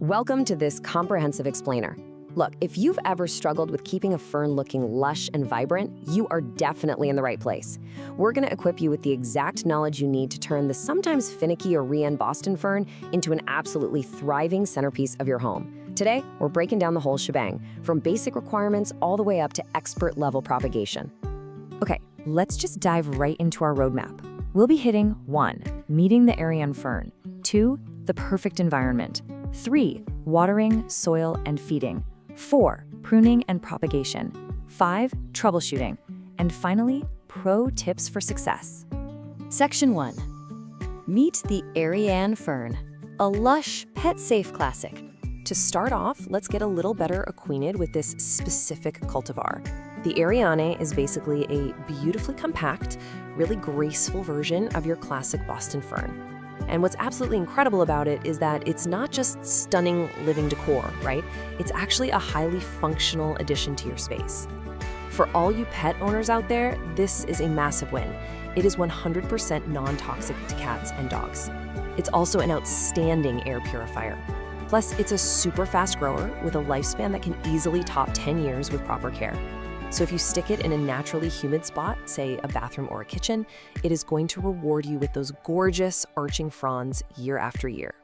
Welcome to this comprehensive explainer. Look, if you've ever struggled with keeping a fern looking lush and vibrant, you are definitely in the right place. We're going to equip you with the exact knowledge you need to turn the sometimes finicky or Boston fern into an absolutely thriving centerpiece of your home. Today, we're breaking down the whole shebang, from basic requirements all the way up to expert-level propagation. Okay, let's just dive right into our roadmap. We'll be hitting 1. Meeting the Aryan fern. 2. The perfect environment. 3. Watering, soil, and feeding. 4. Pruning and propagation. 5. Troubleshooting. And finally, pro tips for success. Section 1. Meet the Aryan fern, a lush, pet-safe classic. To start off, let's get a little better acquainted with this specific cultivar. The Ariane is basically a beautifully compact, really graceful version of your classic Boston fern. And what's absolutely incredible about it is that it's not just stunning living decor, right? It's actually a highly functional addition to your space. For all you pet owners out there, this is a massive win. It is 100% non-toxic to cats and dogs. It's also an outstanding air purifier. Plus, it's a super fast grower with a lifespan that can easily top 10 years with proper care. So if you stick it in a naturally humid spot, say a bathroom or a kitchen, it is going to reward you with those gorgeous arching fronds year after year.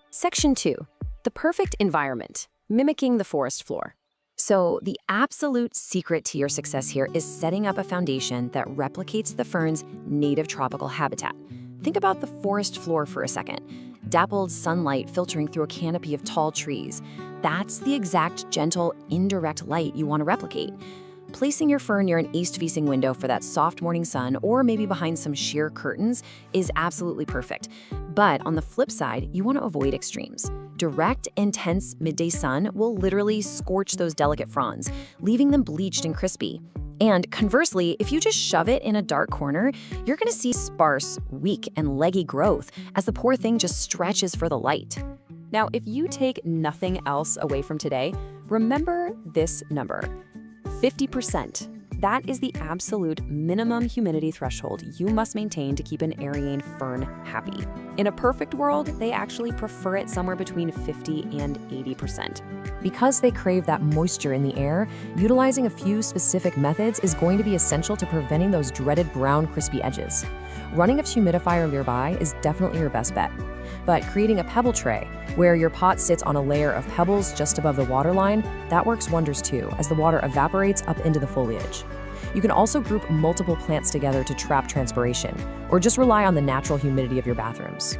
Section 2, the perfect environment, mimicking the forest floor. So the absolute secret to your success here is setting up a foundation that replicates the fern's native tropical habitat. Think about the forest floor for a second. Dappled sunlight filtering through a canopy of tall trees. That's the exact gentle, indirect light you want to replicate. Placing your fern near an east-facing window for that soft morning sun, or maybe behind some sheer curtains, is absolutely perfect. But on the flip side, you want to avoid extremes. Direct, intense midday sun will literally scorch those delicate fronds, leaving them bleached and crispy. And conversely, if you just shove it in a dark corner, you're going to see sparse, weak, and leggy growth as the poor thing just stretches for the light. Now, if you take nothing else away from today, remember this number: 50%. That is the absolute minimum humidity threshold you must maintain to keep an Aryan fern happy. In a perfect world, they actually prefer it somewhere between 50 and 80%. Because they crave that moisture in the air, utilizing a few specific methods is going to be essential to preventing those dreaded brown, crispy edges. Running a humidifier nearby is definitely your best bet. But creating a pebble tray, where your pot sits on a layer of pebbles just above the water line, that works wonders too, as the water evaporates up into the foliage. You can also group multiple plants together to trap transpiration, or just rely on the natural humidity of your bathrooms.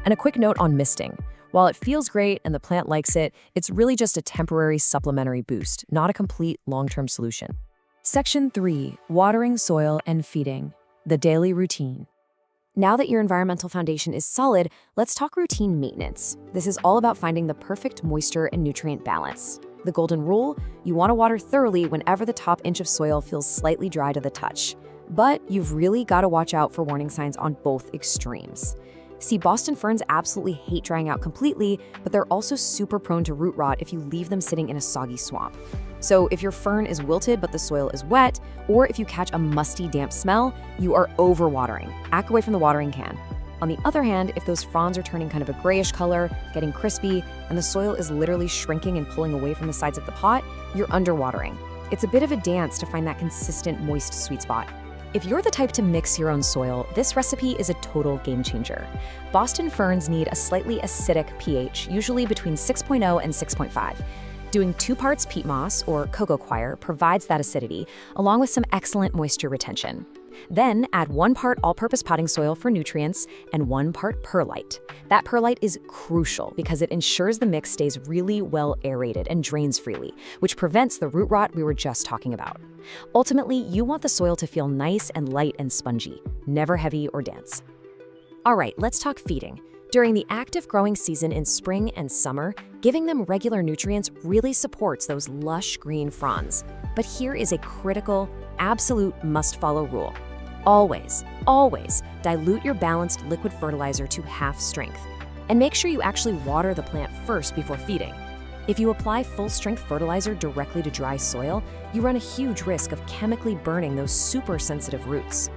And a quick note on misting. While it feels great and the plant likes it, it's really just a temporary supplementary boost, not a complete long-term solution. Section 3, watering, soil, and feeding, the daily routine. Now that your environmental foundation is solid, let's talk routine maintenance. This is all about finding the perfect moisture and nutrient balance. The golden rule: you want to water thoroughly whenever the top inch of soil feels slightly dry to the touch. But you've really got to watch out for warning signs on both extremes. See, Boston ferns absolutely hate drying out completely, but they're also super prone to root rot if you leave them sitting in a soggy swamp. So if your fern is wilted but the soil is wet, or if you catch a musty, damp smell, you are overwatering. Act away from the watering can. On the other hand, if those fronds are turning kind of a grayish color, getting crispy, and the soil is literally shrinking and pulling away from the sides of the pot, you're underwatering. It's a bit of a dance to find that consistent, moist, sweet spot. If you're the type to mix your own soil, this recipe is a total game changer. Boston ferns need a slightly acidic pH, usually between 6.0 and 6.5. Doing 2 parts peat moss or cocoa coir provides that acidity, along with some excellent moisture retention. Then add 1 part all-purpose potting soil for nutrients and 1 part perlite. That perlite is crucial because it ensures the mix stays really well aerated and drains freely, which prevents the root rot we were just talking about. Ultimately, you want the soil to feel nice and light and spongy, never heavy or dense. All right, let's talk feeding. During the active growing season in spring and summer, giving them regular nutrients really supports those lush green fronds. But here is a critical, absolute must-follow rule. Always, always dilute your balanced liquid fertilizer to half strength. And make sure you actually water the plant first before feeding. If you apply full-strength fertilizer directly to dry soil, you run a huge risk of chemically burning those super sensitive roots.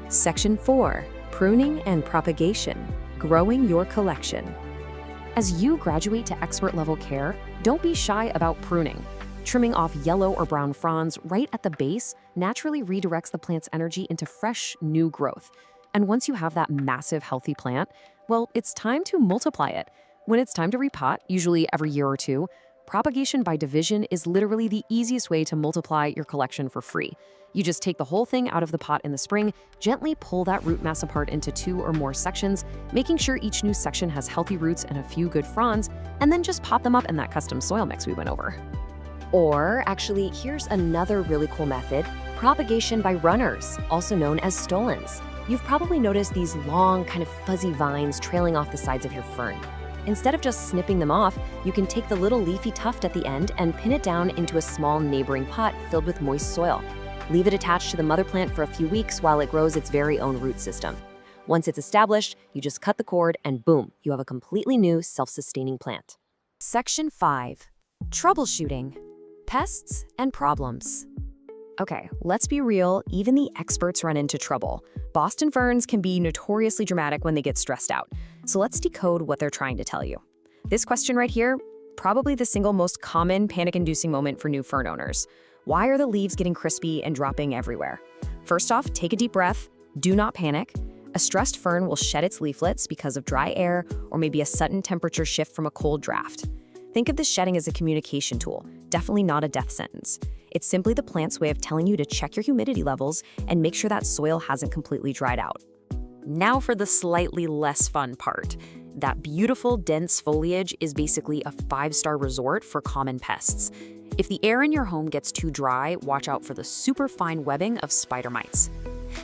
Section 4. Pruning and propagation. Growing your collection. As you graduate to expert-level care, don't be shy about pruning. Trimming off yellow or brown fronds right at the base naturally redirects the plant's energy into fresh, new growth. And once you have that massive, healthy plant, well, it's time to multiply it. When it's time to repot, usually every year or two, propagation by division is literally the easiest way to multiply your collection for free. You just take the whole thing out of the pot in the spring, gently pull that root mass apart into 2 or more sections, making sure each new section has healthy roots and a few good fronds, and then just pop them up in that custom soil mix we went over. Or actually, here's another really cool method, propagation by runners, also known as stolons. You've probably noticed these long, kind of fuzzy vines trailing off the sides of your fern. Instead of just snipping them off, you can take the little leafy tuft at the end and pin it down into a small neighboring pot filled with moist soil. Leave it attached to the mother plant for a few weeks while it grows its very own root system. Once it's established, you just cut the cord and boom, you have a completely new self-sustaining plant. Section 5. Troubleshooting. Pests and problems. Okay, let's be real, even the experts run into trouble. Boston ferns can be notoriously dramatic when they get stressed out. So let's decode what they're trying to tell you. This question right here, probably the single most common panic-inducing moment for new fern owners. Why are the leaves getting crispy and dropping everywhere? First off, take a deep breath. Do not panic. A stressed fern will shed its leaflets because of dry air or maybe a sudden temperature shift from a cold draft. Think of this shedding as a communication tool, definitely not a death sentence. It's simply the plant's way of telling you to check your humidity levels and make sure that soil hasn't completely dried out. Now for the slightly less fun part. That beautiful, dense foliage is basically a 5-star resort for common pests. If the air in your home gets too dry, watch out for the super fine webbing of spider mites.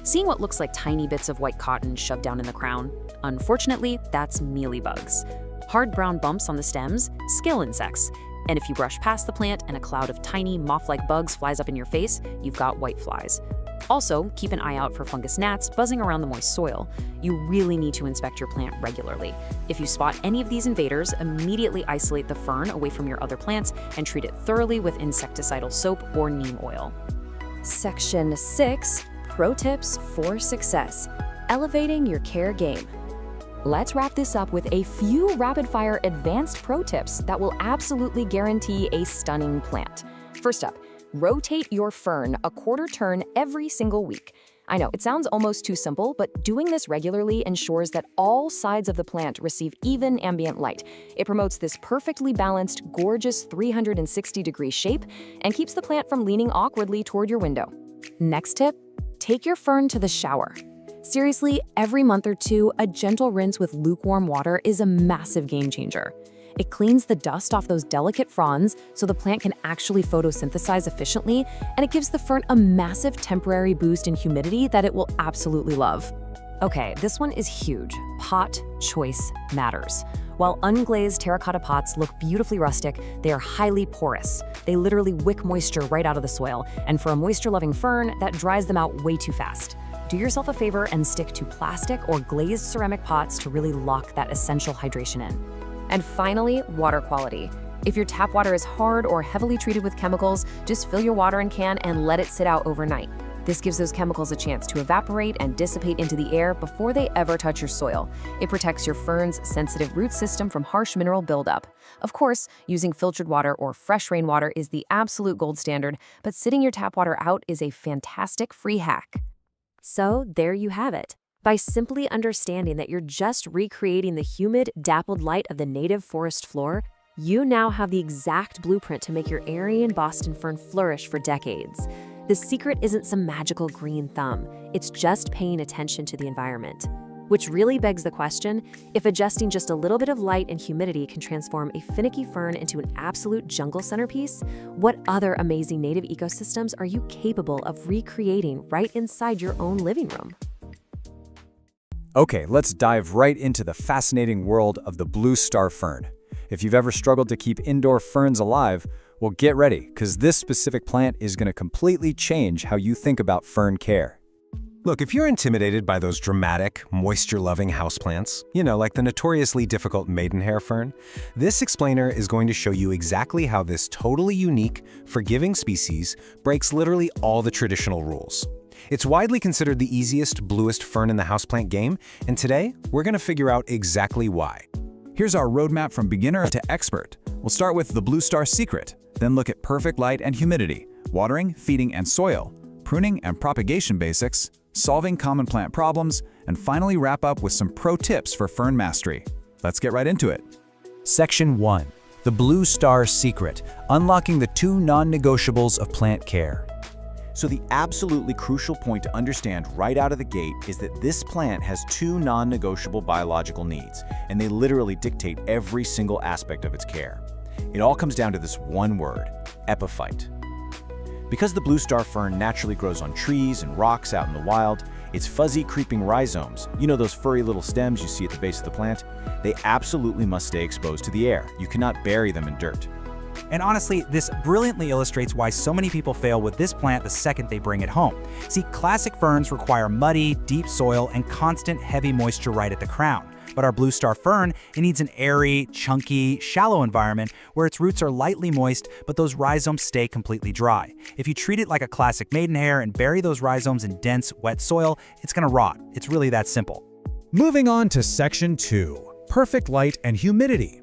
Seeing what looks like tiny bits of white cotton shoved down in the crown? Unfortunately, that's mealybugs. Hard brown bumps on the stems, scale insects. And if you brush past the plant and a cloud of tiny moth-like bugs flies up in your face, you've got whiteflies. Also, keep an eye out for fungus gnats buzzing around the moist soil. You really need to inspect your plant regularly. If you spot any of these invaders, immediately isolate the fern away from your other plants and treat it thoroughly with insecticidal soap or neem oil. Section 6. Pro tips for success. Elevating your care game. Let's wrap this up with a few rapid-fire advanced pro tips that will absolutely guarantee a stunning plant. First up, rotate your fern a quarter turn every single week. I know, it sounds almost too simple, but doing this regularly ensures that all sides of the plant receive even ambient light. It promotes this perfectly balanced, gorgeous 360-degree shape and keeps the plant from leaning awkwardly toward your window. Next tip, take your fern to the shower. Seriously, every month or two, a gentle rinse with lukewarm water is a massive game changer. It cleans the dust off those delicate fronds so the plant can actually photosynthesize efficiently, and it gives the fern a massive temporary boost in humidity that it will absolutely love. Okay, this one is huge. Pot choice matters. While unglazed terracotta pots look beautifully rustic, they are highly porous. They literally wick moisture right out of the soil, and for a moisture-loving fern, that dries them out way too fast. Do yourself a favor and stick to plastic or glazed ceramic pots to really lock that essential hydration in. And finally, water quality. If your tap water is hard or heavily treated with chemicals, just fill your watering can and let it sit out overnight. This gives those chemicals a chance to evaporate and dissipate into the air before they ever touch your soil. It protects your fern's sensitive root system from harsh mineral buildup. Of course, using filtered water or fresh rainwater is the absolute gold standard, but sitting your tap water out is a fantastic free hack. So there you have it. By simply understanding that you're just recreating the humid, dappled light of the native forest floor, you now have the exact blueprint to make your Aryan Boston fern flourish for decades. The secret isn't some magical green thumb. It's just paying attention to the environment. Which really begs the question, if adjusting just a little bit of light and humidity can transform a finicky fern into an absolute jungle centerpiece, what other amazing native ecosystems are you capable of recreating right inside your own living room? Okay, let's dive right into the fascinating world of the blue star fern. If you've ever struggled to keep indoor ferns alive, well, get ready, because this specific plant is going to completely change how you think about fern care. Look, if you're intimidated by those dramatic, moisture-loving houseplants, like the notoriously difficult maidenhair fern, this explainer is going to show you exactly how this totally unique, forgiving species breaks literally all the traditional rules. It's widely considered the easiest, bluest fern in the houseplant game, and today, we're going to figure out exactly why. Here's our roadmap from beginner to expert. We'll start with the Blue Star secret, then look at perfect light and humidity, watering, feeding, and soil, pruning and propagation basics, solving common plant problems, and finally wrap up with some pro tips for fern mastery. Let's get right into it. Section 1. The Blue Star Secret, unlocking the 2 non-negotiables of plant care. So the absolutely crucial point to understand right out of the gate is that this plant has 2 non-negotiable biological needs, and they literally dictate every single aspect of its care. It all comes down to this one word: epiphyte. Because the blue star fern naturally grows on trees and rocks out in the wild, its fuzzy creeping rhizomes, those furry little stems you see at the base of the plant, they absolutely must stay exposed to the air. You cannot bury them in dirt. And honestly, this brilliantly illustrates why so many people fail with this plant the second they bring it home. See, classic ferns require muddy, deep soil and constant heavy moisture right at the crown. But our blue star fern, it needs an airy, chunky, shallow environment where its roots are lightly moist, but those rhizomes stay completely dry. If you treat it like a classic maidenhair and bury those rhizomes in dense, wet soil, it's gonna rot. It's really that simple. Moving on to Section 2, perfect light and humidity,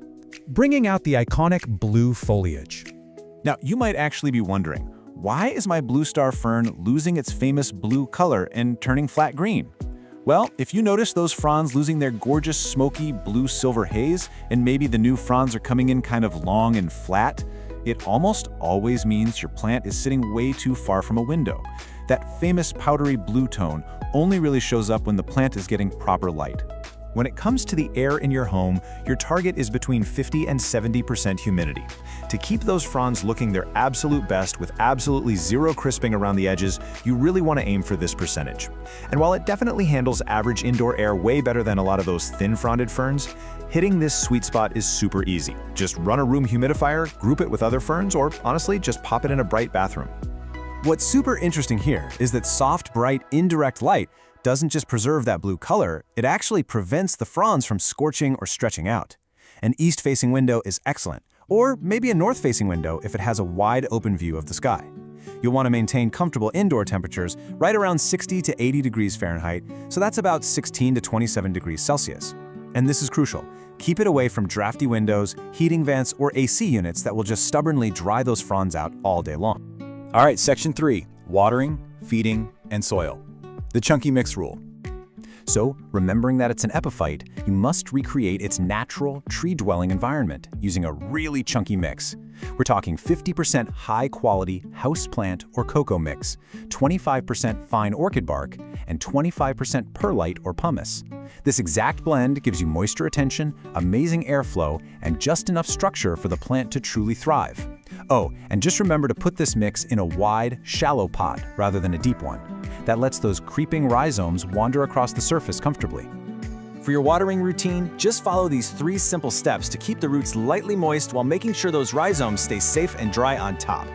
bringing out the iconic blue foliage. Now, you might actually be wondering, why is my blue star fern losing its famous blue color and turning flat green? Well, if you notice those fronds losing their gorgeous smoky blue-silver haze, and maybe the new fronds are coming in kind of long and flat, it almost always means your plant is sitting way too far from a window. That famous powdery blue tone only really shows up when the plant is getting proper light. When it comes to the air in your home, your target is between 50 and 70% humidity. To keep those fronds looking their absolute best with absolutely zero crisping around the edges, you really want to aim for this percentage. And while it definitely handles average indoor air way better than a lot of those thin-fronded ferns, hitting this sweet spot is super easy. Just run a room humidifier, group it with other ferns, or honestly, just pop it in a bright bathroom. What's super interesting here is that soft, bright, indirect light doesn't just preserve that blue color, it actually prevents the fronds from scorching or stretching out. An east-facing window is excellent, or maybe a north-facing window if it has a wide open view of the sky. You'll want to maintain comfortable indoor temperatures right around 60 to 80 degrees Fahrenheit, so that's about 16 to 27 degrees Celsius. And this is crucial. Keep it away from drafty windows, heating vents, or AC units that will just stubbornly dry those fronds out all day long. All right, Section 3, watering, feeding, and soil. The chunky mix rule. So, remembering that it's an epiphyte, you must recreate its natural, tree-dwelling environment using a really chunky mix. We're talking 50% high-quality houseplant or cocoa mix, 25% fine orchid bark, and 25% perlite or pumice. This exact blend gives you moisture retention, amazing airflow, and just enough structure for the plant to truly thrive. Oh, and just remember to put this mix in a wide, shallow pot rather than a deep one. That lets those creeping rhizomes wander across the surface comfortably. For your watering routine, just follow these 3 simple steps to keep the roots lightly moist while making sure those rhizomes stay safe and dry on top.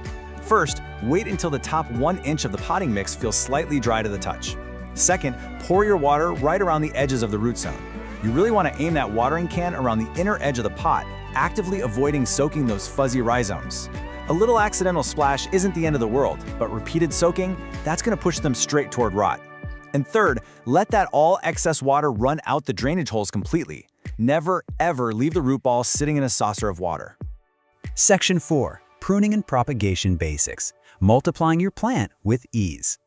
First, wait until the top 1 inch of the potting mix feels slightly dry to the touch. Second, pour your water right around the edges of the root zone. You really want to aim that watering can around the inner edge of the pot, actively avoiding soaking those fuzzy rhizomes. A little accidental splash isn't the end of the world, but repeated soaking, that's going to push them straight toward rot. And third, let that all excess water run out the drainage holes completely. Never, ever leave the root ball sitting in a saucer of water. Section 4. Pruning and propagation basics. Multiplying your plant with ease.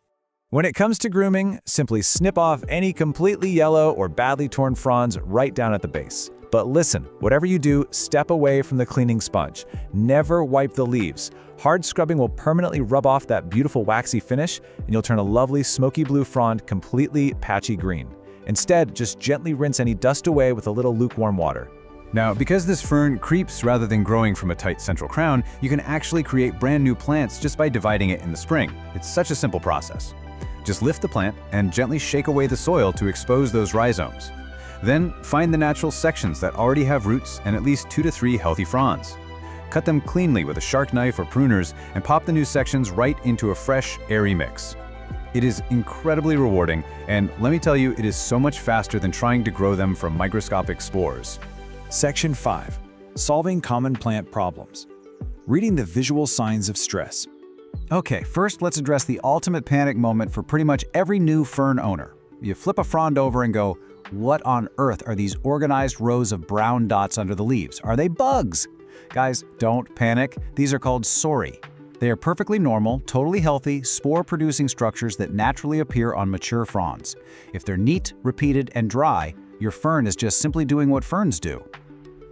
When it comes to grooming, simply snip off any completely yellow or badly torn fronds right down at the base. But listen, whatever you do, step away from the cleaning sponge. Never wipe the leaves. Hard scrubbing will permanently rub off that beautiful waxy finish, and you'll turn a lovely smoky blue frond completely patchy green. Instead, just gently rinse any dust away with a little lukewarm water. Now, because this fern creeps rather than growing from a tight central crown, you can actually create brand new plants just by dividing it in the spring. It's such a simple process. Just lift the plant and gently shake away the soil to expose those rhizomes. Then, find the natural sections that already have roots and at least 2 to 3 healthy fronds. Cut them cleanly with a sharp knife or pruners and pop the new sections right into a fresh, airy mix. It is incredibly rewarding, and let me tell you, it is so much faster than trying to grow them from microscopic spores. Section 5. Solving common plant problems. Reading the visual signs of stress. Okay, first let's address the ultimate panic moment for pretty much every new fern owner. You flip a frond over and go, what on earth are these organized rows of brown dots under the leaves? Are they bugs? Guys, don't panic. These are called sori. They are perfectly normal, totally healthy, spore-producing structures that naturally appear on mature fronds. If they're neat, repeated, and dry, your fern is just simply doing what ferns do.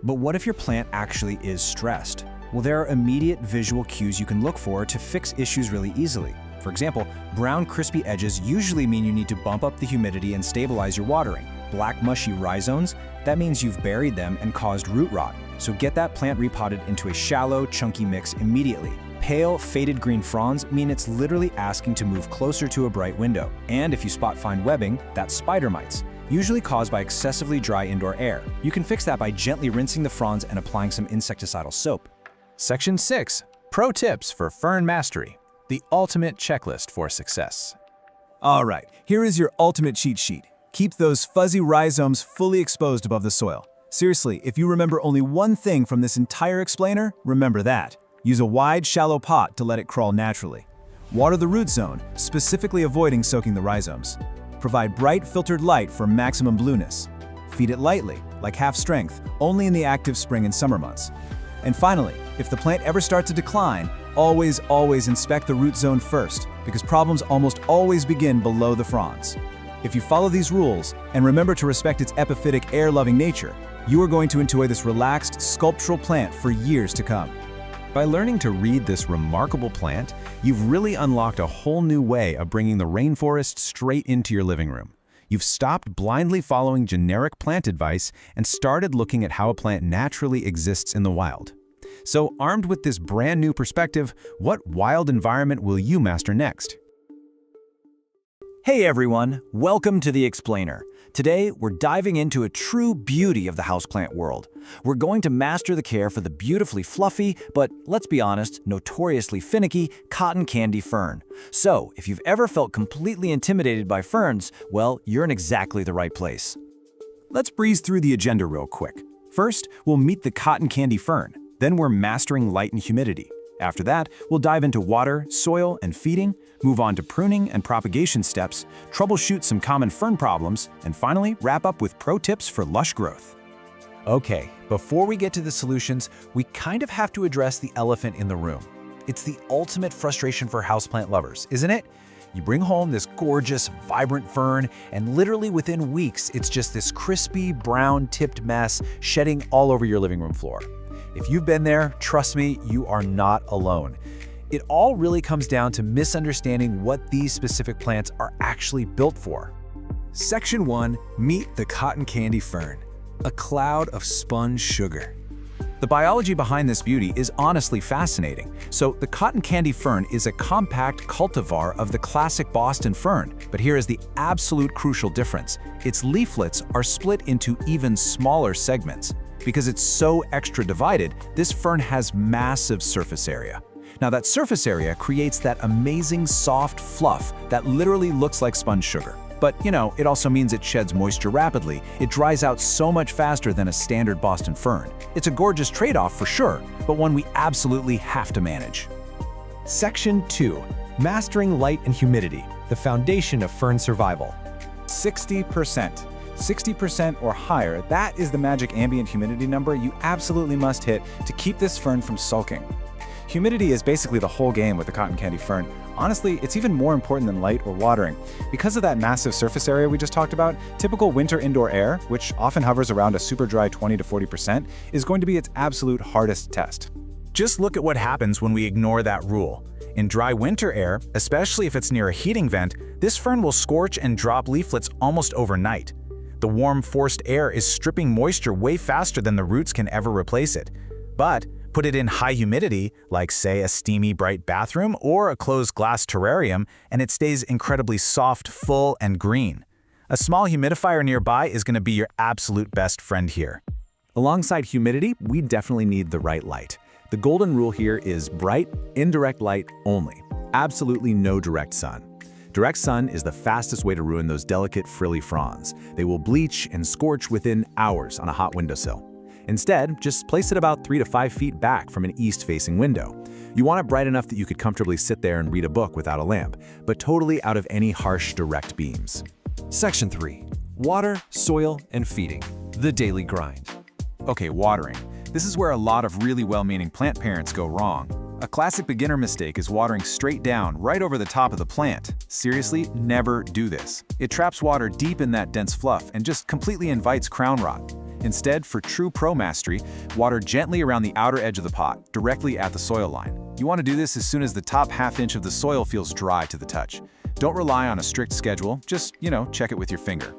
But what if your plant actually is stressed? Well, there are immediate visual cues you can look for to fix issues really easily. For example, brown crispy edges usually mean you need to bump up the humidity and stabilize your watering. Black mushy rhizomes, that means you've buried them and caused root rot. So get that plant repotted into a shallow, chunky mix immediately. Pale, faded green fronds mean it's literally asking to move closer to a bright window. And if you spot fine webbing, that's spider mites, usually caused by excessively dry indoor air. You can fix that by gently rinsing the fronds and applying some insecticidal soap. Section 6. Pro Tips for Fern Mastery. The ultimate checklist for success. All right, here is your ultimate cheat sheet. Keep those fuzzy rhizomes fully exposed above the soil. Seriously, if you remember only one thing from this entire explainer, remember that. Use a wide, shallow pot to let it crawl naturally. Water the root zone, specifically avoiding soaking the rhizomes. Provide bright, filtered light for maximum blueness. Feed it lightly, like half strength, only in the active spring and summer months. And finally, if the plant ever starts to decline, always inspect the root zone first, because problems almost always begin below the fronds. If you follow these rules, and remember to respect its epiphytic, air-loving nature, you are going to enjoy this relaxed, sculptural plant for years to come. By learning to read this remarkable plant, you've really unlocked a whole new way of bringing the rainforest straight into your living room. You've stopped blindly following generic plant advice and started looking at how a plant naturally exists in the wild. So, armed with this brand new perspective, what wild environment will you master next? Hey everyone, welcome to The Explainer. Today, we're diving into a true beauty of the houseplant world. We're going to master the care for the beautifully fluffy, but let's be honest, notoriously finicky cotton candy fern. So, if you've ever felt completely intimidated by ferns, well, you're in exactly the right place. Let's breeze through the agenda real quick. First, we'll meet the cotton candy fern. Then we're mastering light and humidity. After that, we'll dive into water, soil, and feeding, move on to pruning and propagation steps, troubleshoot some common fern problems, and finally wrap up with pro tips for lush growth. Okay, before we get to the solutions, we kind of have to address the elephant in the room. It's the ultimate frustration for houseplant lovers, isn't it? You bring home this gorgeous, vibrant fern, and literally within weeks, it's just this crispy, brown-tipped mess shedding all over your living room floor. If you've been there, trust me, you are not alone. It all really comes down to misunderstanding what these specific plants are actually built for. Section 1. Meet the cotton candy fern, a cloud of spun sugar. The biology behind this beauty is honestly fascinating. So the cotton candy fern is a compact cultivar of the classic Boston fern, but here is the absolute crucial difference. Its leaflets are split into even smaller segments. Because it's so extra divided, this fern has massive surface area. Now that surface area creates that amazing soft fluff that literally looks like spun sugar. But it also means it sheds moisture rapidly. It dries out so much faster than a standard Boston fern. It's a gorgeous trade-off for sure, but one we absolutely have to manage. Section 2. Mastering light and humidity, the foundation of fern survival. 60%. 60% or higher, that is the magic ambient humidity number you absolutely must hit to keep this fern from sulking. Humidity is basically the whole game with the cotton candy fern. Honestly, it's even more important than light or watering. Because of that massive surface area we just talked about, typical winter indoor air, which often hovers around a super dry 20 to 40%, is going to be its absolute hardest test. Just look at what happens when we ignore that rule. In dry winter air, especially if it's near a heating vent, this fern will scorch and drop leaflets almost overnight. The warm, forced air is stripping moisture way faster than the roots can ever replace it. But put it in high humidity, like say a steamy, bright bathroom or a closed glass terrarium, and it stays incredibly soft, full, and green. A small humidifier nearby is going to be your absolute best friend here. Alongside humidity, we definitely need the right light. The golden rule here is bright, indirect light only. Absolutely no direct sun. Direct sun is the fastest way to ruin those delicate, frilly fronds. They will bleach and scorch within hours on a hot windowsill. Instead, just place it about 3 to 5 feet back from an east-facing window. You want it bright enough that you could comfortably sit there and read a book without a lamp, but totally out of any harsh, direct beams. Section 3. Water, soil, and feeding. The daily grind. Okay, watering. This is where a lot of really well-meaning plant parents go wrong. A classic beginner mistake is watering straight down, right over the top of the plant. Seriously, never do this. It traps water deep in that dense fluff and just completely invites crown rot. Instead, for true pro mastery, water gently around the outer edge of the pot, directly at the soil line. You want to do this as soon as the top half-inch of the soil feels dry to the touch. Don't rely on a strict schedule, just, check it with your finger.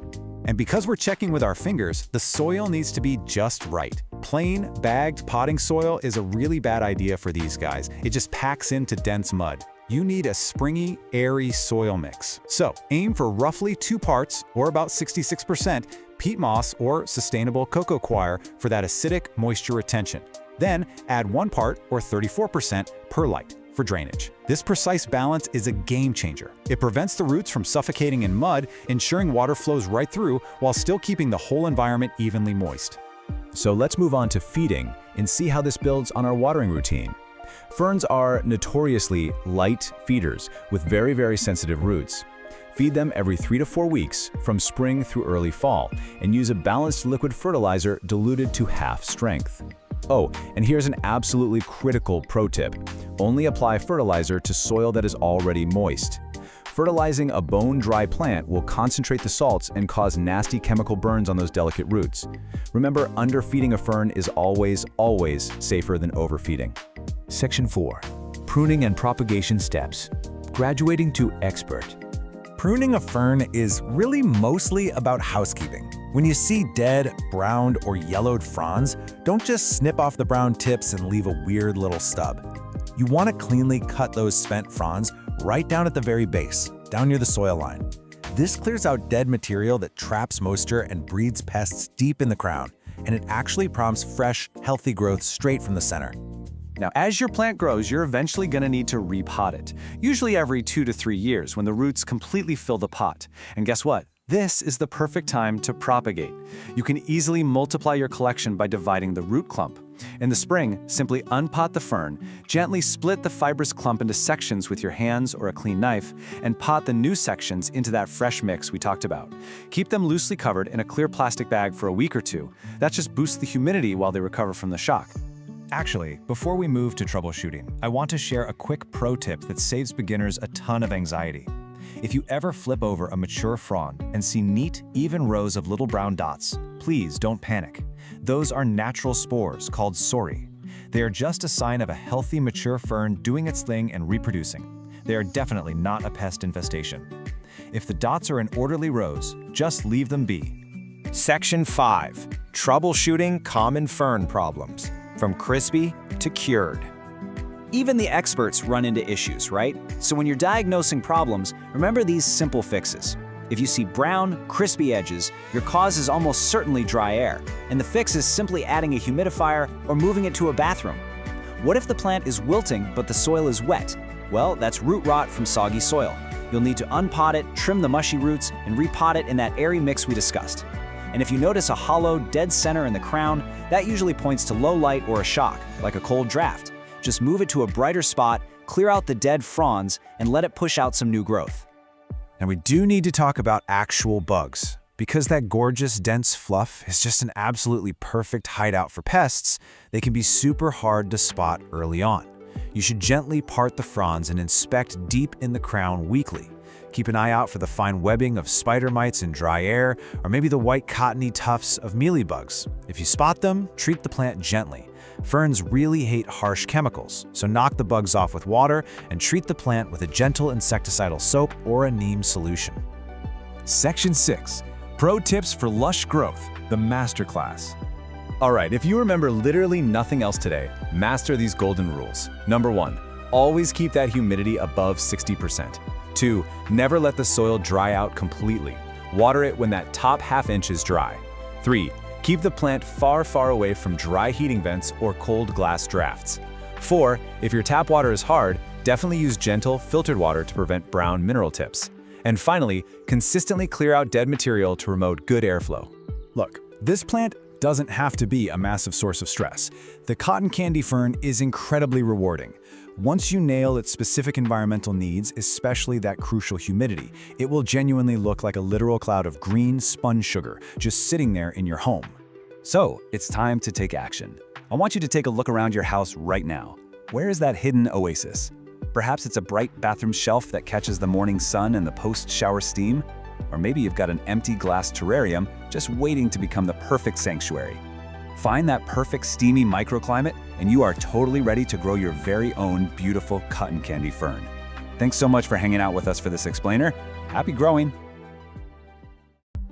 And because we're checking with our fingers, the soil needs to be just right. Plain, bagged potting soil is a really bad idea for these guys. It just packs into dense mud. You need a springy, airy soil mix. So aim for roughly 2 parts, or about 66%, peat moss or sustainable cocoa coir for that acidic moisture retention. Then add 1 part, or 34%, perlite for drainage. This precise balance is a game changer. It prevents the roots from suffocating in mud, ensuring water flows right through while still keeping the whole environment evenly moist. So let's move on to feeding and see how this builds on our watering routine. Ferns are notoriously light feeders with very, very sensitive roots. Feed them every 3 to 4 weeks from spring through early fall and use a balanced liquid fertilizer diluted to half strength. Oh, and here's an absolutely critical pro tip. Only apply fertilizer to soil that is already moist. Fertilizing a bone-dry plant will concentrate the salts and cause nasty chemical burns on those delicate roots. Remember, underfeeding a fern is always, always safer than overfeeding. Section 4. Pruning and propagation steps. Graduating to expert. Pruning a fern is really mostly about housekeeping. When you see dead, browned, or yellowed fronds, don't just snip off the brown tips and leave a weird little stub. You want to cleanly cut those spent fronds right down at the very base, down near the soil line. This clears out dead material that traps moisture and breeds pests deep in the crown, and it actually prompts fresh, healthy growth straight from the center. Now, as your plant grows, you're eventually going to need to repot it, usually every 2 to 3 years when the roots completely fill the pot. And guess what? This is the perfect time to propagate. You can easily multiply your collection by dividing the root clump. In the spring, simply unpot the fern, gently split the fibrous clump into sections with your hands or a clean knife, and pot the new sections into that fresh mix we talked about. Keep them loosely covered in a clear plastic bag for a week or 2. That just boosts the humidity while they recover from the shock. Actually, before we move to troubleshooting, I want to share a quick pro tip that saves beginners a ton of anxiety. If you ever flip over a mature frond and see neat, even rows of little brown dots, please don't panic. Those are natural spores called sori. They are just a sign of a healthy, mature fern doing its thing and reproducing. They are definitely not a pest infestation. If the dots are in orderly rows, just leave them be. Section 5. Troubleshooting common fern problems, from crispy to cured. Even the experts run into issues, right? So when you're diagnosing problems, remember these simple fixes. If you see brown, crispy edges, your cause is almost certainly dry air, and the fix is simply adding a humidifier or moving it to a bathroom. What if the plant is wilting but the soil is wet? Well, that's root rot from soggy soil. You'll need to unpot it, trim the mushy roots, and repot it in that airy mix we discussed. And if you notice a hollow, dead center in the crown, that usually points to low light or a shock, like a cold draft. Just move it to a brighter spot, clear out the dead fronds, and let it push out some new growth. Now we do need to talk about actual bugs. Because that gorgeous, dense fluff is just an absolutely perfect hideout for pests, they can be super hard to spot early on. You should gently part the fronds and inspect deep in the crown weekly. Keep an eye out for the fine webbing of spider mites in dry air, or maybe the white cottony tufts of mealybugs. If you spot them, treat the plant gently. Ferns really hate harsh chemicals, so knock the bugs off with water and treat the plant with a gentle insecticidal soap or a neem solution. Section 6. Pro Tips for Lush Growth, the Masterclass. All right, if you remember literally nothing else today, master these golden rules. Number 1, always keep that humidity above 60%. 2, never let the soil dry out completely. Water it when that top half-inch is dry. 3, keep the plant far, far away from dry heating vents or cold glass drafts. 4, if your tap water is hard, definitely use gentle, filtered water to prevent brown mineral tips. And finally, consistently clear out dead material to promote good airflow. Look, this plant doesn't have to be a massive source of stress. The cotton candy fern is incredibly rewarding. Once you nail its specific environmental needs, especially that crucial humidity, it will genuinely look like a literal cloud of green sponge sugar just sitting there in your home. So, it's time to take action. I want you to take a look around your house right now. Where is that hidden oasis? Perhaps it's a bright bathroom shelf that catches the morning sun and the post-shower steam? Or maybe you've got an empty glass terrarium just waiting to become the perfect sanctuary. Find that perfect steamy microclimate and you are totally ready to grow your very own beautiful cotton candy fern. Thanks so much for hanging out with us for this explainer. Happy growing!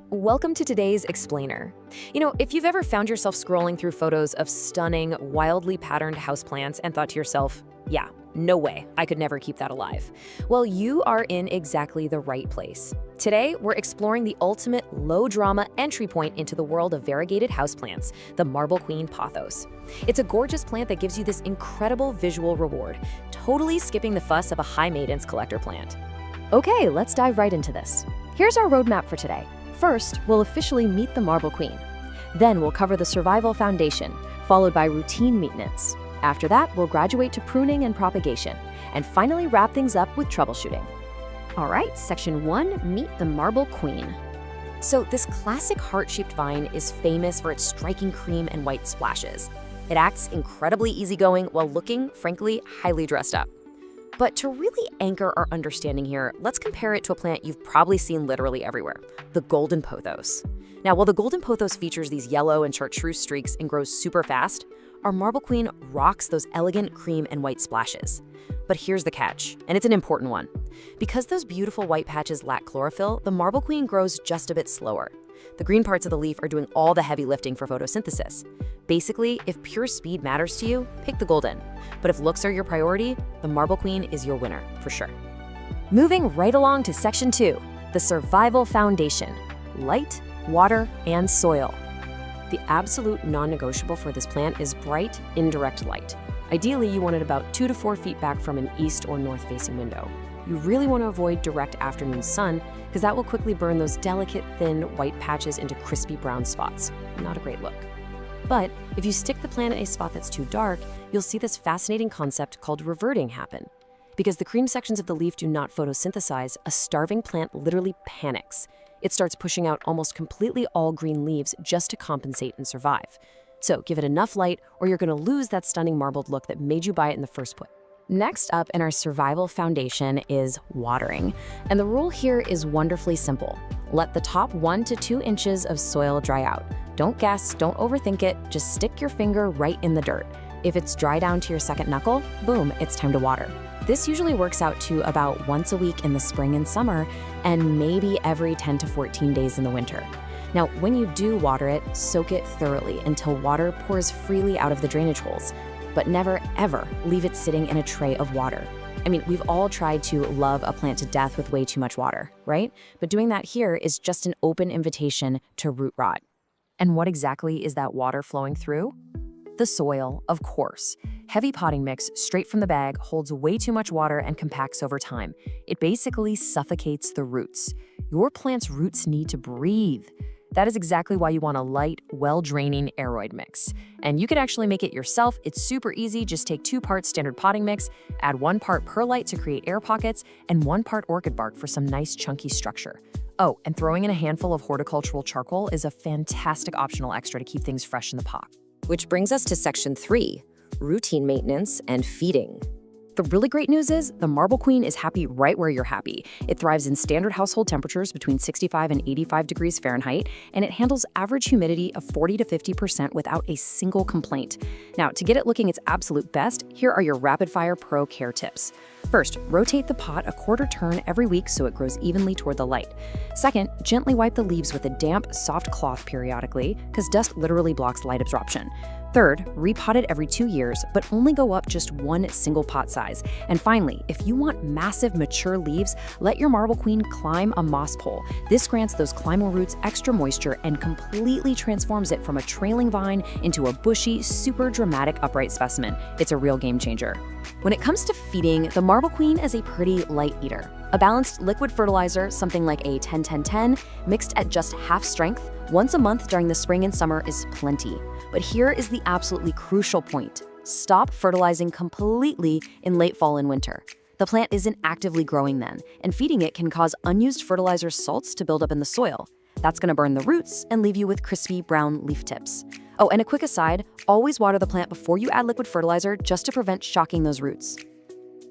Welcome to today's explainer. You know, if you've ever found yourself scrolling through photos of stunning, wildly patterned houseplants and thought to yourself, yeah, no way, I could never keep that alive. Well, you are in exactly the right place. Today, we're exploring the ultimate low-drama entry point into the world of variegated houseplants, the Marble Queen pothos. It's a gorgeous plant that gives you this incredible visual reward, totally skipping the fuss of a high-maintenance collector plant. Okay, let's dive right into this. Here's our roadmap for today. First, we'll officially meet the Marble Queen. Then we'll cover the survival foundation, followed by routine maintenance. After that, we'll graduate to pruning and propagation, and finally wrap things up with troubleshooting. All right, Section 1, meet the Marble Queen. So this classic heart-shaped vine is famous for its striking cream and white splashes. It acts incredibly easygoing while looking, frankly, highly dressed up. But to really anchor our understanding here, let's compare it to a plant you've probably seen literally everywhere, the golden pothos. Now, while the golden pothos features these yellow and chartreuse streaks and grows super fast, our Marble Queen rocks those elegant cream and white splashes. But here's the catch, and it's an important one. Because those beautiful white patches lack chlorophyll, the Marble Queen grows just a bit slower. The green parts of the leaf are doing all the heavy lifting for photosynthesis. Basically, if pure speed matters to you, pick the golden. But if looks are your priority, the Marble Queen is your winner, for sure. Moving right along to Section 2, the survival foundation, light, water, and soil. The absolute non-negotiable for this plant is bright, indirect light. Ideally, you want it about 2 to 4 feet back from an east or north-facing window. You really want to avoid direct afternoon sun because that will quickly burn those delicate, thin, white patches into crispy brown spots. Not a great look. But if you stick the plant in a spot that's too dark, you'll see this fascinating concept called reverting happen. Because the cream sections of the leaf do not photosynthesize, a starving plant literally panics. It starts pushing out almost completely all green leaves just to compensate and survive. So give it enough light or you're going to lose that stunning marbled look that made you buy it in the first place. Next up in our survival foundation is watering. And the rule here is wonderfully simple. Let the top 1 to 2 inches of soil dry out. Don't guess, don't overthink it, just stick your finger right in the dirt. If it's dry down to your second knuckle, boom, it's time to water. This usually works out to about once a week in the spring and summer, and maybe every 10 to 14 days in the winter. Now, when you do water it, soak it thoroughly until water pours freely out of the drainage holes. But never, ever leave it sitting in a tray of water. I mean, we've all tried to love a plant to death with way too much water, right? But doing that here is just an open invitation to root rot. And what exactly is that water flowing through? The soil, of course. Heavy potting mix, straight from the bag, holds way too much water and compacts over time. It basically suffocates the roots. Your plant's roots need to breathe. That is exactly why you want a light, well-draining aeroid mix. And you can actually make it yourself. It's super easy. Just take 2 parts standard potting mix, add 1 part perlite to create air pockets, and 1 part orchid bark for some nice chunky structure. Oh, and throwing in a handful of horticultural charcoal is a fantastic optional extra to keep things fresh in the pot. Which brings us to Section 3, routine maintenance and feeding. The really great news is the Marble Queen is happy right where you're happy. It thrives in standard household temperatures between 65 and 85 degrees Fahrenheit, and it handles average humidity of 40 to 50% without a single complaint. Now, to get it looking its absolute best, here are your rapid-fire pro care tips. First, rotate the pot a quarter turn every week so it grows evenly toward the light. Second, gently wipe the leaves with a damp, soft cloth periodically, because dust literally blocks light absorption. Third, repot it every 2 years, but only go up just 1 single pot size. And finally, if you want massive, mature leaves, let your Marble Queen climb a moss pole. This grants those climbing roots extra moisture and completely transforms it from a trailing vine into a bushy, super dramatic upright specimen. It's a real game changer. When it comes to feeding, the Marble Queen is a pretty light eater. A balanced liquid fertilizer, something like a 10-10-10, mixed at just half strength, once a month during the spring and summer is plenty. But here is the absolutely crucial point. Stop fertilizing completely in late fall and winter. The plant isn't actively growing then, and feeding it can cause unused fertilizer salts to build up in the soil. That's going to burn the roots and leave you with crispy brown leaf tips. Oh, and a quick aside, always water the plant before you add liquid fertilizer just to prevent shocking those roots.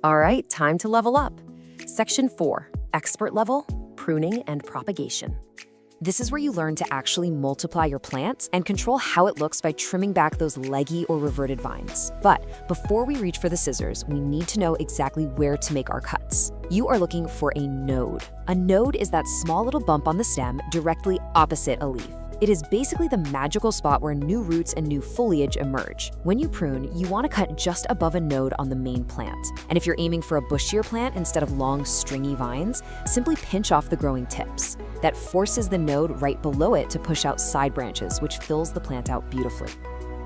All right, time to level up. Section 4, Expert Level, Pruning and Propagation. This is where you learn to actually multiply your plants and control how it looks by trimming back those leggy or reverted vines. But before we reach for the scissors, we need to know exactly where to make our cuts. You are looking for a node. A node is that small little bump on the stem directly opposite a leaf. It is basically the magical spot where new roots and new foliage emerge. When you prune, you want to cut just above a node on the main plant. And if you're aiming for a bushier plant instead of long, stringy vines, simply pinch off the growing tips. That forces the node right below it to push out side branches, which fills the plant out beautifully.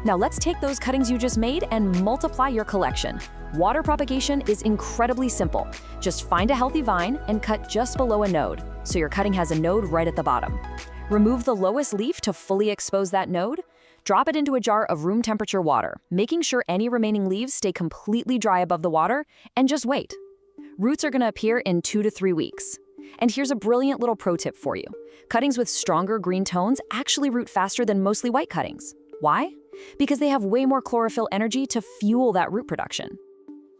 Now let's take those cuttings you just made and multiply your collection. Water propagation is incredibly simple. Just find a healthy vine and cut just below a node, so your cutting has a node right at the bottom. Remove the lowest leaf to fully expose that node. Drop it into a jar of room temperature water, making sure any remaining leaves stay completely dry above the water, and just wait. Roots are going to appear in 2 to 3 weeks. And here's a brilliant little pro tip for you. Cuttings with stronger green tones actually root faster than mostly white cuttings. Why? Because they have way more chlorophyll energy to fuel that root production.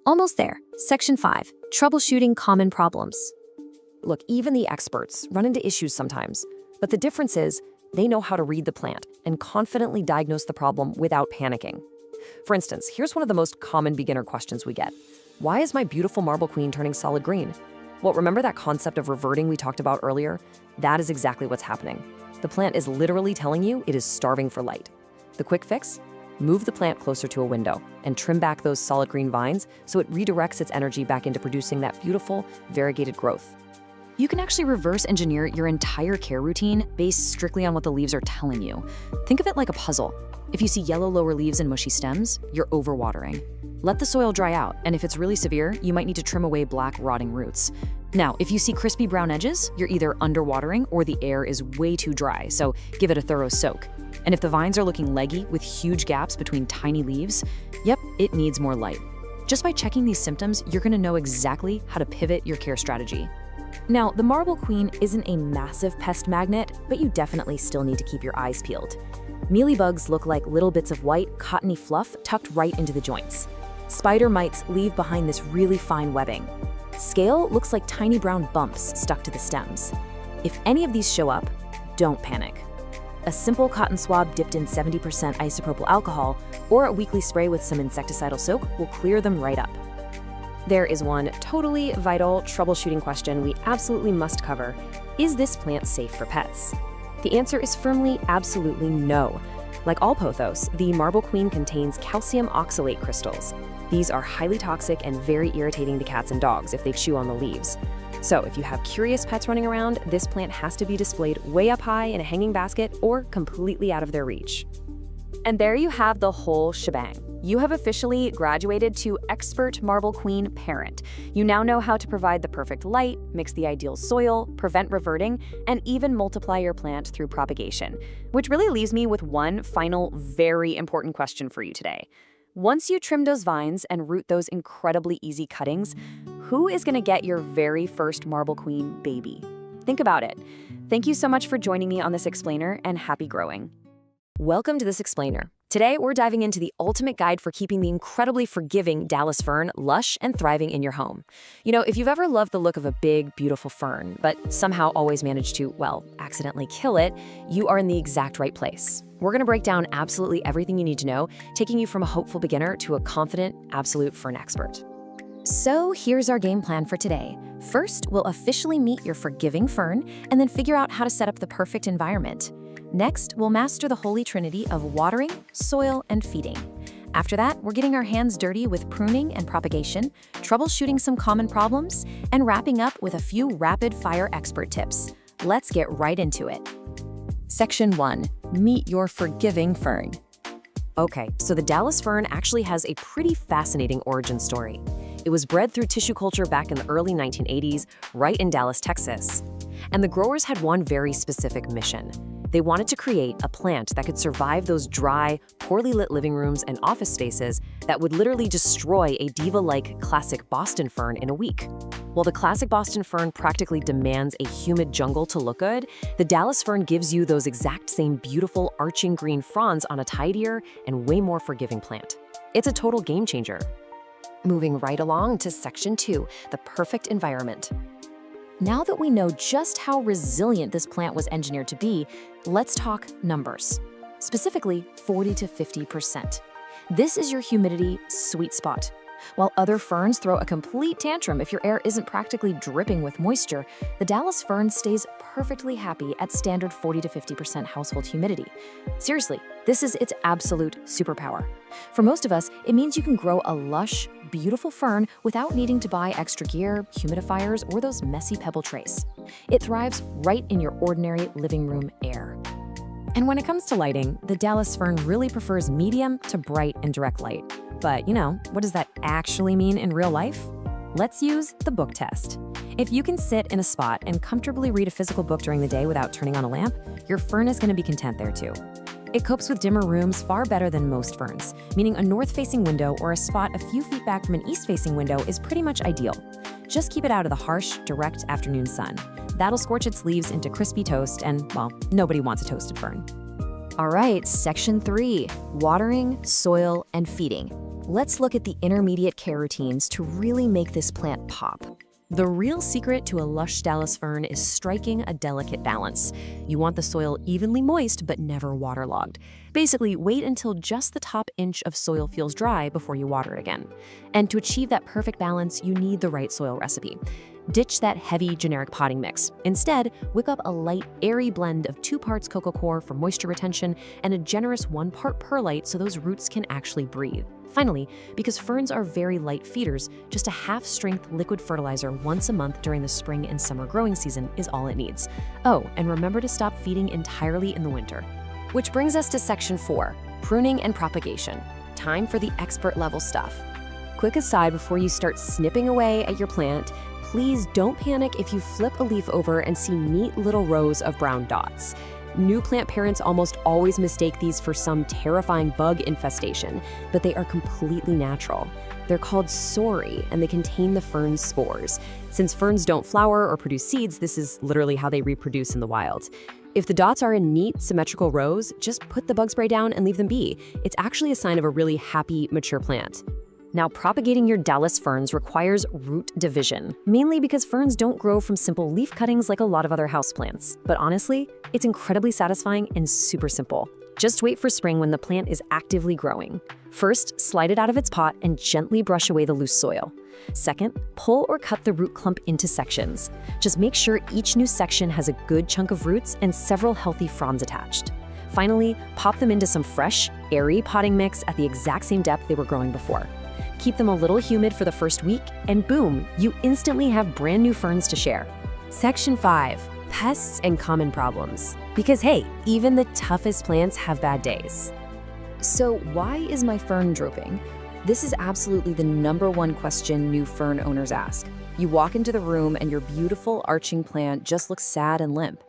Almost there. Section 5, Troubleshooting Common Problems. Look, even the experts run into issues sometimes. But the difference is, they know how to read the plant and confidently diagnose the problem without panicking. For instance, here's one of the most common beginner questions we get. Why is my beautiful marble queen turning solid green? Well, remember that concept of reverting we talked about earlier? That is exactly what's happening. The plant is literally telling you it is starving for light. The quick fix? Move the plant closer to a window and trim back those solid green vines so it redirects its energy back into producing that beautiful, variegated growth. You can actually reverse engineer your entire care routine based strictly on what the leaves are telling you. Think of it like a puzzle. If you see yellow lower leaves and mushy stems, you're overwatering. Let the soil dry out, and if it's really severe, you might need to trim away black, rotting roots. Now, if you see crispy brown edges, you're either underwatering or the air is way too dry, so give it a thorough soak. And if the vines are looking leggy with huge gaps between tiny leaves, yep, it needs more light. Just by checking these symptoms, you're gonna know exactly how to pivot your care strategy. Now, the marble queen isn't a massive pest magnet, but you definitely still need to keep your eyes peeled. Mealybugs look like little bits of white, cottony fluff tucked right into the joints. Spider mites leave behind this really fine webbing. Scale looks like tiny brown bumps stuck to the stems. If any of these show up, don't panic. A simple cotton swab dipped in 70% isopropyl alcohol or a weekly spray with some insecticidal soak will clear them right up. There is one totally vital troubleshooting question we absolutely must cover. Is this plant safe for pets? The answer is firmly absolutely no. Like all pothos, the marble queen contains calcium oxalate crystals. These are highly toxic and very irritating to cats and dogs if they chew on the leaves. So if you have curious pets running around, this plant has to be displayed way up high in a hanging basket or completely out of their reach. And there you have the whole shebang. You have officially graduated to expert marble queen parent. You now know how to provide the perfect light, mix the ideal soil, prevent reverting, and even multiply your plant through propagation. Which really leaves me with one final, very important question for you today. Once you trim those vines and root those incredibly easy cuttings, who is going to get your very first marble queen baby? Think about it. Thank you so much for joining me on this explainer, and happy growing. Welcome to this explainer. Today, we're diving into the ultimate guide for keeping the incredibly forgiving Dallas fern lush and thriving in your home. You know, if you've ever loved the look of a big, beautiful fern, but somehow always managed to, well, accidentally kill it, you are in the exact right place. We're going to break down absolutely everything you need to know, taking you from a hopeful beginner to a confident, absolute fern expert. So here's our game plan for today. First, we'll officially meet your forgiving fern and then figure out how to set up the perfect environment. Next, we'll master the holy trinity of watering, soil, and feeding. After that, we're getting our hands dirty with pruning and propagation, troubleshooting some common problems, and wrapping up with a few rapid-fire expert tips. Let's get right into it. Section 1. Meet your forgiving fern. Okay, so the Dallas fern actually has a pretty fascinating origin story. It was bred through tissue culture back in the early 1980s, right in Dallas, Texas. And the growers had one very specific mission. They wanted to create a plant that could survive those dry, poorly lit living rooms and office spaces that would literally destroy a diva-like classic Boston fern in a week. While the classic Boston fern practically demands a humid jungle to look good, the Dallas fern gives you those exact same beautiful arching green fronds on a tidier and way more forgiving plant. It's a total game changer. Moving right along to Section 2, the perfect environment. Now that we know just how resilient this plant was engineered to be, let's talk numbers. Specifically, 40 to 50%. This is your humidity sweet spot. While other ferns throw a complete tantrum if your air isn't practically dripping with moisture, the Dallas fern stays perfectly happy at standard 40 to 50% household humidity. Seriously, this is its absolute superpower. For most of us, it means you can grow a lush, beautiful fern without needing to buy extra gear, humidifiers, or those messy pebble trays. It thrives right in your ordinary living room air. And when it comes to lighting, the Dallas fern really prefers medium to bright and direct light. But what does that actually mean in real life? Let's use the book test. If you can sit in a spot and comfortably read a physical book during the day without turning on a lamp, your fern is going to be content there too. It copes with dimmer rooms far better than most ferns, meaning a north-facing window or a spot a few feet back from an east-facing window is pretty much ideal. Just keep it out of the harsh, direct afternoon sun. That'll scorch its leaves into crispy toast and, well, nobody wants a toasted fern. All right, Section 3, watering, soil, and feeding. Let's look at the intermediate care routines to really make this plant pop. The real secret to a lush Dallas fern is striking a delicate balance. You want the soil evenly moist but never waterlogged. Basically, wait until just the top inch of soil feels dry before you water it again. And to achieve that perfect balance, you need the right soil recipe. Ditch that heavy, generic potting mix. Instead, whip up a light, airy blend of 2 parts coco coir for moisture retention and a generous 1 part perlite so those roots can actually breathe. Finally, because ferns are very light feeders, just a half-strength liquid fertilizer once a month during the spring and summer growing season is all it needs. Oh, and remember to stop feeding entirely in the winter. Which brings us to Section 4, pruning and propagation. Time for the expert-level stuff. Quick aside before you start snipping away at your plant, please don't panic if you flip a leaf over and see neat little rows of brown dots. New plant parents almost always mistake these for some terrifying bug infestation, but they are completely natural. They're called sori, and they contain the fern's spores. Since ferns don't flower or produce seeds, this is literally how they reproduce in the wild. If the dots are in neat, symmetrical rows, just put the bug spray down and leave them be. It's actually a sign of a really happy, mature plant. Now, propagating your Dallas ferns requires root division, mainly because ferns don't grow from simple leaf cuttings like a lot of other houseplants. But honestly, it's incredibly satisfying and super simple. Just wait for spring when the plant is actively growing. First, slide it out of its pot and gently brush away the loose soil. Second, pull or cut the root clump into sections. Just make sure each new section has a good chunk of roots and several healthy fronds attached. Finally, pop them into some fresh, airy potting mix at the exact same depth they were growing before. Keep them a little humid for the first week, and boom, you instantly have brand new ferns to share. Section 5, pests and common problems. Because hey, even the toughest plants have bad days. So why is my fern drooping? This is absolutely the #1 question new fern owners ask. You walk into the room and your beautiful arching plant just looks sad and limp.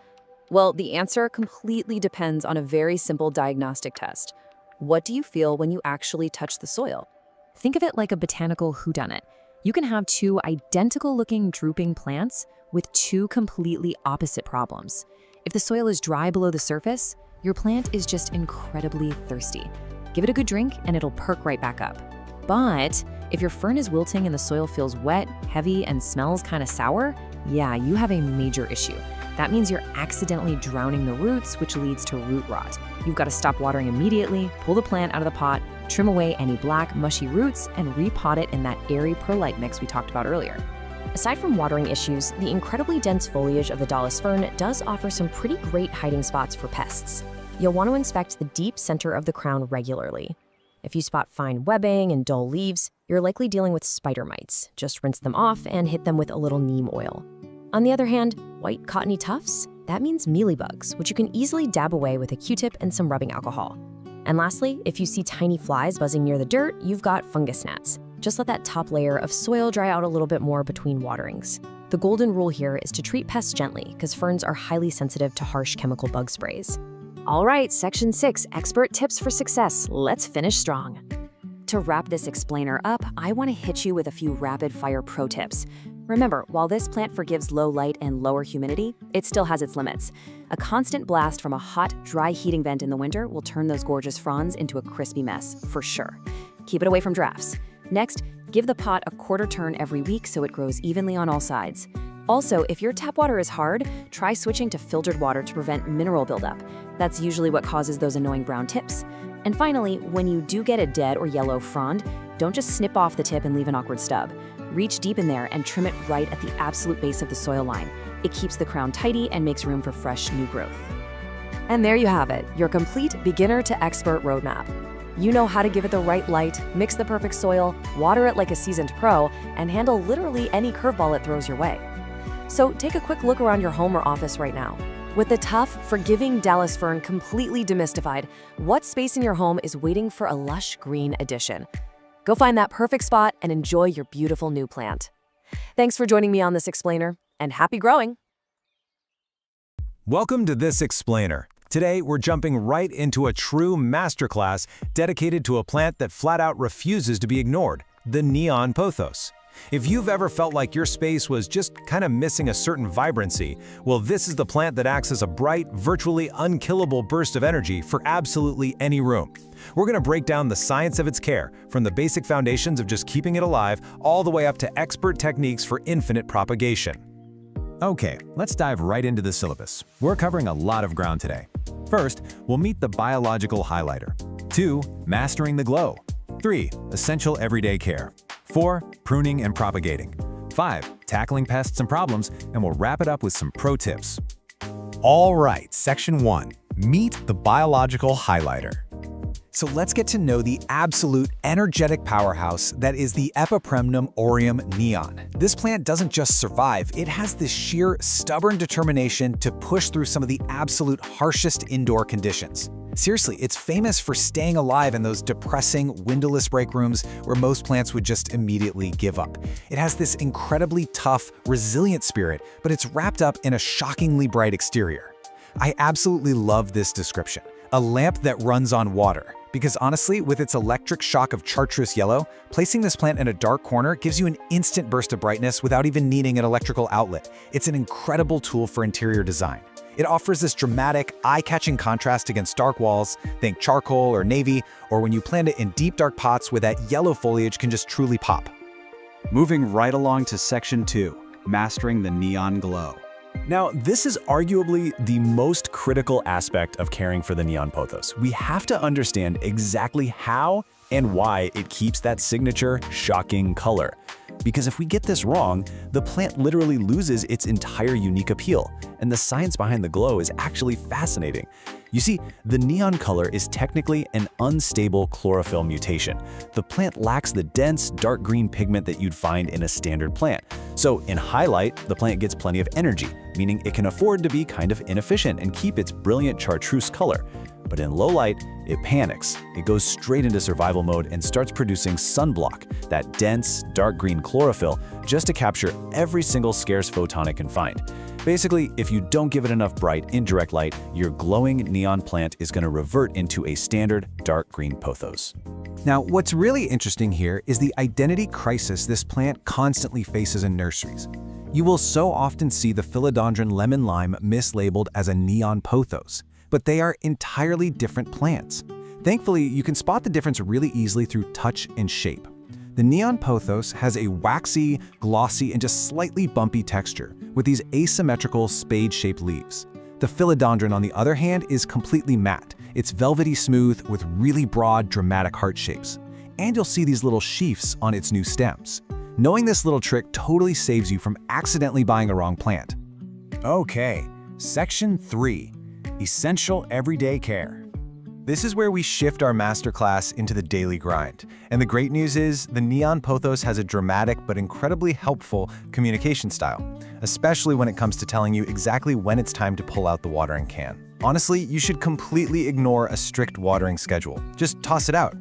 Well, the answer completely depends on a very simple diagnostic test. What do you feel when you actually touch the soil? Think of it like a botanical whodunit. You can have 2 identical-looking drooping plants with 2 completely opposite problems. If the soil is dry below the surface, your plant is just incredibly thirsty. Give it a good drink and it'll perk right back up. But if your fern is wilting and the soil feels wet, heavy, and smells kind of sour, yeah, you have a major issue. That means you're accidentally drowning the roots, which leads to root rot. You've got to stop watering immediately, pull the plant out of the pot, trim away any black, mushy roots, and repot it in that airy perlite mix we talked about earlier. Aside from watering issues, the incredibly dense foliage of the Dallas fern does offer some pretty great hiding spots for pests. You'll want to inspect the deep center of the crown regularly. If you spot fine webbing and dull leaves, you're likely dealing with spider mites. Just rinse them off and hit them with a little neem oil. On the other hand, white cottony tufts? That means mealybugs, which you can easily dab away with a Q-tip and some rubbing alcohol. And lastly, if you see tiny flies buzzing near the dirt, you've got fungus gnats. Just let that top layer of soil dry out a little bit more between waterings. The golden rule here is to treat pests gently because ferns are highly sensitive to harsh chemical bug sprays. All right, Section 6, Expert Tips for Success. Let's finish strong. To wrap this explainer up, I want to hit you with a few rapid-fire pro tips. Remember, while this plant forgives low light and lower humidity, it still has its limits. A constant blast from a hot, dry heating vent in the winter will turn those gorgeous fronds into a crispy mess, for sure. Keep it away from drafts. Next, give the pot a quarter turn every week so it grows evenly on all sides. Also, if your tap water is hard, try switching to filtered water to prevent mineral buildup. That's usually what causes those annoying brown tips. And finally, when you do get a dead or yellow frond, don't just snip off the tip and leave an awkward stub. Reach deep in there and trim it right at the absolute base of the soil line. It keeps the crown tidy and makes room for fresh new growth. And there you have it, your complete beginner to expert roadmap. You know how to give it the right light, mix the perfect soil, water it like a seasoned pro, and handle literally any curveball it throws your way. So take a quick look around your home or office right now. With the tough, forgiving Dallas fern completely demystified, what space in your home is waiting for a lush green addition? Go find that perfect spot and enjoy your beautiful new plant. Thanks for joining me on this explainer, and happy growing! Welcome to This Explainer. Today, we're jumping right into a true masterclass dedicated to a plant that flat out refuses to be ignored, the neon pothos. If you've ever felt like your space was just kind of missing a certain vibrancy, well, this is the plant that acts as a bright, virtually unkillable burst of energy for absolutely any room. We're going to break down the science of its care, from the basic foundations of just keeping it alive, all the way up to expert techniques for infinite propagation. Okay, let's dive right into the syllabus. We're covering a lot of ground today. First, we'll meet the biological highlighter. 2, mastering the glow. 3, essential everyday care. 4, pruning and propagating. 5, tackling pests and problems, and we'll wrap it up with some pro tips. All right, Section 1. Meet the biological highlighter. So let's get to know the absolute energetic powerhouse that is the Epipremnum aureum neon. This plant doesn't just survive, it has this sheer, stubborn determination to push through some of the absolute harshest indoor conditions. Seriously, it's famous for staying alive in those depressing, windowless break rooms where most plants would just immediately give up. It has this incredibly tough, resilient spirit, but it's wrapped up in a shockingly bright exterior. I absolutely love this description. A lamp that runs on water. Because honestly, with its electric shock of chartreuse yellow, placing this plant in a dark corner gives you an instant burst of brightness without even needing an electrical outlet. It's an incredible tool for interior design. It offers this dramatic, eye-catching contrast against dark walls, think charcoal or navy, or when you plant it in deep dark pots where that yellow foliage can just truly pop. Moving right along to Section 2, mastering the neon glow. Now, this is arguably the most critical aspect of caring for the neon pothos. We have to understand exactly how and why it keeps that signature, shocking color. Because if we get this wrong, the plant literally loses its entire unique appeal, and the science behind the glow is actually fascinating. You see, the neon color is technically an unstable chlorophyll mutation. The plant lacks the dense, dark green pigment that you'd find in a standard plant. So in highlight, the plant gets plenty of energy, meaning it can afford to be kind of inefficient and keep its brilliant chartreuse color. But in low light, it panics. It goes straight into survival mode and starts producing sunblock, that dense, dark green chlorophyll, just to capture every single scarce photon it can find. Basically, if you don't give it enough bright, indirect light, your glowing neon plant is going to revert into a standard dark green pothos. Now, what's really interesting here is the identity crisis this plant constantly faces in nurseries. You will so often see the philodendron lemon lime mislabeled as a neon pothos, but they are entirely different plants. Thankfully, you can spot the difference really easily through touch and shape. The neon pothos has a waxy, glossy, and just slightly bumpy texture with these asymmetrical spade-shaped leaves. The philodendron, on the other hand, is completely matte. It's velvety smooth with really broad, dramatic heart shapes. And you'll see these little sheaths on its new stems. Knowing this little trick totally saves you from accidentally buying a wrong plant. Okay, Section 3, Essential Everyday Care. This is where we shift our masterclass into the daily grind. And the great news is, the neon pothos has a dramatic but incredibly helpful communication style, especially when it comes to telling you exactly when it's time to pull out the watering can. Honestly, you should completely ignore a strict watering schedule. Just toss it out.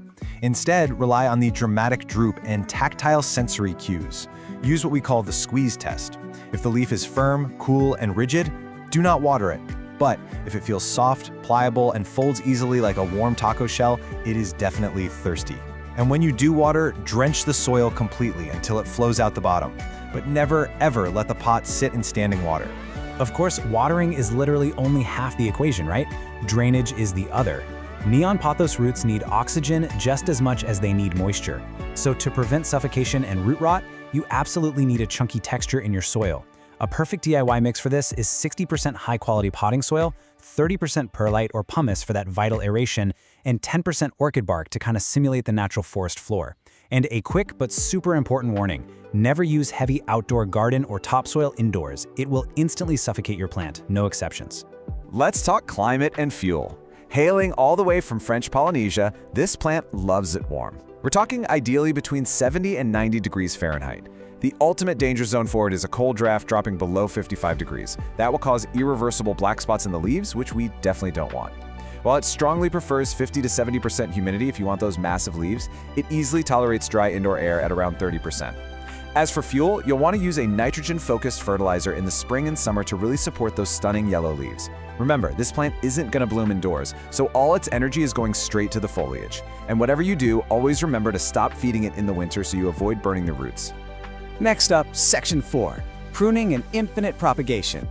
Instead, rely on the dramatic droop and tactile sensory cues. Use what we call the squeeze test. If the leaf is firm, cool, and rigid, do not water it. But if it feels soft, pliable, and folds easily like a warm taco shell, it is definitely thirsty. And when you do water, drench the soil completely until it flows out the bottom. But never, ever let the pot sit in standing water. Of course, watering is literally only half the equation, right? Drainage is the other. Neon pothos roots need oxygen just as much as they need moisture. So to prevent suffocation and root rot, you absolutely need a chunky texture in your soil. A perfect DIY mix for this is 60% high-quality potting soil, 30% perlite or pumice for that vital aeration, and 10% orchid bark to kind of simulate the natural forest floor. And a quick but super important warning, never use heavy outdoor garden or topsoil indoors. It will instantly suffocate your plant, no exceptions. Let's talk climate and fuel. Hailing all the way from French Polynesia, this plant loves it warm. We're talking ideally between 70 and 90 degrees Fahrenheit. The ultimate danger zone for it is a cold draft dropping below 55 degrees. That will cause irreversible black spots in the leaves, which we definitely don't want. While it strongly prefers 50 to 70% humidity if you want those massive leaves, it easily tolerates dry indoor air at around 30%. As for fuel, you'll want to use a nitrogen-focused fertilizer in the spring and summer to really support those stunning yellow leaves. Remember, this plant isn't going to bloom indoors, so all its energy is going straight to the foliage. And whatever you do, always remember to stop feeding it in the winter so you avoid burning the roots. Next up, Section 4, Pruning and Infinite Propagation.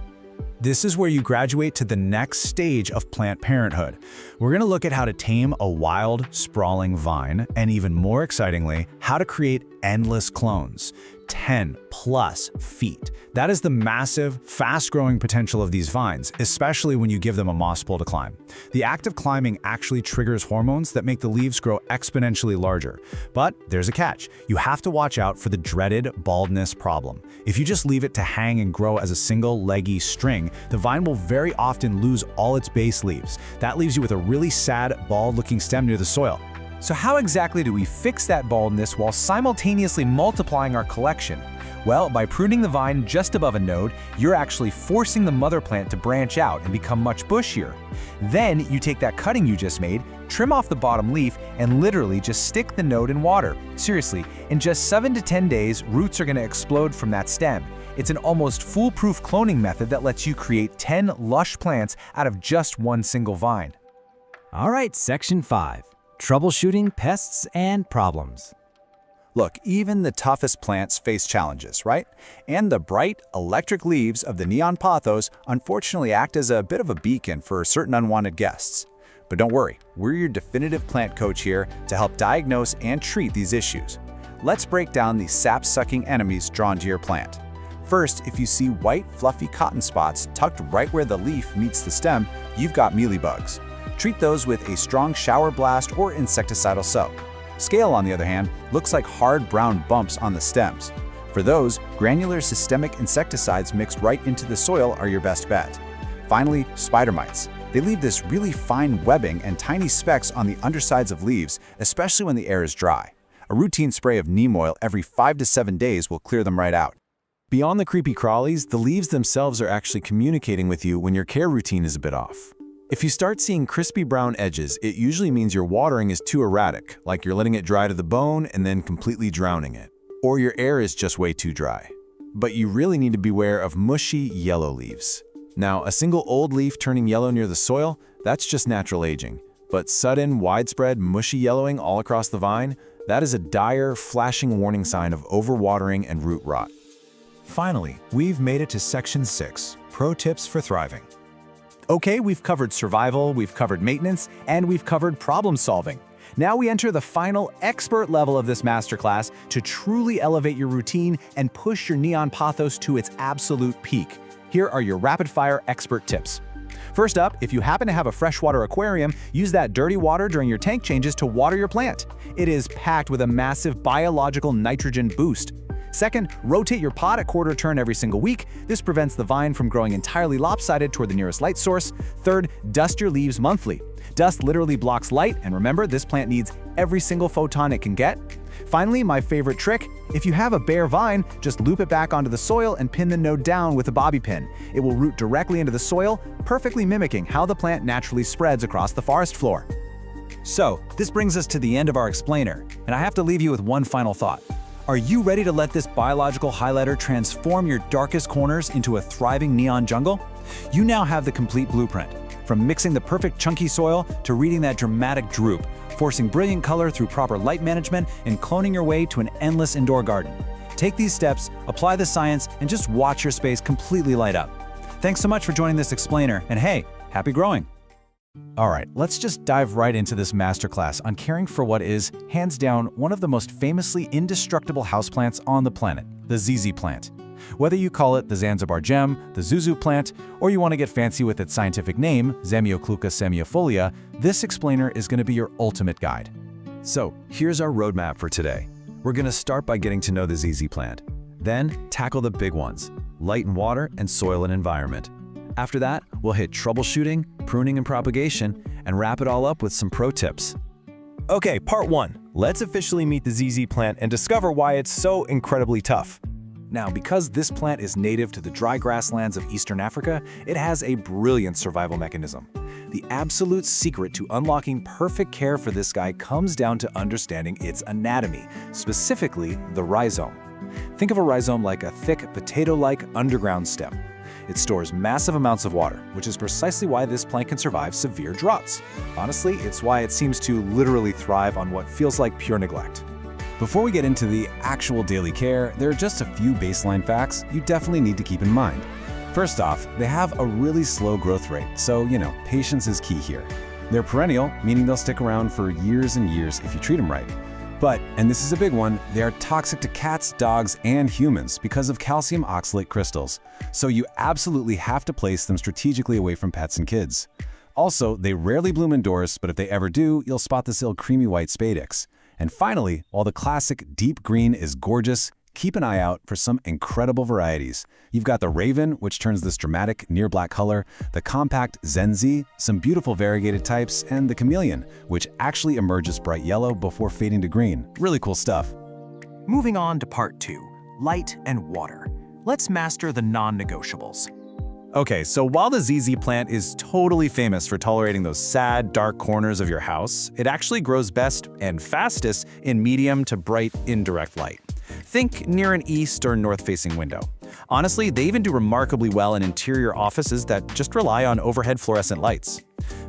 This is where you graduate to the next stage of plant parenthood. We're going to look at how to tame a wild, sprawling vine, and even more excitingly, how to create endless clones. 10+ feet. That is the massive, fast-growing potential of these vines, especially when you give them a moss pole to climb. The act of climbing actually triggers hormones that make the leaves grow exponentially larger. But there's a catch. You have to watch out for the dreaded baldness problem. If you just leave it to hang and grow as a single leggy string, the vine will very often lose all its base leaves. That leaves you with a really sad, bald-looking stem near the soil. So how exactly do we fix that baldness while simultaneously multiplying our collection? Well, by pruning the vine just above a node, you're actually forcing the mother plant to branch out and become much bushier. Then you take that cutting you just made, trim off the bottom leaf, and literally just stick the node in water. Seriously, in just 7 to 10 days, roots are going to explode from that stem. It's an almost foolproof cloning method that lets you create 10 lush plants out of just one single vine. All right, Section 5. Troubleshooting pests and problems. Look, even the toughest plants face challenges, right? And the bright, electric leaves of the neon pothos unfortunately act as a bit of a beacon for certain unwanted guests. But don't worry, we're your definitive plant coach here to help diagnose and treat these issues. Let's break down the sap-sucking enemies drawn to your plant. First, if you see white, fluffy cotton spots tucked right where the leaf meets the stem, you've got mealybugs. Treat those with a strong shower blast or insecticidal soak. Scale, on the other hand, looks like hard brown bumps on the stems. For those, granular systemic insecticides mixed right into the soil are your best bet. Finally, spider mites. They leave this really fine webbing and tiny specks on the undersides of leaves, especially when the air is dry. A routine spray of neem oil every 5 to 7 days will clear them right out. Beyond the creepy crawlies, the leaves themselves are actually communicating with you when your care routine is a bit off. If you start seeing crispy brown edges, it usually means your watering is too erratic, like you're letting it dry to the bone and then completely drowning it. Or your air is just way too dry. But you really need to beware of mushy yellow leaves. Now, a single old leaf turning yellow near the soil, that's just natural aging. But sudden, widespread, mushy yellowing all across the vine, that is a dire, flashing warning sign of overwatering and root rot. Finally, we've made it to Section 6, Pro Tips for Thriving. Okay, we've covered survival, we've covered maintenance, and we've covered problem solving. Now we enter the final expert level of this masterclass to truly elevate your routine and push your neon pothos to its absolute peak. Here are your rapid-fire expert tips. First up, if you happen to have a freshwater aquarium, use that dirty water during your tank changes to water your plant. It is packed with a massive biological nitrogen boost. Second, rotate your pot a quarter turn every single week. This prevents the vine from growing entirely lopsided toward the nearest light source. Third, dust your leaves monthly. Dust literally blocks light, and remember, this plant needs every single photon it can get. Finally, my favorite trick, if you have a bare vine, just loop it back onto the soil and pin the node down with a bobby pin. It will root directly into the soil, perfectly mimicking how the plant naturally spreads across the forest floor. So, this brings us to the end of our explainer, and I have to leave you with one final thought. Are you ready to let this biological highlighter transform your darkest corners into a thriving neon jungle? You now have the complete blueprint, from mixing the perfect chunky soil to reading that dramatic droop, forcing brilliant color through proper light management, and cloning your way to an endless indoor garden. Take these steps, apply the science, and just watch your space completely light up. Thanks so much for joining this explainer, and hey, happy growing! All right, let's just dive right into this masterclass on caring for what is, hands down, one of the most famously indestructible houseplants on the planet, the ZZ plant. Whether you call it the Zanzibar gem, the Zuzu plant, or you want to get fancy with its scientific name, Zamioculca semiifolia, this explainer is going to be your ultimate guide. So, here's our roadmap for today. We're going to start by getting to know the ZZ plant. Then, tackle the big ones, light and water and soil and environment. After that, we'll hit troubleshooting, pruning and propagation, and wrap it all up with some pro tips. Okay, part 1. Let's officially meet the ZZ plant and discover why it's so incredibly tough. Now, because this plant is native to the dry grasslands of Eastern Africa, it has a brilliant survival mechanism. The absolute secret to unlocking perfect care for this guy comes down to understanding its anatomy, specifically the rhizome. Think of a rhizome like a thick, potato-like underground stem. It stores massive amounts of water, which is precisely why this plant can survive severe droughts. Honestly, it's why it seems to literally thrive on what feels like pure neglect. Before we get into the actual daily care, there are just a few baseline facts you definitely need to keep in mind. First off, they have a really slow growth rate, so, patience is key here. They're perennial, meaning they'll stick around for years and years if you treat them right. But, and this is a big one, they are toxic to cats, dogs, and humans because of calcium oxalate crystals. So you absolutely have to place them strategically away from pets and kids. Also, they rarely bloom indoors, but if they ever do, you'll spot this little creamy white spadix. And finally, while the classic deep green is gorgeous, keep an eye out for some incredible varieties. You've got the Raven, which turns this dramatic near-black color, the compact Zenzi, some beautiful variegated types, and the Chameleon, which actually emerges bright yellow before fading to green. Really cool stuff. Moving on to part 2, light and water. Let's master the non-negotiables. Okay, so while the ZZ plant is totally famous for tolerating those sad, dark corners of your house, it actually grows best and fastest in medium to bright indirect light. Think near an east or north-facing window. Honestly, they even do remarkably well in interior offices that just rely on overhead fluorescent lights.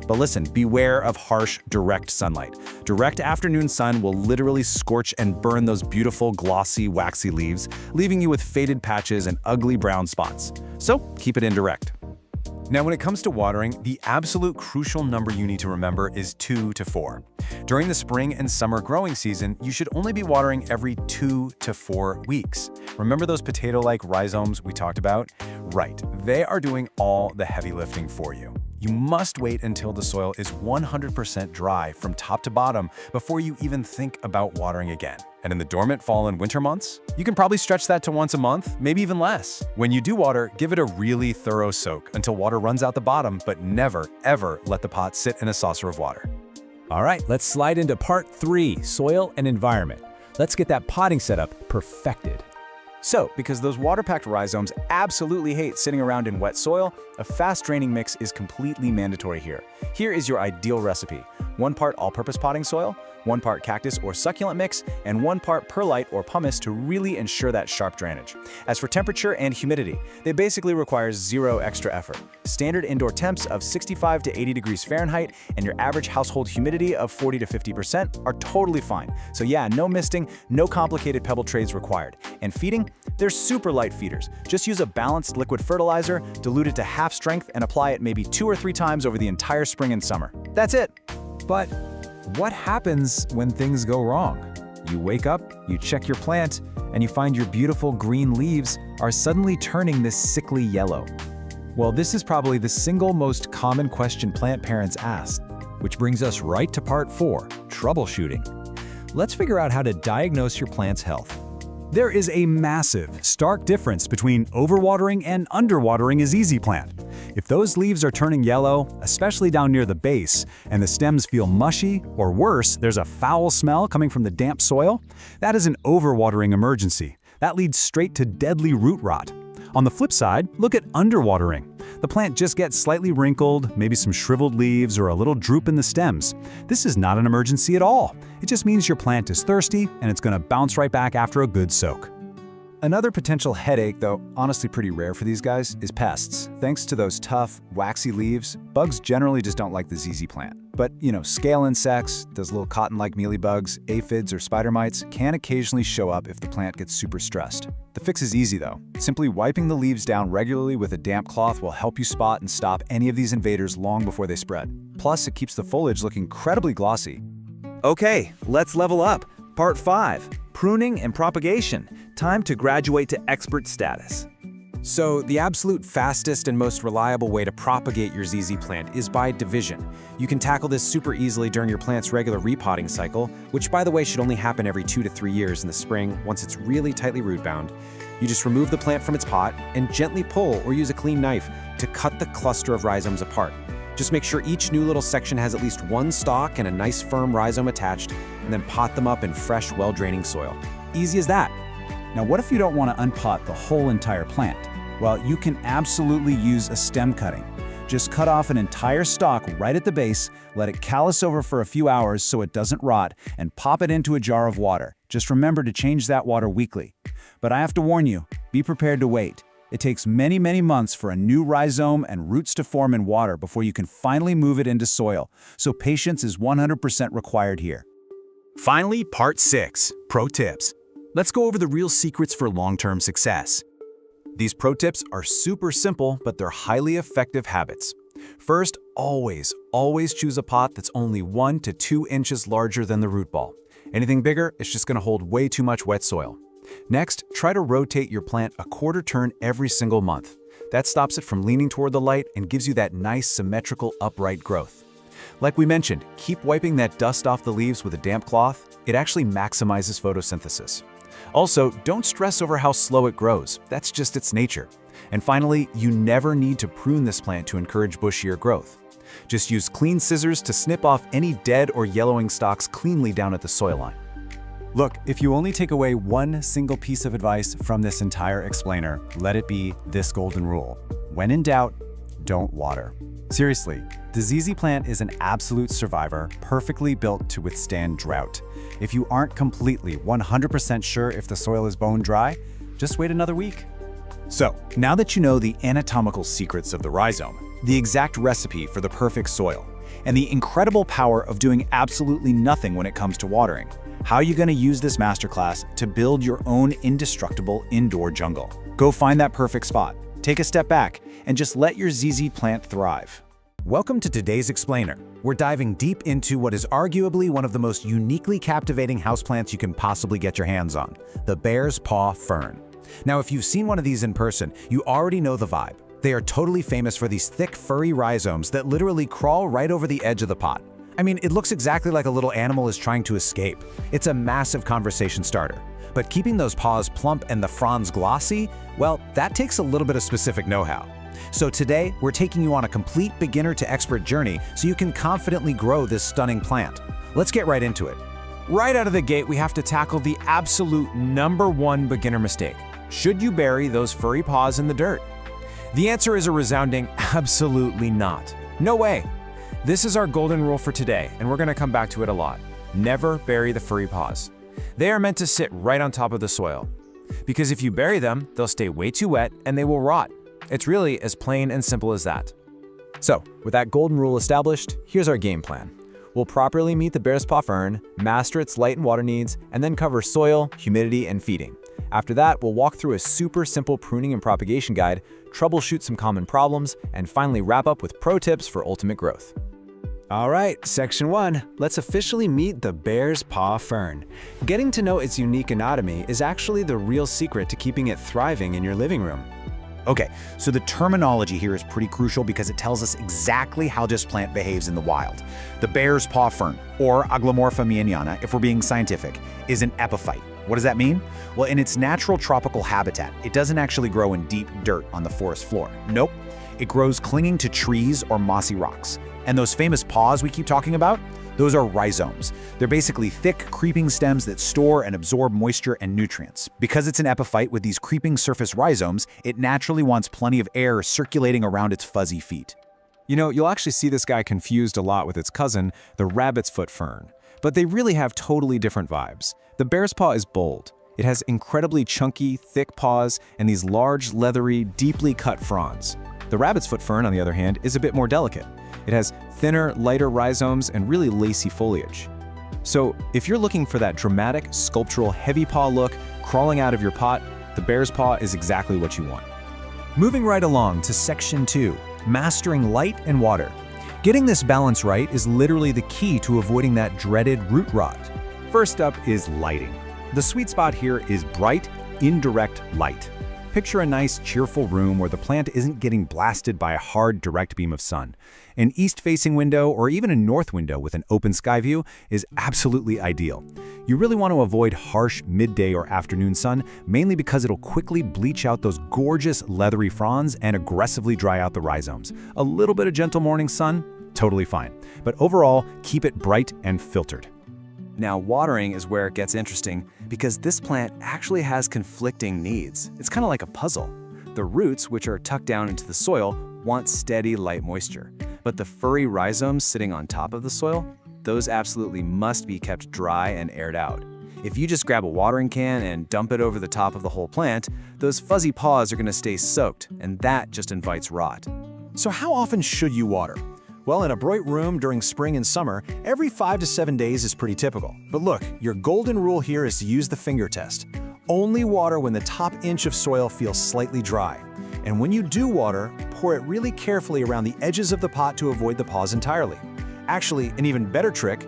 But listen, beware of harsh, direct sunlight. Direct afternoon sun will literally scorch and burn those beautiful, glossy, waxy leaves, leaving you with faded patches and ugly brown spots. So keep it indirect. Now, when it comes to watering, the absolute crucial number you need to remember is 2 to 4. During the spring and summer growing season, you should only be watering every 2 to 4 weeks. Remember those potato-like rhizomes we talked about? Right, they are doing all the heavy lifting for you. You must wait until the soil is 100% dry from top to bottom before you even think about watering again. And in the dormant fall and winter months, you can probably stretch that to once a month, maybe even less. When you do water, give it a really thorough soak until water runs out the bottom, but never, ever let the pot sit in a saucer of water. All right, let's slide into part 3, soil and environment. Let's get that potting setup perfected. So, because those water-packed rhizomes absolutely hate sitting around in wet soil, a fast-draining mix is completely mandatory here. Here is your ideal recipe. 1 part all-purpose potting soil, 1 part cactus or succulent mix, and 1 part perlite or pumice to really ensure that sharp drainage. As for temperature and humidity, they basically require 0 extra effort. Standard indoor temps of 65 to 80 degrees Fahrenheit and your average household humidity of 40 to 50% are totally fine. So yeah, no misting, no complicated pebble trays required. And feeding? They're super light feeders. Just use a balanced liquid fertilizer, dilute it to half strength, and apply it maybe 2 or 3 times over the entire spring and summer. That's it. But what happens when things go wrong? You wake up, you check your plant, and you find your beautiful green leaves are suddenly turning this sickly yellow. Well, this is probably the single most common question plant parents ask. Which brings us right to part 4, troubleshooting. Let's figure out how to diagnose your plant's health. There is a massive, stark difference between overwatering and underwatering a ZZ plant. If those leaves are turning yellow, especially down near the base, and the stems feel mushy, or worse, there's a foul smell coming from the damp soil, that is an overwatering emergency. That leads straight to deadly root rot. On the flip side, look at underwatering. The plant just gets slightly wrinkled, maybe some shriveled leaves or a little droop in the stems. This is not an emergency at all. It just means your plant is thirsty and it's going to bounce right back after a good soak. Another potential headache, though honestly pretty rare for these guys, is pests. Thanks to those tough, waxy leaves, bugs generally just don't like the ZZ plant. But, scale insects, those little cotton-like mealybugs, aphids, or spider mites can occasionally show up if the plant gets super stressed. The fix is easy, though. Simply wiping the leaves down regularly with a damp cloth will help you spot and stop any of these invaders long before they spread. Plus, it keeps the foliage looking incredibly glossy. Okay, let's level up. Part 5, Pruning and Propagation. Time to graduate to expert status. So the absolute fastest and most reliable way to propagate your ZZ plant is by division. You can tackle this super easily during your plant's regular repotting cycle, which by the way should only happen every 2 to 3 years in the spring once it's really tightly root bound. You just remove the plant from its pot and gently pull or use a clean knife to cut the cluster of rhizomes apart. Just make sure each new little section has at least one stalk and a nice firm rhizome attached, and then pot them up in fresh, well-draining soil. Easy as that. Now, what if you don't want to unpot the whole entire plant? Well, you can absolutely use a stem cutting. Just cut off an entire stalk right at the base, let it callus over for a few hours so it doesn't rot, and pop it into a jar of water. Just remember to change that water weekly. But I have to warn you, be prepared to wait. It takes many, many months for a new rhizome and roots to form in water before you can finally move it into soil, so patience is 100% required here. Finally, Part 6, Pro Tips. Let's go over the real secrets for long-term success. These pro tips are super simple, but they're highly effective habits. First, always choose a pot that's only 1 to 2 inches larger than the root ball. Anything bigger, it's just going to hold way too much wet soil. Next, try to rotate your plant a quarter turn every single month. That stops it from leaning toward the light and gives you that nice, symmetrical, upright growth. Like we mentioned, keep wiping that dust off the leaves with a damp cloth. It actually maximizes photosynthesis. Also, don't stress over how slow it grows. That's just its nature. And finally, you never need to prune this plant to encourage bushier growth. Just use clean scissors to snip off any dead or yellowing stalks cleanly down at the soil line. Look, if you only take away one single piece of advice from this entire explainer, let it be this golden rule. When in doubt, don't water. Seriously, the ZZ plant is an absolute survivor, perfectly built to withstand drought. If you aren't completely 100% sure if the soil is bone dry, just wait another week. So, now that you know the anatomical secrets of the rhizome, the exact recipe for the perfect soil, and the incredible power of doing absolutely nothing when it comes to watering, how are you going to use this masterclass to build your own indestructible indoor jungle? Go find that perfect spot, take a step back, and just let your ZZ plant thrive. Welcome to today's explainer. We're diving deep into what is arguably one of the most uniquely captivating houseplants you can possibly get your hands on, the bear's paw fern. Now, if you've seen one of these in person, you already know the vibe. They are totally famous for these thick, furry rhizomes that literally crawl right over the edge of the pot. I mean, it looks exactly like a little animal is trying to escape. It's a massive conversation starter. But keeping those paws plump and the fronds glossy, well, that takes a little bit of specific know-how. So today, we're taking you on a complete beginner to expert journey so you can confidently grow this stunning plant. Let's get right into it. Right out of the gate, we have to tackle the absolute #1 beginner mistake. Should you bury those furry paws in the dirt? The answer is a resounding absolutely not. No way. This is our golden rule for today, and we're going to come back to it a lot. Never bury the furry paws. They are meant to sit right on top of the soil. Because if you bury them, they'll stay way too wet and they will rot. It's really as plain and simple as that. So, with that golden rule established, here's our game plan. We'll properly meet the bear's paw fern, master its light and water needs, and then cover soil, humidity, and feeding. After that, we'll walk through a super simple pruning and propagation guide, troubleshoot some common problems, and finally wrap up with pro tips for ultimate growth. All right, Section 1, let's officially meet the bear's paw fern. Getting to know its unique anatomy is actually the real secret to keeping it thriving in your living room. Okay, so the terminology here is pretty crucial because it tells us exactly how this plant behaves in the wild. The bear's paw fern, or Aglomorpha meianiana, if we're being scientific, is an epiphyte. What does that mean? Well, in its natural tropical habitat, it doesn't actually grow in deep dirt on the forest floor. Nope, it grows clinging to trees or mossy rocks. And those famous paws we keep talking about? Those are rhizomes. They're basically thick, creeping stems that store and absorb moisture and nutrients. Because it's an epiphyte with these creeping surface rhizomes, it naturally wants plenty of air circulating around its fuzzy feet. You know, you'll actually see this guy confused a lot with its cousin, the rabbit's foot fern. But they really have totally different vibes. The bear's paw is bold. It has incredibly chunky, thick paws and these large, leathery, deeply cut fronds. The rabbit's foot fern, on the other hand, is a bit more delicate. It has thinner, lighter rhizomes and really lacy foliage. So if you're looking for that dramatic, sculptural, heavy paw look crawling out of your pot, the bear's paw is exactly what you want. Moving right along to Section 2, Mastering Light and Water. Getting this balance right is literally the key to avoiding that dreaded root rot. First up is lighting. The sweet spot here is bright, indirect light. Picture a nice, cheerful room where the plant isn't getting blasted by a hard, direct beam of sun. An east-facing window or even a north window with an open sky view is absolutely ideal. You really want to avoid harsh midday or afternoon sun, mainly because it'll quickly bleach out those gorgeous leathery fronds and aggressively dry out the rhizomes. A little bit of gentle morning sun, totally fine. But overall, keep it bright and filtered. Now, watering is where it gets interesting because this plant actually has conflicting needs. It's kind of like a puzzle. The roots, which are tucked down into the soil, want steady, light moisture. But the furry rhizomes sitting on top of the soil, those absolutely must be kept dry and aired out. If you just grab a watering can and dump it over the top of the whole plant, those fuzzy paws are going to stay soaked, and that just invites rot. So how often should you water? Well, in a bright room during spring and summer, every 5 to 7 days is pretty typical. But look, your golden rule here is to use the finger test. Only water when the top inch of soil feels slightly dry. And when you do water, pour it really carefully around the edges of the pot to avoid the paws entirely. Actually, an even better trick,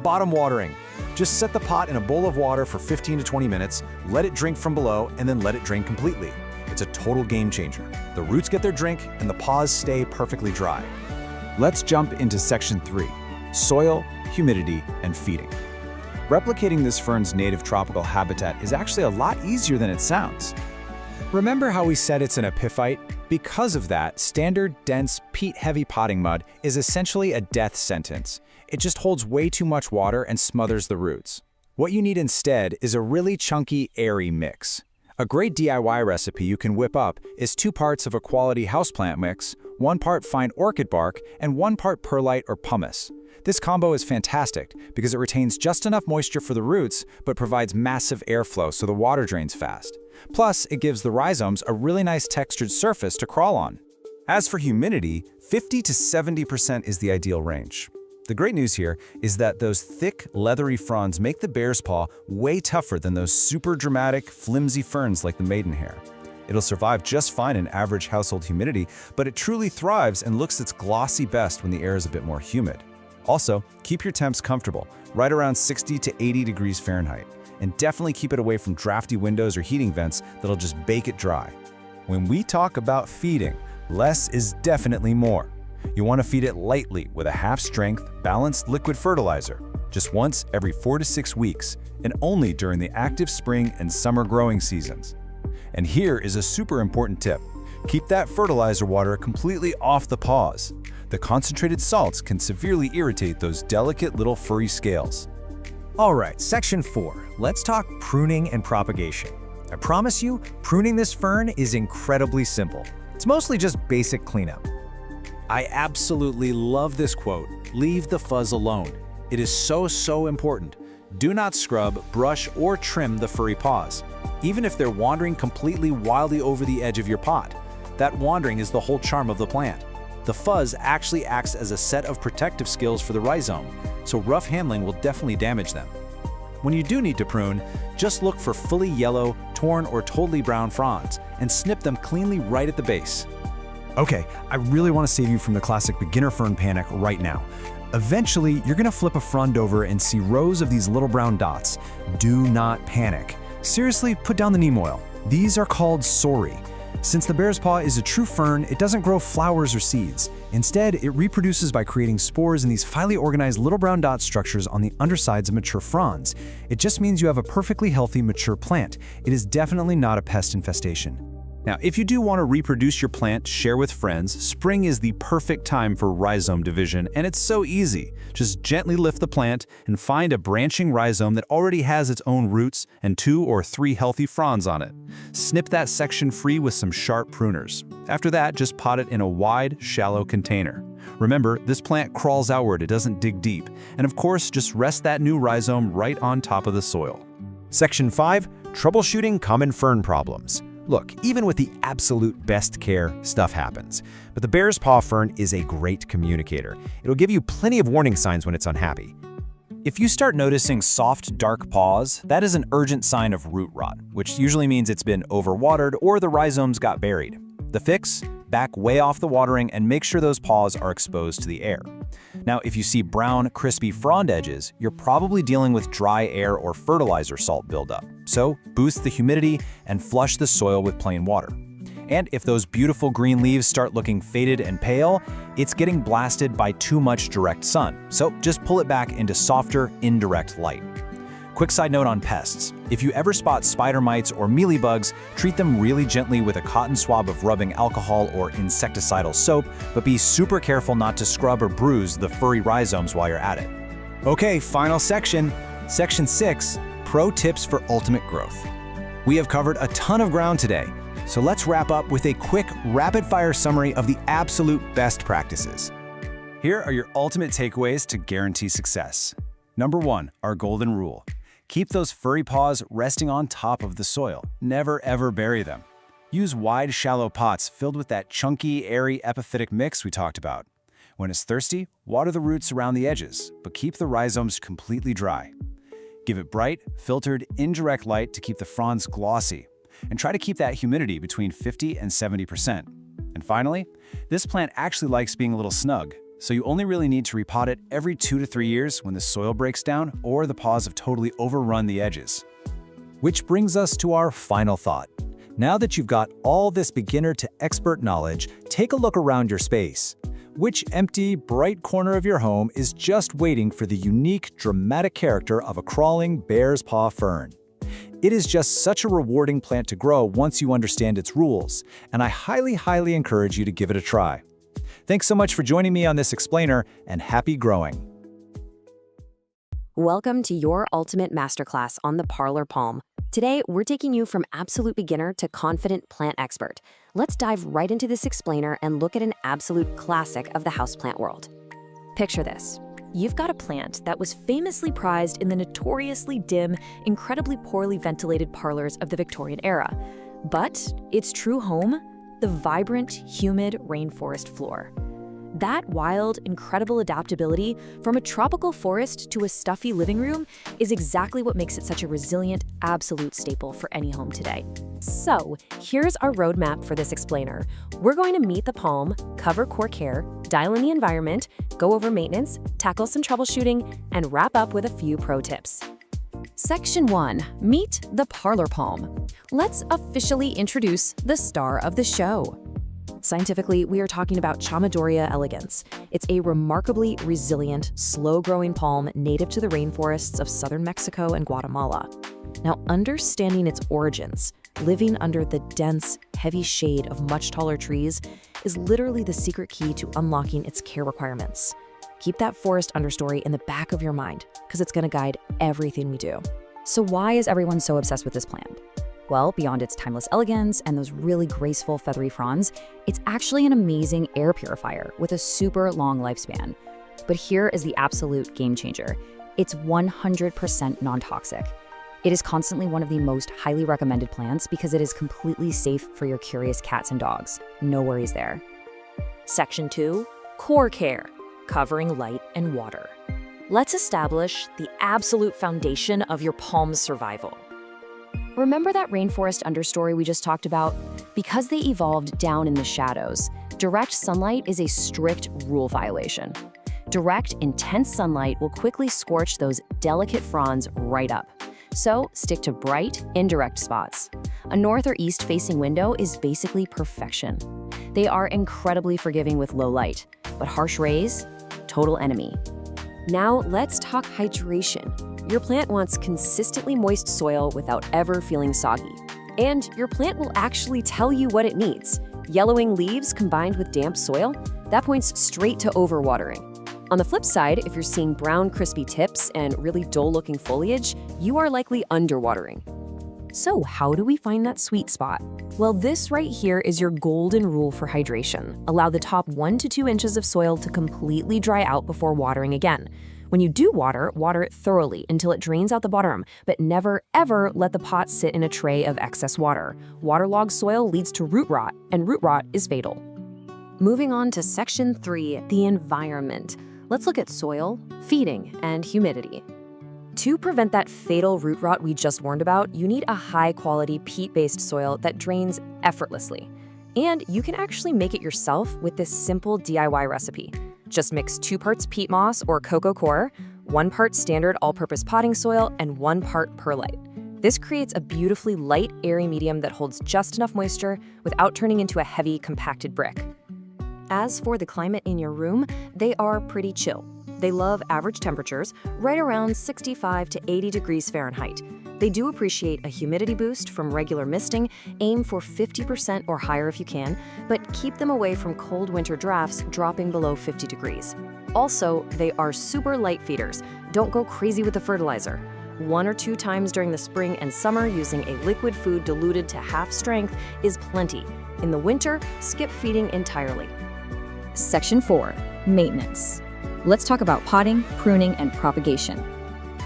bottom watering. Just set the pot in a bowl of water for 15 to 20 minutes, let it drink from below, and then let it drain completely. It's a total game changer. The roots get their drink, and the paws stay perfectly dry. Let's jump into Section 3, Soil, Humidity, and Feeding. Replicating this fern's native tropical habitat is actually a lot easier than it sounds. Remember how we said it's an epiphyte? Because of that, standard, dense, peat-heavy potting mud is essentially a death sentence. It just holds way too much water and smothers the roots. What you need instead is a really chunky, airy mix. A great DIY recipe you can whip up is 2 parts of a quality houseplant mix, 1 part fine orchid bark, and 1 part perlite or pumice. This combo is fantastic because it retains just enough moisture for the roots but provides massive airflow so the water drains fast. Plus, it gives the rhizomes a really nice textured surface to crawl on. As for humidity, 50 to 70% is the ideal range. The great news here is that those thick, leathery fronds make the bear's paw way tougher than those super dramatic, flimsy ferns like the maidenhair. It'll survive just fine in average household humidity, but it truly thrives and looks its glossy best when the air is a bit more humid. Also, keep your temps comfortable, right around 60 to 80 degrees Fahrenheit, and definitely keep it away from drafty windows or heating vents that'll just bake it dry. When we talk about feeding, less is definitely more. You want to feed it lightly with a half-strength, balanced liquid fertilizer, just once every 4 to 6 weeks, and only during the active spring and summer growing seasons. And here is a super important tip. Keep that fertilizer water completely off the paws. The concentrated salts can severely irritate those delicate little furry scales. All right, Section 4. Let's talk pruning and propagation. I promise you, pruning this fern is incredibly simple. It's mostly just basic cleanup. I absolutely love this quote, "Leave the fuzz alone." It is so important. Do not scrub, brush, or trim the furry paws, even if they're wandering completely wildly over the edge of your pot. That wandering is the whole charm of the plant. The fuzz actually acts as a set of protective skills for the rhizome, so rough handling will definitely damage them. When you do need to prune, just look for fully yellow, torn, or totally brown fronds, and snip them cleanly right at the base. Okay, I really want to save you from the classic beginner fern panic right now. Eventually, you're going to flip a frond over and see rows of these little brown dots. Do not panic. Seriously, put down the neem oil. These are called sori. Since the bear's paw is a true fern, it doesn't grow flowers or seeds. Instead, it reproduces by creating spores in these finely organized little brown dot structures on the undersides of mature fronds. It just means you have a perfectly healthy, mature plant. It is definitely not a pest infestation. Now, if you do want to reproduce your plant, share with friends, spring is the perfect time for rhizome division, and it's so easy. Just gently lift the plant and find a branching rhizome that already has its own roots and 2 or 3 healthy fronds on it. Snip that section free with some sharp pruners. After that, just pot it in a wide, shallow container. Remember, this plant crawls outward, it doesn't dig deep. And of course, just rest that new rhizome right on top of the soil. Section 5, troubleshooting common fern problems. Look, even with the absolute best care, stuff happens. But the bear's paw fern is a great communicator. It'll give you plenty of warning signs when it's unhappy. If you start noticing soft, dark paws, that is an urgent sign of root rot, which usually means it's been overwatered or the rhizomes got buried. The fix? Back way off the watering and make sure those paws are exposed to the air. Now, if you see brown, crispy frond edges, you're probably dealing with dry air or fertilizer salt buildup. So, boost the humidity and flush the soil with plain water. And if those beautiful green leaves start looking faded and pale, it's getting blasted by too much direct sun. So, just pull it back into softer, indirect light. Quick side note on pests. If you ever spot spider mites or mealybugs, treat them really gently with a cotton swab of rubbing alcohol or insecticidal soap, but be super careful not to scrub or bruise the furry rhizomes while you're at it. Okay, final section. Section 6, Pro Tips for Ultimate Growth. We have covered a ton of ground today, so let's wrap up with a quick, rapid-fire summary of the absolute best practices. Here are your ultimate takeaways to guarantee success. Number 1, our golden rule. Keep those furry paws resting on top of the soil. Never ever bury them. Use wide, shallow pots filled with that chunky, airy epiphytic mix we talked about. When it's thirsty, water the roots around the edges, but keep the rhizomes completely dry. Give it bright, filtered, indirect light to keep the fronds glossy, and try to keep that humidity between 50 and 70%. And finally, this plant actually likes being a little snug, so you only really need to repot it every 2 to 3 years when the soil breaks down or the paws have totally overrun the edges. Which brings us to our final thought. Now that you've got all this beginner to expert knowledge, take a look around your space. Which empty, bright corner of your home is just waiting for the unique, dramatic character of a crawling bear's paw fern? It is just such a rewarding plant to grow once you understand its rules, and I highly encourage you to give it a try. Thanks so much for joining me on this explainer, and happy growing. Welcome to your ultimate masterclass on the parlor palm. Today, we're taking you from absolute beginner to confident plant expert. Let's dive right into this explainer and look at an absolute classic of the houseplant world. Picture this. You've got a plant that was famously prized in the notoriously dim, incredibly poorly ventilated parlors of the Victorian era. But its true home? The vibrant, humid rainforest floor. That wild, incredible adaptability from a tropical forest to a stuffy living room is exactly what makes it such a resilient, absolute staple for any home today. So, here's our roadmap for this explainer. We're going to meet the palm, cover core care, dial in the environment, go over maintenance, tackle some troubleshooting, and wrap up with a few pro tips. Section 1. Meet the parlor palm. Let's officially introduce the star of the show. Scientifically, we are talking about Chamaedorea elegans. It's a remarkably resilient, slow-growing palm native to the rainforests of southern Mexico and Guatemala. Now, understanding its origins, living under the dense, heavy shade of much taller trees, is literally the secret key to unlocking its care requirements. Keep that forest understory in the back of your mind, because it's going to guide everything we do. So why is everyone so obsessed with this plant? Well, beyond its timeless elegance and those really graceful feathery fronds, it's actually an amazing air purifier with a super long lifespan. But here is the absolute game changer. It's 100% non-toxic. It is constantly one of the most highly recommended plants because it is completely safe for your curious cats and dogs. No worries there. Section 2, core care, covering light and water. Let's establish the absolute foundation of your palm's survival. Remember that rainforest understory we just talked about? Because they evolved down in the shadows, direct sunlight is a strict rule violation. Direct, intense sunlight will quickly scorch those delicate fronds right up. So stick to bright, indirect spots. A north or east-facing window is basically perfection. They are incredibly forgiving with low light, but harsh rays? Total enemy. Now let's talk hydration. Your plant wants consistently moist soil without ever feeling soggy. And your plant will actually tell you what it needs. Yellowing leaves combined with damp soil, that points straight to overwatering. On the flip side, if you're seeing brown, crispy tips and really dull-looking foliage, you are likely underwatering. So how do we find that sweet spot? Well, this right here is your golden rule for hydration. Allow the top 1 to 2 inches of soil to completely dry out before watering again. When you do water, water it thoroughly until it drains out the bottom, but never ever let the pot sit in a tray of excess water. Waterlogged soil leads to root rot, and root rot is fatal. Moving on to section 3, the environment. Let's look at soil, feeding, and humidity. To prevent that fatal root rot we just warned about, you need a high-quality peat-based soil that drains effortlessly. And you can actually make it yourself with this simple DIY recipe. Just mix 2 parts peat moss or coco coir, 1 part standard all-purpose potting soil, and 1 part perlite. This creates a beautifully light, airy medium that holds just enough moisture without turning into a heavy, compacted brick. As for the climate in your room, they are pretty chill. They love average temperatures, right around 65 to 80 degrees Fahrenheit. They do appreciate a humidity boost from regular misting. Aim for 50% or higher if you can, but keep them away from cold winter drafts dropping below 50 degrees. Also, they are super light feeders. Don't go crazy with the fertilizer. 1 or 2 times during the spring and summer using a liquid food diluted to half strength is plenty. In the winter, skip feeding entirely. Section 4, maintenance. Let's talk about potting, pruning, and propagation.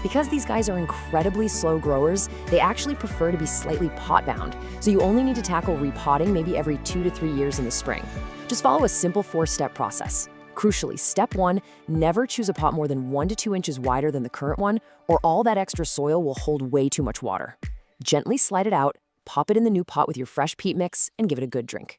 Because these guys are incredibly slow growers, they actually prefer to be slightly pot-bound, so you only need to tackle repotting maybe every 2 to 3 years in the spring. Just follow a simple 4-step process. Crucially, step 1, never choose a pot more than 1 to 2 inches wider than the current one, or all that extra soil will hold way too much water. Gently slide it out, pop it in the new pot with your fresh peat mix, and give it a good drink.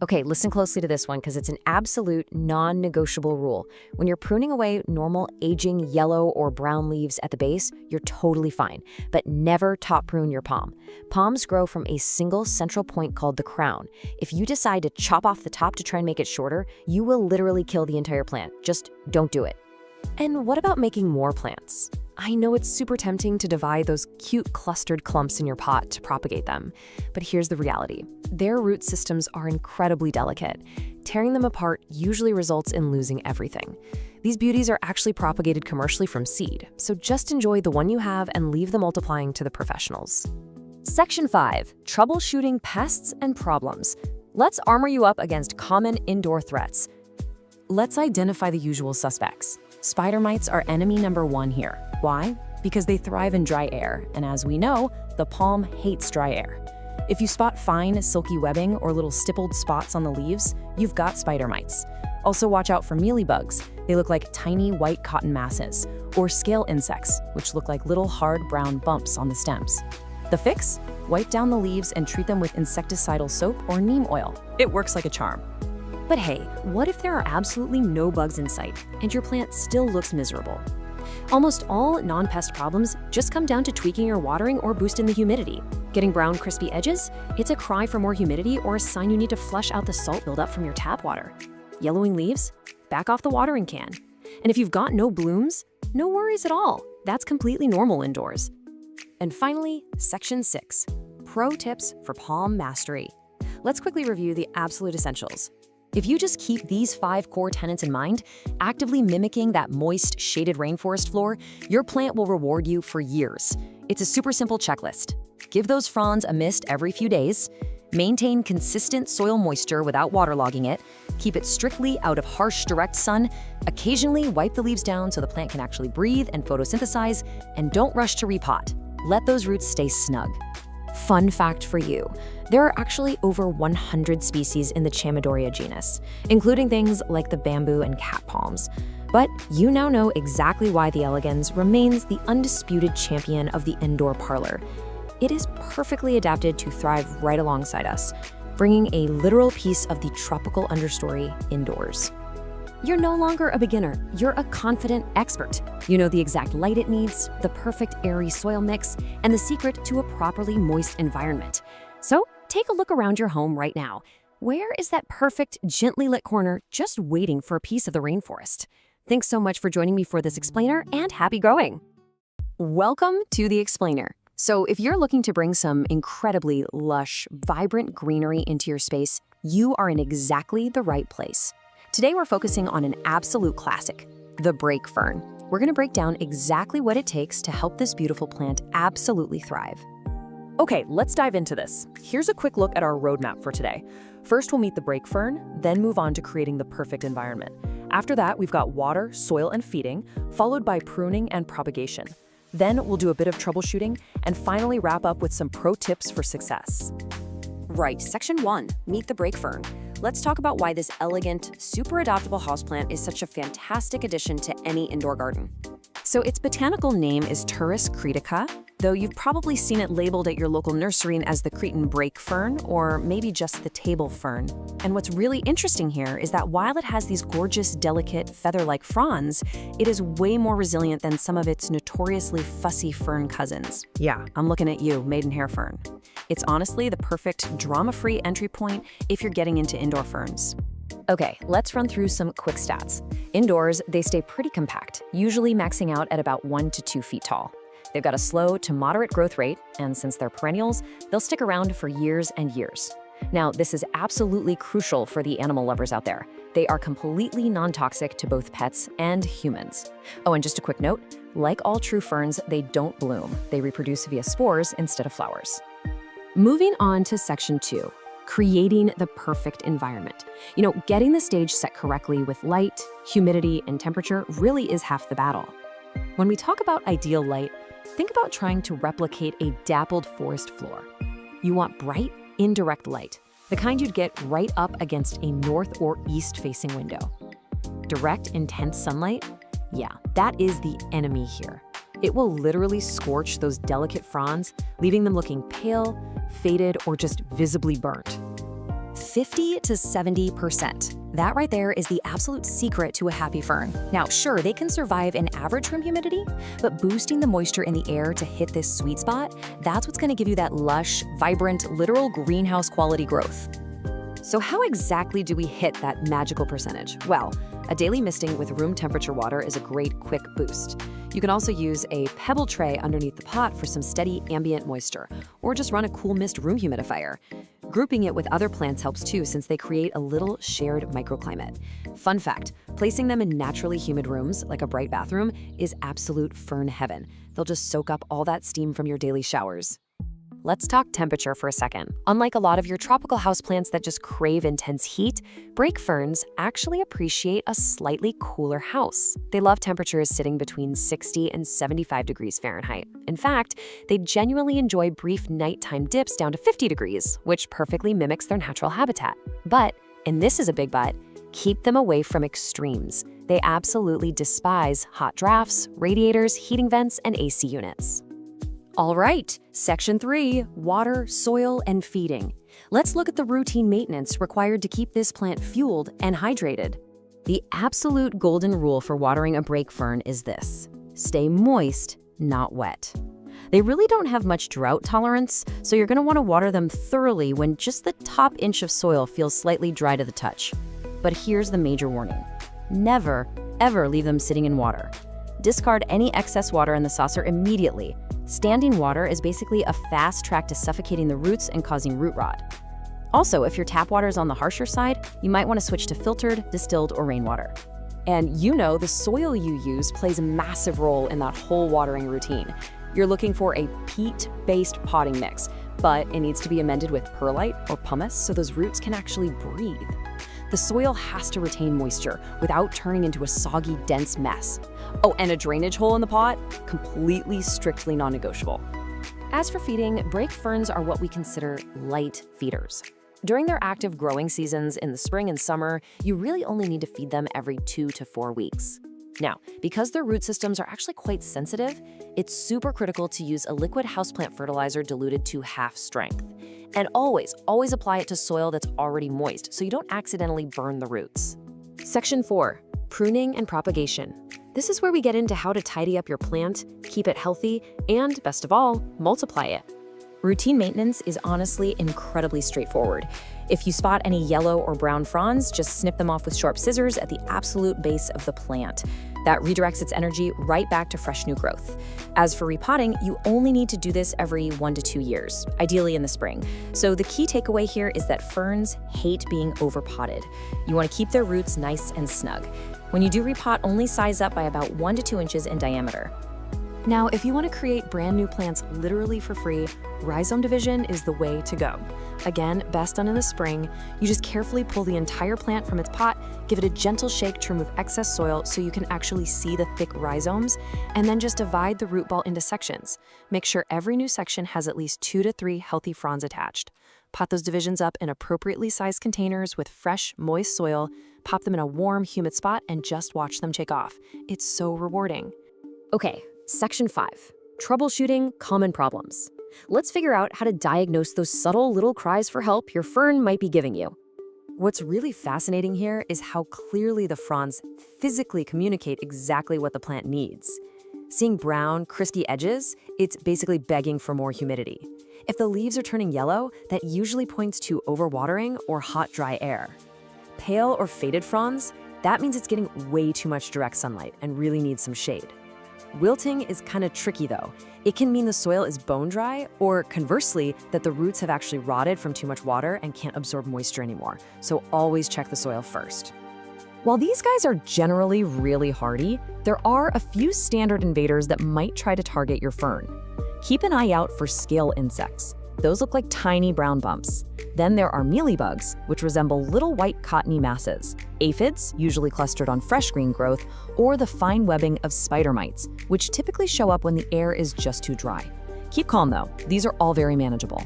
Okay, listen closely to this one because it's an absolute non-negotiable rule. When you're pruning away normal aging yellow or brown leaves at the base, you're totally fine, but never top prune your palm. Palms grow from a single central point called the crown. If you decide to chop off the top to try and make it shorter, you will literally kill the entire plant. Just don't do it. And what about making more plants? I know it's super tempting to divide those cute clustered clumps in your pot to propagate them, but here's the reality. Their root systems are incredibly delicate. Tearing them apart usually results in losing everything. These beauties are actually propagated commercially from seed, so just enjoy the one you have and leave the multiplying to the professionals. Section 5, troubleshooting pests and problems. Let's armor you up against common indoor threats. Let's identify the usual suspects. Spider mites are enemy number 1 here. Why? Because they thrive in dry air, and as we know, the palm hates dry air. If you spot fine, silky webbing or little stippled spots on the leaves, you've got spider mites. Also watch out for mealybugs. They look like tiny white cotton masses, or scale insects, which look like little hard brown bumps on the stems. The fix? Wipe down the leaves and treat them with insecticidal soap or neem oil. It works like a charm. But hey, what if there are absolutely no bugs in sight and your plant still looks miserable? Almost all non-pest problems just come down to tweaking your watering or boosting the humidity. Getting brown, crispy edges? It's a cry for more humidity or a sign you need to flush out the salt buildup from your tap water. Yellowing leaves? Back off the watering can. And if you've got no blooms, no worries at all. That's completely normal indoors. And finally, Section 6, Pro Tips for Palm Mastery. Let's quickly review the absolute essentials. If you just keep these 5 core tenets in mind, actively mimicking that moist, shaded rainforest floor, your plant will reward you for years. It's a super simple checklist. Give those fronds a mist every few days, maintain consistent soil moisture without waterlogging it, keep it strictly out of harsh, direct sun, occasionally wipe the leaves down so the plant can actually breathe and photosynthesize, and don't rush to repot. Let those roots stay snug. Fun fact for you, there are actually over 100 species in the Chamaedorea genus, including things like the bamboo and cat palms. But you now know exactly why the elegans remains the undisputed champion of the indoor parlor. It is perfectly adapted to thrive right alongside us, bringing a literal piece of the tropical understory indoors. You're no longer a beginner, you're a confident expert. You know the exact light it needs, the perfect airy soil mix, and the secret to a properly moist environment. So take a look around your home right now. Where is that perfect, gently lit corner just waiting for a piece of the rainforest? Thanks so much for joining me for this explainer, and happy growing! Welcome to the explainer. So if you're looking to bring some incredibly lush, vibrant greenery into your space, you are in exactly the right place. Today we're focusing on an absolute classic, the brake fern. We're going to break down exactly what it takes to help this beautiful plant absolutely thrive. Okay, let's dive into this. Here's a quick look at our roadmap for today. First, we'll meet the brake fern, then move on to creating the perfect environment. After that, we've got water, soil, and feeding, followed by pruning and propagation. Then we'll do a bit of troubleshooting, and finally wrap up with some pro tips for success. Right, Section 1, Meet the Brake Fern. Let's talk about why this elegant, super adaptable houseplant is such a fantastic addition to any indoor garden. So its botanical name is Turris cretica, though you've probably seen it labeled at your local nursery as the Cretan brake fern, or maybe just the table fern. And what's really interesting here is that while it has these gorgeous, delicate, feather-like fronds, it is way more resilient than some of its notoriously fussy fern cousins. Yeah, I'm looking at you, maidenhair fern. It's honestly the perfect drama-free entry point if you're getting into indoor ferns. Okay, let's run through some quick stats. Indoors, they stay pretty compact, usually maxing out at about 1 to 2 feet tall. They've got a slow to moderate growth rate, and since they're perennials, they'll stick around for years and years. Now, this is absolutely crucial for the animal lovers out there. They are completely non-toxic to both pets and humans. Oh, and just a quick note, like all true ferns, they don't bloom. They reproduce via spores instead of flowers. Moving on to Section 2, creating the perfect environment. Getting the stage set correctly with light, humidity, and temperature really is half the battle. When we talk about ideal light, think about trying to replicate a dappled forest floor. You want bright, indirect light, the kind you'd get right up against a north or east-facing window. Direct, intense sunlight? Yeah, that is the enemy here. It will literally scorch those delicate fronds, leaving them looking pale, faded, or just visibly burnt. 50 to 70%. That right there is the absolute secret to a happy fern. Now, sure, they can survive in average room humidity, but boosting the moisture in the air to hit this sweet spot, that's what's going to give you that lush, vibrant, literal greenhouse quality growth. So how exactly do we hit that magical percentage? Well, a daily misting with room temperature water is a great quick boost. You can also use a pebble tray underneath the pot for some steady ambient moisture, or just run a cool mist room humidifier. Grouping it with other plants helps too, since they create a little shared microclimate. Fun fact, placing them in naturally humid rooms, like a bright bathroom, is absolute fern heaven. They'll just soak up all that steam from your daily showers. Let's talk temperature for a second. Unlike a lot of your tropical houseplants that just crave intense heat, brake ferns actually appreciate a slightly cooler house. They love temperatures sitting between 60 and 75 degrees Fahrenheit. In fact, they genuinely enjoy brief nighttime dips down to 50 degrees, which perfectly mimics their natural habitat. But, and this is a big but, keep them away from extremes. They absolutely despise hot drafts, radiators, heating vents, and AC units. All right, Section 3, Water, Soil, and Feeding. Let's look at the routine maintenance required to keep this plant fueled and hydrated. The absolute golden rule for watering a brake fern is this: stay moist, not wet. They really don't have much drought tolerance, so you're going to want to water them thoroughly when just the top inch of soil feels slightly dry to the touch. But here's the major warning: never, ever leave them sitting in water. Discard any excess water in the saucer immediately. Standing water is basically a fast track to suffocating the roots and causing root rot. Also, if your tap water is on the harsher side, you might want to switch to filtered, distilled, or rainwater. And the soil you use plays a massive role in that whole watering routine. You're looking for a peat-based potting mix, but it needs to be amended with perlite or pumice so those roots can actually breathe. The soil has to retain moisture without turning into a soggy, dense mess. Oh, and a drainage hole in the pot? Completely, strictly non-negotiable. As for feeding, brake ferns are what we consider light feeders. During their active growing seasons in the spring and summer, you really only need to feed them every 2 to 4 weeks. Now, because their root systems are actually quite sensitive, it's super critical to use a liquid houseplant fertilizer diluted to half strength. And always apply it to soil that's already moist so you don't accidentally burn the roots. Section 4, Pruning and Propagation. This is where we get into how to tidy up your plant, keep it healthy, and best of all, multiply it. Routine maintenance is honestly incredibly straightforward. If you spot any yellow or brown fronds, just snip them off with sharp scissors at the absolute base of the plant. That redirects its energy right back to fresh new growth. As for repotting, you only need to do this every 1 to 2 years, ideally in the spring. So the key takeaway here is that ferns hate being overpotted. You want to keep their roots nice and snug. When you do repot, only size up by about 1 to 2 inches in diameter. Now, if you want to create brand new plants literally for free, rhizome division is the way to go. Again, best done in the spring. You just carefully pull the entire plant from its pot, give it a gentle shake to remove excess soil so you can actually see the thick rhizomes, and then just divide the root ball into sections. Make sure every new section has at least 2 to 3 healthy fronds attached. Pot those divisions up in appropriately sized containers with fresh, moist soil, pop them in a warm, humid spot, and just watch them take off. It's so rewarding. Okay, Section 5. Troubleshooting common problems. Let's figure out how to diagnose those subtle little cries for help your fern might be giving you. What's really fascinating here is how clearly the fronds physically communicate exactly what the plant needs. Seeing brown, crispy edges, it's basically begging for more humidity. If the leaves are turning yellow, that usually points to overwatering or hot, dry air. Pale or faded fronds, that means it's getting way too much direct sunlight and really needs some shade. Wilting is kind of tricky though. It can mean the soil is bone dry, or conversely, that the roots have actually rotted from too much water and can't absorb moisture anymore. So always check the soil first. While these guys are generally really hardy, there are a few standard invaders that might try to target your fern. Keep an eye out for scale insects. Those look like tiny brown bumps. Then there are mealybugs, which resemble little white cottony masses, aphids, usually clustered on fresh green growth, or the fine webbing of spider mites, which typically show up when the air is just too dry. Keep calm though, these are all very manageable.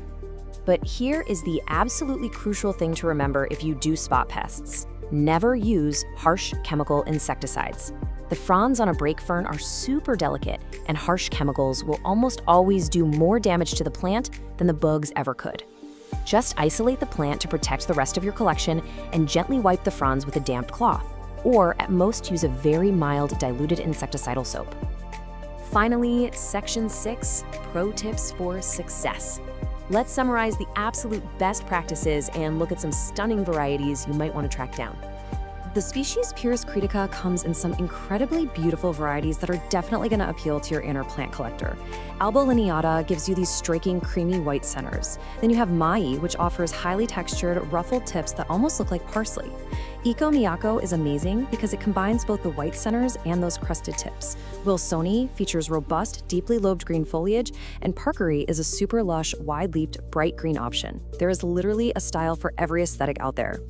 But here is the absolutely crucial thing to remember if you do spot pests. Never use harsh chemical insecticides. The fronds on a brake fern are super delicate, and harsh chemicals will almost always do more damage to the plant than the bugs ever could. Just isolate the plant to protect the rest of your collection and gently wipe the fronds with a damp cloth, or at most use a very mild diluted insecticidal soap. Finally, Section 6, Pro Tips for Success. Let's summarize the absolute best practices and look at some stunning varieties you might want to track down. The species Pyrrhus critica comes in some incredibly beautiful varieties that are definitely going to appeal to your inner plant collector. Alba lineata gives you these striking creamy white centers. Then you have Mai, which offers highly textured, ruffled tips that almost look like parsley. Iko Miyako is amazing because it combines both the white centers and those crusted tips. Wilsoni features robust, deeply lobed green foliage, and Parkery is a super lush, wide-leafed, bright green option. There is literally a style for every aesthetic out there.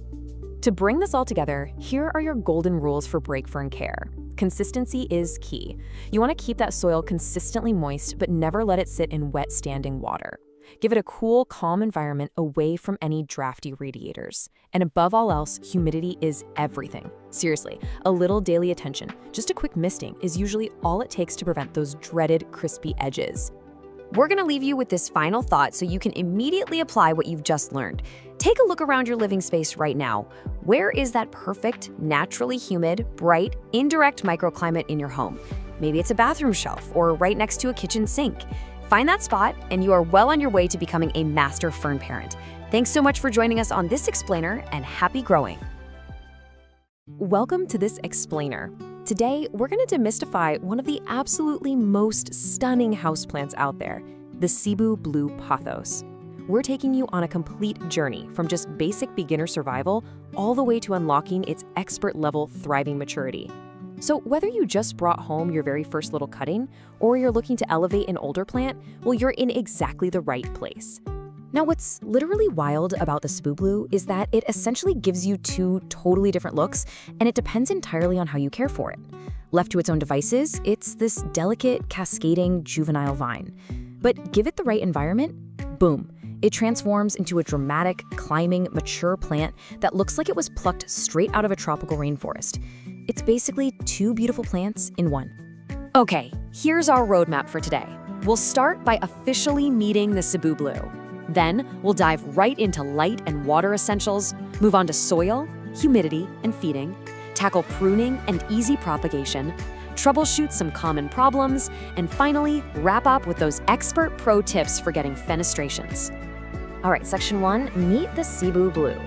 To bring this all together, here are your golden rules for brake fern care. Consistency is key. You want to keep that soil consistently moist, but never let it sit in wet standing water. Give it a cool, calm environment away from any drafty radiators. And above all else, humidity is everything. Seriously, a little daily attention, just a quick misting, is usually all it takes to prevent those dreaded crispy edges. We're going to leave you with this final thought so you can immediately apply what you've just learned. Take a look around your living space right now. Where is that perfect, naturally humid, bright, indirect microclimate in your home? Maybe it's a bathroom shelf or right next to a kitchen sink. Find that spot and you are well on your way to becoming a master fern parent. Thanks so much for joining us on this explainer, and happy growing. Welcome to this explainer. Today, we're going to demystify one of the absolutely most stunning houseplants out there, the Cebu Blue Pothos. We're taking you on a complete journey from just basic beginner survival all the way to unlocking its expert-level thriving maturity. So whether you just brought home your very first little cutting or you're looking to elevate an older plant, well, you're in exactly the right place. Now, what's literally wild about the Cebu Blue is that it essentially gives you two totally different looks, and it depends entirely on how you care for it. Left to its own devices, it's this delicate, cascading, juvenile vine. But give it the right environment, boom, it transforms into a dramatic, climbing, mature plant that looks like it was plucked straight out of a tropical rainforest. It's basically two beautiful plants in one. Okay, here's our roadmap for today. We'll start by officially meeting the Cebu Blue. Then, we'll dive right into light and water essentials, move on to soil, humidity, and feeding, tackle pruning and easy propagation, troubleshoot some common problems, and finally, wrap up with those expert pro tips for getting fenestrations. All right, Section 1, meet the Cebu Blue.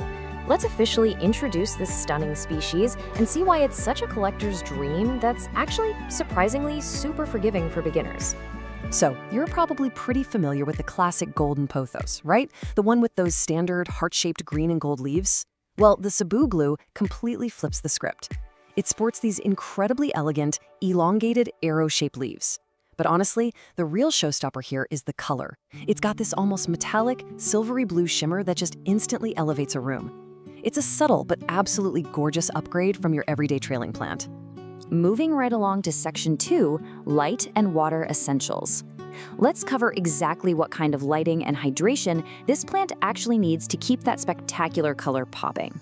Let's officially introduce this stunning species and see why it's such a collector's dream that's actually surprisingly super forgiving for beginners. So, you're probably pretty familiar with the classic golden pothos, right? The one with those standard heart-shaped green and gold leaves? Well, the Cebu Blue completely flips the script. It sports these incredibly elegant, elongated, arrow-shaped leaves. But honestly, the real showstopper here is the color. It's got this almost metallic, silvery blue shimmer that just instantly elevates a room. It's a subtle but absolutely gorgeous upgrade from your everyday trailing plant. Moving right along to Section 2, Light and Water Essentials. Let's cover exactly what kind of lighting and hydration this plant actually needs to keep that spectacular color popping.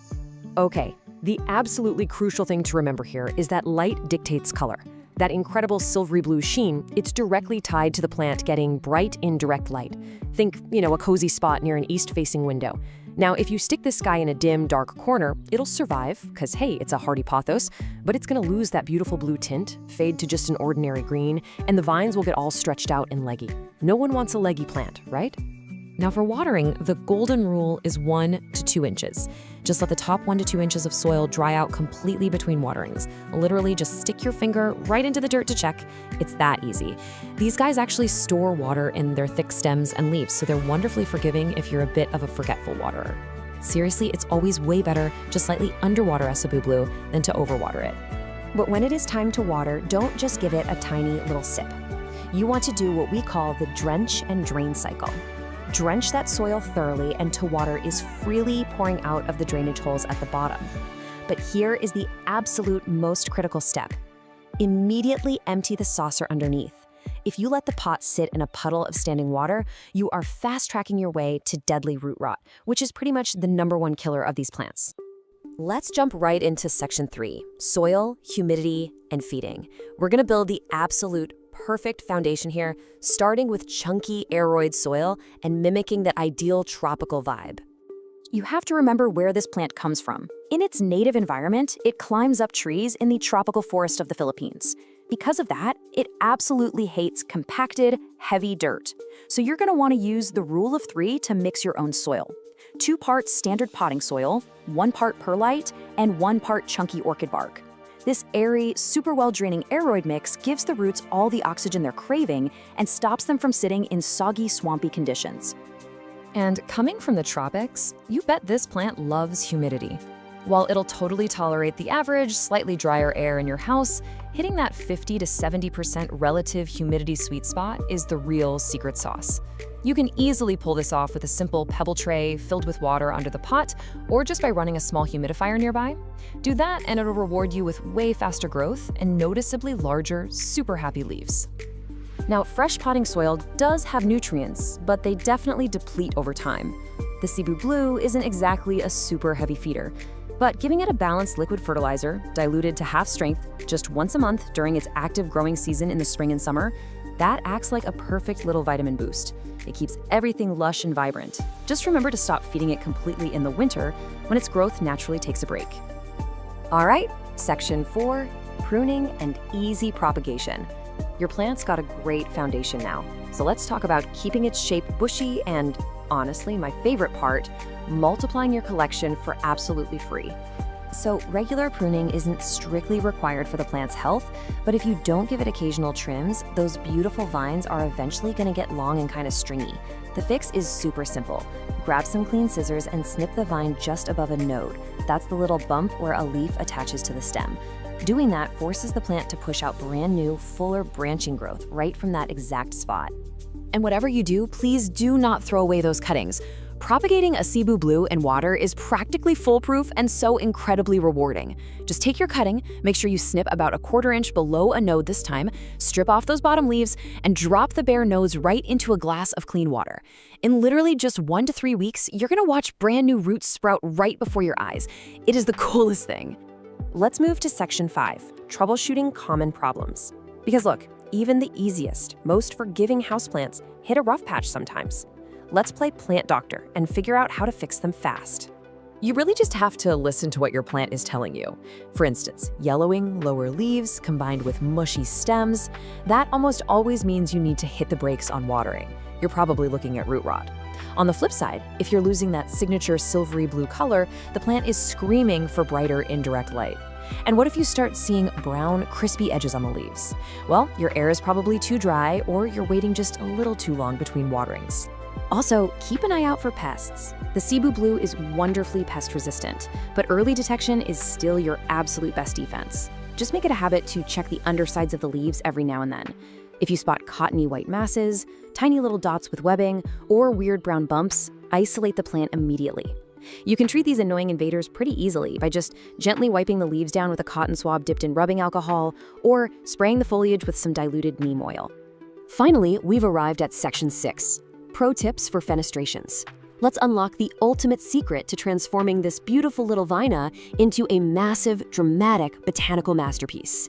Okay, the absolutely crucial thing to remember here is that light dictates color. That incredible silvery blue sheen, it's directly tied to the plant getting bright, indirect light. Think, a cozy spot near an east-facing window. Now, if you stick this guy in a dim, dark corner, it'll survive, because hey, it's a hardy pothos, but it's gonna lose that beautiful blue tint, fade to just an ordinary green, and the vines will get all stretched out and leggy. No one wants a leggy plant, right? Now for watering, the golden rule is 1 to 2 inches. Just let the top 1 to 2 inches of soil dry out completely between waterings. Literally just stick your finger right into the dirt to check. It's that easy. These guys actually store water in their thick stems and leaves, so they're wonderfully forgiving if you're a bit of a forgetful waterer. Seriously, it's always way better to slightly underwater a Cebu Blue than to overwater it. But when it is time to water, don't just give it a tiny little sip. You want to do what we call the drench and drain cycle. Drench that soil thoroughly until water is freely pouring out of the drainage holes at the bottom. But here is the absolute most critical step. Immediately empty the saucer underneath. If you let the pot sit in a puddle of standing water, you are fast-tracking your way to deadly root rot, which is pretty much the #1 killer of these plants. Let's jump right into Section 3, Soil, Humidity, and Feeding. We're gonna build the absolute perfect foundation here, starting with chunky aroid soil and mimicking that ideal tropical vibe. You have to remember where this plant comes from. In its native environment, it climbs up trees in the tropical forest of the Philippines. Because of that, it absolutely hates compacted, heavy dirt. So you're gonna wanna use the rule of 3 to mix your own soil. 2 parts standard potting soil, 1 part perlite, and 1 part chunky orchid bark. This airy, super well-draining aroid mix gives the roots all the oxygen they're craving and stops them from sitting in soggy, swampy conditions. And coming from the tropics, you bet this plant loves humidity. While it'll totally tolerate the average, slightly drier air in your house, hitting that 50 to 70% relative humidity sweet spot is the real secret sauce. You can easily pull this off with a simple pebble tray filled with water under the pot, or just by running a small humidifier nearby. Do that and it'll reward you with way faster growth and noticeably larger, super happy leaves. Now, fresh potting soil does have nutrients, but they definitely deplete over time. The Cebu Blue isn't exactly a super heavy feeder, but giving it a balanced liquid fertilizer, diluted to half strength, just once a month during its active growing season in the spring and summer, that acts like a perfect little vitamin boost. It keeps everything lush and vibrant. Just remember to stop feeding it completely in the winter when its growth naturally takes a break. All right, Section 4, Pruning and Easy Propagation. Your plant's got a great foundation now, so let's talk about keeping its shape bushy and, honestly, my favorite part, multiplying your collection for absolutely free. So regular pruning isn't strictly required for the plant's health, but if you don't give it occasional trims, those beautiful vines are eventually gonna get long and kind of stringy. The fix is super simple. Grab some clean scissors and snip the vine just above a node. That's the little bump where a leaf attaches to the stem. Doing that forces the plant to push out brand new, fuller branching growth right from that exact spot. And whatever you do, please do not throw away those cuttings. Propagating a Cebu Blue in water is practically foolproof and so incredibly rewarding. Just take your cutting, make sure you snip about 1/4 inch below a node this time, strip off those bottom leaves, and drop the bare nodes right into a glass of clean water. In literally just 1 to 3 weeks, you're gonna watch brand new roots sprout right before your eyes. It is the coolest thing. Let's move to Section 5, Troubleshooting Common Problems. Because look, even the easiest, most forgiving houseplants hit a rough patch sometimes. Let's play plant doctor and figure out how to fix them fast. You really just have to listen to what your plant is telling you. For instance, yellowing, lower leaves combined with mushy stems, that almost always means you need to hit the brakes on watering. You're probably looking at root rot. On the flip side, if you're losing that signature silvery blue color, the plant is screaming for brighter indirect light. And what if you start seeing brown, crispy edges on the leaves? Well, your air is probably too dry, or you're waiting just a little too long between waterings. Also, keep an eye out for pests. The Cebu Blue is wonderfully pest resistant, but early detection is still your absolute best defense. Just make it a habit to check the undersides of the leaves every now and then. If you spot cottony white masses, tiny little dots with webbing, or weird brown bumps, isolate the plant immediately. You can treat these annoying invaders pretty easily by just gently wiping the leaves down with a cotton swab dipped in rubbing alcohol, or spraying the foliage with some diluted neem oil. Finally, we've arrived at Section 6, Pro Tips for Fenestrations. Let's unlock the ultimate secret to transforming this beautiful little vina into a massive, dramatic botanical masterpiece.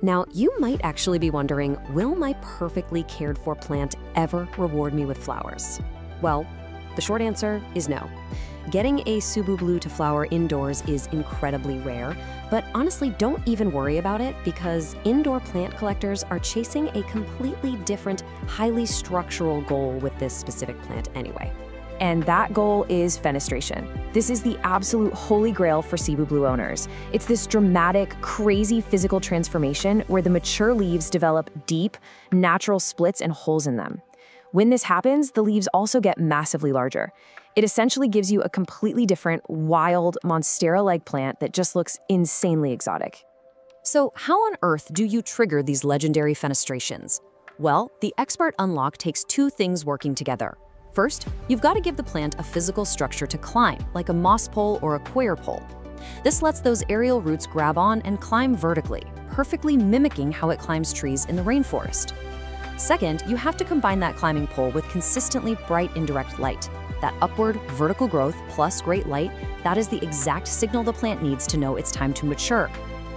Now, you might actually be wondering, will my perfectly cared for plant ever reward me with flowers? Well, the short answer is no. Getting a Cebu Blue to flower indoors is incredibly rare, but honestly, don't even worry about it because indoor plant collectors are chasing a completely different, highly structural goal with this specific plant anyway. And that goal is fenestration. This is the absolute holy grail for Cebu Blue owners. It's this dramatic, crazy physical transformation where the mature leaves develop deep, natural splits and holes in them. When this happens, the leaves also get massively larger. It essentially gives you a completely different, wild, monstera-like plant that just looks insanely exotic. So how on earth do you trigger these legendary fenestrations? Well, the Expert Unlock takes two things working together. First, you've got to give the plant a physical structure to climb, like a moss pole or a quail pole. This lets those aerial roots grab on and climb vertically, perfectly mimicking how it climbs trees in the rainforest. Second, you have to combine that climbing pole with consistently bright indirect light. That upward, vertical growth plus great light, that is the exact signal the plant needs to know it's time to mature.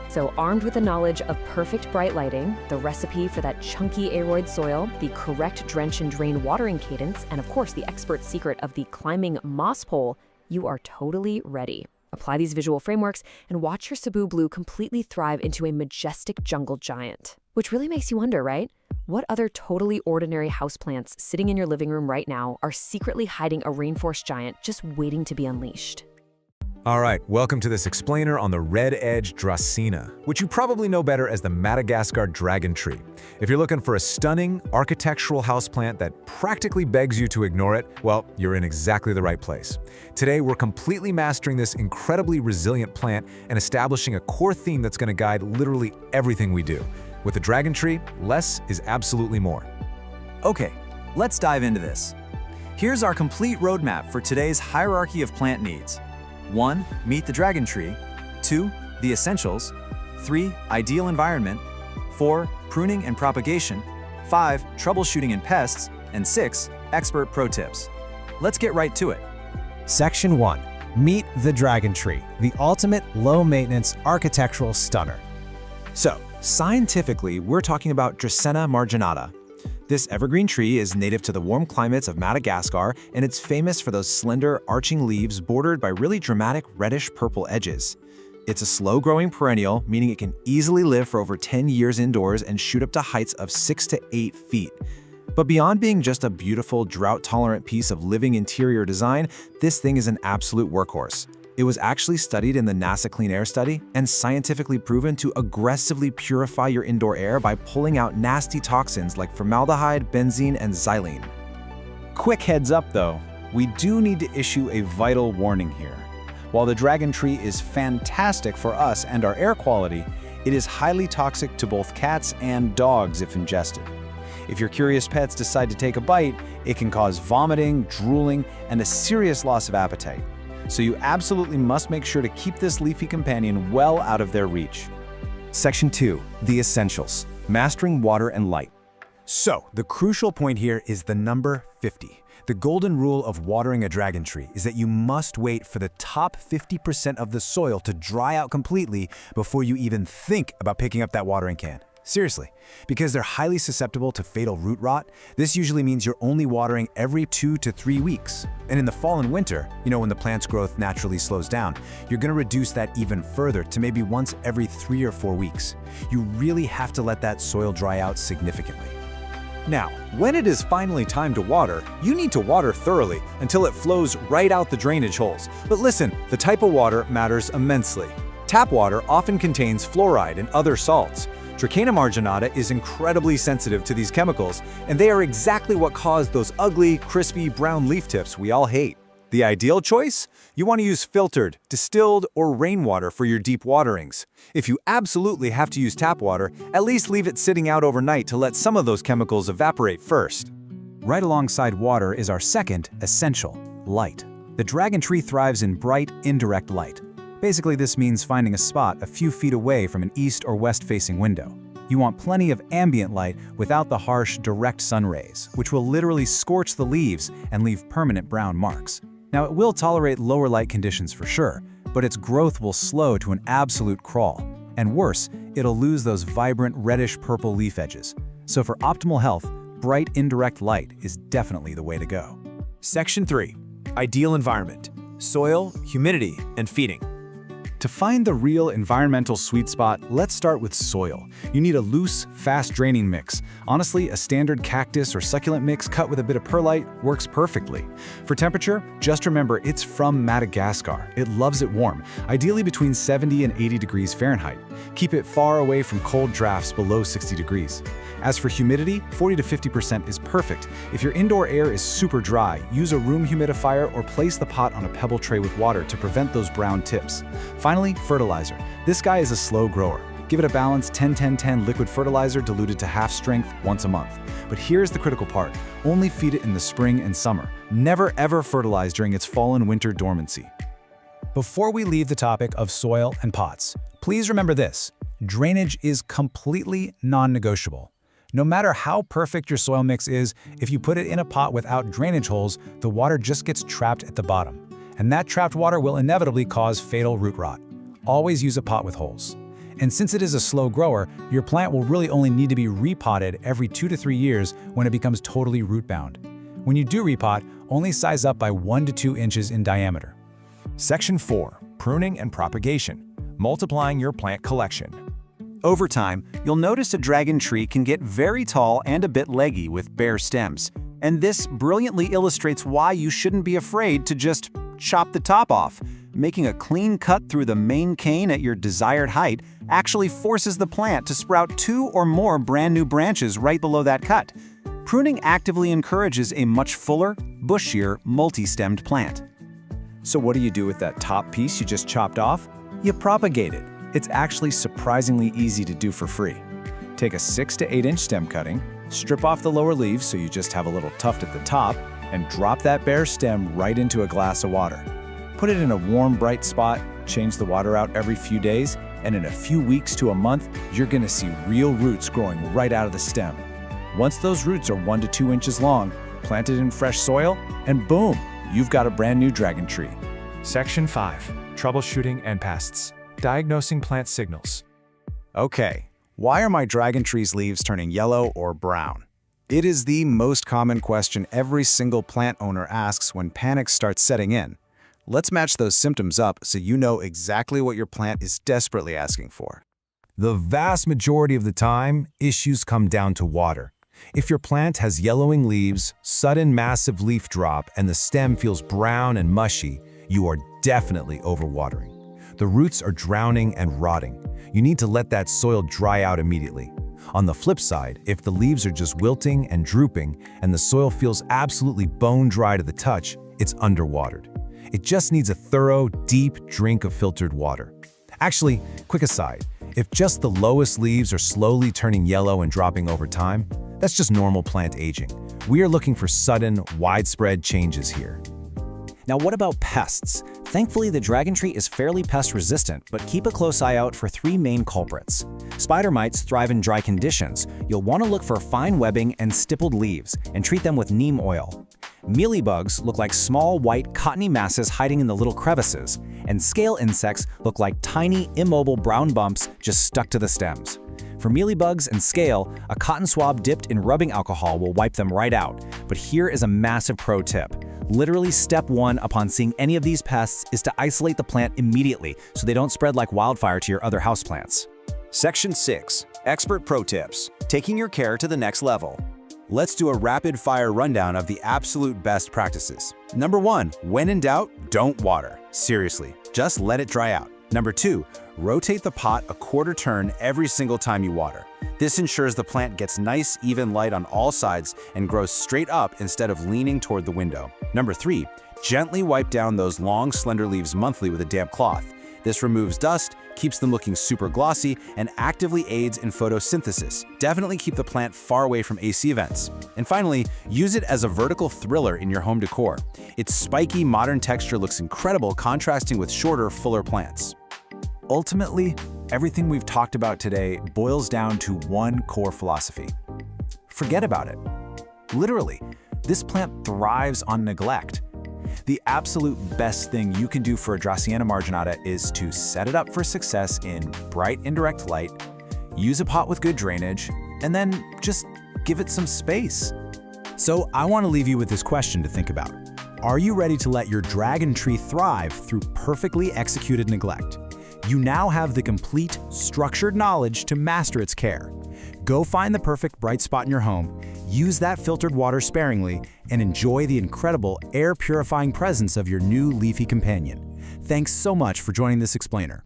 So armed with the knowledge of perfect bright lighting, the recipe for that chunky aroid soil, the correct drench and drain watering cadence, and of course the expert secret of the climbing moss pole, you are totally ready. Apply these visual frameworks and watch your Cebu Blue completely thrive into a majestic jungle giant. Which really makes you wonder, right? What other totally ordinary houseplants sitting in your living room right now are secretly hiding a rainforest giant just waiting to be unleashed? All right, welcome to this explainer on the red-edged Dracena, which you probably know better as the Madagascar dragon tree. If you're looking for a stunning, architectural houseplant that practically begs you to ignore it, well, you're in exactly the right place. Today, we're completely mastering this incredibly resilient plant and establishing a core theme that's going to guide literally everything we do. With the dragon tree, less is absolutely more. Okay, let's dive into this. Here's our complete roadmap for today's hierarchy of plant needs. 1. Meet the dragon tree. 2. The essentials. 3. Ideal environment. 4. Pruning and propagation. 5. Troubleshooting and pests. And 6. Expert pro tips. Let's get right to it. Section 1. Meet the dragon tree, the ultimate low-maintenance architectural stunner. So, scientifically, we're talking about Dracena marginata. This evergreen tree is native to the warm climates of Madagascar, and it's famous for those slender, arching leaves bordered by really dramatic reddish-purple edges. It's a slow-growing perennial, meaning it can easily live for over 10 years indoors and shoot up to heights of 6 to 8 feet. But beyond being just a beautiful, drought-tolerant piece of living interior design, this thing is an absolute workhorse. It was actually studied in the NASA Clean Air Study and scientifically proven to aggressively purify your indoor air by pulling out nasty toxins like formaldehyde, benzene, and xylene. Quick heads up though, we do need to issue a vital warning here. While the dragon tree is fantastic for us and our air quality, it is highly toxic to both cats and dogs if ingested. If your curious pets decide to take a bite, it can cause vomiting, drooling, and a serious loss of appetite. So you absolutely must make sure to keep this leafy companion well out of their reach. Section 2. The essentials. Mastering water and light. So, the crucial point here is the number 50. The golden rule of watering a dragon tree is that you must wait for the top 50% of the soil to dry out completely before you even think about picking up that watering can. Seriously, because they're highly susceptible to fatal root rot, this usually means you're only watering every 2 to 3 weeks. And in the fall and winter, when the plant's growth naturally slows down, you're going to reduce that even further to maybe once every 3 or 4 weeks. You really have to let that soil dry out significantly. Now, when it is finally time to water, you need to water thoroughly until it flows right out the drainage holes. But listen, the type of water matters immensely. Tap water often contains fluoride and other salts. Trachena marginata is incredibly sensitive to these chemicals, and they are exactly what cause those ugly, crispy brown leaf tips we all hate. The ideal choice? You want to use filtered, distilled, or rainwater for your deep waterings. If you absolutely have to use tap water, at least leave it sitting out overnight to let some of those chemicals evaporate first. Right alongside water is our second essential, light. The dragon tree thrives in bright, indirect light. Basically, this means finding a spot a few feet away from an east or west-facing window. You want plenty of ambient light without the harsh, direct sun rays, which will literally scorch the leaves and leave permanent brown marks. Now, it will tolerate lower light conditions for sure, but its growth will slow to an absolute crawl. And worse, it'll lose those vibrant reddish-purple leaf edges. So for optimal health, bright indirect light is definitely the way to go. Section 3. Ideal environment. Soil, humidity, and feeding. To find the real environmental sweet spot, let's start with soil. You need a loose, fast-draining mix. Honestly, a standard cactus or succulent mix cut with a bit of perlite works perfectly. For temperature, just remember it's from Madagascar. It loves it warm, ideally between 70 and 80 degrees Fahrenheit. Keep it far away from cold drafts below 60 degrees. As for humidity, 40 to 50% is perfect. If your indoor air is super dry, use a room humidifier or place the pot on a pebble tray with water to prevent those brown tips. Finally, fertilizer. This guy is a slow grower. Give it a balanced 10-10-10 liquid fertilizer diluted to half strength once a month. But here's the critical part. Only feed it in the spring and summer. Never ever fertilize during its fall and winter dormancy. Before we leave the topic of soil and pots, please remember this: drainage is completely non-negotiable. No matter how perfect your soil mix is, if you put it in a pot without drainage holes, the water just gets trapped at the bottom. And that trapped water will inevitably cause fatal root rot. Always use a pot with holes. And since it is a slow grower, your plant will really only need to be repotted every 2 to 3 years when it becomes totally root-bound. When you do repot, only size up by 1 to 2 inches in diameter. Section 4. Pruning and propagation. Multiplying your plant collection. Over time, you'll notice a dragon tree can get very tall and a bit leggy with bare stems. And this brilliantly illustrates why you shouldn't be afraid to just chop the top off. Making a clean cut through the main cane at your desired height actually forces the plant to sprout 2 or more brand new branches right below that cut. Pruning actively encourages a much fuller, bushier, multi-stemmed plant. So what do you do with that top piece you just chopped off? You propagate it. It's actually surprisingly easy to do for free. Take a 6 to 8 inch stem cutting, strip off the lower leaves so you just have a little tuft at the top, and drop that bare stem right into a glass of water. Put it in a warm, bright spot, change the water out every few days, and in a few weeks to a month, you're gonna see real roots growing right out of the stem. Once those roots are 1 to 2 inches long, plant it in fresh soil, and boom, you've got a brand new dragon tree. Section 5. Troubleshooting and pests. Diagnosing plant signals. Okay, why are my dragon tree's leaves turning yellow or brown? It is the most common question every single plant owner asks when panic starts setting in. Let's match those symptoms up so you know exactly what your plant is desperately asking for. The vast majority of the time, issues come down to water. If your plant has yellowing leaves, sudden massive leaf drop, and the stem feels brown and mushy, you are definitely overwatering. The roots are drowning and rotting. You need to let that soil dry out immediately. On the flip side, if the leaves are just wilting and drooping and the soil feels absolutely bone dry to the touch, it's underwatered. It just needs a thorough, deep drink of filtered water. Actually, quick aside, if just the lowest leaves are slowly turning yellow and dropping over time, that's just normal plant aging. We are looking for sudden, widespread changes here. Now what about pests? Thankfully, the dragon tree is fairly pest resistant, but keep a close eye out for 3 main culprits. Spider mites thrive in dry conditions. You'll want to look for fine webbing and stippled leaves and treat them with neem oil. Mealybugs look like small white cottony masses hiding in the little crevices, and scale insects look like tiny immobile brown bumps just stuck to the stems. For mealybugs and scale, a cotton swab dipped in rubbing alcohol will wipe them right out. But here is a massive pro tip. Literally step 1 upon seeing any of these pests is to isolate the plant immediately so they don't spread like wildfire to your other houseplants. Section 6. Expert Pro Tips. Taking your care to the next level. let's do a rapid-fire rundown of the absolute best practices. Number 1, when in doubt, don't water. Seriously, just let it dry out. Number 2, rotate the pot a quarter turn every single time you water. This ensures the plant gets nice, even light on all sides and grows straight up instead of leaning toward the window. Number 3, gently wipe down those long, slender leaves monthly with a damp cloth. This removes dust, keeps them looking super glossy, and actively aids in photosynthesis. Definitely keep the plant far away from AC vents. And finally, use it as a vertical thriller in your home decor. Its spiky, modern texture looks incredible, contrasting with shorter, fuller plants. Ultimately, everything we've talked about today boils down to one core philosophy. Forget about it. Literally, this plant thrives on neglect. The absolute best thing you can do for a Dracaena marginata is to set it up for success in bright indirect light, use a pot with good drainage, and then just give it some space. So I want to leave you with this question to think about. Are you ready to let your dragon tree thrive through perfectly executed neglect? You now have the complete, structured knowledge to master its care. Go find the perfect bright spot in your home, use that filtered water sparingly, and enjoy the incredible air-purifying presence of your new leafy companion. Thanks so much for joining this explainer.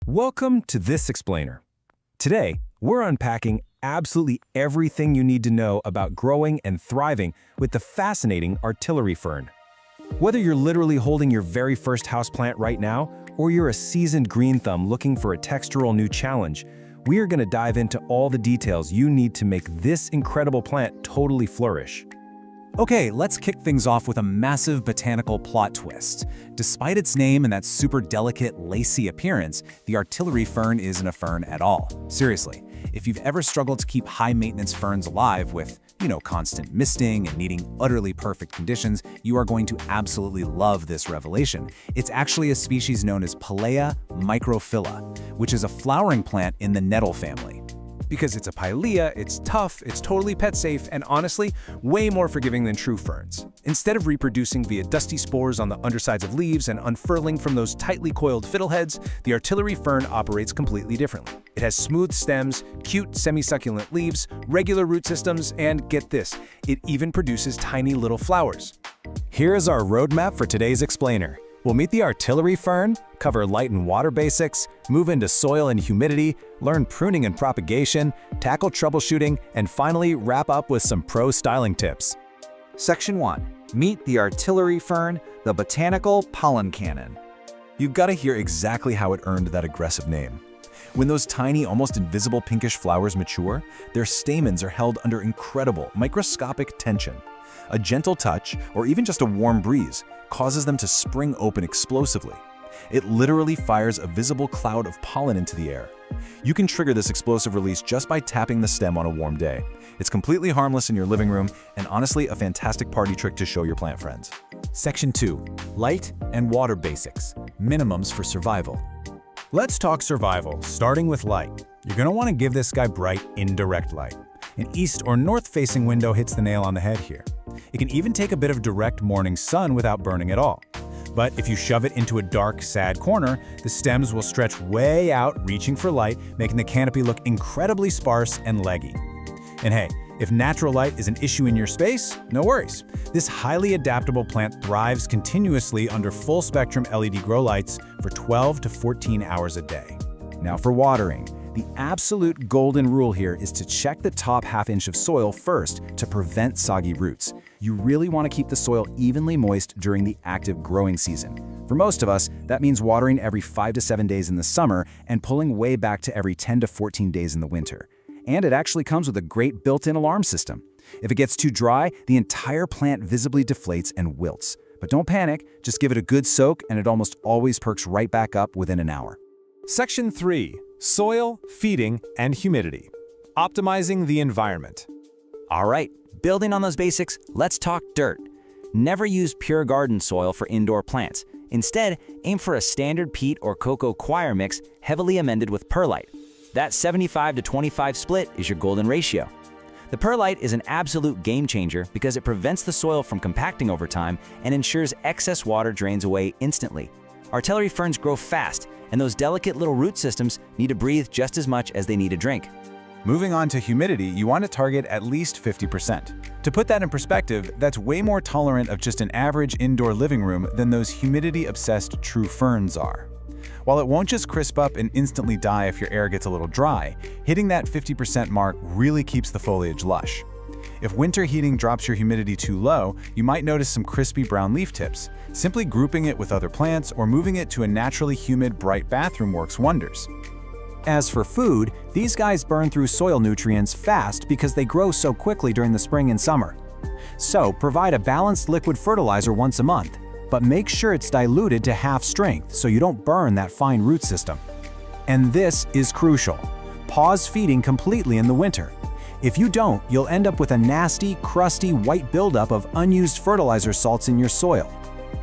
Welcome to This Explainer. Today, we're unpacking absolutely everything you need to know about growing and thriving with the fascinating artillery fern. Whether you're literally holding your very first houseplant right now, or you're a seasoned green thumb looking for a textural new challenge, we are going to dive into all the details you need to make this incredible plant totally flourish. Okay, let's kick things off with a massive botanical plot twist. Despite its name and that super delicate, lacy appearance, the artillery fern isn't a fern at all. Seriously, if you've ever struggled to keep high-maintenance ferns alive with, constant misting and needing utterly perfect conditions, you are going to absolutely love this revelation. It's actually a species known as Pilea microphylla, which is a flowering plant in the nettle family. Because it's a pilea, it's tough, it's totally pet safe, and honestly, way more forgiving than true ferns. Instead of reproducing via dusty spores on the undersides of leaves and unfurling from those tightly coiled fiddleheads, the artillery fern operates completely differently. It has smooth stems, cute semi-succulent leaves, regular root systems, and get this, it even produces tiny little flowers. Here's our roadmap for today's explainer. We'll meet the artillery fern, cover light and water basics, move into soil and humidity, learn pruning and propagation, tackle troubleshooting, and finally wrap up with some pro styling tips. Section 1. Meet the artillery fern, the botanical pollen cannon. You've got to hear exactly how it earned that aggressive name. When those tiny, almost invisible pinkish flowers mature, their stamens are held under incredible, microscopic tension. A gentle touch, or even just a warm breeze, causes them to spring open explosively. It literally fires a visible cloud of pollen into the air. You can trigger this explosive release just by tapping the stem on a warm day. It's completely harmless in your living room, and honestly a fantastic party trick to show your plant friends. Section 2. Light and water basics. Minimums for survival. Let's talk survival, starting with light. You're going to want to give this guy bright, indirect light. An east or north-facing window hits the nail on the head here. It can even take a bit of direct morning sun without burning at all. But if you shove it into a dark, sad corner, the stems will stretch way out, reaching for light, making the canopy look incredibly sparse and leggy. And hey, if natural light is an issue in your space, no worries. This highly adaptable plant thrives continuously under full-spectrum LED grow lights for 12 to 14 hours a day. Now for watering. The absolute golden rule here is to check the top half-inch of soil first to prevent soggy roots. You really want to keep the soil evenly moist during the active growing season. For most of us, that means watering every 5 to 7 days in the summer and pulling way back to every 10 to 14 days in the winter. And it actually comes with a great built-in alarm system. If it gets too dry, the entire plant visibly deflates and wilts. But don't panic, just give it a good soak and it almost always perks right back up within an hour. Section 3. Soil, feeding, and humidity. Optimizing the environment. All right, building on those basics, let's talk dirt. Never use pure garden soil for indoor plants. Instead, aim for a standard peat or cocoa coir mix heavily amended with perlite. That 75-25 split is your golden ratio. The perlite is an absolute game changer because it prevents the soil from compacting over time and ensures excess water drains away instantly. Artillery ferns grow fast, and those delicate little root systems need to breathe just as much as they need to drink. Moving on to humidity, you want to target at least 50%. To put that in perspective, that's way more tolerant of just an average indoor living room than those humidity-obsessed true ferns are. While it won't just crisp up and instantly die if your air gets a little dry, hitting that 50% mark really keeps the foliage lush. If winter heating drops your humidity too low, you might notice some crispy brown leaf tips. Simply grouping it with other plants or moving it to a naturally humid, bright bathroom works wonders. As for food, these guys burn through soil nutrients fast because they grow so quickly during the spring and summer. So, provide a balanced liquid fertilizer once a month, but make sure it's diluted to half strength so you don't burn that fine root system. And this is crucial. Pause feeding completely in the winter. If you don't, you'll end up with a nasty, crusty white buildup of unused fertilizer salts in your soil.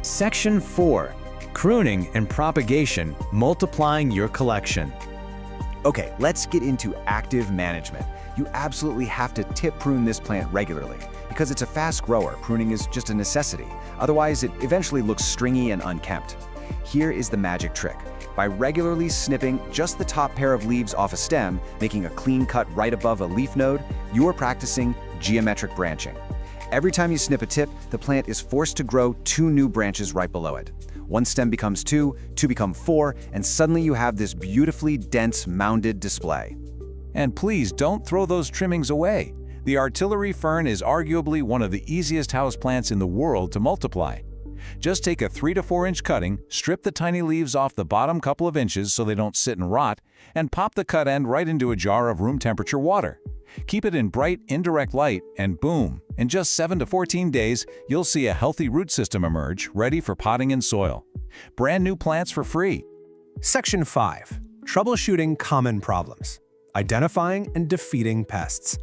Section 4. Pruning and propagation, multiplying your collection. Okay, let's get into active management. You absolutely have to tip prune this plant regularly. Because it's a fast grower, pruning is just a necessity. Otherwise, it eventually looks stringy and unkempt. Here is the magic trick. By regularly snipping just the top pair of leaves off a stem, making a clean cut right above a leaf node, you are practicing geometric branching. Every time you snip a tip, the plant is forced to grow 2 new branches right below it. One stem becomes 2, 2 become 4, and suddenly you have this beautifully dense, mounded display. And please don't throw those trimmings away. The artillery fern is arguably one of the easiest houseplants in the world to multiply. Just take a 3 to 4 inch cutting, strip the tiny leaves off the bottom couple of inches so they don't sit and rot, and pop the cut end right into a jar of room temperature water. Keep it in bright, indirect light, and boom, in just 7 to 14 days, you'll see a healthy root system emerge, ready for potting in soil. Brand new plants for free. Section 5. Troubleshooting common problems. Identifying and defeating pests.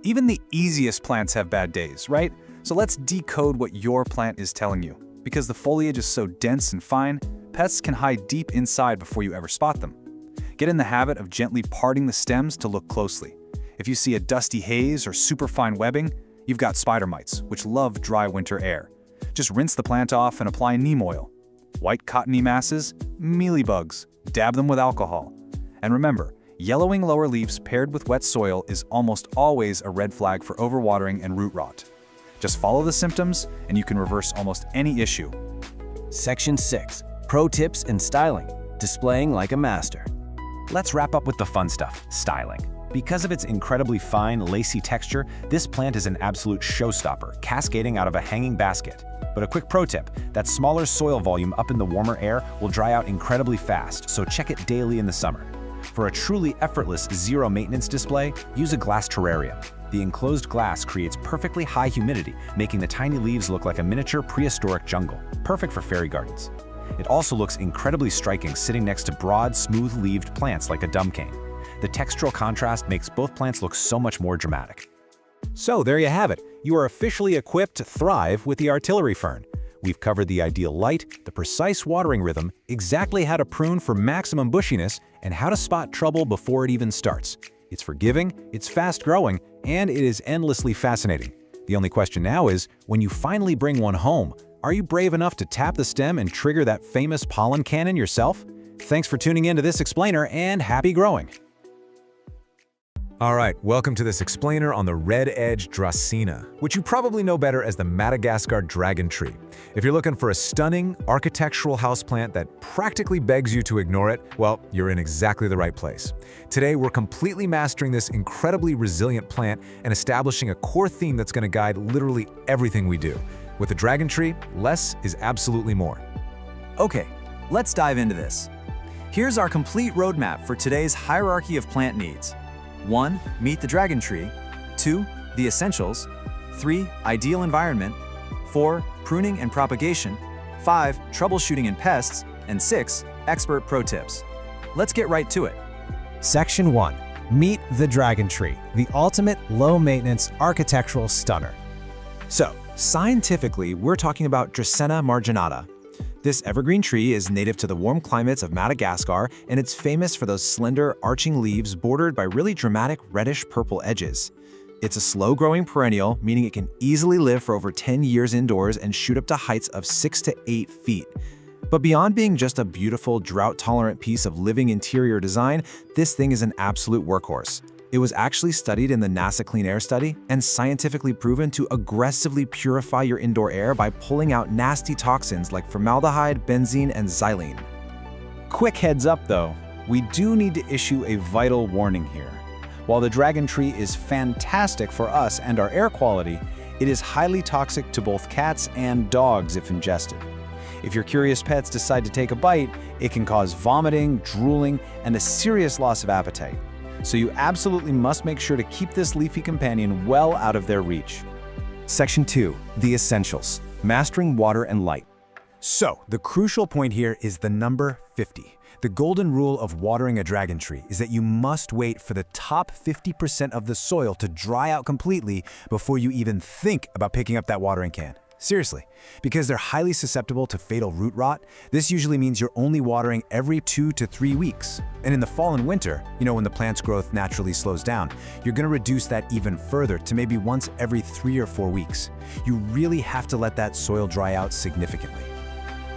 Even the easiest plants have bad days, right? So let's decode what your plant is telling you. Because the foliage is so dense and fine, pests can hide deep inside before you ever spot them. Get in the habit of gently parting the stems to look closely. If you see a dusty haze or superfine webbing, you've got spider mites, which love dry winter air. Just rinse the plant off and apply neem oil. White cottony masses, mealybugs, dab them with alcohol. And remember, yellowing lower leaves paired with wet soil is almost always a red flag for overwatering and root rot. Just follow the symptoms and you can reverse almost any issue. Section 6. Pro tips and styling, displaying like a master. Let's wrap up with the fun stuff, styling. Because of its incredibly fine, lacy texture, this plant is an absolute showstopper, cascading out of a hanging basket. But a quick pro tip, that smaller soil volume up in the warmer air will dry out incredibly fast, so check it daily in the summer. For a truly effortless, zero-maintenance display, use a glass terrarium. The enclosed glass creates perfectly high humidity, making the tiny leaves look like a miniature prehistoric jungle, perfect for fairy gardens. It also looks incredibly striking sitting next to broad, smooth-leaved plants like a dumb cane. The textural contrast makes both plants look so much more dramatic. So there you have it. You are officially equipped to thrive with the artillery fern. We've covered the ideal light, the precise watering rhythm, exactly how to prune for maximum bushiness, and how to spot trouble before it even starts. It's forgiving, it's fast-growing, and it is endlessly fascinating. The only question now is, when you finally bring one home, are you brave enough to tap the stem and trigger that famous pollen cannon yourself? Thanks for tuning in to this explainer, and happy growing! All right, welcome to this explainer on the red-edged Dracena, which you probably know better as the Madagascar dragon tree. If you're looking for a stunning, architectural houseplant that practically begs you to ignore it, well, you're in exactly the right place. Today, we're completely mastering this incredibly resilient plant and establishing a core theme that's going to guide literally everything we do. With the dragon tree, less is absolutely more. Okay, let's dive into this. Here's our complete roadmap for today's hierarchy of plant needs. 1. Meet the dragon tree. 2. The essentials. 3. Ideal environment. 4. Pruning and propagation. 5. Troubleshooting and pests. And 6. Expert pro tips. Let's get right to it. Section 1. Meet the dragon tree, the ultimate low-maintenance architectural stunner. So, scientifically, we're talking about Dracena marginata. This evergreen tree is native to the warm climates of Madagascar, and it's famous for those slender, arching leaves bordered by really dramatic reddish-purple edges. It's a slow-growing perennial, meaning it can easily live for over 10 years indoors and shoot up to heights of 6 to 8 feet. But beyond being just a beautiful, drought-tolerant piece of living interior design, this thing is an absolute workhorse. It was actually studied in the NASA Clean Air Study and scientifically proven to aggressively purify your indoor air by pulling out nasty toxins like formaldehyde, benzene, and xylene. Quick heads up though, we do need to issue a vital warning here. While the dragon tree is fantastic for us and our air quality, it is highly toxic to both cats and dogs if ingested. If your curious pets decide to take a bite, it can cause vomiting, drooling, and a serious loss of appetite. So you absolutely must make sure to keep this leafy companion well out of their reach. Section 2. The Essentials. Mastering Water and Light. So, the crucial point here is the number 50. The golden rule of watering a dragon tree is that you must wait for the top 50% of the soil to dry out completely before you even think about picking up that watering can. Seriously, because they're highly susceptible to fatal root rot, this usually means you're only watering every 2 to 3 weeks. And in the fall and winter, when the plant's growth naturally slows down, you're going to reduce that even further to maybe once every 3 or 4 weeks. You really have to let that soil dry out significantly.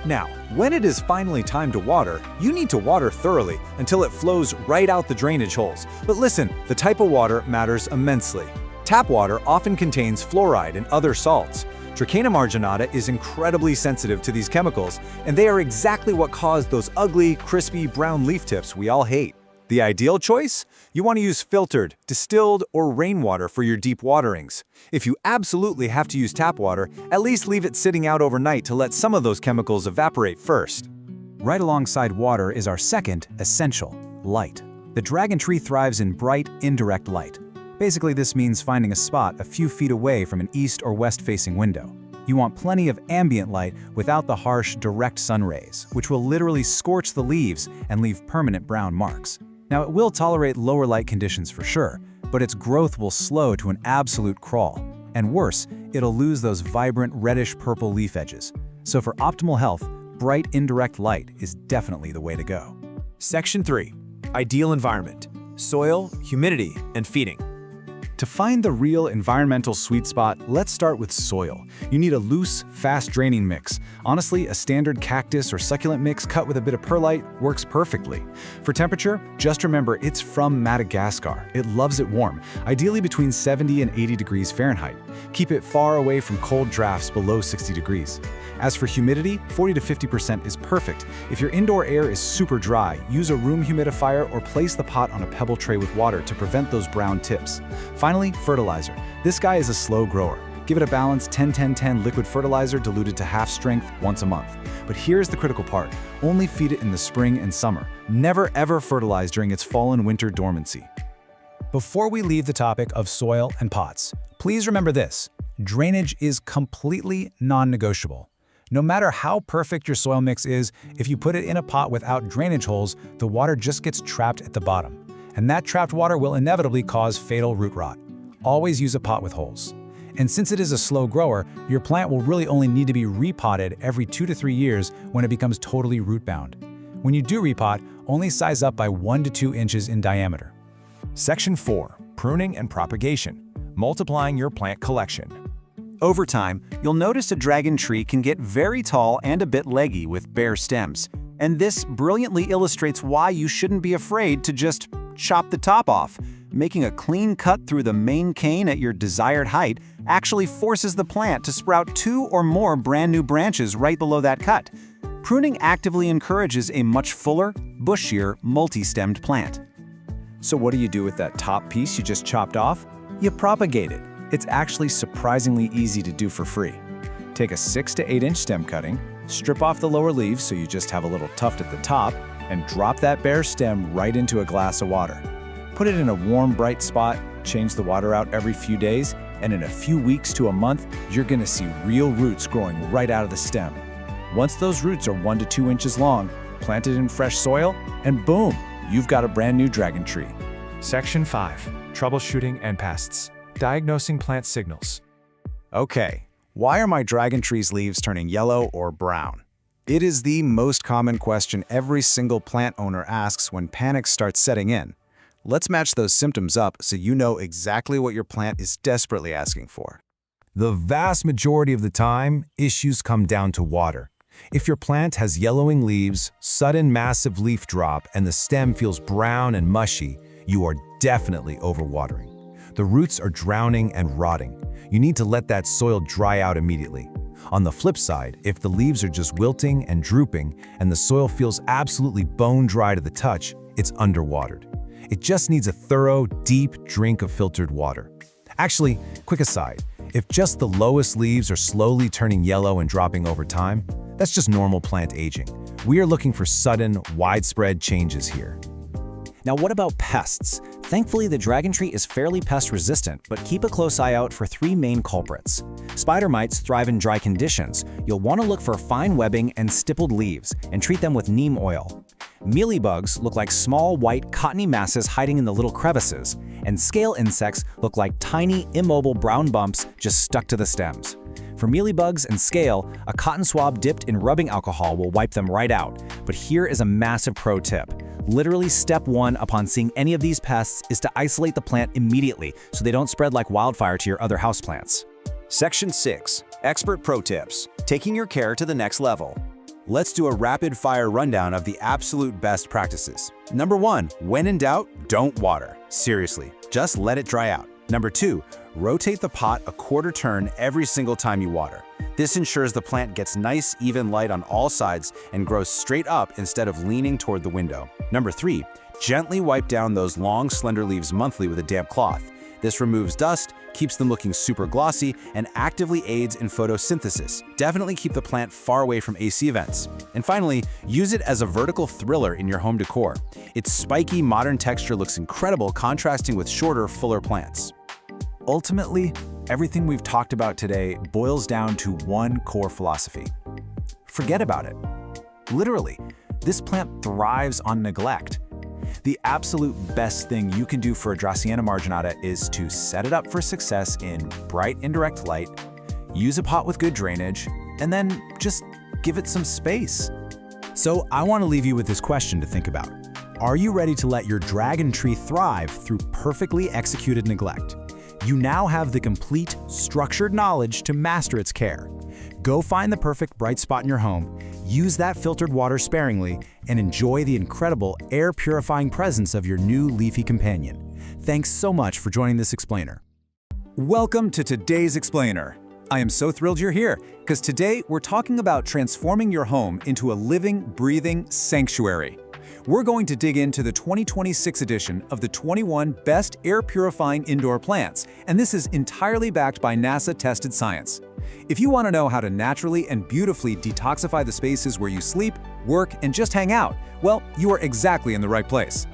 Now, when it is finally time to water, you need to water thoroughly until it flows right out the drainage holes. But listen, the type of water matters immensely. Tap water often contains fluoride and other salts. Trichina marginata is incredibly sensitive to these chemicals, and they are exactly what cause those ugly, crispy brown leaf tips we all hate. The ideal choice? You want to use filtered, distilled, or rainwater for your deep waterings. If you absolutely have to use tap water, at least leave it sitting out overnight to let some of those chemicals evaporate first. Right alongside water is our second essential, light. The dragon tree thrives in bright, indirect light. Basically, this means finding a spot a few feet away from an east or west-facing window. You want plenty of ambient light without the harsh, direct sun rays, which will literally scorch the leaves and leave permanent brown marks. Now, it will tolerate lower light conditions for sure, but its growth will slow to an absolute crawl. And worse, it'll lose those vibrant reddish-purple leaf edges. So for optimal health, bright indirect light is definitely the way to go. Section 3. Ideal environment. Soil, humidity, and feeding. To find the real environmental sweet spot, let's start with soil. You need a loose, fast-draining mix. Honestly, a standard cactus or succulent mix cut with a bit of perlite works perfectly. For temperature, just remember it's from Madagascar. It loves it warm, ideally between 70 and 80 degrees Fahrenheit. Keep it far away from cold drafts below 60 degrees. As for humidity, 40 to 50% is perfect. If your indoor air is super dry, use a room humidifier or place the pot on a pebble tray with water to prevent those brown tips. Finally, fertilizer. This guy is a slow grower. Give it a balanced 10-10-10 liquid fertilizer diluted to half strength once a month. But here's the critical part. Only feed it in the spring and summer. Never ever fertilize during its fall and winter dormancy. Before we leave the topic of soil and pots, please remember this. Drainage is completely non-negotiable. No matter how perfect your soil mix is, if you put it in a pot without drainage holes, the water just gets trapped at the bottom. And that trapped water will inevitably cause fatal root rot. Always use a pot with holes. And since it is a slow grower, your plant will really only need to be repotted every 2 to 3 years when it becomes totally root-bound. When you do repot, only size up by 1 to 2 inches in diameter. Section 4. Pruning and propagation. Multiplying your plant collection. Over time, you'll notice a dragon tree can get very tall and a bit leggy with bare stems. And this brilliantly illustrates why you shouldn't be afraid to just chop the top off. Making a clean cut through the main cane at your desired height actually forces the plant to sprout 2 or more brand new branches right below that cut. Pruning actively encourages a much fuller, bushier, multi-stemmed plant. So what do you do with that top piece you just chopped off? You propagate it. It's actually surprisingly easy to do for free. Take a 6 to 8 inch stem cutting, strip off the lower leaves so you just have a little tuft at the top, and drop that bare stem right into a glass of water. Put it in a warm, bright spot, change the water out every few days, and in a few weeks to a month, you're gonna see real roots growing right out of the stem. Once those roots are 1 to 2 inches long, plant it in fresh soil, and boom, you've got a brand new dragon tree. Section 5. Troubleshooting and pests. Diagnosing plant signals. Okay, why are my dragon tree's leaves turning yellow or brown? It is the most common question every single plant owner asks when panic starts setting in. Let's match those symptoms up so you know exactly what your plant is desperately asking for. The vast majority of the time, issues come down to water. If your plant has yellowing leaves, sudden massive leaf drop, and the stem feels brown and mushy, you are definitely overwatering. The roots are drowning and rotting. You need to let that soil dry out immediately. On the flip side, if the leaves are just wilting and drooping and the soil feels absolutely bone dry to the touch, it's underwatered. It just needs a thorough, deep drink of filtered water. Actually, quick aside, if just the lowest leaves are slowly turning yellow and dropping over time, that's just normal plant aging. We are looking for sudden, widespread changes here. Now what about pests? Thankfully, the dragon tree is fairly pest resistant, but keep a close eye out for three main culprits. Spider mites thrive in dry conditions. You'll want to look for fine webbing and stippled leaves, and treat them with neem oil. Mealybugs look like small, white, cottony masses hiding in the little crevices, and scale insects look like tiny, immobile brown bumps just stuck to the stems. For mealybugs and scale, a cotton swab dipped in rubbing alcohol will wipe them right out. But here is a massive pro tip. Literally step one upon seeing any of these pests is to isolate the plant immediately so they don't spread like wildfire to your other houseplants. Section 6. Expert Pro Tips. Taking your care to the next level. Let's do a rapid-fire rundown of the absolute best practices. Number 1. When in doubt, don't water. Seriously, just let it dry out. Number 2. Rotate the pot a quarter turn every single time you water. This ensures the plant gets nice, even light on all sides and grows straight up instead of leaning toward the window. Number 3. Gently wipe down those long, slender leaves monthly with a damp cloth. This removes dust, keeps them looking super glossy, and actively aids in photosynthesis. Definitely keep the plant far away from AC vents. And finally, use it as a vertical thriller in your home decor. Its spiky, modern texture looks incredible, contrasting with shorter, fuller plants. Ultimately, everything we've talked about today boils down to one core philosophy. Forget about it. Literally, this plant thrives on neglect. The absolute best thing you can do for a Dracaena marginata is to set it up for success in bright indirect light, use a pot with good drainage, and then just give it some space. So I want to leave you with this question to think about. Are you ready to let your dragon tree thrive through perfectly executed neglect? You now have the complete, structured knowledge to master its care. Go find the perfect bright spot in your home, use that filtered water sparingly, and enjoy the incredible air-purifying presence of your new leafy companion. Thanks so much for joining this explainer. Welcome to today's explainer. I am so thrilled you're here, because today we're talking about transforming your home into a living, breathing sanctuary. We're going to dig into the 2026 edition of the 21 Best Air-Purifying Indoor Plants, and this is entirely backed by NASA-tested science. If you want to know how to naturally and beautifully detoxify the spaces where you sleep, work, and just hang out, well, you are exactly in the right place.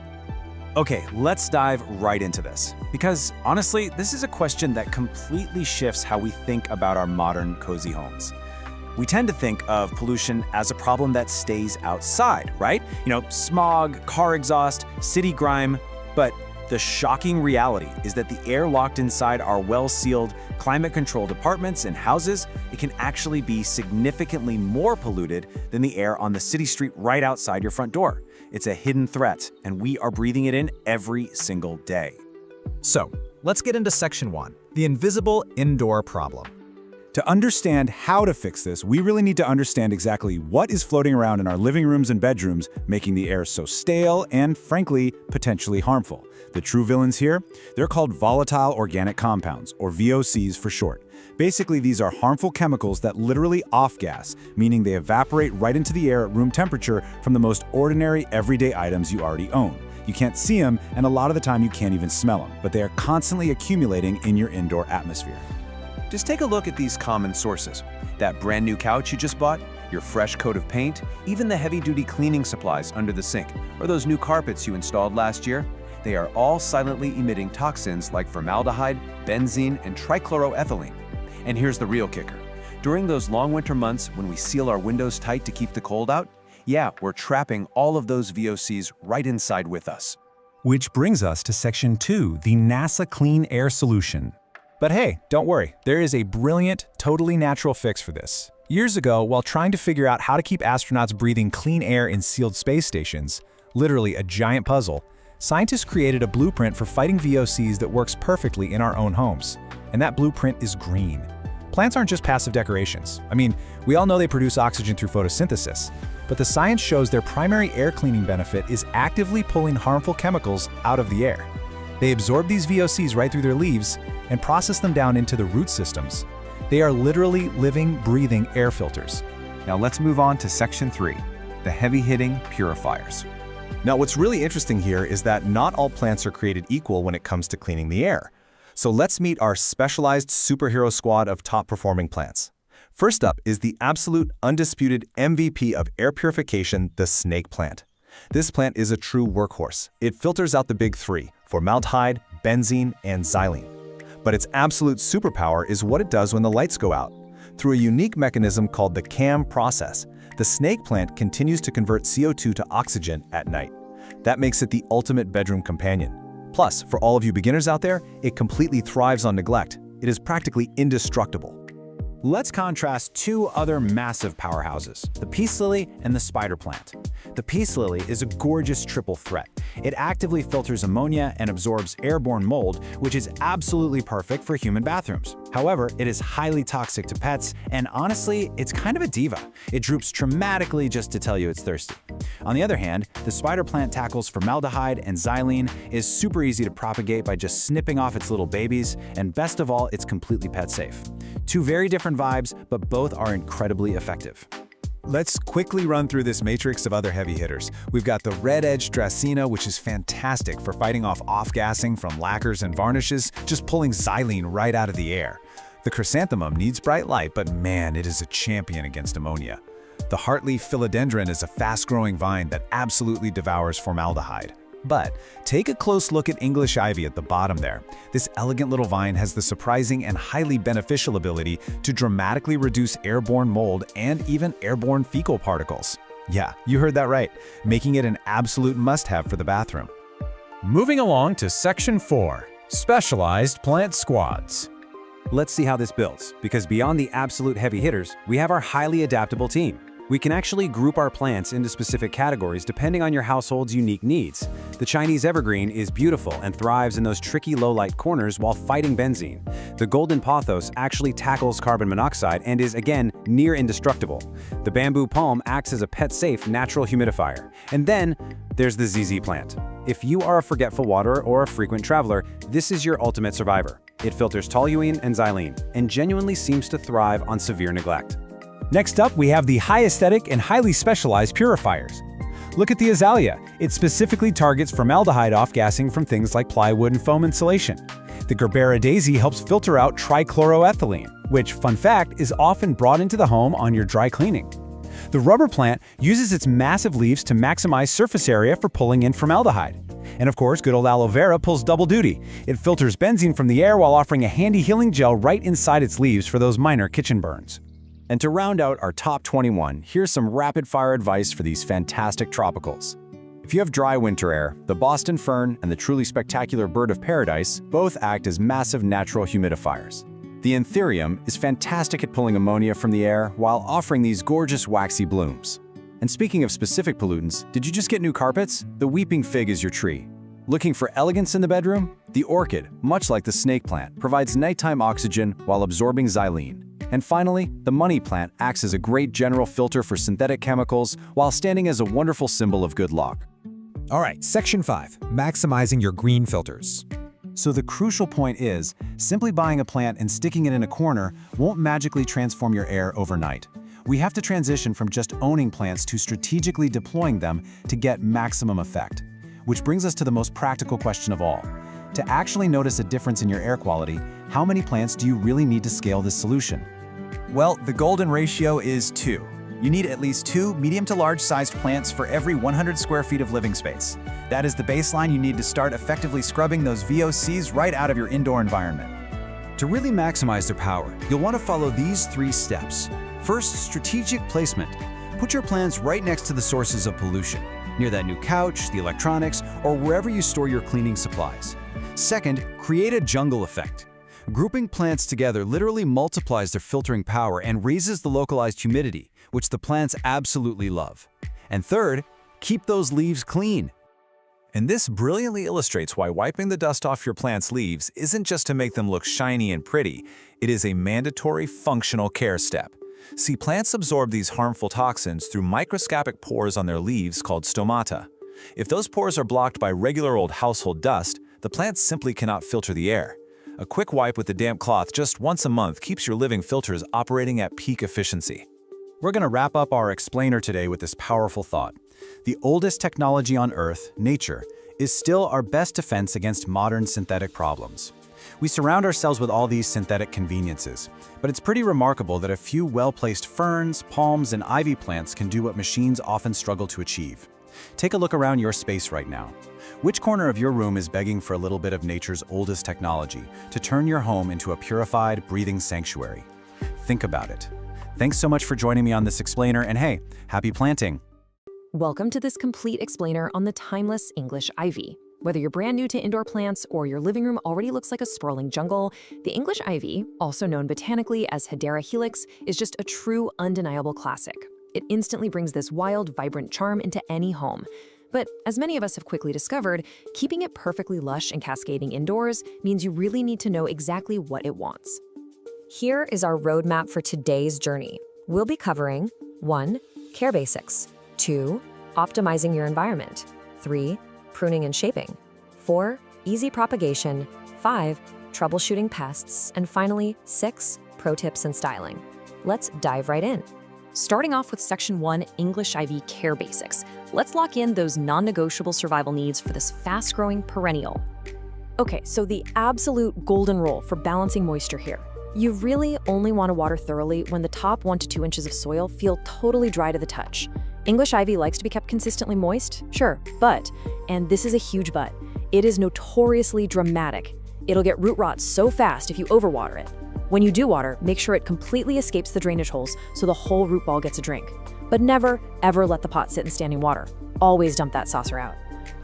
Okay, let's dive right into this. Because honestly, this is a question that completely shifts how we think about our modern, cozy homes. We tend to think of pollution as a problem that stays outside, right? Smog, car exhaust, city grime. But the shocking reality is that the air locked inside our well-sealed, climate-controlled apartments and houses, it can actually be significantly more polluted than the air on the city street right outside your front door. It's a hidden threat, and we are breathing it in every single day. So, let's get into Section 1, the invisible indoor problem. To understand how to fix this, we really need to understand exactly what is floating around in our living rooms and bedrooms, making the air so stale and, frankly, potentially harmful. The true villains here? They're called volatile organic compounds, or VOCs for short. Basically, these are harmful chemicals that literally off-gas, meaning they evaporate right into the air at room temperature from the most ordinary, everyday items you already own. You can't see them, and a lot of the time you can't even smell them, but they are constantly accumulating in your indoor atmosphere. Just take a look at these common sources. That brand new couch you just bought, your fresh coat of paint, even the heavy-duty cleaning supplies under the sink, or those new carpets you installed last year. They are all silently emitting toxins like formaldehyde, benzene, and trichloroethylene. And here's the real kicker. During those long winter months when we seal our windows tight to keep the cold out, yeah, we're trapping all of those VOCs right inside with us. Which brings us to Section 2, the NASA Clean Air Solution. But hey, don't worry, there is a brilliant, totally natural fix for this. Years ago, while trying to figure out how to keep astronauts breathing clean air in sealed space stations, literally a giant puzzle, scientists created a blueprint for fighting VOCs that works perfectly in our own homes. And that blueprint is green. Plants aren't just passive decorations. I mean, we all know they produce oxygen through photosynthesis, but the science shows their primary air cleaning benefit is actively pulling harmful chemicals out of the air. They absorb these VOCs right through their leaves and process them down into the root systems. They are literally living, breathing air filters. Now let's move on to section 3, the heavy-hitting purifiers. Now what's really interesting here is that not all plants are created equal when it comes to cleaning the air. So let's meet our specialized superhero squad of top-performing plants. First up is the absolute undisputed MVP of air purification, the snake plant. This plant is a true workhorse. It filters out the big three: formaldehyde, benzene, and xylene. But its absolute superpower is what it does when the lights go out. Through a unique mechanism called the CAM process, the snake plant continues to convert CO2 to oxygen at night. That makes it the ultimate bedroom companion. Plus, for all of you beginners out there, it completely thrives on neglect. It is practically indestructible. Let's contrast two other massive powerhouses, the peace lily and the spider plant. The peace lily is a gorgeous triple threat. It actively filters ammonia and absorbs airborne mold, which is absolutely perfect for human bathrooms. However, it is highly toxic to pets, and honestly, it's kind of a diva. It droops dramatically just to tell you it's thirsty. On the other hand, the spider plant tackles formaldehyde and xylene, is super easy to propagate by just snipping off its little babies, and best of all, it's completely pet safe. Two very different vibes, but both are incredibly effective. Let's quickly run through this matrix of other heavy hitters. We've got the red-edged Dracaena, which is fantastic for fighting off-gassing from lacquers and varnishes, just pulling xylene right out of the air. The chrysanthemum needs bright light, but man, it is a champion against ammonia. The heartleaf philodendron is a fast-growing vine that absolutely devours formaldehyde. But take a close look at English ivy at the bottom there. This elegant little vine has the surprising and highly beneficial ability to dramatically reduce airborne mold and even airborne fecal particles. Yeah, you heard that right, making it an absolute must-have for the bathroom. Moving along to Section 4, Specialized Plant Squads. Let's see how this builds, because beyond the absolute heavy hitters, we have our highly adaptable team. We can actually group our plants into specific categories depending on your household's unique needs. The Chinese evergreen is beautiful and thrives in those tricky low-light corners while fighting benzene. The golden pothos actually tackles carbon monoxide and is, again, near indestructible. The bamboo palm acts as a pet-safe natural humidifier. And then there's the ZZ plant. If you are a forgetful waterer or a frequent traveler, this is your ultimate survivor. It filters toluene and xylene and genuinely seems to thrive on severe neglect. Next up, we have the high aesthetic and highly specialized purifiers. Look at the azalea. It specifically targets formaldehyde off-gassing from things like plywood and foam insulation. The Gerbera daisy helps filter out trichloroethylene, which, fun fact, is often brought into the home on your dry cleaning. The rubber plant uses its massive leaves to maximize surface area for pulling in formaldehyde. And of course, good old aloe vera pulls double duty. It filters benzene from the air while offering a handy healing gel right inside its leaves for those minor kitchen burns. And to round out our top 21, here's some rapid-fire advice for these fantastic tropicals. If you have dry winter air, the Boston fern and the truly spectacular bird of paradise both act as massive natural humidifiers. The anthurium is fantastic at pulling ammonia from the air while offering these gorgeous waxy blooms. And speaking of specific pollutants, did you just get new carpets? The weeping fig is your tree. Looking for elegance in the bedroom? The orchid, much like the snake plant, provides nighttime oxygen while absorbing xylene. And finally, the money plant acts as a great general filter for synthetic chemicals while standing as a wonderful symbol of good luck. All right, Section 5, maximizing your green filters. So the crucial point is, simply buying a plant and sticking it in a corner won't magically transform your air overnight. We have to transition from just owning plants to strategically deploying them to get maximum effect. Which brings us to the most practical question of all. To actually notice a difference in your air quality, how many plants do you really need to scale this solution? Well, the golden ratio is 2. You need at least 2 medium to large sized plants for every 100 square feet of living space. That is the baseline you need to start effectively scrubbing those VOCs right out of your indoor environment. To really maximize their power, you'll want to follow these 3 steps. First, strategic placement. Put your plants right next to the sources of pollution, near that new couch, the electronics, or wherever you store your cleaning supplies. Second, create a jungle effect. Grouping plants together literally multiplies their filtering power and raises the localized humidity, which the plants absolutely love. And third, keep those leaves clean. And this brilliantly illustrates why wiping the dust off your plant's leaves isn't just to make them look shiny and pretty, it is a mandatory functional care step. See, plants absorb these harmful toxins through microscopic pores on their leaves called stomata. If those pores are blocked by regular old household dust, The plants simply cannot filter the air. A quick wipe with a damp cloth just once a month keeps your living filters operating at peak efficiency. We're going to wrap up our explainer today with this powerful thought. The oldest technology on Earth, nature, is still our best defense against modern synthetic problems. We surround ourselves with all these synthetic conveniences, but it's pretty remarkable that a few well-placed ferns, palms, and ivy plants can do what machines often struggle to achieve. Take a look around your space right now. Which corner of your room is begging for a little bit of nature's oldest technology to turn your home into a purified, breathing sanctuary? Think about it. Thanks so much for joining me on this explainer, and hey, happy planting! Welcome to this complete explainer on the timeless English ivy. Whether you're brand new to indoor plants or your living room already looks like a sprawling jungle, the English ivy, also known botanically as Hedera helix, is just a true, undeniable classic. It instantly brings this wild, vibrant charm into any home. But as many of us have quickly discovered, keeping it perfectly lush and cascading indoors means you really need to know exactly what it wants. Here is our roadmap for today's journey. We'll be covering 1. Care basics. 2. Optimizing your environment. 3. Pruning and shaping. 4. Easy propagation. 5. Troubleshooting pests. And finally, 6. Pro tips and styling. Let's dive right in. Starting off with Section 1, English Ivy Care Basics. Let's lock in those non-negotiable survival needs for this fast-growing perennial. Okay, so the absolute golden rule for balancing moisture here. You really only want to water thoroughly when the top 1 to 2 inches of soil feel totally dry to the touch. English ivy likes to be kept consistently moist, sure, but, and this is a huge but, it is notoriously dramatic. It'll get root rot so fast if you overwater it. When you do water, make sure it completely escapes the drainage holes so the whole root ball gets a drink. But never, ever let the pot sit in standing water. Always dump that saucer out.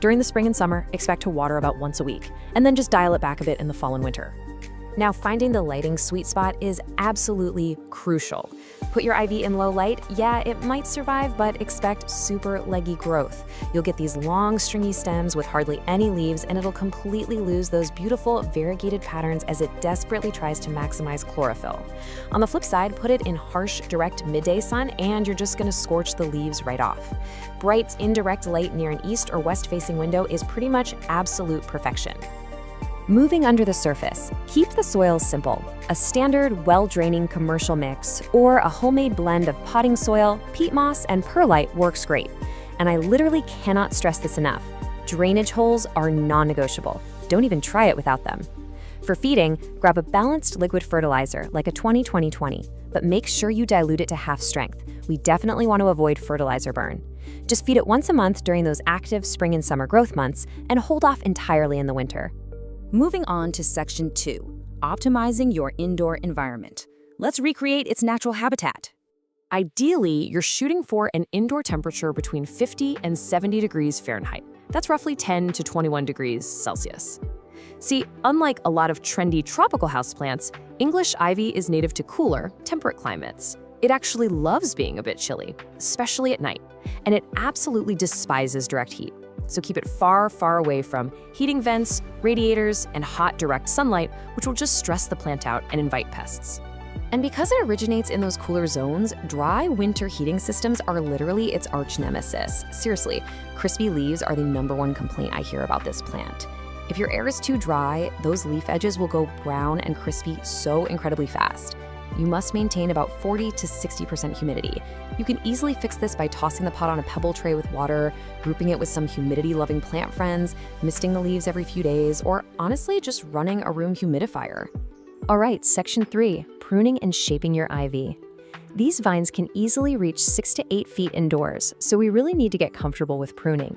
During the spring and summer, expect to water about once a week, and then just dial it back a bit in the fall and winter. Now, finding the lighting sweet spot is absolutely crucial. Put your ivy in low light, yeah, it might survive, but expect super leggy growth. You'll get these long, stringy stems with hardly any leaves, and it'll completely lose those beautiful, variegated patterns as it desperately tries to maximize chlorophyll. On the flip side, put it in harsh, direct midday sun, and you're just gonna scorch the leaves right off. Bright, indirect light near an east or west-facing window is pretty much absolute perfection. Moving under the surface, keep the soil simple. A standard, well-draining commercial mix or a homemade blend of potting soil, peat moss, and perlite works great. And I literally cannot stress this enough. Drainage holes are non-negotiable. Don't even try it without them. For feeding, grab a balanced liquid fertilizer like a 20-20-20, but make sure you dilute it to half strength. We definitely want to avoid fertilizer burn. Just feed it once a month during those active spring and summer growth months and hold off entirely in the winter. Moving on to Section 2, optimizing your indoor environment. Let's recreate its natural habitat. Ideally, you're shooting for an indoor temperature between 50 and 70 degrees Fahrenheit. That's roughly 10 to 21 degrees Celsius. See, unlike a lot of trendy tropical houseplants, English ivy is native to cooler, temperate climates. It actually loves being a bit chilly, especially at night, and it absolutely despises direct heat. So keep it far, far away from heating vents, radiators, and hot direct sunlight, which will just stress the plant out and invite pests. And because it originates in those cooler zones, dry winter heating systems are literally its arch nemesis. Seriously, crispy leaves are the #1 complaint I hear about this plant. If your air is too dry, those leaf edges will go brown and crispy so incredibly fast. You must maintain about 40 to 60% humidity. You can easily fix this by tossing the pot on a pebble tray with water, grouping it with some humidity-loving plant friends, misting the leaves every few days, or honestly just running a room humidifier. All right, Section 3, pruning and shaping your ivy. These vines can easily reach 6 to 8 feet indoors, so we really need to get comfortable with pruning.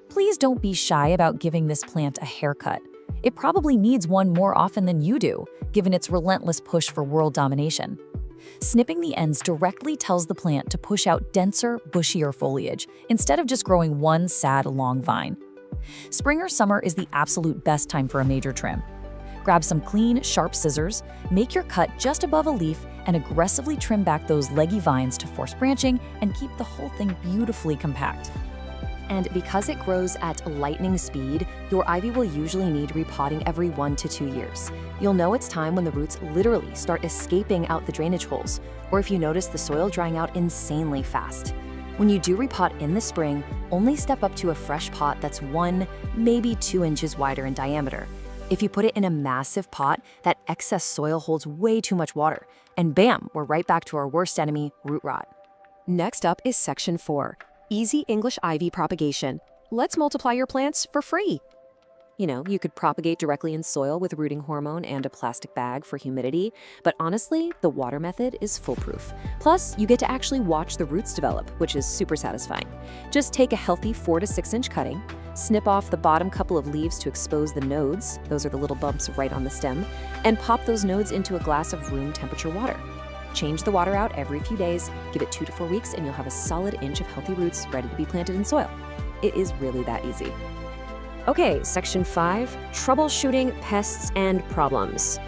Please don't be shy about giving this plant a haircut. It probably needs one more often than you do, given its relentless push for world domination. Snipping the ends directly tells the plant to push out denser, bushier foliage, instead of just growing one sad, long vine. Spring or summer is the absolute best time for a major trim. Grab some clean, sharp scissors, make your cut just above a leaf, and aggressively trim back those leggy vines to force branching and keep the whole thing beautifully compact. And because it grows at lightning speed, your ivy will usually need repotting every 1 to 2 years. You'll know it's time when the roots literally start escaping out the drainage holes, or if you notice the soil drying out insanely fast. When you do repot in the spring, only step up to a fresh pot that's 1, maybe 2 inches wider in diameter. If you put it in a massive pot, that excess soil holds way too much water. And bam, we're right back to our worst enemy, root rot. Next up is Section 4, Easy English Ivy Propagation. Let's multiply your plants for free. You know, you could propagate directly in soil with rooting hormone and a plastic bag for humidity, but honestly, the water method is foolproof. Plus, you get to actually watch the roots develop, which is super satisfying. Just take a healthy 4 to 6 inch cutting, snip off the bottom couple of leaves to expose the nodes, those are the little bumps right on the stem, and pop those nodes into a glass of room temperature water. Change the water out every few days, give it 2 to 4 weeks, and you'll have a solid inch of healthy roots ready to be planted in soil. It is really that easy. Okay, Section 5, Troubleshooting Pests and Problems.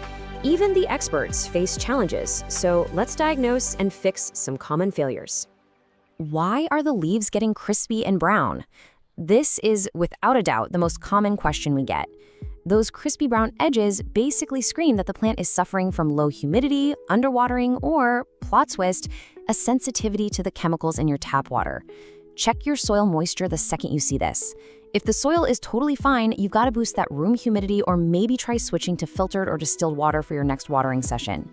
Even the experts face challenges, so let's diagnose and fix some common failures. Why are the leaves getting crispy and brown? This is, without a doubt, the most common question we get. Those crispy brown edges basically scream that the plant is suffering from low humidity, underwatering, or, plot twist, a sensitivity to the chemicals in your tap water. Check your soil moisture the second you see this. If the soil is totally fine, you've got to boost that room humidity or maybe try switching to filtered or distilled water for your next watering session.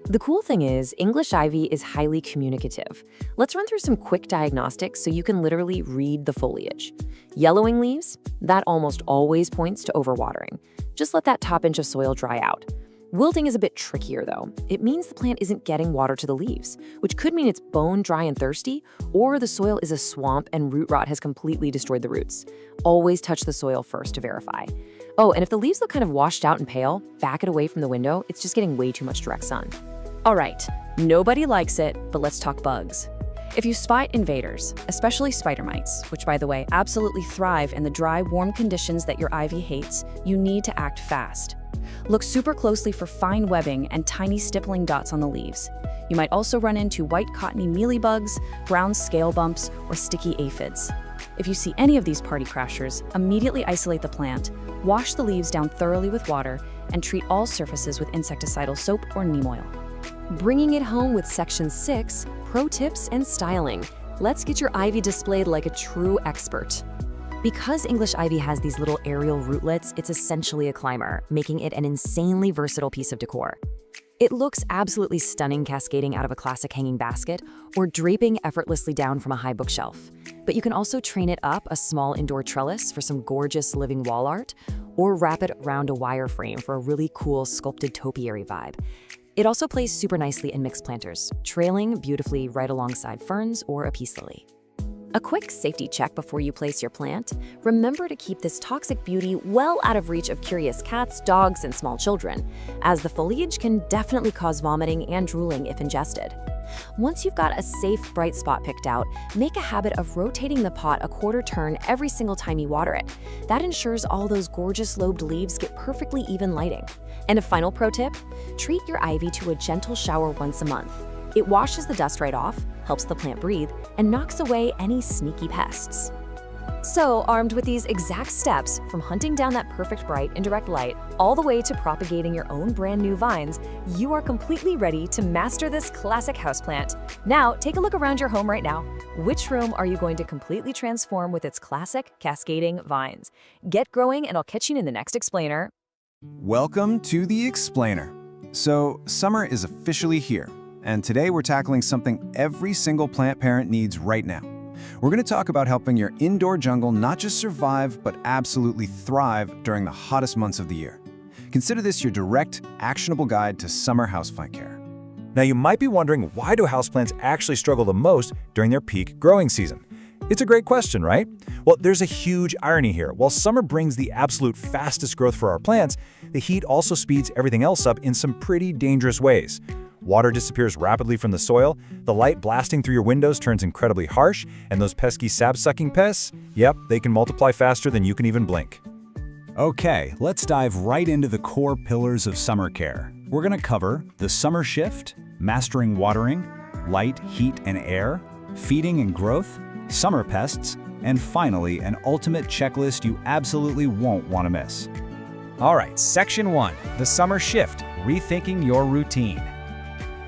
The cool thing is, English ivy is highly communicative. Let's run through some quick diagnostics so you can literally read the foliage. Yellowing leaves? That almost always points to overwatering. Just let that top inch of soil dry out. Wilting is a bit trickier though. It means the plant isn't getting water to the leaves, which could mean it's bone dry and thirsty, or the soil is a swamp and root rot has completely destroyed the roots. Always touch the soil first to verify. Oh, and if the leaves look kind of washed out and pale, back it away from the window. It's just getting way too much direct sun. All right, nobody likes it, but let's talk bugs. If you spot invaders, especially spider mites, which by the way absolutely thrive in the dry, warm conditions that your ivy hates, you need to act fast. Look super closely for fine webbing and tiny stippling dots on the leaves. You might also run into white cottony mealybugs, brown scale bumps, or sticky aphids. If you see any of these party crashers, immediately isolate the plant, wash the leaves down thoroughly with water, and treat all surfaces with insecticidal soap or neem oil. Bringing it home with Section 6, Pro Tips and Styling. Let's get your ivy displayed like a true expert. Because English ivy has these little aerial rootlets, it's essentially a climber, making it an insanely versatile piece of decor. It looks absolutely stunning cascading out of a classic hanging basket or draping effortlessly down from a high bookshelf. But you can also train it up a small indoor trellis for some gorgeous living wall art, or wrap it around a wire frame for a really cool sculpted topiary vibe. It also plays super nicely in mixed planters, trailing beautifully right alongside ferns or a peace lily. A quick safety check before you place your plant. Remember to keep this toxic beauty well out of reach of curious cats, dogs, and small children, as the foliage can definitely cause vomiting and drooling if ingested. Once you've got a safe, bright spot picked out, make a habit of rotating the pot a quarter turn every single time you water it. That ensures all those gorgeous lobed leaves get perfectly even lighting. And a final pro tip, treat your ivy to a gentle shower once a month. It washes the dust right off, helps the plant breathe, and knocks away any sneaky pests. So, armed with these exact steps, from hunting down that perfect bright indirect light, all the way to propagating your own brand new vines, you are completely ready to master this classic houseplant. Now, take a look around your home right now. Which room are you going to completely transform with its classic cascading vines? Get growing, and I'll catch you in the next explainer. Welcome to the Explainer. So, summer is officially here, and today we're tackling something every single plant parent needs right now. We're going to talk about helping your indoor jungle not just survive, but absolutely thrive during the hottest months of the year. Consider this your direct, actionable guide to summer houseplant care. Now you might be wondering, why do houseplants actually struggle the most during their peak growing season? It's a great question, right? Well, there's a huge irony here. While summer brings the absolute fastest growth for our plants, the heat also speeds everything else up in some pretty dangerous ways. Water disappears rapidly from the soil, the light blasting through your windows turns incredibly harsh, and those pesky sap-sucking pests, yep, they can multiply faster than you can even blink. Okay, let's dive right into the core pillars of summer care. We're going to cover the summer shift, mastering watering, light, heat, and air, feeding and growth, summer pests, and finally, an ultimate checklist you absolutely won't want to miss. All right, Section 1, the summer shift, rethinking your routine.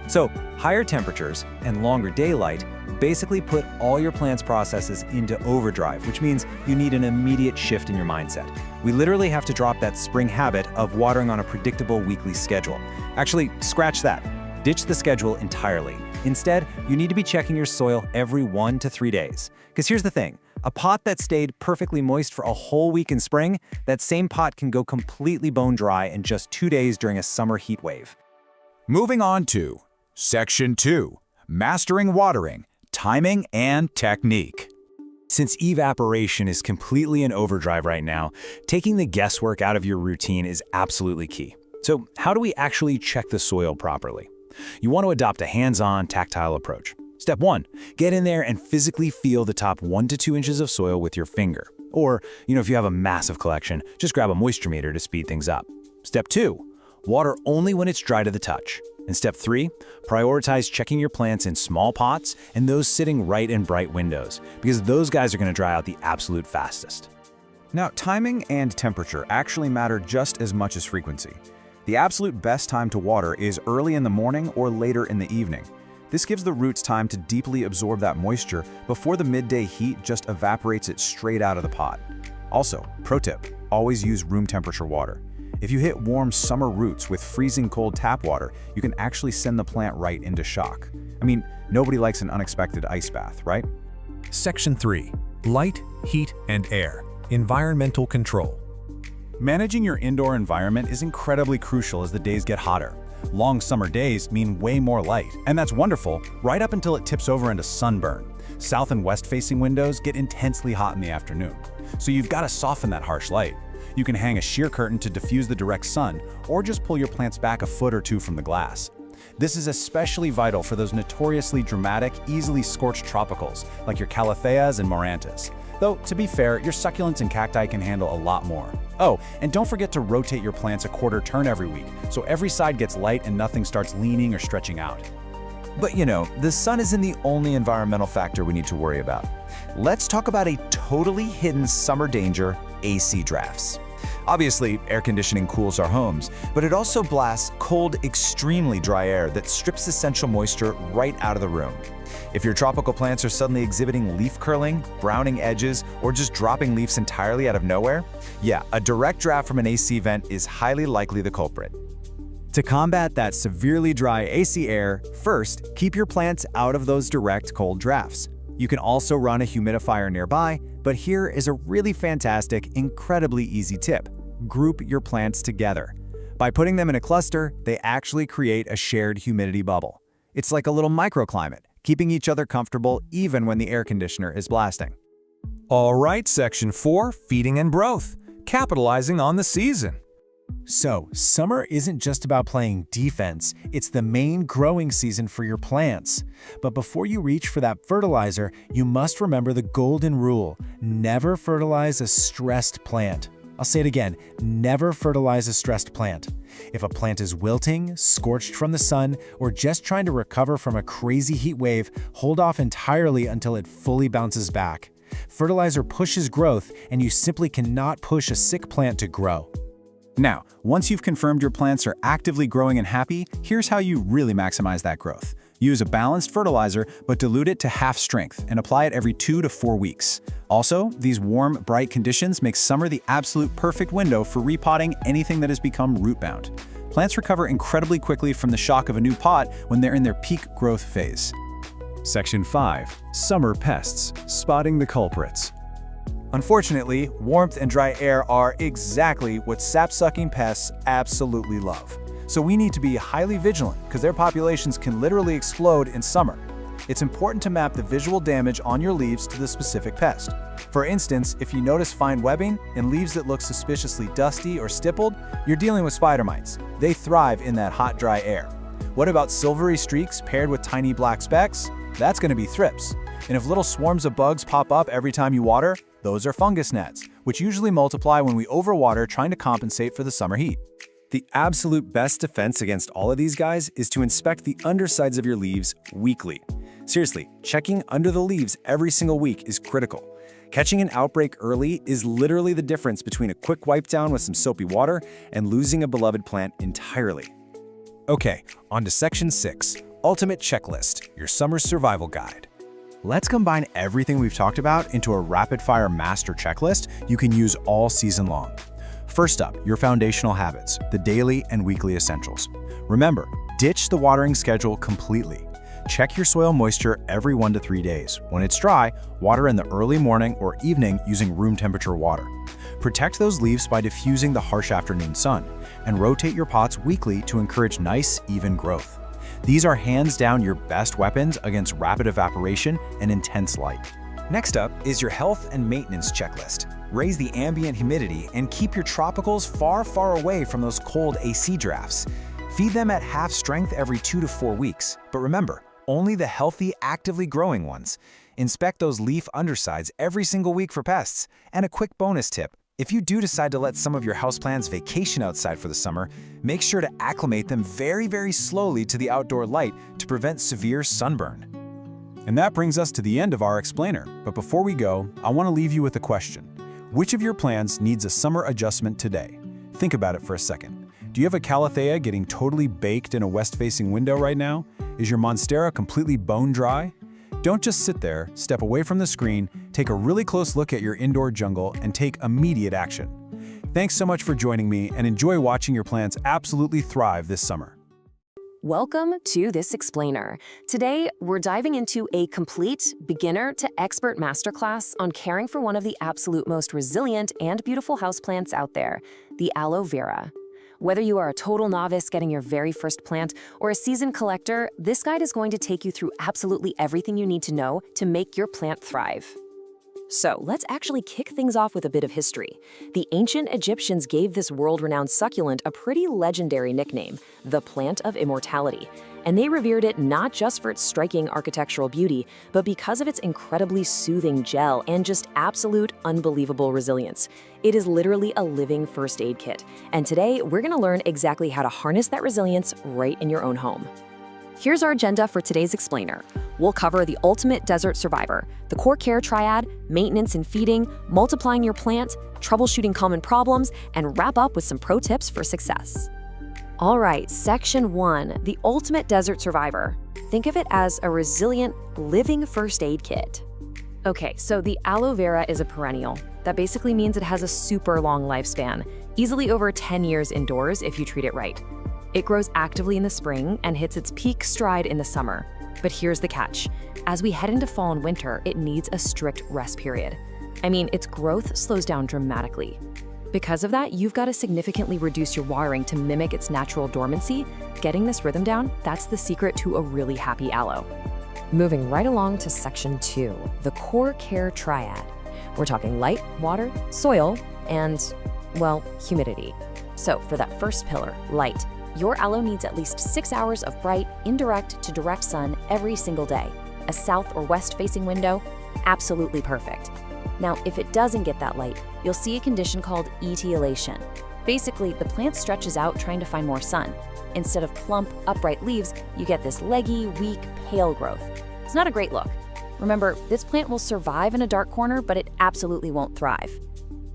So, higher temperatures and longer daylight basically put all your plant's processes into overdrive, which means you need an immediate shift in your mindset. We literally have to drop that spring habit of watering on a predictable weekly schedule. Actually, scratch that. Ditch the schedule entirely. Instead, you need to be checking your soil every 1 to 3 days. Because here's the thing, a pot that stayed perfectly moist for a whole week in spring, that same pot can go completely bone dry in just 2 days during a summer heat wave. Moving on to Section 2, Mastering Watering, Timing and Technique. Since evaporation is completely in overdrive right now, taking the guesswork out of your routine is absolutely key. So how do we actually check the soil properly? You want to adopt a hands-on, tactile approach. Step 1, get in there and physically feel the top 1 to 2 inches of soil with your finger. Or, if you have a massive collection, just grab a moisture meter to speed things up. Step 2, water only when it's dry to the touch. And step 3, prioritize checking your plants in small pots and those sitting right in bright windows, because those guys are going to dry out the absolute fastest. Now, timing and temperature actually matter just as much as frequency. The absolute best time to water is early in the morning or later in the evening. This gives the roots time to deeply absorb that moisture before the midday heat just evaporates it straight out of the pot. Also, pro tip, always use room temperature water. If you hit warm summer roots with freezing cold tap water, you can actually send the plant right into shock. I mean, nobody likes an unexpected ice bath, right? Section 3. Light, Heat, and Air. Environmental Control. Managing your indoor environment is incredibly crucial as the days get hotter. Long summer days mean way more light, and that's wonderful right up until it tips over into sunburn. South and west-facing windows get intensely hot in the afternoon, so you've got to soften that harsh light. You can hang a sheer curtain to diffuse the direct sun, or just pull your plants back a foot or two from the glass. This is especially vital for those notoriously dramatic, easily scorched tropicals, like your calatheas and morantas. Though, to be fair, your succulents and cacti can handle a lot more. Oh, and don't forget to rotate your plants a quarter turn every week, so every side gets light and nothing starts leaning or stretching out. But the sun isn't the only environmental factor we need to worry about. Let's talk about a totally hidden summer danger, AC drafts. Obviously, air conditioning cools our homes, but it also blasts cold, extremely dry air that strips essential moisture right out of the room. If your tropical plants are suddenly exhibiting leaf curling, browning edges, or just dropping leaves entirely out of nowhere, yeah, a direct draft from an AC vent is highly likely the culprit. To combat that severely dry AC air, first, keep your plants out of those direct cold drafts. You can also run a humidifier nearby, but here is a really fantastic, incredibly easy tip. Group your plants together. By putting them in a cluster, they actually create a shared humidity bubble. It's like a little microclimate, keeping each other comfortable even when the air conditioner is blasting. All right, Section 4, Feeding and Growth. Capitalizing on the season. So, summer isn't just about playing defense, it's the main growing season for your plants. But before you reach for that fertilizer, you must remember the golden rule: never fertilize a stressed plant. I'll say it again, never fertilize a stressed plant. If a plant is wilting, scorched from the sun, or just trying to recover from a crazy heat wave, hold off entirely until it fully bounces back. Fertilizer pushes growth, and you simply cannot push a sick plant to grow. Now, once you've confirmed your plants are actively growing and happy, here's how you really maximize that growth. Use a balanced fertilizer, but dilute it to half strength and apply it every 2 to 4 weeks. Also, these warm, bright conditions make summer the absolute perfect window for repotting anything that has become root-bound. Plants recover incredibly quickly from the shock of a new pot when they're in their peak growth phase. Section 5. Summer Pests. Spotting the culprits. Unfortunately, warmth and dry air are exactly what sap-sucking pests absolutely love. So we need to be highly vigilant because their populations can literally explode in summer. It's important to map the visual damage on your leaves to the specific pest. For instance, if you notice fine webbing and leaves that look suspiciously dusty or stippled, you're dealing with spider mites. They thrive in that hot, dry air. What about silvery streaks paired with tiny black specks? That's going to be thrips. And if little swarms of bugs pop up every time you water, those are fungus gnats, which usually multiply when we overwater trying to compensate for the summer heat. The absolute best defense against all of these guys is to inspect the undersides of your leaves weekly. Seriously, checking under the leaves every single week is critical. Catching an outbreak early is literally the difference between a quick wipe down with some soapy water and losing a beloved plant entirely. Okay, on to Section 6. ultimate checklist, your summer survival guide. Let's combine everything we've talked about into a rapid-fire master checklist you can use all season long. First up, your foundational habits, the daily and weekly essentials. Remember, ditch the watering schedule completely. Check your soil moisture every 1 to 3 days. When it's dry, water in the early morning or evening using room temperature water. Protect those leaves by diffusing the harsh afternoon sun, and rotate your pots weekly to encourage nice, even growth. These are hands down your best weapons against rapid evaporation and intense light. Next up is your health and maintenance checklist. Raise the ambient humidity and keep your tropicals far, far away from those cold AC drafts. Feed them at half strength every 2 to 4 weeks. But remember, only the healthy, actively growing ones. Inspect those leaf undersides every single week for pests. And a quick bonus tip, if you do decide to let some of your houseplants vacation outside for the summer, make sure to acclimate them very, very slowly to the outdoor light to prevent severe sunburn. And that brings us to the end of our explainer. But before we go, I want to leave you with a question. Which of your plants needs a summer adjustment today? Think about it for a second. Do you have a calathea getting totally baked in a west-facing window right now? Is your monstera completely bone dry? Don't just sit there, step away from the screen, take a really close look at your indoor jungle, and take immediate action. Thanks so much for joining me, and enjoy watching your plants absolutely thrive this summer. Welcome to This Explainer. Today, we're diving into a complete beginner to expert masterclass on caring for one of the absolute most resilient and beautiful houseplants out there, the aloe vera. Whether you are a total novice getting your very first plant or a seasoned collector, this guide is going to take you through absolutely everything you need to know to make your plant thrive. So let's actually kick things off with a bit of history. The ancient Egyptians gave this world-renowned succulent a pretty legendary nickname, the plant of immortality. And they revered it not just for its striking architectural beauty, but because of its incredibly soothing gel and just absolute unbelievable resilience. It is literally a living first aid kit. And today, we're going to learn exactly how to harness that resilience right in your own home. Here's our agenda for today's explainer. We'll cover the ultimate desert survivor, the core care triad, maintenance and feeding, multiplying your plant, troubleshooting common problems, and wrap up with some pro tips for success. All right, Section 1, the ultimate desert survivor. Think of it as a resilient, living first aid kit. Okay, so the aloe vera is a perennial. That basically means it has a super long lifespan, easily over 10 years indoors if you treat it right. It grows actively in the spring and hits its peak stride in the summer. But here's the catch. As we head into fall and winter, it needs a strict rest period. I mean, its growth slows down dramatically. Because of that, you've got to significantly reduce your watering to mimic its natural dormancy. Getting this rhythm down, that's the secret to a really happy aloe. Moving right along to Section 2, the core care triad. We're talking light, water, soil, and, well, humidity. So for that first pillar, light, your aloe needs at least 6 hours of bright, indirect to direct sun every single day. A south or west-facing window? Absolutely perfect. Now, if it doesn't get that light, you'll see a condition called etiolation. Basically, the plant stretches out trying to find more sun. Instead of plump, upright leaves, you get this leggy, weak, pale growth. It's not a great look. Remember, this plant will survive in a dark corner, but it absolutely won't thrive.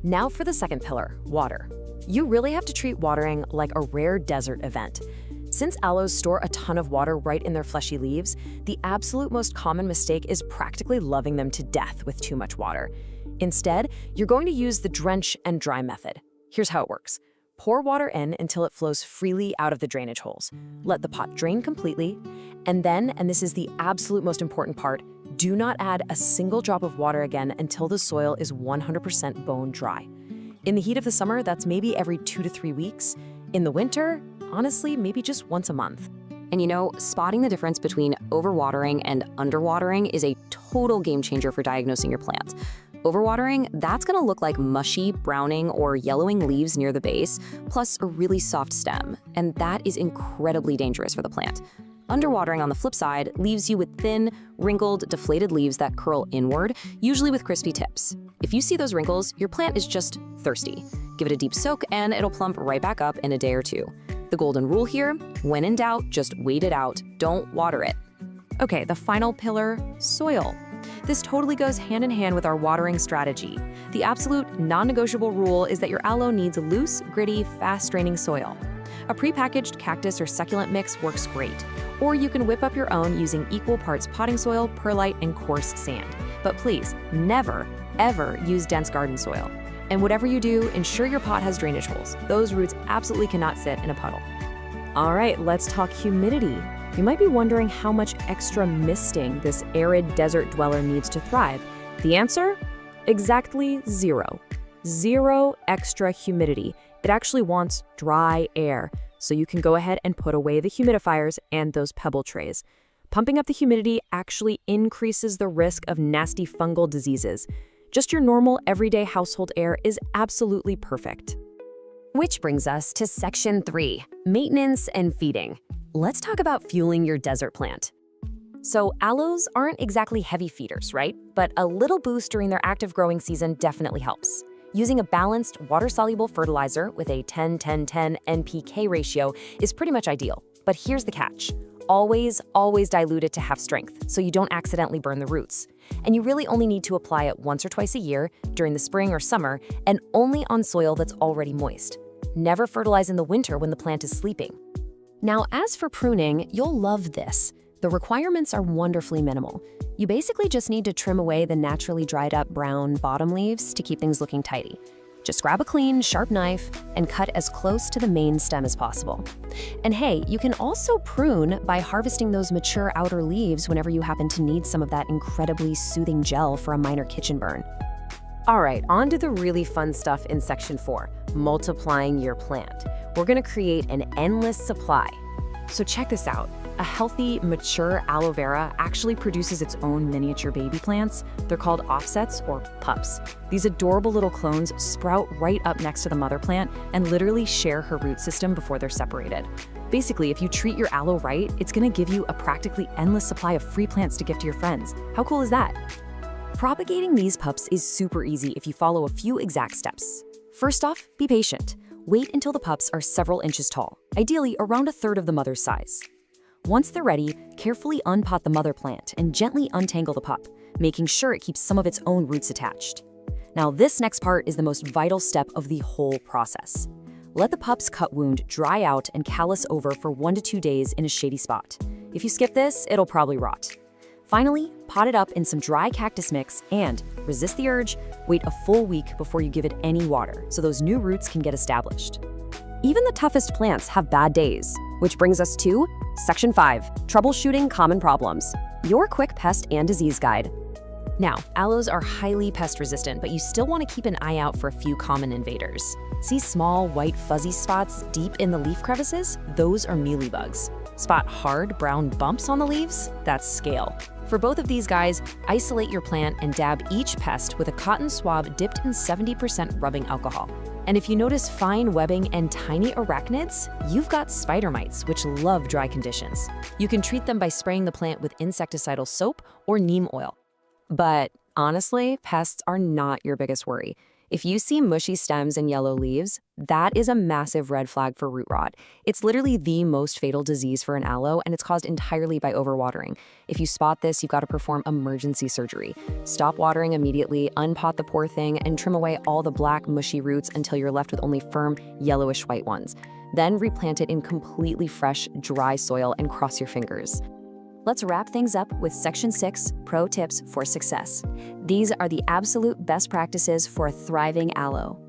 Now for the second pillar, water. You really have to treat watering like a rare desert event. Since aloes store a ton of water right in their fleshy leaves, the absolute most common mistake is practically loving them to death with too much water. Instead, you're going to use the drench and dry method. Here's how it works. Pour water in until it flows freely out of the drainage holes. Let the pot drain completely, and then, and this is the absolute most important part, do not add a single drop of water again until the soil is 100% bone dry. In the heat of the summer, that's maybe every 2 to 3 weeks. In the winter, honestly, maybe just once a month. And you know, spotting the difference between overwatering and underwatering is a total game changer for diagnosing your plant. Overwatering, that's gonna look like mushy, browning, or yellowing leaves near the base, plus a really soft stem, and that is incredibly dangerous for the plant. Underwatering, on the flip side, leaves you with thin, wrinkled, deflated leaves that curl inward, usually with crispy tips. If you see those wrinkles, your plant is just thirsty. Give it a deep soak and it'll plump right back up in a day or two. The golden rule here, when in doubt, just wait it out, don't water it. Okay, the final pillar, soil. This totally goes hand in hand with our watering strategy. The absolute non-negotiable rule is that your aloe needs loose, gritty, fast-draining soil. A prepackaged cactus or succulent mix works great. Or you can whip up your own using equal parts potting soil, perlite, and coarse sand. But please, never, ever use dense garden soil. And whatever you do, ensure your pot has drainage holes. Those roots absolutely cannot sit in a puddle. All right, let's talk humidity. You might be wondering how much extra misting this arid desert dweller needs to thrive. The answer? Exactly 0. 0 extra humidity. It actually wants dry air, so you can go ahead and put away the humidifiers and those pebble trays. Pumping up the humidity actually increases the risk of nasty fungal diseases. Just your normal, everyday household air is absolutely perfect. Which brings us to Section 3, maintenance and feeding. Let's talk about fueling your desert plant. So aloes aren't exactly heavy feeders, right? But a little boost during their active growing season definitely helps. Using a balanced, water-soluble fertilizer with a 10-10-10 NPK ratio is pretty much ideal. But here's the catch. Always dilute it to half strength so you don't accidentally burn the roots. And you really only need to apply it once or twice a year during the spring or summer and only on soil that's already moist. Never fertilize in the winter when the plant is sleeping. Now, as for pruning, you'll love this. The requirements are wonderfully minimal. You basically just need to trim away the naturally dried up brown bottom leaves to keep things looking tidy. Just grab a clean, sharp knife and cut as close to the main stem as possible. And hey, you can also prune by harvesting those mature outer leaves whenever you happen to need some of that incredibly soothing gel for a minor kitchen burn. All right, on to the really fun stuff in Section 4, multiplying your plant. We're gonna create an endless supply. So check this out. A healthy, mature aloe vera actually produces its own miniature baby plants. They're called offsets or pups. These adorable little clones sprout right up next to the mother plant and literally share her root system before they're separated. Basically, if you treat your aloe right, it's gonna give you a practically endless supply of free plants to give to your friends. How cool is that? Propagating these pups is super easy if you follow a few exact steps. First off, be patient. Wait until the pups are several inches tall, ideally around a third of the mother's size. Once they're ready, carefully unpot the mother plant and gently untangle the pup, making sure it keeps some of its own roots attached. Now, this next part is the most vital step of the whole process. Let the pup's cut wound dry out and callus over for 1 to 2 days in a shady spot. If you skip this, it'll probably rot. Finally, pot it up in some dry cactus mix and, resist the urge, wait a full week before you give it any water so those new roots can get established. Even the toughest plants have bad days, which brings us to Section 5, Troubleshooting Common Problems, your quick pest and disease guide. Now, aloes are highly pest resistant, but you still want to keep an eye out for a few common invaders. See small, white, fuzzy spots deep in the leaf crevices? Those are mealybugs. Spot hard, brown bumps on the leaves? That's scale. For both of these guys, isolate your plant and dab each pest with a cotton swab dipped in 70% rubbing alcohol. And if you notice fine webbing and tiny arachnids, you've got spider mites, which love dry conditions. You can treat them by spraying the plant with insecticidal soap or neem oil. But honestly, pests are not your biggest worry. If you see mushy stems and yellow leaves, that is a massive red flag for root rot. It's literally the most fatal disease for an aloe, and it's caused entirely by overwatering. If you spot this, you've got to perform emergency surgery. Stop watering immediately, unpot the poor thing, and trim away all the black, mushy roots until you're left with only firm, yellowish white ones. Then replant it in completely fresh, dry soil and cross your fingers. Let's wrap things up with Section 6, Pro Tips for Success. These are the absolute best practices for a thriving aloe.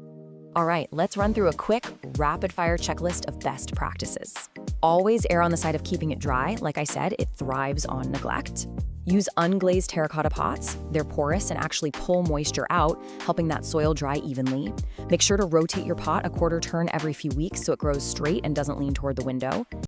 All right, let's run through a quick, rapid-fire checklist of best practices. Always err on the side of keeping it dry. Like I said, it thrives on neglect. Use unglazed terracotta pots. They're porous and actually pull moisture out, helping that soil dry evenly. Make sure to rotate your pot a quarter turn every few weeks so it grows straight and doesn't lean toward the window.